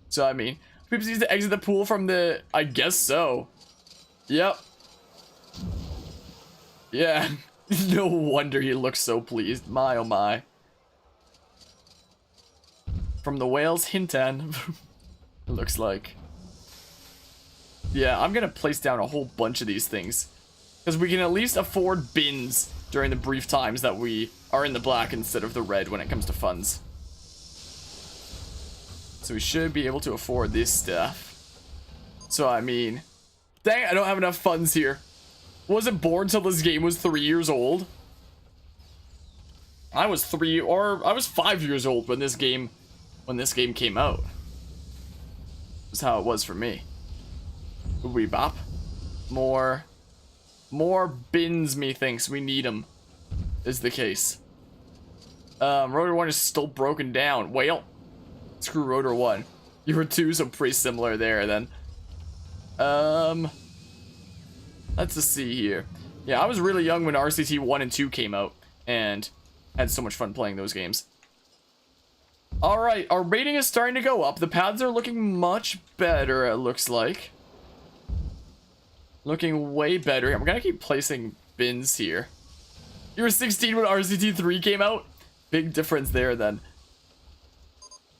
So, I mean, people need to exit the pool from the... I guess so. Yep. Yeah. No wonder he looks so pleased. My, oh my. From the whale's hinton. It looks like. Yeah, I'm gonna place down a whole bunch of these things. Because we can at least afford bins during the brief times that we are in the black instead of the red when it comes to funds. So we should be able to afford this stuff. So I mean, dang, I don't have enough funds here. Wasn't born till this game was 3 years old. I was 5 years old when this game came out. That's how it was for me. Wee bop. More bins, methinks. We need them. Is the case. Rotor 1 is still broken down. Well, screw Rotor 1. You were 2, so pretty similar there then. Let's just see here. Yeah, I was really young when RCT 1 and 2 came out, and had so much fun playing those games. Alright, our rating is starting to go up. The pads are looking much better, it looks like. Looking way better. I'm gonna keep placing bins here. You were 16 when RCT 3 came out? Big difference there then.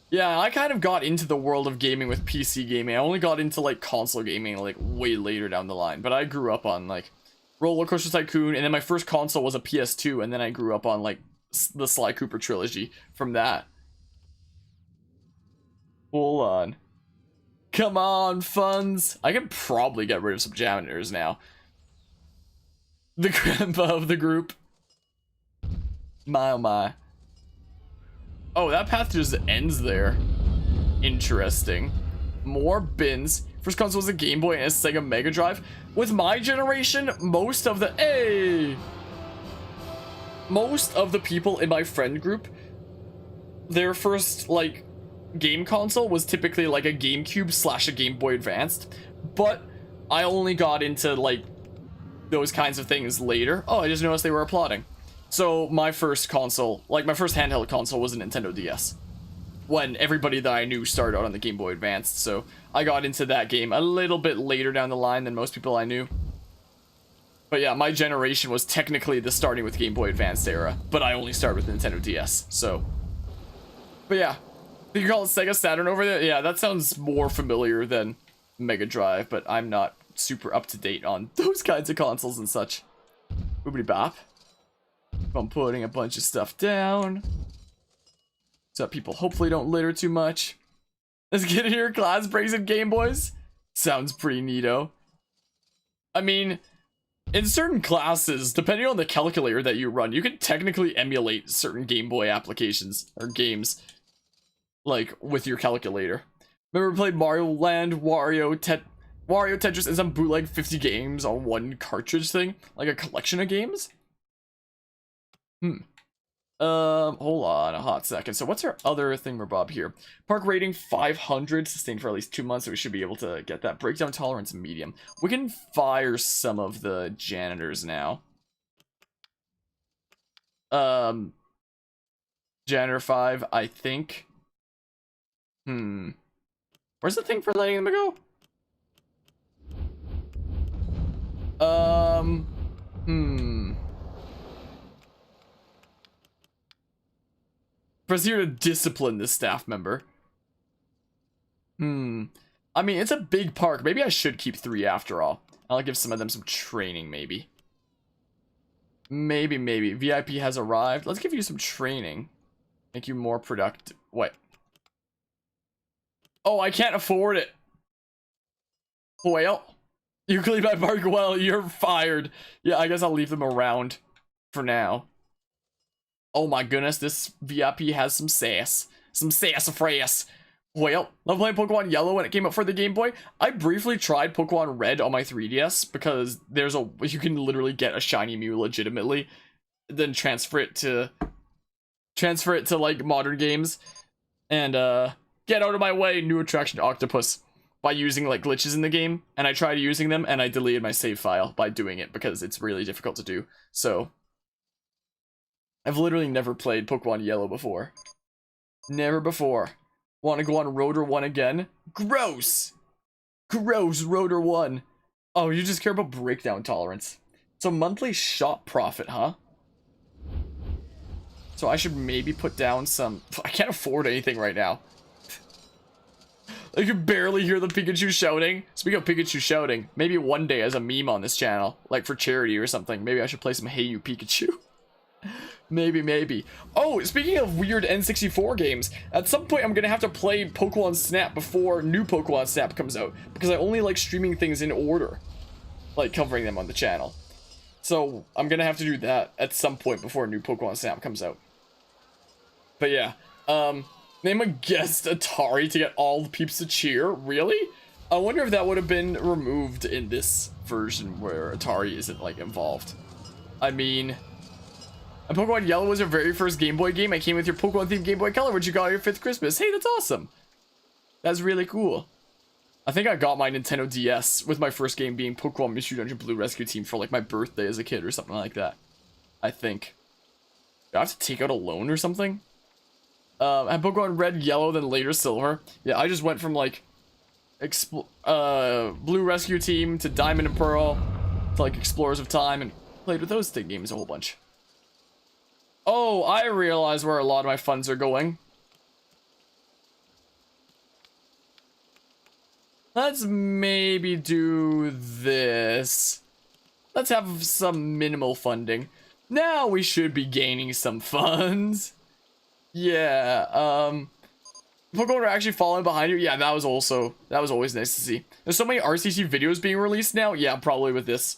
Yeah, I kind of got into the world of gaming with PC gaming. I only got into, like, console gaming, like, way later down the line. But I grew up on, like, RollerCoaster Tycoon, and then my first console was a PS2, and then I grew up on, like, the Sly Cooper trilogy from that. Hold on. Come on, funds. I can probably get rid of some janitors now. The grandpa of the group. My, oh my. Oh, that path just ends there. Interesting. More bins. First console was a Game Boy and a Sega Mega Drive. With my generation, most of the people in my friend group, their first, like, game console was typically like a GameCube / a Game Boy Advanced. But I only got into, like, those kinds of things later. Oh, I just noticed they were applauding. So my first console, like my first handheld console, was a Nintendo DS. When everybody that I knew started out on the Game Boy Advanced. So I got into that game a little bit later down the line than most people I knew. But yeah, my generation was technically the starting with Game Boy Advanced era. But I only started with Nintendo DS, so. But yeah, you call it Sega Saturn over there? Yeah, that sounds more familiar than Mega Drive, but I'm not super up to date on those kinds of consoles and such. Boobity bop. I'm putting a bunch of stuff down so that people hopefully don't litter too much. Let's get here, class breaks and Game Boys. Sounds pretty neato. I mean, in certain classes, depending on the calculator that you run, you can technically emulate certain Game Boy applications or games, like with your calculator. Remember we played Mario Land, Wario, Tetris, and some bootleg 50 games on one cartridge thing? Like a collection of games? Hold on a hot second. So what's our other thingamabob here? Park rating 500, sustained for at least 2 months, so we should be able to get that. Breakdown tolerance medium. We can fire some of the janitors now. Janitor 5, I think. Where's the thing for letting them go? Press here to discipline this staff member. I mean, it's a big park. Maybe I should keep 3 after all. I'll give some of them some training, maybe. Maybe. VIP has arrived. Let's give you some training. Make you more productive. What? Oh, I can't afford it. Well, you clean my park well. You're fired. Yeah, I guess I'll leave them around for now. Oh my goodness, this VIP has some sass. Some sassafras. Well, love playing Pokemon Yellow when it came out for the Game Boy. I briefly tried Pokemon Red on my 3DS because you can literally get a shiny Mew legitimately, then transfer it to like modern games, and get out of my way, new attraction Octopus, by using like glitches in the game. And I tried using them and I deleted my save file by doing it because it's really difficult to do. So I've literally never played Pokemon Yellow before. Never before. Want to go on Rotor 1 again? Gross! Gross, Rotor 1. Oh, you just care about breakdown tolerance. It's a monthly shop profit, huh? So I should maybe put down some... I can't afford anything right now. I can barely hear the Pikachu shouting. Speaking of Pikachu shouting, maybe one day as a meme on this channel, like for charity or something, maybe I should play some Hey You Pikachu. Maybe. Oh, speaking of weird N64 games, at some point I'm gonna have to play Pokemon Snap before new Pokemon Snap comes out, because I only like streaming things in order, like covering them on the channel. So I'm gonna have to do that at some point before new Pokemon Snap comes out. But yeah, name a guest Atari to get all the peeps to cheer. Really? I wonder if that would have been removed in this version where Atari isn't like involved. I mean, and Pokemon Yellow was your very first Game Boy game. I came with your Pokemon themed Game Boy Color, which you got on your 5th Christmas. Hey, that's awesome. That's really cool. I think I got my Nintendo DS with my first game being Pokemon Mystery Dungeon Blue Rescue Team for like my birthday as a kid or something like that. I think. Do I have to take out a loan or something? And Pokemon Red, Yellow, then later Silver. Yeah, I just went from like Blue Rescue Team to Diamond and Pearl to like Explorers of Time and played with those games a whole bunch. Oh, I realize where a lot of my funds are going. Let's maybe do this. Let's have some minimal funding. Now we should be gaining some funds. Yeah, Pokemon are actually falling behind you. Yeah, that was always nice to see. There's so many RCT videos being released now. Yeah, probably with this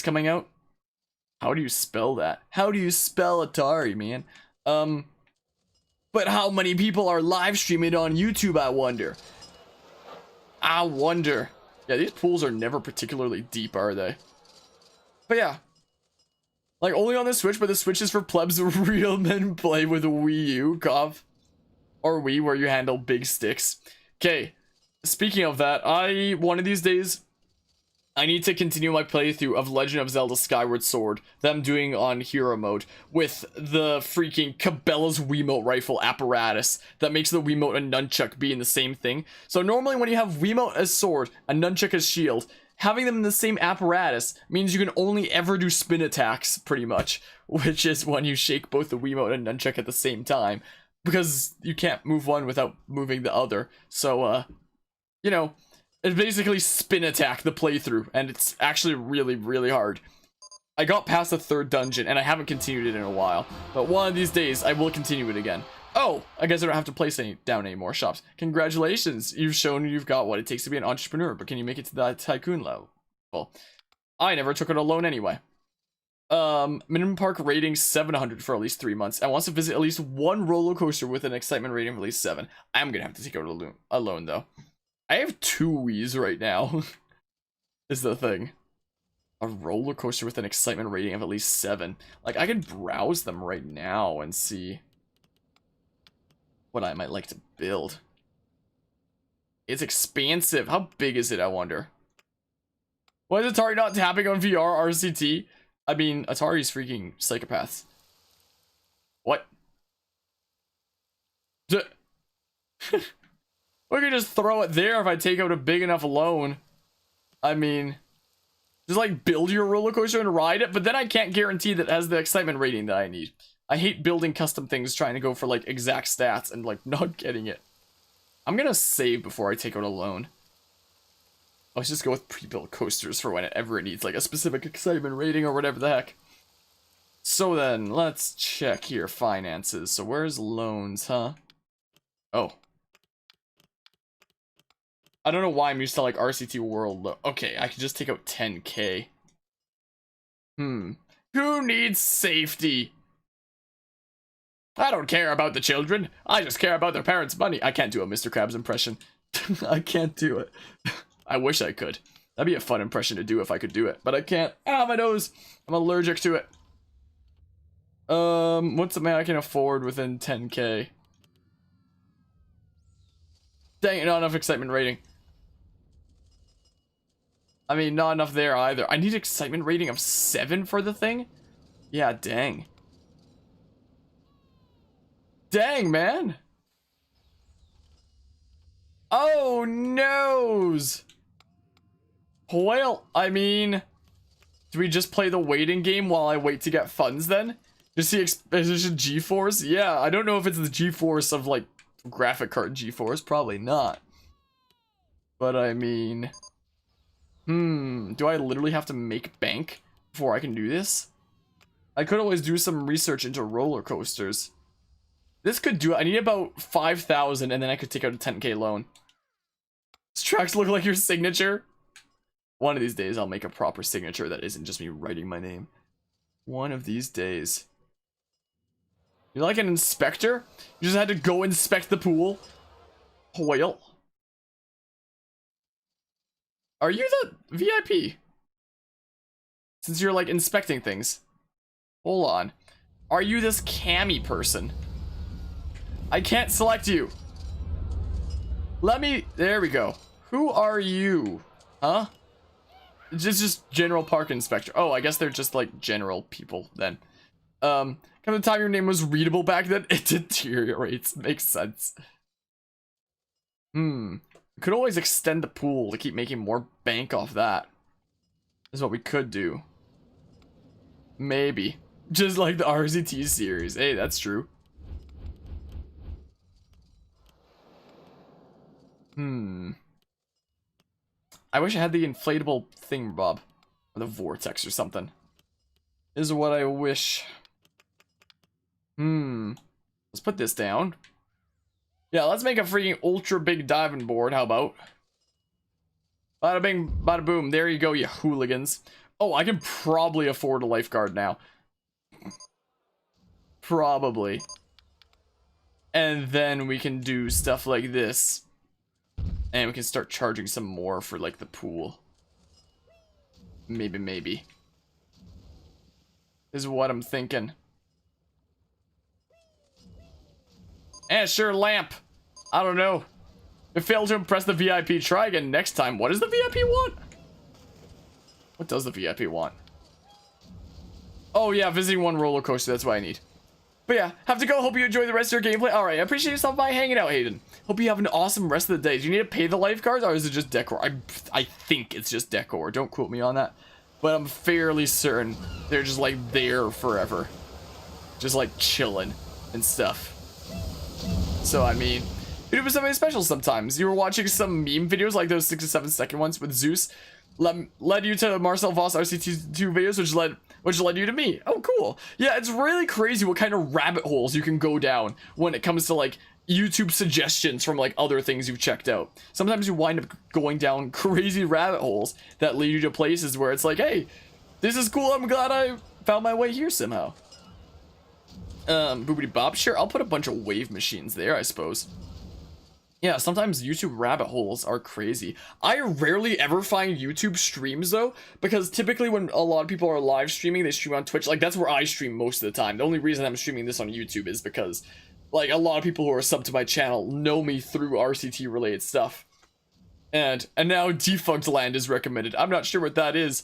coming out. How do you spell that? How do you spell Atari, man? But how many people are live streaming on YouTube, I wonder? I wonder. Yeah, these pools are never particularly deep, are they? But yeah. Like, only on the Switch, but the Switch is for plebs. Real men play with Wii U, cough. Or Wii, where you handle big sticks. Okay, speaking of that, one of these days, I need to continue my playthrough of Legend of Zelda Skyward Sword that I'm doing on Hero Mode with the freaking Cabela's Wiimote rifle apparatus that makes the Wiimote and Nunchuck be in the same thing. So normally when you have Wiimote as sword and Nunchuck as shield, having them in the same apparatus means you can only ever do spin attacks, pretty much, which is when you shake both the Wiimote and Nunchuck at the same time, because you can't move one without moving the other. So, you know, it's basically spin attack the playthrough, and it's actually really, really hard. I got past the 3rd dungeon, and I haven't continued it in a while, but one of these days, I will continue it again. Oh, I guess I don't have to place down any more shops. Congratulations, you've shown you've got what it takes to be an entrepreneur, but can you make it to the Tycoon level? Well, I never took out a loan anyway. Minimum park rating 700 for at least 3 months. I want to visit at least one roller coaster with an excitement rating of at least 7. I'm gonna have to take out a loan though. I have 2 Wii's right now. Is the thing. A roller coaster with an excitement rating of at least 7. Like, I could browse them right now and see what I might like to build. It's expansive. How big is it, I wonder? Why is Atari not tapping on VR RCT? I mean, Atari's freaking psychopaths. What? We could just throw it there if I take out a big enough loan. I mean, just like build your roller coaster and ride it, but then I can't guarantee that it has the excitement rating that I need. I hate building custom things trying to go for like exact stats and like not getting it. I'm gonna save before I take out a loan. Let's just go with pre-built coasters for whenever it needs like a specific excitement rating or whatever the heck. So then, let's check here, finances. So where's loans, huh? Oh. I don't know why I'm used to like RCT World. Okay, I can just take out 10K. Who needs safety? I don't care about the children. I just care about their parents' money. I can't do a Mr. Krabs impression. I can't do it. I wish I could. That'd be a fun impression to do if I could do it, but I can't. Ah, my nose. I'm allergic to it. What's something I can afford within 10K? Dang it, not enough excitement rating. I mean, not enough there either. I need excitement rating of 7 for the thing? Yeah, dang. Dang, man. Oh, noes. Well, I mean, do we just play the waiting game while I wait to get funds then? Just see exposition G-Force? Yeah, I don't know if it's the G-Force of, like, graphic card G-Force. Probably not. But, I mean... do I literally have to make bank before I can do this? I could always do some research into roller coasters. This could do it. I need about 5,000 and then I could take out a 10K loan. These tracks look like your signature. One of these days I'll make a proper signature that isn't just me writing my name. One of these days. You're like an inspector? You just had to go inspect the pool? Well. Are you the VIP? Since you're like inspecting things. Hold on. Are you this cami person? I can't select you. Let me, there we go. Who are you? Huh? Just general park inspector. Oh, I guess they're just like general people then. Come the time your name was readable back then, it deteriorates. Makes sense. We could always extend the pool to keep making more bank off that. Is what we could do. Maybe. Just like the RZT series. Hey, that's true. I wish I had the inflatable thing, Bob. Or the vortex or something. Is what I wish. Let's put this down. Yeah, let's make a freaking ultra big diving board. How about? Bada bing, bada boom. There you go, you hooligans. Oh, I can probably afford a lifeguard now. Probably. And then we can do stuff like this. And we can start charging some more for, like, the pool. Maybe. Is what I'm thinking. Eh, sure, lamp. I don't know. If failed to impress the VIP, try again next time. What does the VIP want? What does the VIP want? Oh, yeah, visiting one roller coaster. That's what I need. But yeah, have to go. Hope you enjoy the rest of your gameplay. Alright, I appreciate yourself by hanging out, Hayden. Hope you have an awesome rest of the day. Do you need to pay the lifeguards, or is it just decor? I think it's just decor. Don't quote me on that. But I'm fairly certain they're just, like, there forever. Just, like, chilling and stuff. So, I mean, it was something special sometimes. You were watching some meme videos, like those 6 to 7 second ones with Zeus. Led you to Marcel Voss RCT2 videos, which led you to me. Oh, cool. Yeah, it's really crazy what kind of rabbit holes you can go down when it comes to, like, YouTube suggestions from, like, other things you've checked out. Sometimes you wind up going down crazy rabbit holes that lead you to places where it's like, hey, this is cool. I'm glad I found my way here somehow. Boobity Bob. Sure, I'll put a bunch of wave machines there, I suppose. Yeah, sometimes YouTube rabbit holes are crazy. I rarely ever find YouTube streams, though, because typically when a lot of people are live streaming, they stream on Twitch. Like, that's where I stream most of the time. The only reason I'm streaming this on YouTube is because, like, a lot of people who are subbed to my channel know me through RCT-related stuff. And now Defunct Land is recommended. I'm not sure what that is.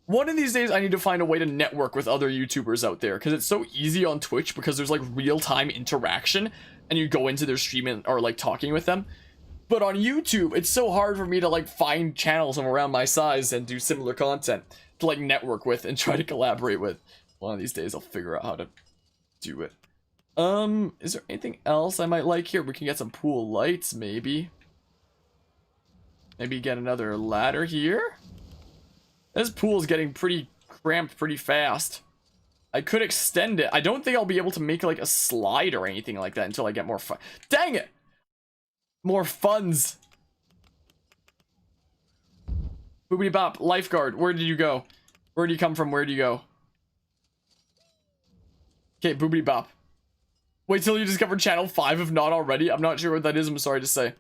One of these days, I need to find a way to network with other YouTubers out there, because it's so easy on Twitch, because there's, like, real-time interaction, and you go into their stream or, like, talking with them. But on YouTube, it's so hard for me to, like, find channels from around my size and do similar content to, like, network with and try to collaborate with. One of these days, I'll figure out how to do it. Is there anything else I might like here? We can get some pool lights, maybe. Maybe get another ladder here. This pool is getting pretty cramped pretty fast. I could extend it. I don't think I'll be able to make like a slide or anything like that until I get more fun. Dang it! More funds. Boobity bop, lifeguard, where did you go? Where do you come from? Where do you go? Okay, boobity bop. Wait till you discover channel 5 if not already. I'm not sure what that is, I'm sorry to say.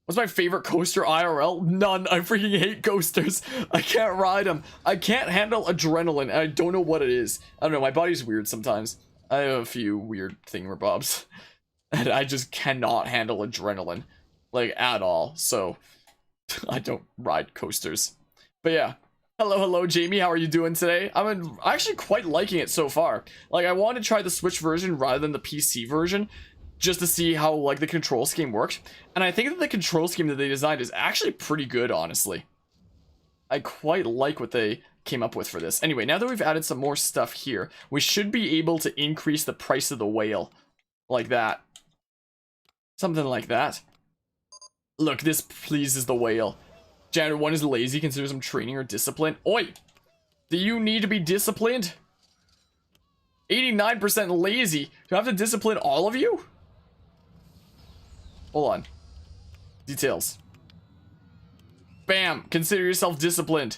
What's my favorite coaster IRL? None. I freaking hate coasters. I can't ride them. I can't handle adrenaline, and I don't know what it is. I don't know, my body's weird sometimes. I have a few weird thingamabobs. And I just cannot handle adrenaline. Like, at all. So, I don't ride coasters. But yeah. Hello, Jamie. How are you doing today? I'm actually quite liking it so far. Like, I want to try the Switch version rather than the PC version, just to see how, like, the control scheme works. And I think that the control scheme that they designed is actually pretty good, honestly. I quite like what they came up with for this. Anyway, now that we've added some more stuff here, we should be able to increase the price of the whale. Like that. Something like that. Look, this pleases the whale. Janitor 1 is lazy, considers him training or discipline. Oi! Do you need to be disciplined? 89% lazy. Do I have to discipline all of you? Hold on. Details. Bam! Consider yourself disciplined.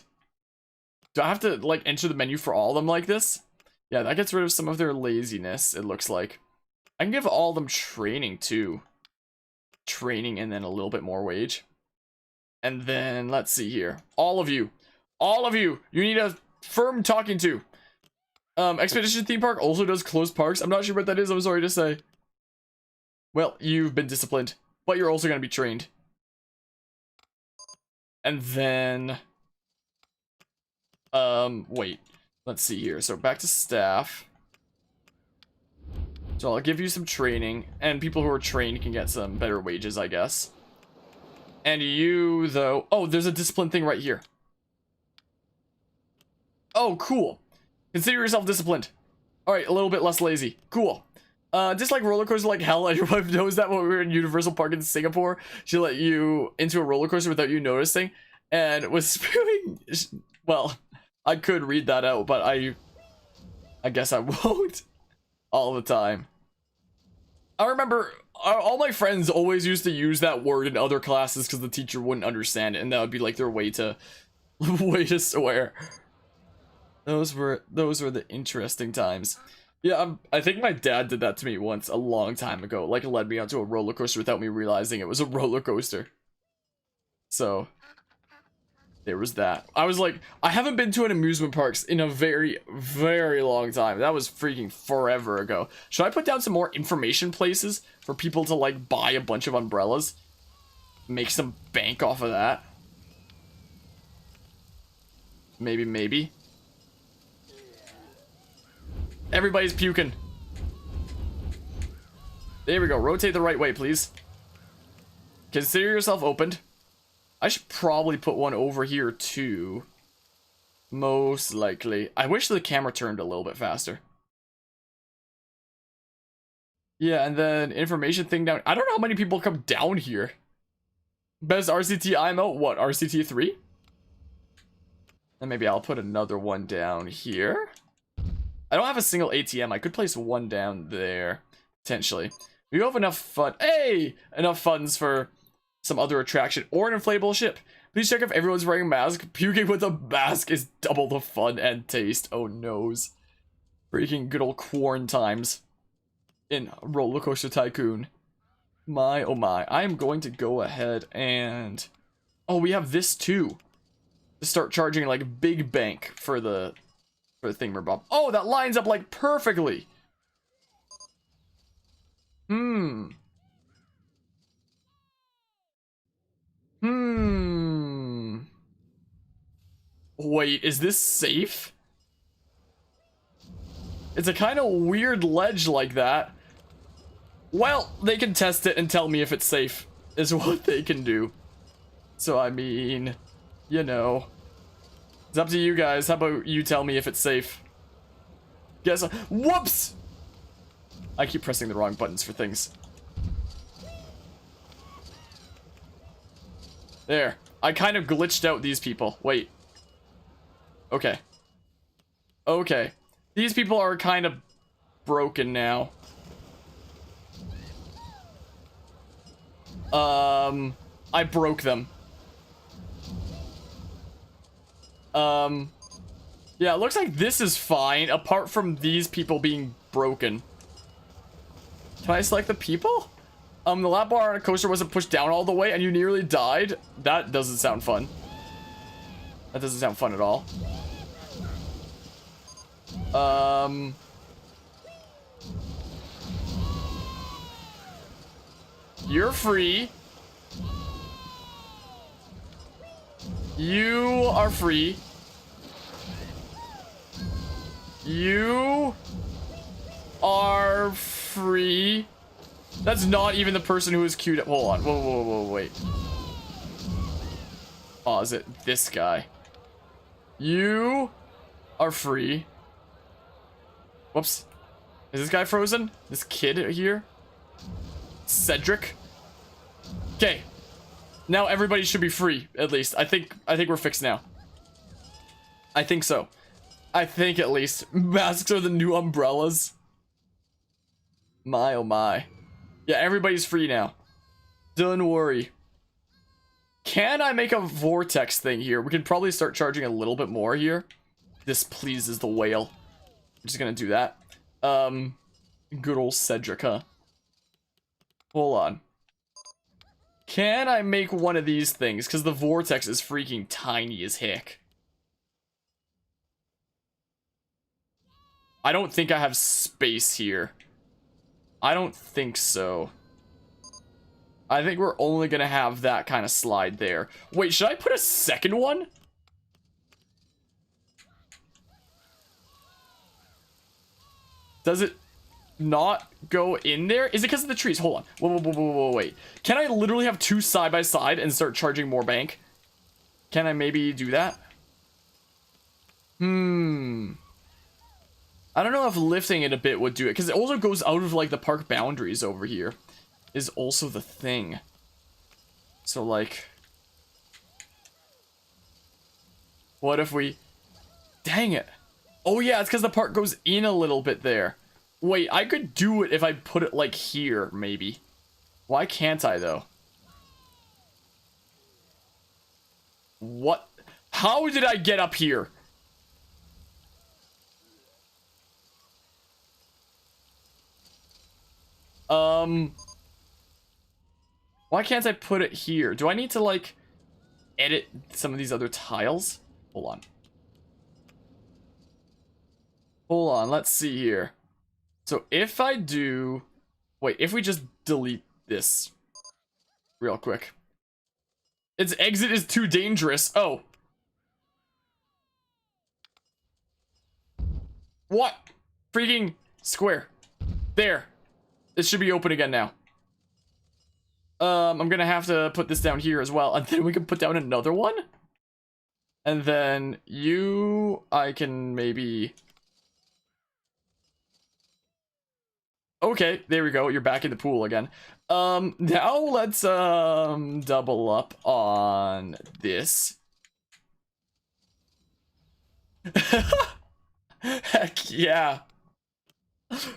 Do I have to, like, enter the menu for all of them like this? Yeah, that gets rid of some of their laziness, it looks like. I can give all of them training, too. Training and then a little bit more wage. And then, let's see here. All of you, you need a firm talking to. Expedition Theme Park also does closed parks. I'm not sure what that is, I'm sorry to say. Well, you've been disciplined, but you're also going to be trained. And then, wait, let's see here. So back to staff. So I'll give you some training, and people who are trained can get some better wages, I guess. And you, though... Oh, there's a discipline thing right here. Oh, cool. Consider yourself disciplined. Alright, a little bit less lazy. Cool. Just like roller coaster like hell, and your wife knows that when we were in Universal Park in Singapore, she let you into a roller coaster without you noticing, and was spewing... Well, I could read that out, but I guess I won't. All the time. I remember... all my friends always used to use that word in other classes because the teacher wouldn't understand it, and that would be like their way to swear. Those were the interesting times. Yeah, I think my dad did that to me once a long time ago, like led me onto a roller coaster without me realizing it was a roller coaster. So there was that. I was like, I haven't been to an amusement parks in a very, very long time. That was freaking forever ago. Should I put down some more information places for people to, like, buy a bunch of umbrellas? Make some bank off of that? Maybe. Everybody's puking. There we go. Rotate the right way, please. Consider yourself opened. I should probably put one over here too. Most likely. I wish the camera turned a little bit faster. Yeah, and then information thing down. I don't know how many people come down here. Best RCT IMO? What, RCT 3? And maybe I'll put another one down here. I don't have a single ATM. I could place one down there, potentially. We have enough fun. Hey! Enough funds for some other attraction or an inflatable ship. Please check if everyone's wearing a mask. Puking with a mask is double the fun and taste. Oh noes. Freaking good old quarantines in RollerCoaster Tycoon. My oh my. I am going to go ahead and... Oh, we have this too. To start charging like big bank for the thingamabob. Oh, that lines up like perfectly. Wait, is this safe? It's a kind of weird ledge like that. Well, they can test it and tell me if it's safe, is what they can do. So, I mean, you know. It's up to you guys. How about you tell me if it's safe? Guess. Whoops! I keep pressing the wrong buttons for things. There. I kind of glitched out these people. Wait. Okay. Okay. These people are kind of broken now. I broke them. Yeah, it looks like this is fine, apart from these people being broken. Can I select the people? The lap bar on a coaster wasn't pushed down all the way and you nearly died? That doesn't sound fun. That doesn't sound fun at all. You're free. You are free. You are free. That's not even the person who is queued up. Hold on. Whoa, wait. Pause it. This guy. You are free. Whoops. Is this guy frozen? This kid here? Cedric? Okay. Now everybody should be free, at least. I think we're fixed now. I think so. I think at least. Masks are the new umbrellas. My oh my. Yeah, everybody's free now. Don't worry. Can I make a vortex thing here? We could probably start charging a little bit more here. This pleases the whale. I'm just gonna do that. Good old Cedric, huh? Hold on. Can I make one of these things? Because the vortex is freaking tiny as heck. I don't think I have space here. I don't think so. I think we're only gonna have that kind of slide there. Wait, should I put a second one? Does it not go in there? Is it because of the trees? Hold on. Whoa, wait. Can I literally have two side by side and start charging more bank? Can I maybe do that? I don't know if lifting it a bit would do it, because it also goes out of, like, the park boundaries over here. Is also the thing. So, like... what if we... dang it. Oh, yeah, it's because the park goes in a little bit there. Wait, I could do it if I put it, like, here, maybe. Why can't I, though? What? How did I get up here? Why can't I put it here? Do I need to, like, edit some of these other tiles? Hold on. Hold on, let's see here. So if I do... wait, if we just delete this real quick. Its exit is too dangerous. Oh. What? Freaking square. There. It should be open again now. I'm gonna have to put this down here as well, and then we can put down another one. And then you, I can maybe... okay, there we go. You're back in the pool again. Now let's, double up on this. Heck yeah.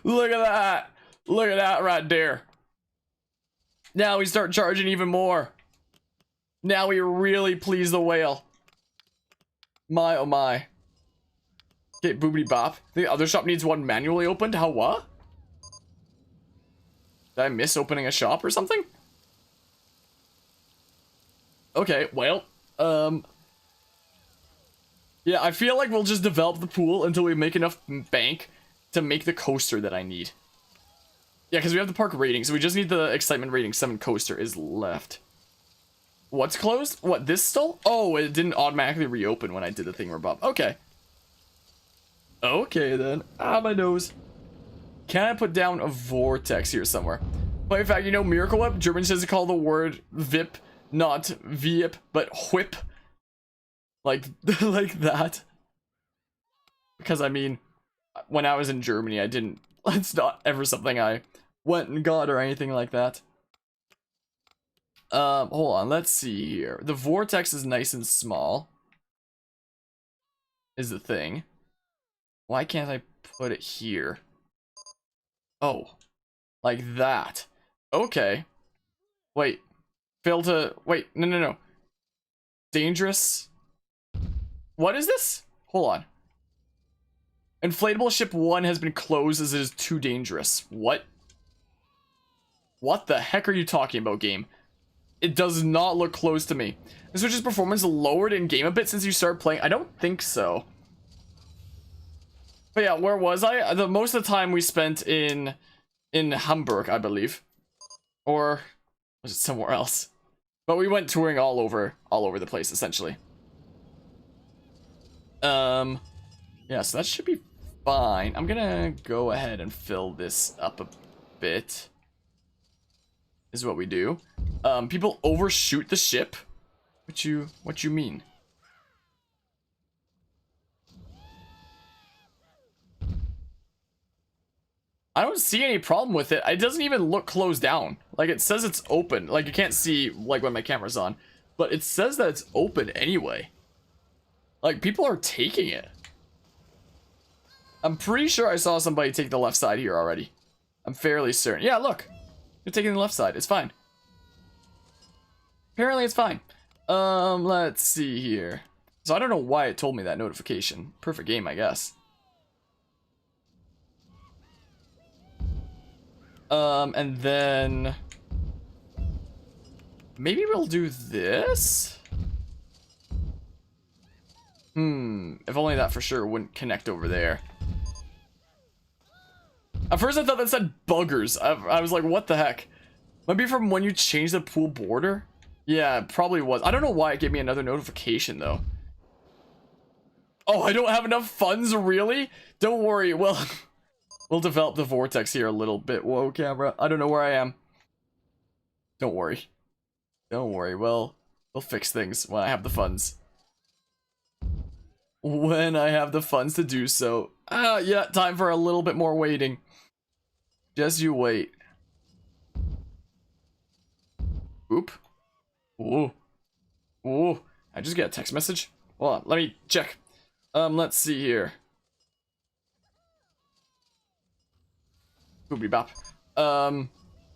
Look at that. Look at that right there. Now we start charging even more. Now we really please the whale. My oh my. Okay, boobity bop. The other shop needs one manually opened? How what? Did I miss opening a shop or something? Okay, well, yeah, I feel like we'll just develop the pool until we make enough bank to make the coaster that I need. Yeah, because we have the park rating, so we just need the excitement rating 7 coaster is left. What's closed? What, this still? Oh, it didn't automatically reopen when I did the thing above. Okay. Okay, then. Ah, my nose. Can I put down a vortex here somewhere? But in fact, you know Miracle Whip? German says to call the word VIP, not VIP, but whip. Like, like that. Because, I mean, when I was in Germany, I didn't That's not ever something I went and got or anything like that. Hold on, let's see here. The vortex is nice and small. Is the thing. Why can't I put it here? Oh. Like that. Okay. Wait. Fail to... Wait, no. Dangerous. What is this? Hold on. Inflatable ship 1 has been closed as it is too dangerous. What? What the heck are you talking about, game? It does not look closed to me. The Switch's performance lowered in game a bit since you started playing. I don't think so. But yeah, where was I? Most of the time we spent in Hamburg, I believe. Or was it somewhere else? But we went touring all over the place, essentially. Yeah, so that should be fine. I'm gonna go ahead and fill this up a bit. Is what we do. People overshoot the ship. What you mean? I don't see any problem with it. It doesn't even look closed down. Like, it says it's open. Like, you can't see, like, when my camera's on. But it says that it's open anyway. Like, people are taking it. I'm pretty sure I saw somebody take the left side here already. I'm fairly certain. Yeah, look. You're taking the left side. It's fine. Apparently it's fine. Let's see here. So I don't know why it told me that notification. Perfect game, I guess. And then... maybe we'll do this? If only that for sure wouldn't connect over there. At first I thought that said buggers. I was like, what the heck? Might be from when you changed the pool border? Yeah, it probably was. I don't know why it gave me another notification, though. Oh, I don't have enough funds, really? Don't worry, well... we'll develop the vortex here a little bit. Whoa, camera. I don't know where I am. Don't worry. Don't worry. Well, we'll fix things when I have the funds. When I have the funds to do so. Yeah, time for a little bit more waiting. Just you wait. Oop. Ooh. Ooh. I just get a text message? Hold on, let me check. Let's see here. Boopity bop.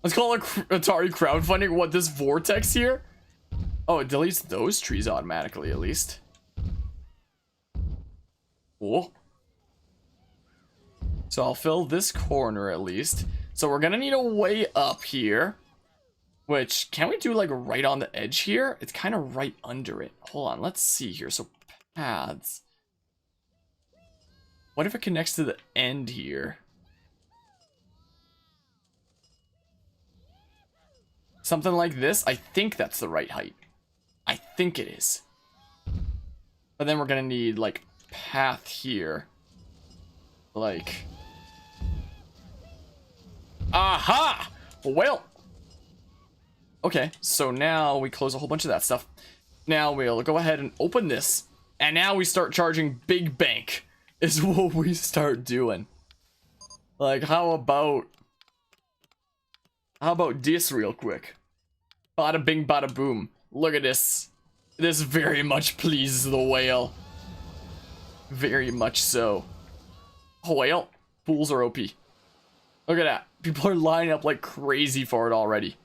Let's call it Atari crowdfunding. What, this vortex here? Oh, it deletes those trees automatically, at least. Cool. So I'll fill this corner at least. So we're gonna need a way up here. Which, can we do like right on the edge here? It's kind of right under it. Hold on, let's see here. So paths. What if it connects to the end here? Something like this? I think that's the right height. I think it is. But then we're gonna need like path here. Like... aha! Well... okay, so now we close a whole bunch of that stuff. Now we'll go ahead and open this. And now we start charging big bank. Is what we start doing. Like, how about this real quick? Bada bing, bada boom. Look at this. This very much pleases the whale. Very much so. Whale. Pools are OP. Look at that. People are lining up like crazy for it already.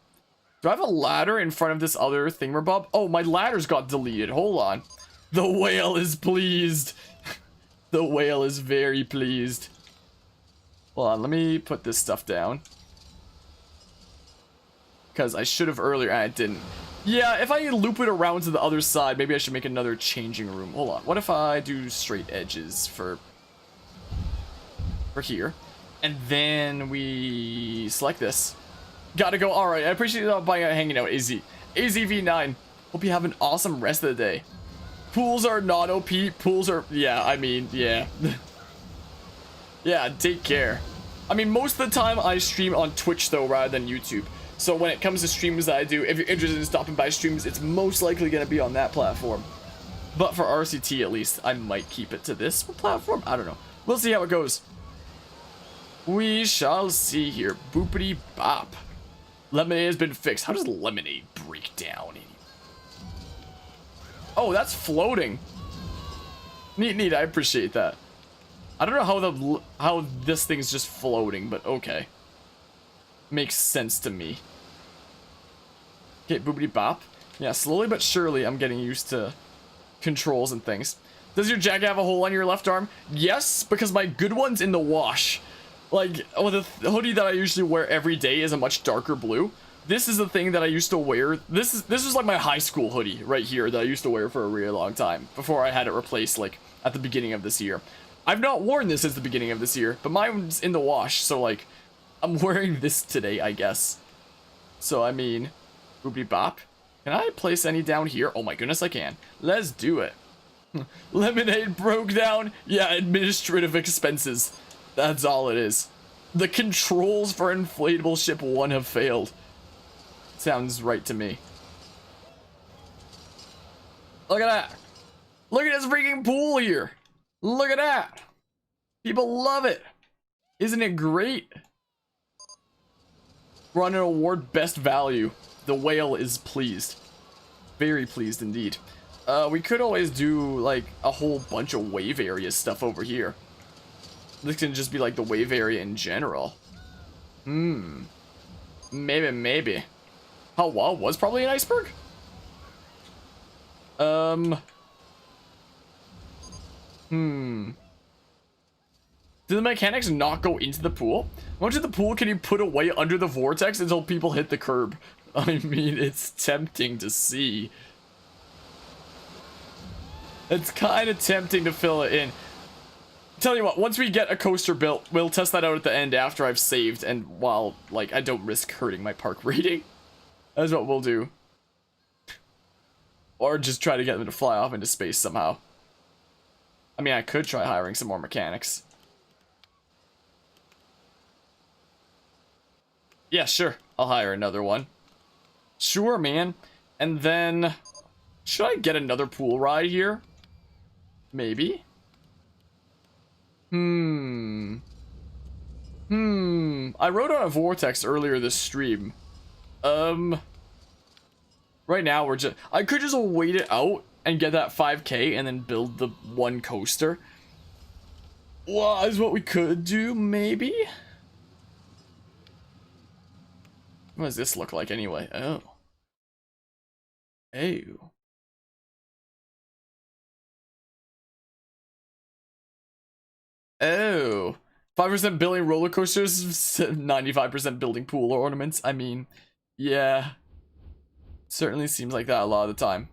Do I have a ladder in front of this other thingamabob? Oh, my ladder's got deleted. Hold on. The whale is pleased. The whale is very pleased. Hold on, let me put this stuff down. Because I should have earlier and I didn't. Yeah, if I loop it around to the other side, maybe I should make another changing room. Hold on. What if I do straight edges for here? And then we select this. Gotta go. Alright, I appreciate you by hanging out, AZ. AZV9. Hope you have an awesome rest of the day. Pools are not OP. Pools are... yeah, I mean, yeah. Yeah, take care. I mean, most of the time I stream on Twitch, though, rather than YouTube. So when it comes to streams that I do, if you're interested in stopping by streams, it's most likely going to be on that platform. But for RCT, at least, I might keep it to this platform. I don't know. We'll see how it goes. We shall see here. Boopity bop. Lemonade has been fixed. How does lemonade break down? Oh, that's floating. Neat, neat. I appreciate that. I don't know how this thing's just floating, but okay. Makes sense to me. Okay, boopity bop. Yeah, slowly but surely I'm getting used to controls and things. Does your jacket have a hole on your left arm? Yes, because my good one's in the wash. Like, oh, the hoodie that I usually wear every day is a much darker blue. This is the thing that I used to wear. This is like my high school hoodie right here that I used to wear for a really long time before I had it replaced, like, at the beginning of this year. I've not worn this since the beginning of this year, but mine's in the wash, so, like, I'm wearing this today, I guess. So, I mean, boopity bop. Can I place any down here? Oh my goodness, I can. Let's do it. Lemonade broke down. Yeah, administrative expenses. That's all it is. The controls for Inflatable Ship 1 have failed. Sounds right to me. Look at that. Look at this freaking pool here. Look at that. People love it. Isn't it great? We're on an award best value. The whale is pleased. Very pleased indeed. We could always do like a whole bunch of wave area stuff over here. This can just be like the wave area in general. Maybe. Oh, wow, was probably an iceberg? Do the mechanics not go into the pool? How much of the pool can you put away under the vortex until people hit the curb? I mean, it's tempting to see. It's kind of tempting to fill it in. Tell you what, once we get a coaster built, we'll test that out at the end after I've saved and while, like, I don't risk hurting my park rating. That's what we'll do. Or just try to get them to fly off into space somehow. I mean, I could try hiring some more mechanics. Yeah, sure. I'll hire another one. Sure, man. And then... should I get another pool ride here? Maybe. I wrote on a vortex earlier this stream. Right now we're just... I could just wait it out and get that 5K and then build the one coaster. Well, is what we could do, maybe? What does this look like anyway? Oh. Oh. Oh. 5% building roller coasters, 95% building pool ornaments. I mean, yeah. Certainly seems like that a lot of the time.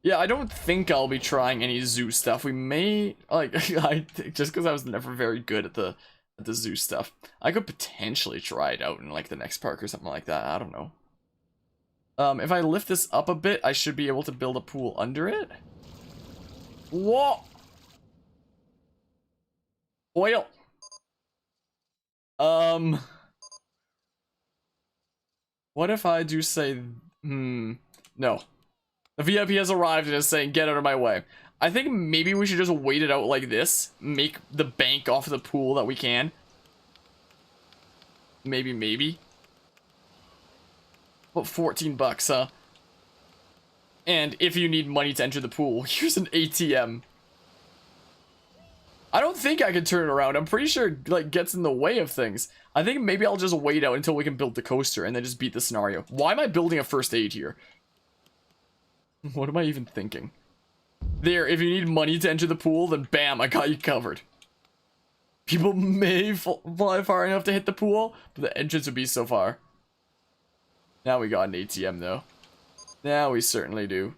Yeah, I don't think I'll be trying any zoo stuff. We may, like, just because I was never very good at the zoo stuff. I could potentially try it out in, like, the next park or something like that. I don't know. If I lift this up a bit, I should be able to build a pool under it. Whoa! Oil. What if I do say, no. The VIP has arrived and is saying, get out of my way. I think maybe we should just wait it out like this. Make the bank off the pool that we can. Maybe. About 14 bucks, huh? And if you need money to enter the pool, here's an ATM. I don't think I can turn it around. I'm pretty sure it, like, gets in the way of things. I think maybe I'll just wait out until we can build the coaster and then just beat the scenario. Why am I building a first aid here? What am I even thinking? There, if you need money to enter the pool, then bam, I got you covered. People may fly far enough to hit the pool, but the entrance would be so far. Now we got an ATM, though. Now we certainly do.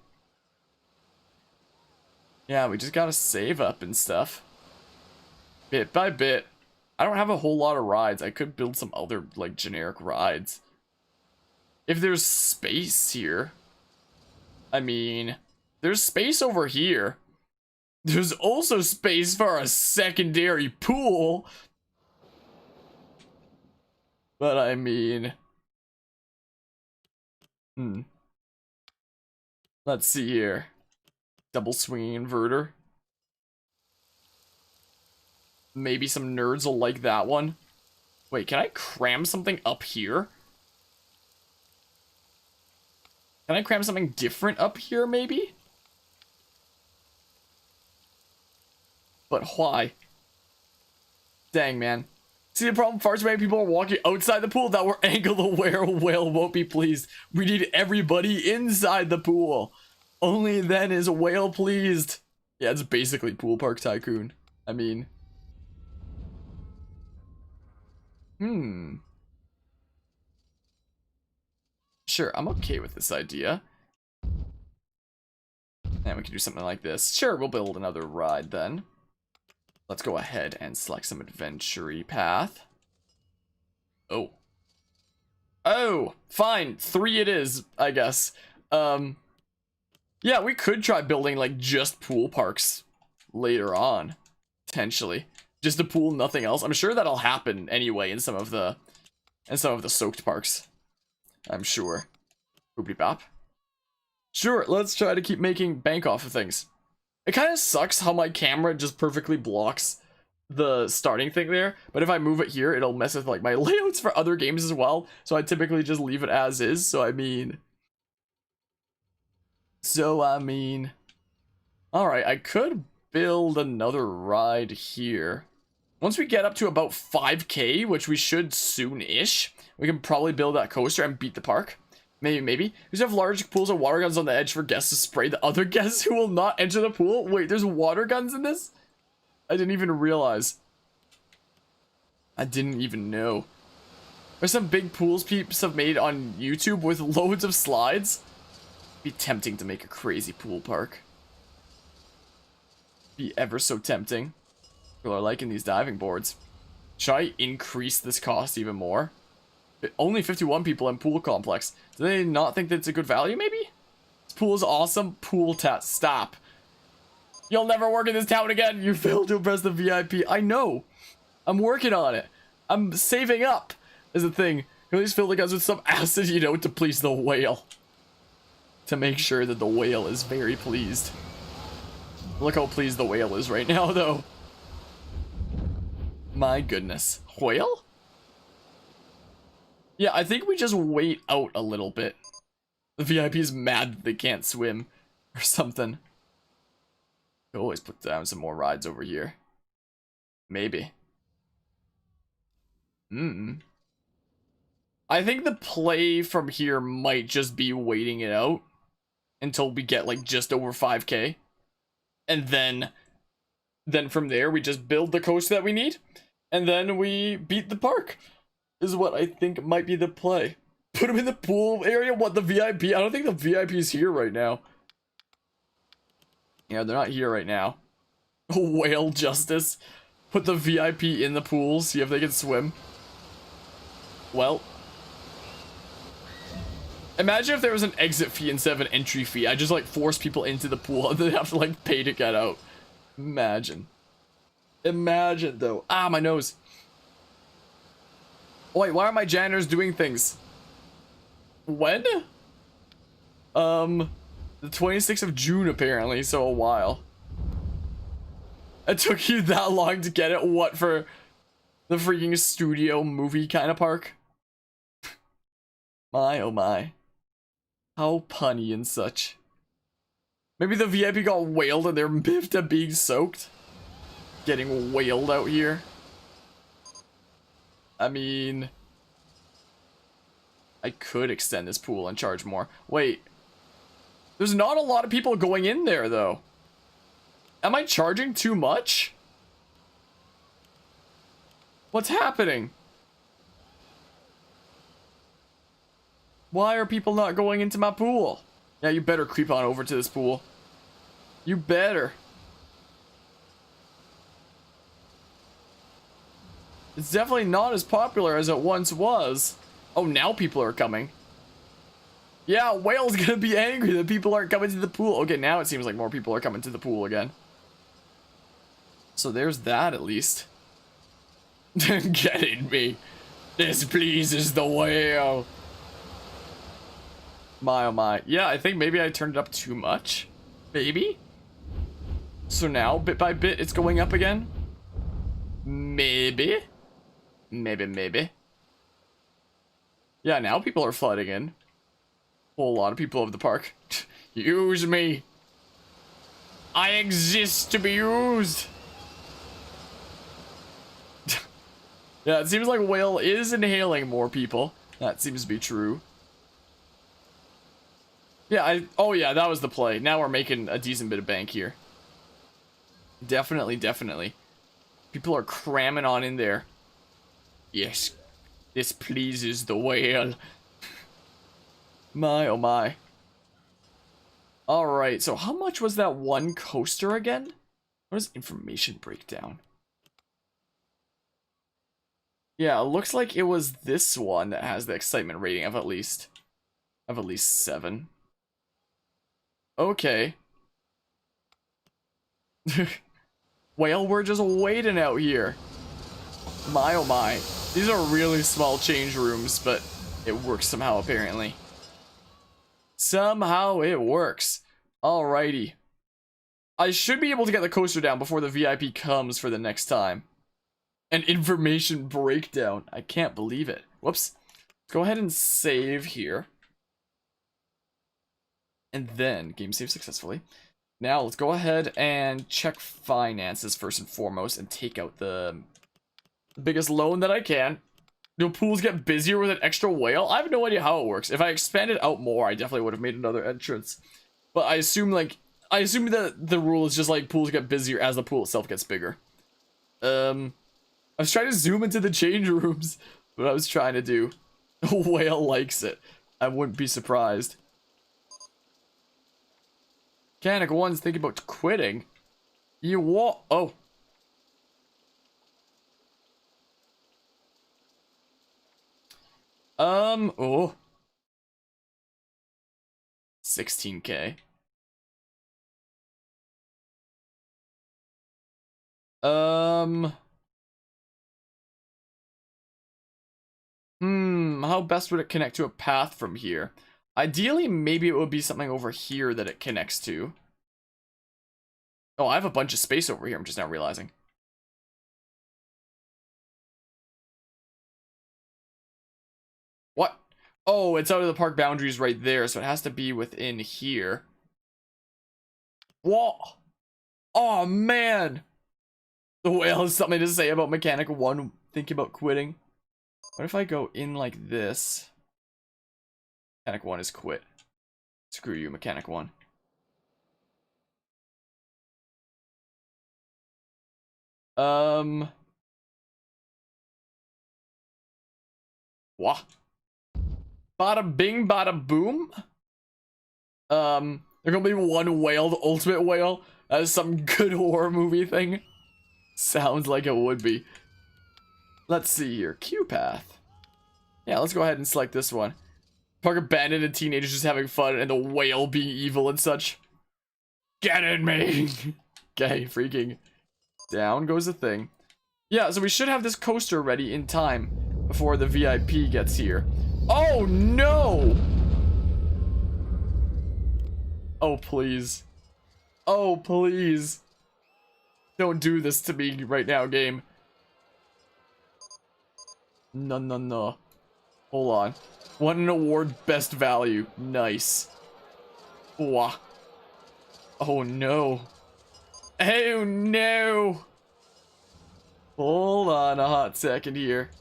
Yeah, we just gotta save up and stuff. Bit by bit. I don't have a whole lot of rides. I could build some other, like, generic rides. If there's space here. I mean, there's space over here. There's also space for a secondary pool. But I mean... Let's see here. Double swinging inverter. Maybe some nerds will like that one. Wait, can I cram something up here? Can I cram something different up here, maybe? But why? Dang, man. See the problem? Far too many people are walking outside the pool that we're angled aware a whale won't be pleased. We need everybody inside the pool. Only then is a whale pleased. Yeah, it's basically Pool Park Tycoon. I mean... Sure, I'm okay with this idea. And we can do something like this. Sure, we'll build another ride then. Let's go ahead and select some adventure-y path. Oh. Oh, fine. 3 it is, I guess. Yeah, we could try building, like, just pool parks later on. Potentially. Just a pool, nothing else. I'm sure that'll happen anyway in some of the soaked parks. I'm sure. Boopity bop. Sure, let's try to keep making bank off of things. It kind of sucks how my camera just perfectly blocks the starting thing there, but if I move it here, it'll mess with like my layouts for other games as well, so I typically just leave it as is. So I mean, alright, I could build another ride here. Once we get up to about 5k, which we should soon-ish, we can probably build that coaster and beat the park. Maybe. We just have large pools of water guns on the edge for guests to spray the other guests who will not enter the pool. Wait, there's water guns in this? I didn't even realize. I didn't even know. There's some big pools peeps have made on YouTube with loads of slides. Be tempting to make a crazy pool park. Be ever so tempting. People are liking these diving boards. Should I increase this cost even more? Only 51 people in pool complex. Do they not think that's a good value, maybe? This pool is awesome. Pool tat. Stop. You'll never work in this town again. You failed to impress the VIP. I know. I'm working on it. I'm saving up, is the thing. At least fill the guns with some acid, you know, to please the whale. To make sure that the whale is very pleased. Look how pleased the whale is right now, though. My goodness. Whale? Yeah, I think we just wait out a little bit. The VIP is mad that they can't swim or something. Could always put down some more rides over here. Maybe. I think the play from here might just be waiting it out until we get like just over 5k. And then from there we just build the coaster that we need. And then we beat the park. Is what I think might be the play. Put him in the pool area. What, the VIP? I don't think the VIP is here right now. Yeah, they're not here right now. Whale justice. Put the VIP in the pool. See if they can swim. Well. Imagine if there was an exit fee instead of an entry fee. I just like force people into the pool and they have to like pay to get out. Imagine. Imagine though. Ah, my nose. Wait, why are my janitors doing things? When? The 26th of June, apparently, so a while. It took you that long to get it? What, for the freaking studio movie kind of park? My, oh my. How punny and such. Maybe the VIP got whaled and they're miffed at being soaked? Getting whaled out here? I mean, I could extend this pool and charge more. Wait, there's not a lot of people going in there though. Am I charging too much? What's happening? Why are people not going into my pool? Yeah, you better creep on over to this pool. You better. It's definitely not as popular as it once was. Oh, now people are coming. Yeah, Whale's gonna be angry that people aren't coming to the pool. Okay, now it seems like more people are coming to the pool again. So there's that at least. Getting me. This pleases the whale. My oh my. Yeah, I think maybe I turned it up too much. Maybe? So now, bit by bit, it's going up again? Maybe? Maybe. Yeah, now people are flooding in. Whole lot of people of the park. Use me. I exist to be used. Yeah, it seems like Whale is inhaling more people. That seems to be true. Yeah, oh yeah, that was the play. Now we're making a decent bit of bank here. Definitely. People are cramming on in there. Yes, this pleases the whale. My, oh my. Alright, so how much was that one coaster again? What is information breakdown? Yeah, it looks like it was this one that has the excitement rating of at least 7. Okay. Well, we're just waiting out here. My oh my. These are really small change rooms, but it works somehow apparently. Somehow it works. Alrighty. I should be able to get the coaster down before the VIP comes for the next time. An information breakdown. I can't believe it. Whoops. Let's go ahead and save here. And then, game save successfully. Now, let's go ahead and check finances first and foremost and take out the biggest loan that I can. Do pools get busier with an extra whale? I have no idea how it works. If I expanded out more, I definitely would have made another entrance. But I assume that the rule is just like pools get busier as the pool itself gets bigger. I was trying to zoom into the change rooms. What I was trying to do. A whale likes it. I wouldn't be surprised. Mechanic 1's thinking about quitting. You what? Oh. Oh. 16K. How best would it connect to a path from here? Ideally, maybe it would be something over here that it connects to. Oh, I have a bunch of space over here, I'm just now realizing. What? Oh, it's out of the park boundaries right there, so it has to be within here. What? Oh, man! The whale has something to say about Mechanic 1 thinking about quitting. What if I go in like this? Mechanic 1 is quit. Screw you, Mechanic 1. What? Bada bing, bada boom? There gonna be one whale, the ultimate whale. That is some good horror movie thing. Sounds like it would be. Let's see here. Q path. Yeah, let's go ahead and select this one. Park abandoned and teenagers just having fun and the whale being evil and such. Get in me! Okay, freaking. Down goes the thing. Yeah, so we should have this coaster ready in time before the VIP gets here. Oh no! Oh please. Oh please. Don't do this to me right now, game. No. Hold on. Won an award, best value. Nice. Wah. Oh no. Oh no. Hold on a hot second here.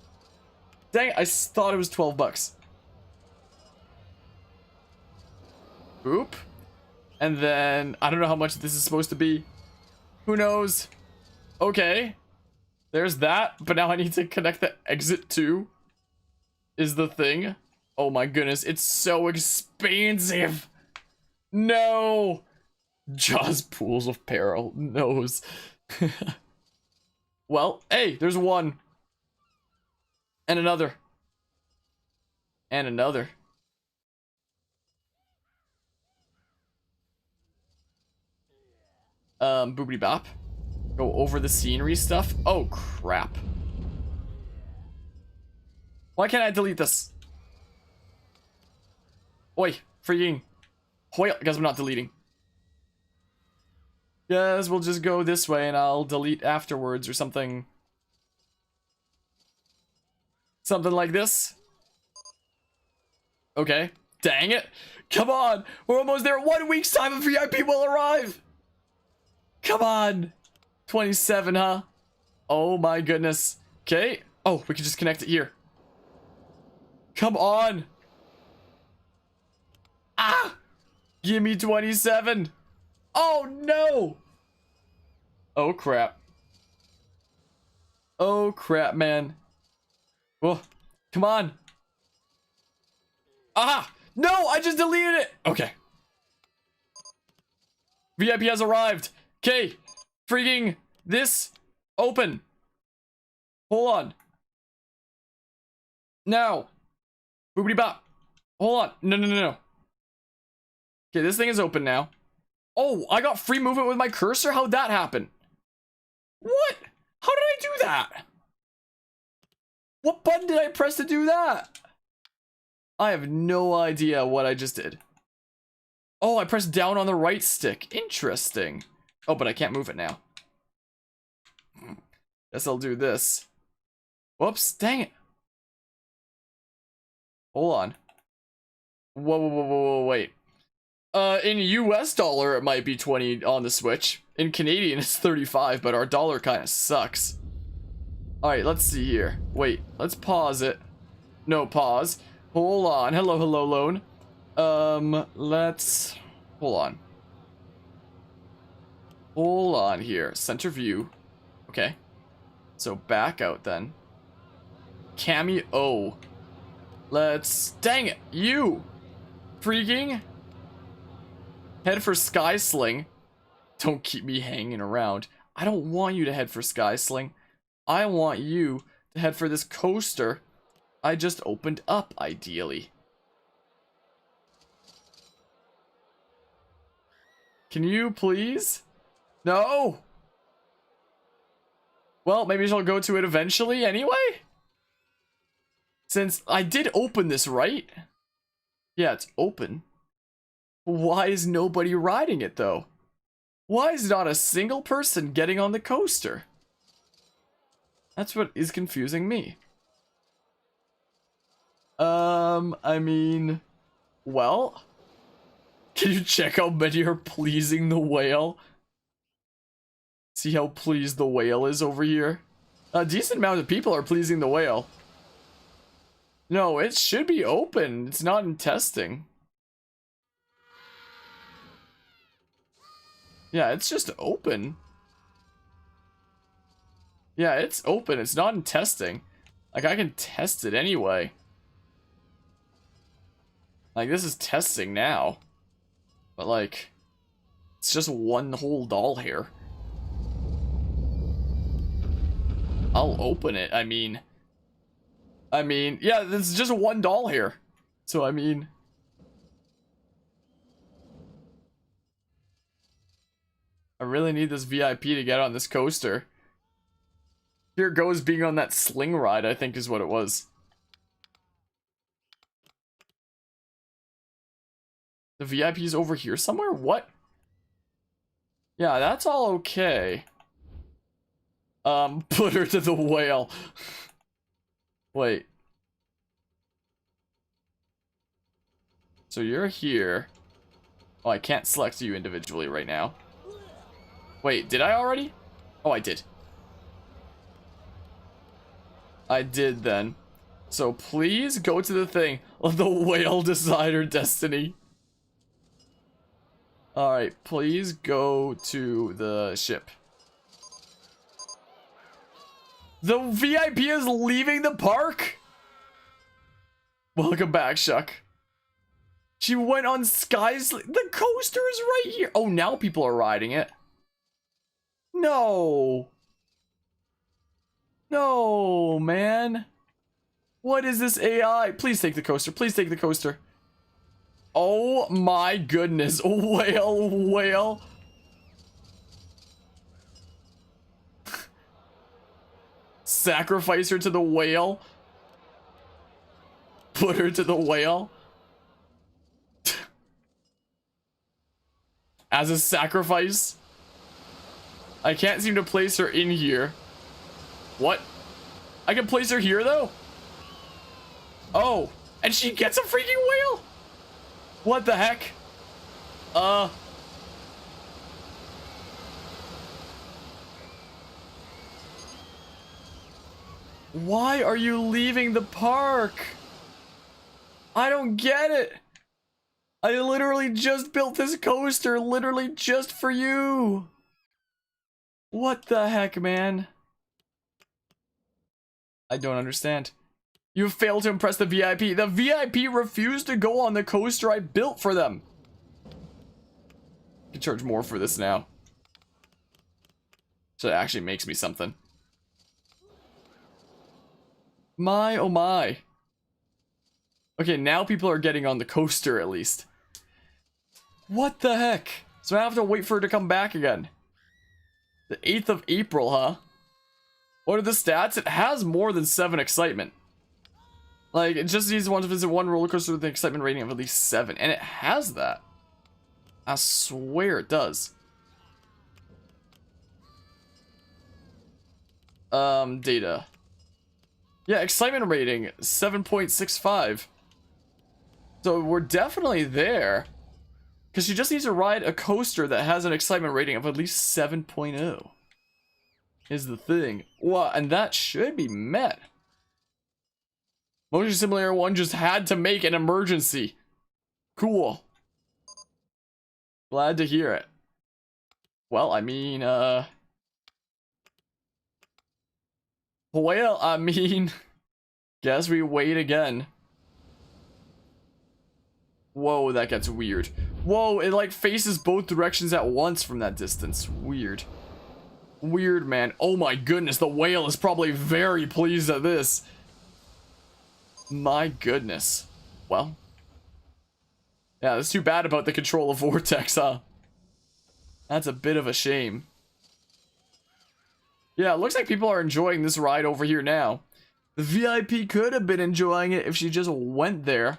Dang it, I thought it was 12 bucks. Oop. And then, I don't know how much this is supposed to be. Who knows? Okay. There's that, but now I need to connect the exit too. Is the thing. Oh my goodness, it's so expensive. No. Jaws pools of peril. Knows. Well, hey, there's one. And another. And another. Boobity bop. Go over the scenery stuff. Oh, crap. Why can't I delete this? Oi, freaking. Wait, I guess I'm not deleting. Guess we'll just go this way and I'll delete afterwards or something. Something like this. Okay. Dang it. Come on. We're almost there. 1 week's time of VIP will arrive. Come on. 27, huh? Oh my goodness. Okay. Oh, we can just connect it here. Come on. Ah! Give me 27. Oh no. Oh crap. Oh crap, man. Oh, come on. Ah! No, I just deleted it. Okay. VIP has arrived. Okay. Freaking this. Open. Hold on. Now. Boopity bop. Hold on. No, no, no, no. Okay, this thing is open now. Oh, I got free movement with my cursor? How'd that happen? What? How did I do that? What button did I press to do that? I have no idea what I just did. Oh, I pressed down on the right stick. Interesting. Oh, but I can't move it now. Guess I'll do this. Whoops, dang it. Hold on. Whoa, whoa, whoa, whoa, whoa, wait. In US dollar, it might be 20 on the Switch. In Canadian, it's 35, but our dollar kind of sucks. Alright, let's see here. Wait, let's pause it. No, pause. Hold on. Hello, hello, lone. Let's... Hold on. Hold on here. Center view. Okay. So back out then. Cameo. Let's... Dang it! You! Freaking... Head for Sky Sling. Don't keep me hanging around. I don't want you to head for Sky Sling. I want you to head for this coaster I just opened up, ideally. Can you please? No! Well, maybe I'll go to it eventually anyway? Since I did open this, right? Yeah, it's open. Why is nobody riding it, though? Why is not a single person getting on the coaster? That's what is confusing me. I mean... Well... Can you check how many are pleasing the whale? See how pleased the whale is over here? A decent amount of people are pleasing the whale. No, it should be open. It's not in testing. Yeah, it's just open. Yeah, it's open. It's not in testing. Like, I can test it anyway. Like, this is testing now. But, like, it's just one whole doll here. I'll open it. I mean, yeah, there's just one doll here. So, I mean... I really need this VIP to get on this coaster. Here goes being on that sling ride, I think is what it was. The VIP's over here somewhere? What? Yeah, that's all okay. Put her to the whale. Wait. So you're here. Oh, I can't select you individually right now. Wait, did I already? Oh, I did. I did then. So please go to the thing. The whale decider destiny. Alright, please go to the ship. The VIP is leaving the park? Welcome back, Shuck. She went on Sky's... The coaster is right here. Oh, now people are riding it. No. No, man. What is this AI? Please take the coaster. Please take the coaster. Oh my goodness. Whale, whale. Sacrifice her to the whale. Put her to the whale. As a sacrifice. I can't seem to place her in here. What? I can place her here though? Oh, and she gets a freaking whale? What the heck? Why are you leaving the park? I don't get it. I literally just built this coaster literally just for you. What the heck, man? I don't understand. You failed to impress the VIP. The VIP refused to go on the coaster I built for them. I can charge more for this now. So it actually makes me something. My, oh my. Okay, now people are getting on the coaster at least. What the heck? So I have to wait for her to come back again. The 8th of April, huh? What are the stats? It has more than 7 excitement. Like, it just needs one to visit one roller coaster with an excitement rating of at least 7. And it has that. I swear it does. Data. Yeah, excitement rating, 7.65. So we're definitely there. Because she just needs to ride a coaster that has an excitement rating of at least 7.0. Is the thing. Well, and that should be met. Motion Simulator 1 just had to make an emergency. Cool. Glad to hear it. Well, I mean, guess we wait again. Whoa, that gets weird. Whoa, it like faces both directions at once from that distance. Weird. Weird, man. Oh my goodness, the whale is probably very pleased at this. My goodness. Well. Yeah, that's too bad about the control of Vortex, huh? That's a bit of a shame. Yeah, it looks like people are enjoying this ride over here now. The VIP could have been enjoying it if she just went there.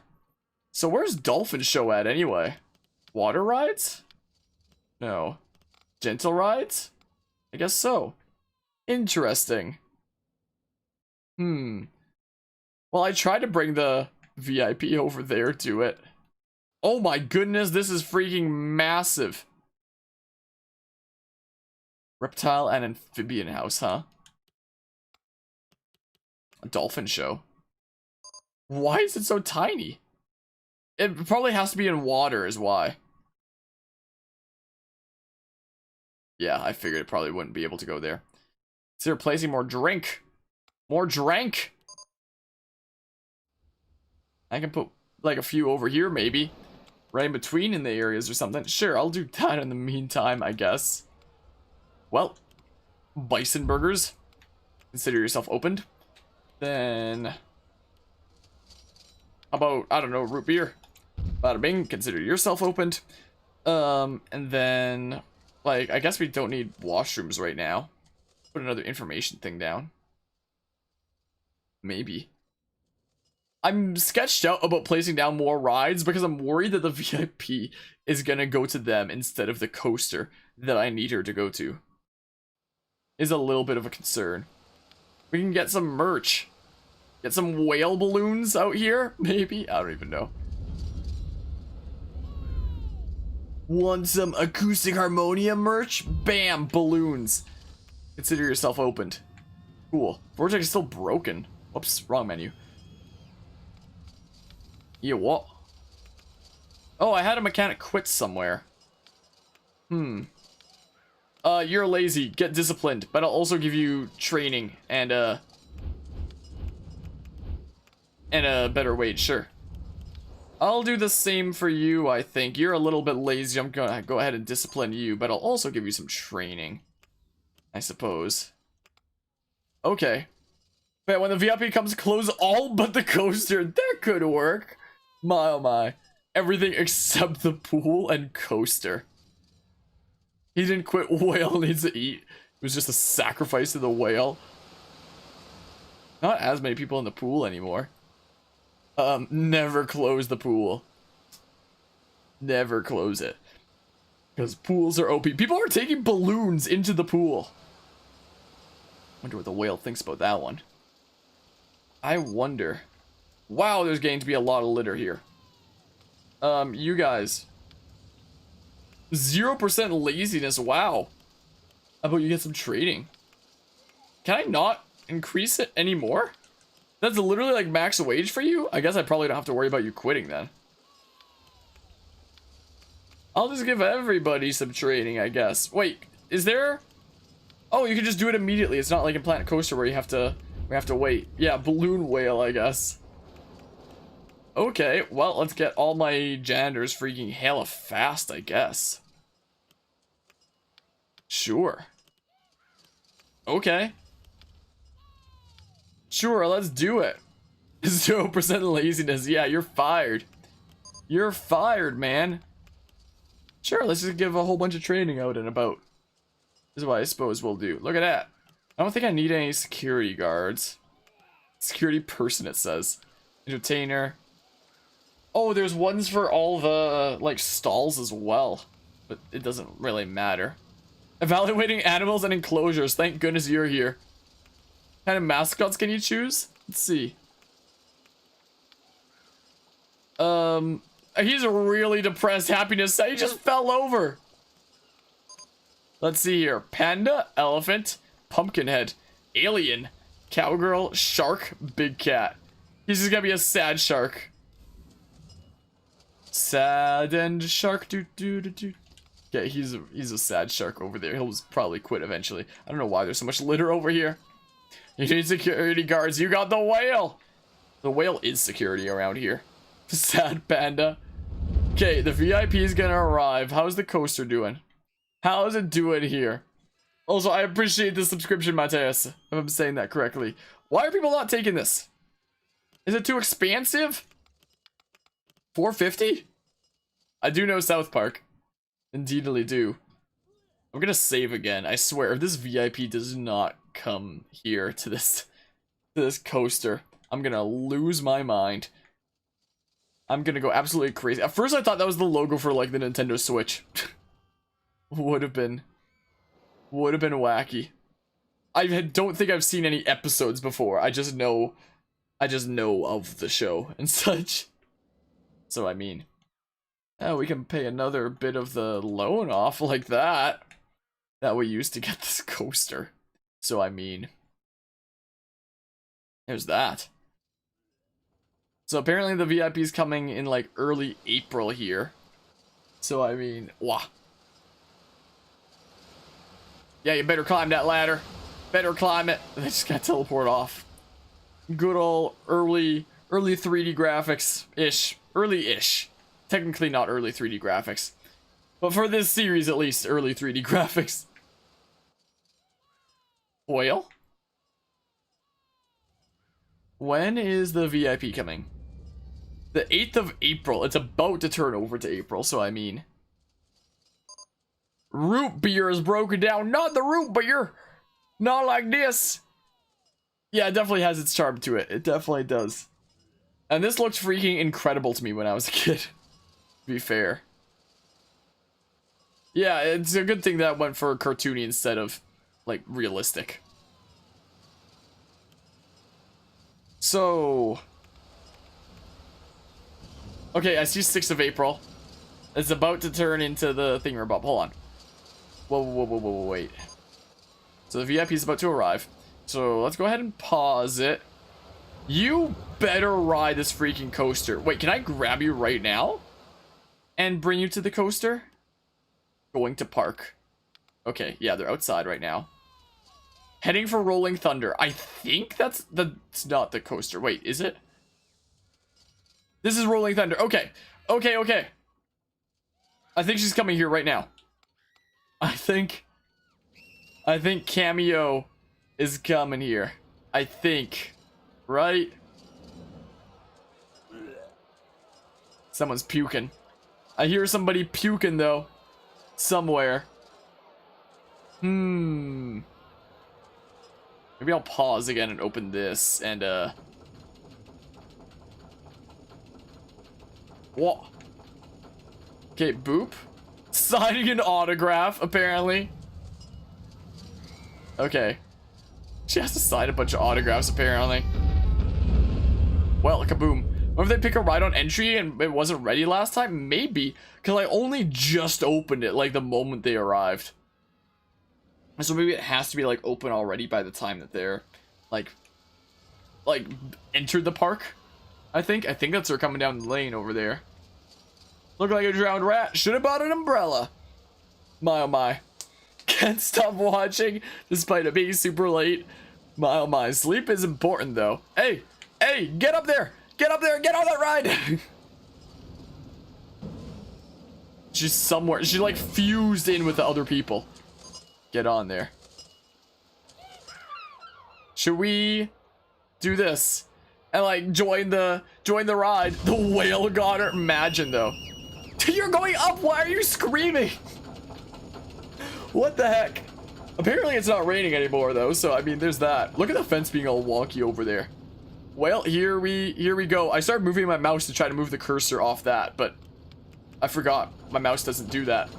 So where's Dolphin Show at anyway? Water rides? No. Gentle rides? I guess so. Interesting. Well, I tried to bring the VIP over there to it. Oh my goodness, this is freaking massive. Reptile and amphibian house, huh? A dolphin show. Why is it so tiny? It probably has to be in water is why. Yeah, I figured it probably wouldn't be able to go there. Consider placing more drink. More drink. I can put like a few over here maybe. Right in between in the areas or something. Sure, I'll do that in the meantime, I guess. Well, bison burgers. Consider yourself opened. Then, how about, I don't know, root beer. Bada bing, consider yourself opened. And then, like, I guess we don't need washrooms right now. Put another information thing down. Maybe. I'm sketched out about placing down more rides because I'm worried that the VIP is gonna go to them instead of the coaster that I need her to go to. Is a little bit of a concern. We can get some merch. Get some whale balloons out here, maybe? I don't even know. Want some acoustic harmonia merch? Bam, balloons. Consider yourself opened. Cool. Vortex is still broken. Whoops, wrong menu. Yeah, what? Oh, I had a mechanic quit somewhere. You're lazy. Get disciplined, but I'll also give you training and a better wage, sure. I'll do the same for you, I think. You're a little bit lazy. I'm gonna go ahead and discipline you, but I'll also give you some training, I suppose. Okay. But when the VIP comes, close all but the coaster. That could work. My oh my. Everything except the pool and coaster. He didn't quit. Whale needs to eat. It was just a sacrifice to the whale. Not as many people in the pool anymore. Never close the pool. Never close it. Because pools are OP. People are taking balloons into the pool. Wonder what the whale thinks about that one. I wonder Wow, there's going to be a lot of litter here. You guys. 0% laziness, wow. How about you get some trading? Can I not increase it anymore? That's literally like max wage for you? I guess I probably don't have to worry about you quitting then. I'll just give everybody some trading, I guess. Wait, is there... Oh, you can just do it immediately. It's not like in Planet Coaster where we have to wait. Yeah, balloon whale, I guess. Okay, well, let's get all my janitors freaking hella fast, I guess. Sure. Okay. Sure, let's do it. 0% laziness. Yeah, you're fired. You're fired, man. Sure, let's just give a whole bunch of training out and about. This is what I suppose we'll do. Look at that. I don't think I need any security guards. Security person, it says. Entertainer. Oh, there's ones for all the, like, stalls as well. But it doesn't really matter. Evaluating animals and enclosures. Thank goodness you're here. What kind of mascots can you choose? Let's see. He's really depressed. Happiness. He just fell over. Let's see here. Panda, elephant, pumpkinhead, alien, cowgirl, shark, big cat. He's just gonna be a sad shark. Sad and shark. Yeah, he's a sad shark over there. He'll probably quit eventually. I don't know why there's so much litter over here. You need security guards. You got the whale. The whale is security around here. Sad panda. Okay, the VIP is gonna arrive. How's the coaster doing? How's it doing here? Also, I appreciate the subscription, Mateus, if I'm saying that correctly. Why are people not taking this? Is it too expansive? $4.50? I do know South Park. Indeedly do. I'm gonna save again. I swear, if this VIP does not come here to this coaster, I'm gonna lose my mind. I'm gonna go absolutely crazy. At first I thought that was the logo for like the Nintendo Switch. would have been wacky. I don't think I've seen any episodes before. I just know of the show and such. So I mean, oh, we can pay another bit of the loan off like that we used to get this coaster. So I mean, there's that. So apparently the VIP is coming in like early April here. So I mean, wow. Yeah, you better climb that ladder. Better climb it. They just gotta teleport off. Good old early 3D graphics-ish. Early-ish. Technically not early 3D graphics. But for this series at least, early 3D graphics. Whale? When is the VIP coming? The 8th of April. It's about to turn over to April, so I mean... Root beer is broken down. Not the root beer! Not like this! Yeah, it definitely has its charm to it. It definitely does. And this looked freaking incredible to me when I was a kid. To be fair. Yeah, it's a good thing that went for cartoony instead of, like, realistic. So... Okay, I see 6th of April. It's about to turn into the thingamabob. Hold on. Whoa, wait. So the VIP is about to arrive. So let's go ahead and pause it. You better ride this freaking coaster. Wait, can I grab you right now? And bring you to the coaster? Going to park. Okay, yeah, they're outside right now. Heading for Rolling Thunder. I think that's not the coaster. Wait, is it? This is Rolling Thunder. Okay. Okay. I think she's coming here right now. I think Cameo is coming here. I think. Right? Someone's puking. I hear somebody puking though. Somewhere. Maybe I'll pause again and open this and what? Okay, boop. Signing an autograph, apparently. Okay. She has to sign a bunch of autographs, apparently. Well, kaboom. What if they pick a ride on entry and it wasn't ready last time? Maybe. Because I only just opened it, like, the moment they arrived. So maybe it has to be, like, open already by the time that they're, like, entered the park. I think that's her coming down the lane over there. Look like a drowned rat. Should have bought an umbrella. My oh my. Can't stop watching despite it being super late. My oh my. Sleep is important though. Hey, get up there. Get up there. Get on that ride. She's somewhere. She like fused in with the other people. Get on there. Should we do this and like join the ride? The whale got her. Imagine though. You're going up. Why are you screaming? What the heck? Apparently it's not raining anymore though, so I mean there's that. Look at the fence being all wonky over there. Well, here we go. I started moving my mouse to try to move the cursor off that, but I forgot my mouse doesn't do that.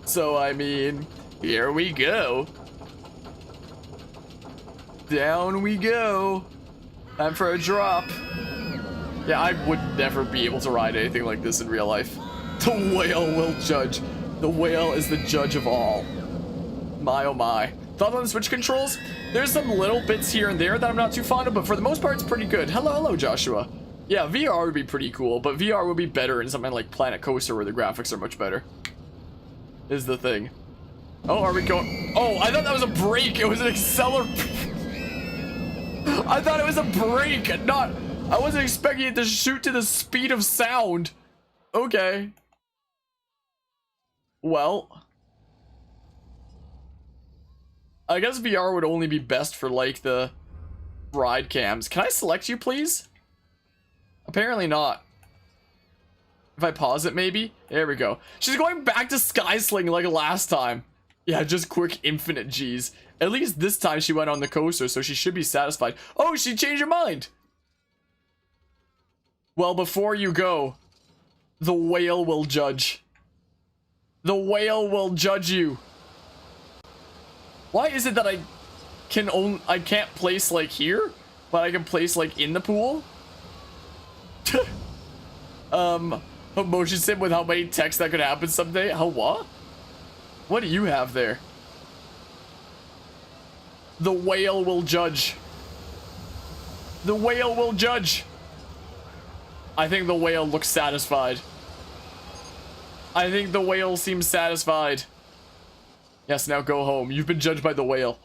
So I mean, here we go. Down we go. Time for a drop. Yeah, I would never be able to ride anything like this in real life. The whale will judge. The whale is the judge of all. My oh my. Thoughts on the Switch controls? There's some little bits here and there that I'm not too fond of, but for the most part it's pretty good. Hello, Joshua. Yeah, VR would be pretty cool, but VR would be better in something like Planet Coaster where the graphics are much better. Is the thing. Oh, are we going? Oh, I thought that was a brake. It was an accelerator. I thought it was a brake, not... I wasn't expecting it to shoot to the speed of sound. Okay. Well. I guess VR would only be best for, like, the ride cams. Can I select you, please? Apparently not. If I pause it, maybe? There we go. She's going back to Sky Sling like last time. Yeah, just quick infinite G's. At least this time she went on the coaster, so she should be satisfied. Oh, she changed her mind. Well, before you go, the whale will judge. The whale will judge you. Why is it that I can't place like here, but I can place like in the pool? A motion sim with how many texts that could happen someday? How what? What do you have there? The whale will judge. The whale will judge. I think the whale looks satisfied. I think the whale seems satisfied. Yes, now go home. You've been judged by the whale.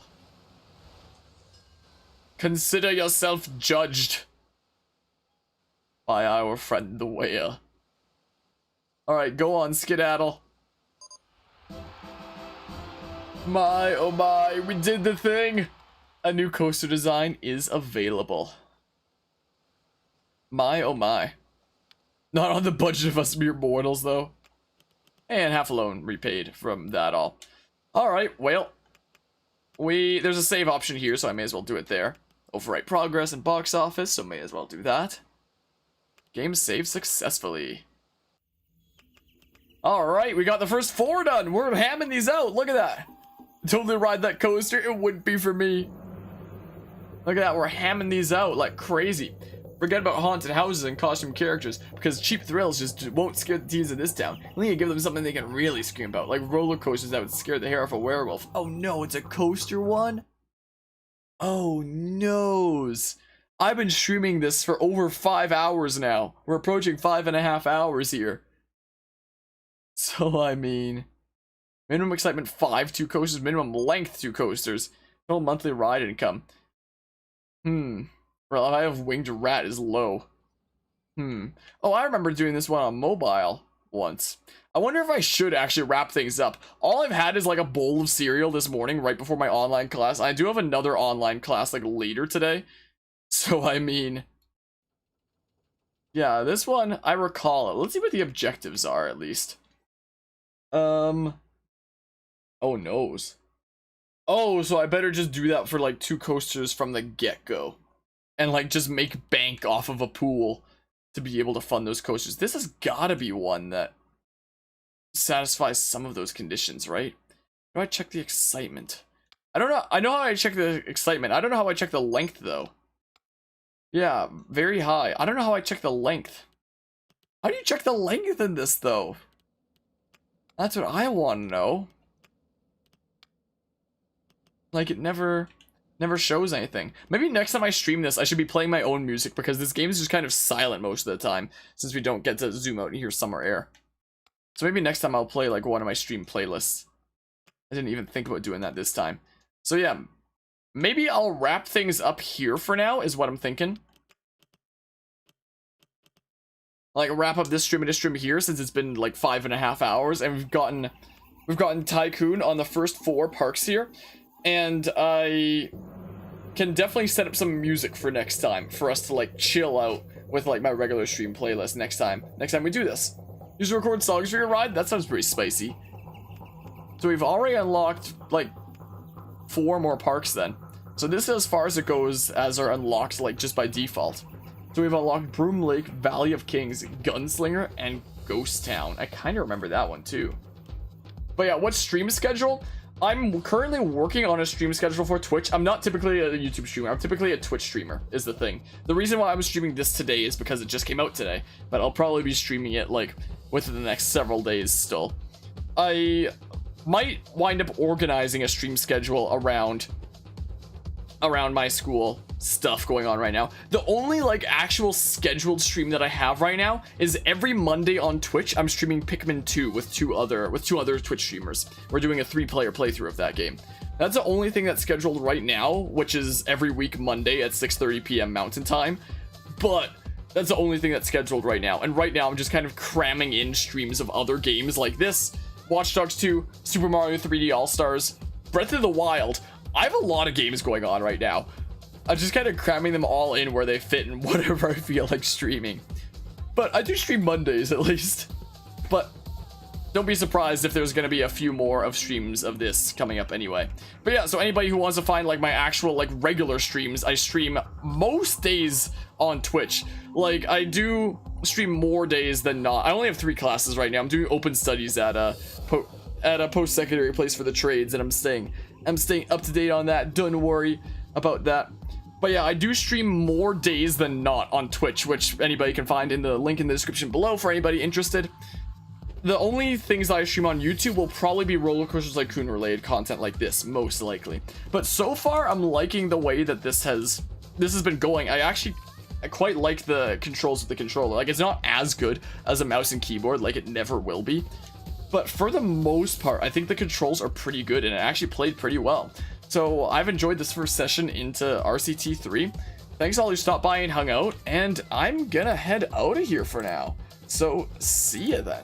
Consider yourself judged by our friend the whale. Alright, go on, skedaddle. My, oh my, we did the thing! A new coaster design is available. My, oh my. Not on the budget of us mere mortals, though. And half a loan repaid from that all. Alright, well. There's a save option here, so I may as well do it there. Overwrite progress and box office, so may as well do that. Game saved successfully. Alright, we got the first 4 done. We're hamming these out. Look at that. Totally ride that coaster. It wouldn't be for me. Look at that. We're hamming these out like crazy. Forget about haunted houses and costume characters, because cheap thrills just won't scare the teens in this town. We need to give them something they can really scream about, like roller coasters that would scare the hair off a werewolf. Oh no, it's a coaster one? Oh noes. I've been streaming this for over 5 hours now. We're approaching 5.5 hours here. So I mean, minimum excitement 5, 2 coasters, minimum length 2 coasters, total monthly ride income. Well, if I have winged rat is low. Oh, I remember doing this one on mobile once. I wonder if I should actually wrap things up. All I've had is like a bowl of cereal this morning right before my online class. I do have another online class like later today. So I mean, yeah, this one I recall it. Let's see what the objectives are at least. Oh noes. Oh, so I better just do that for like 2 coasters from the get-go. And like just make bank off of a pool to be able to fund those coasters. This has gotta be one that satisfies some of those conditions, right? How do I check the excitement? I don't know. I know how I check the excitement. I don't know how I check the length though. Yeah, very high. I don't know how I check the length. How do you check the length in this, though? That's what I want to know. Like, it never shows anything. Maybe next time I stream this, I should be playing my own music, because this game is just kind of silent most of the time, since we don't get to zoom out and hear summer air. So maybe next time I'll play, like, one of my stream playlists. I didn't even think about doing that this time. So yeah, maybe I'll wrap things up here for now, is what I'm thinking. Like, wrap up this stream and this stream here, since it's been, like, 5.5 hours, and we've gotten Tycoon on the first 4 parks here. And I can definitely set up some music for next time, for us to, like, chill out with, like, my regular stream playlist next time we do this. Use to record songs for your ride? That sounds pretty spicy. So we've already unlocked, like, 4 more parks then. So this is as far as it goes as are unlocked, like, just by default. So we've unlocked Broom Lake, Valley of Kings, Gunslinger, and Ghost Town. I kind of remember that one too. But yeah, what's stream schedule? I'm currently working on a stream schedule for Twitch. I'm not typically a YouTube streamer. I'm typically a Twitch streamer, is the thing. The reason why I'm streaming this today is because it just came out today. But I'll probably be streaming it, like, within the next several days still. I might wind up organizing a stream schedule around my school stuff going on right now. The only, like, actual scheduled stream that I have right now is every Monday on Twitch. I'm streaming Pikmin 2 with two other Twitch streamers. We're doing a 3-player playthrough of that game. That's the only thing that's scheduled right now, which is every week Monday at 6:30 p.m. Mountain Time. But that's the only thing that's scheduled right now. And right now I'm just kind of cramming in streams of other games like this, Watch Dogs 2, Super Mario 3D All-Stars, Breath of the Wild. I have a lot of games going on right now. I'm just kind of cramming them all in where they fit and whatever I feel like streaming. But I do stream Mondays at least. But don't be surprised if there's going to be a few more of streams of this coming up anyway. But yeah, so anybody who wants to find, like, my actual, like, regular streams, I stream most days on Twitch. Like, I do stream more days than not. I only have 3 classes right now. I'm doing open studies at a post-secondary place for the trades, and I'm staying up to date on that. Don't worry about that. But yeah, I do stream more days than not on Twitch, which anybody can find in the link in the description below for anybody interested. The only things I stream on YouTube will probably be RollerCoaster Tycoon related content like this, most likely. But so far, I'm liking the way that this has been going. I quite like the controls with the controller. Like, it's not as good as a mouse and keyboard, like it never will be. But for the most part, I think the controls are pretty good, and it actually played pretty well. So I've enjoyed this first session into RCT 3. Thanks all who stopped by and hung out, and I'm gonna head out of here for now. So see ya then.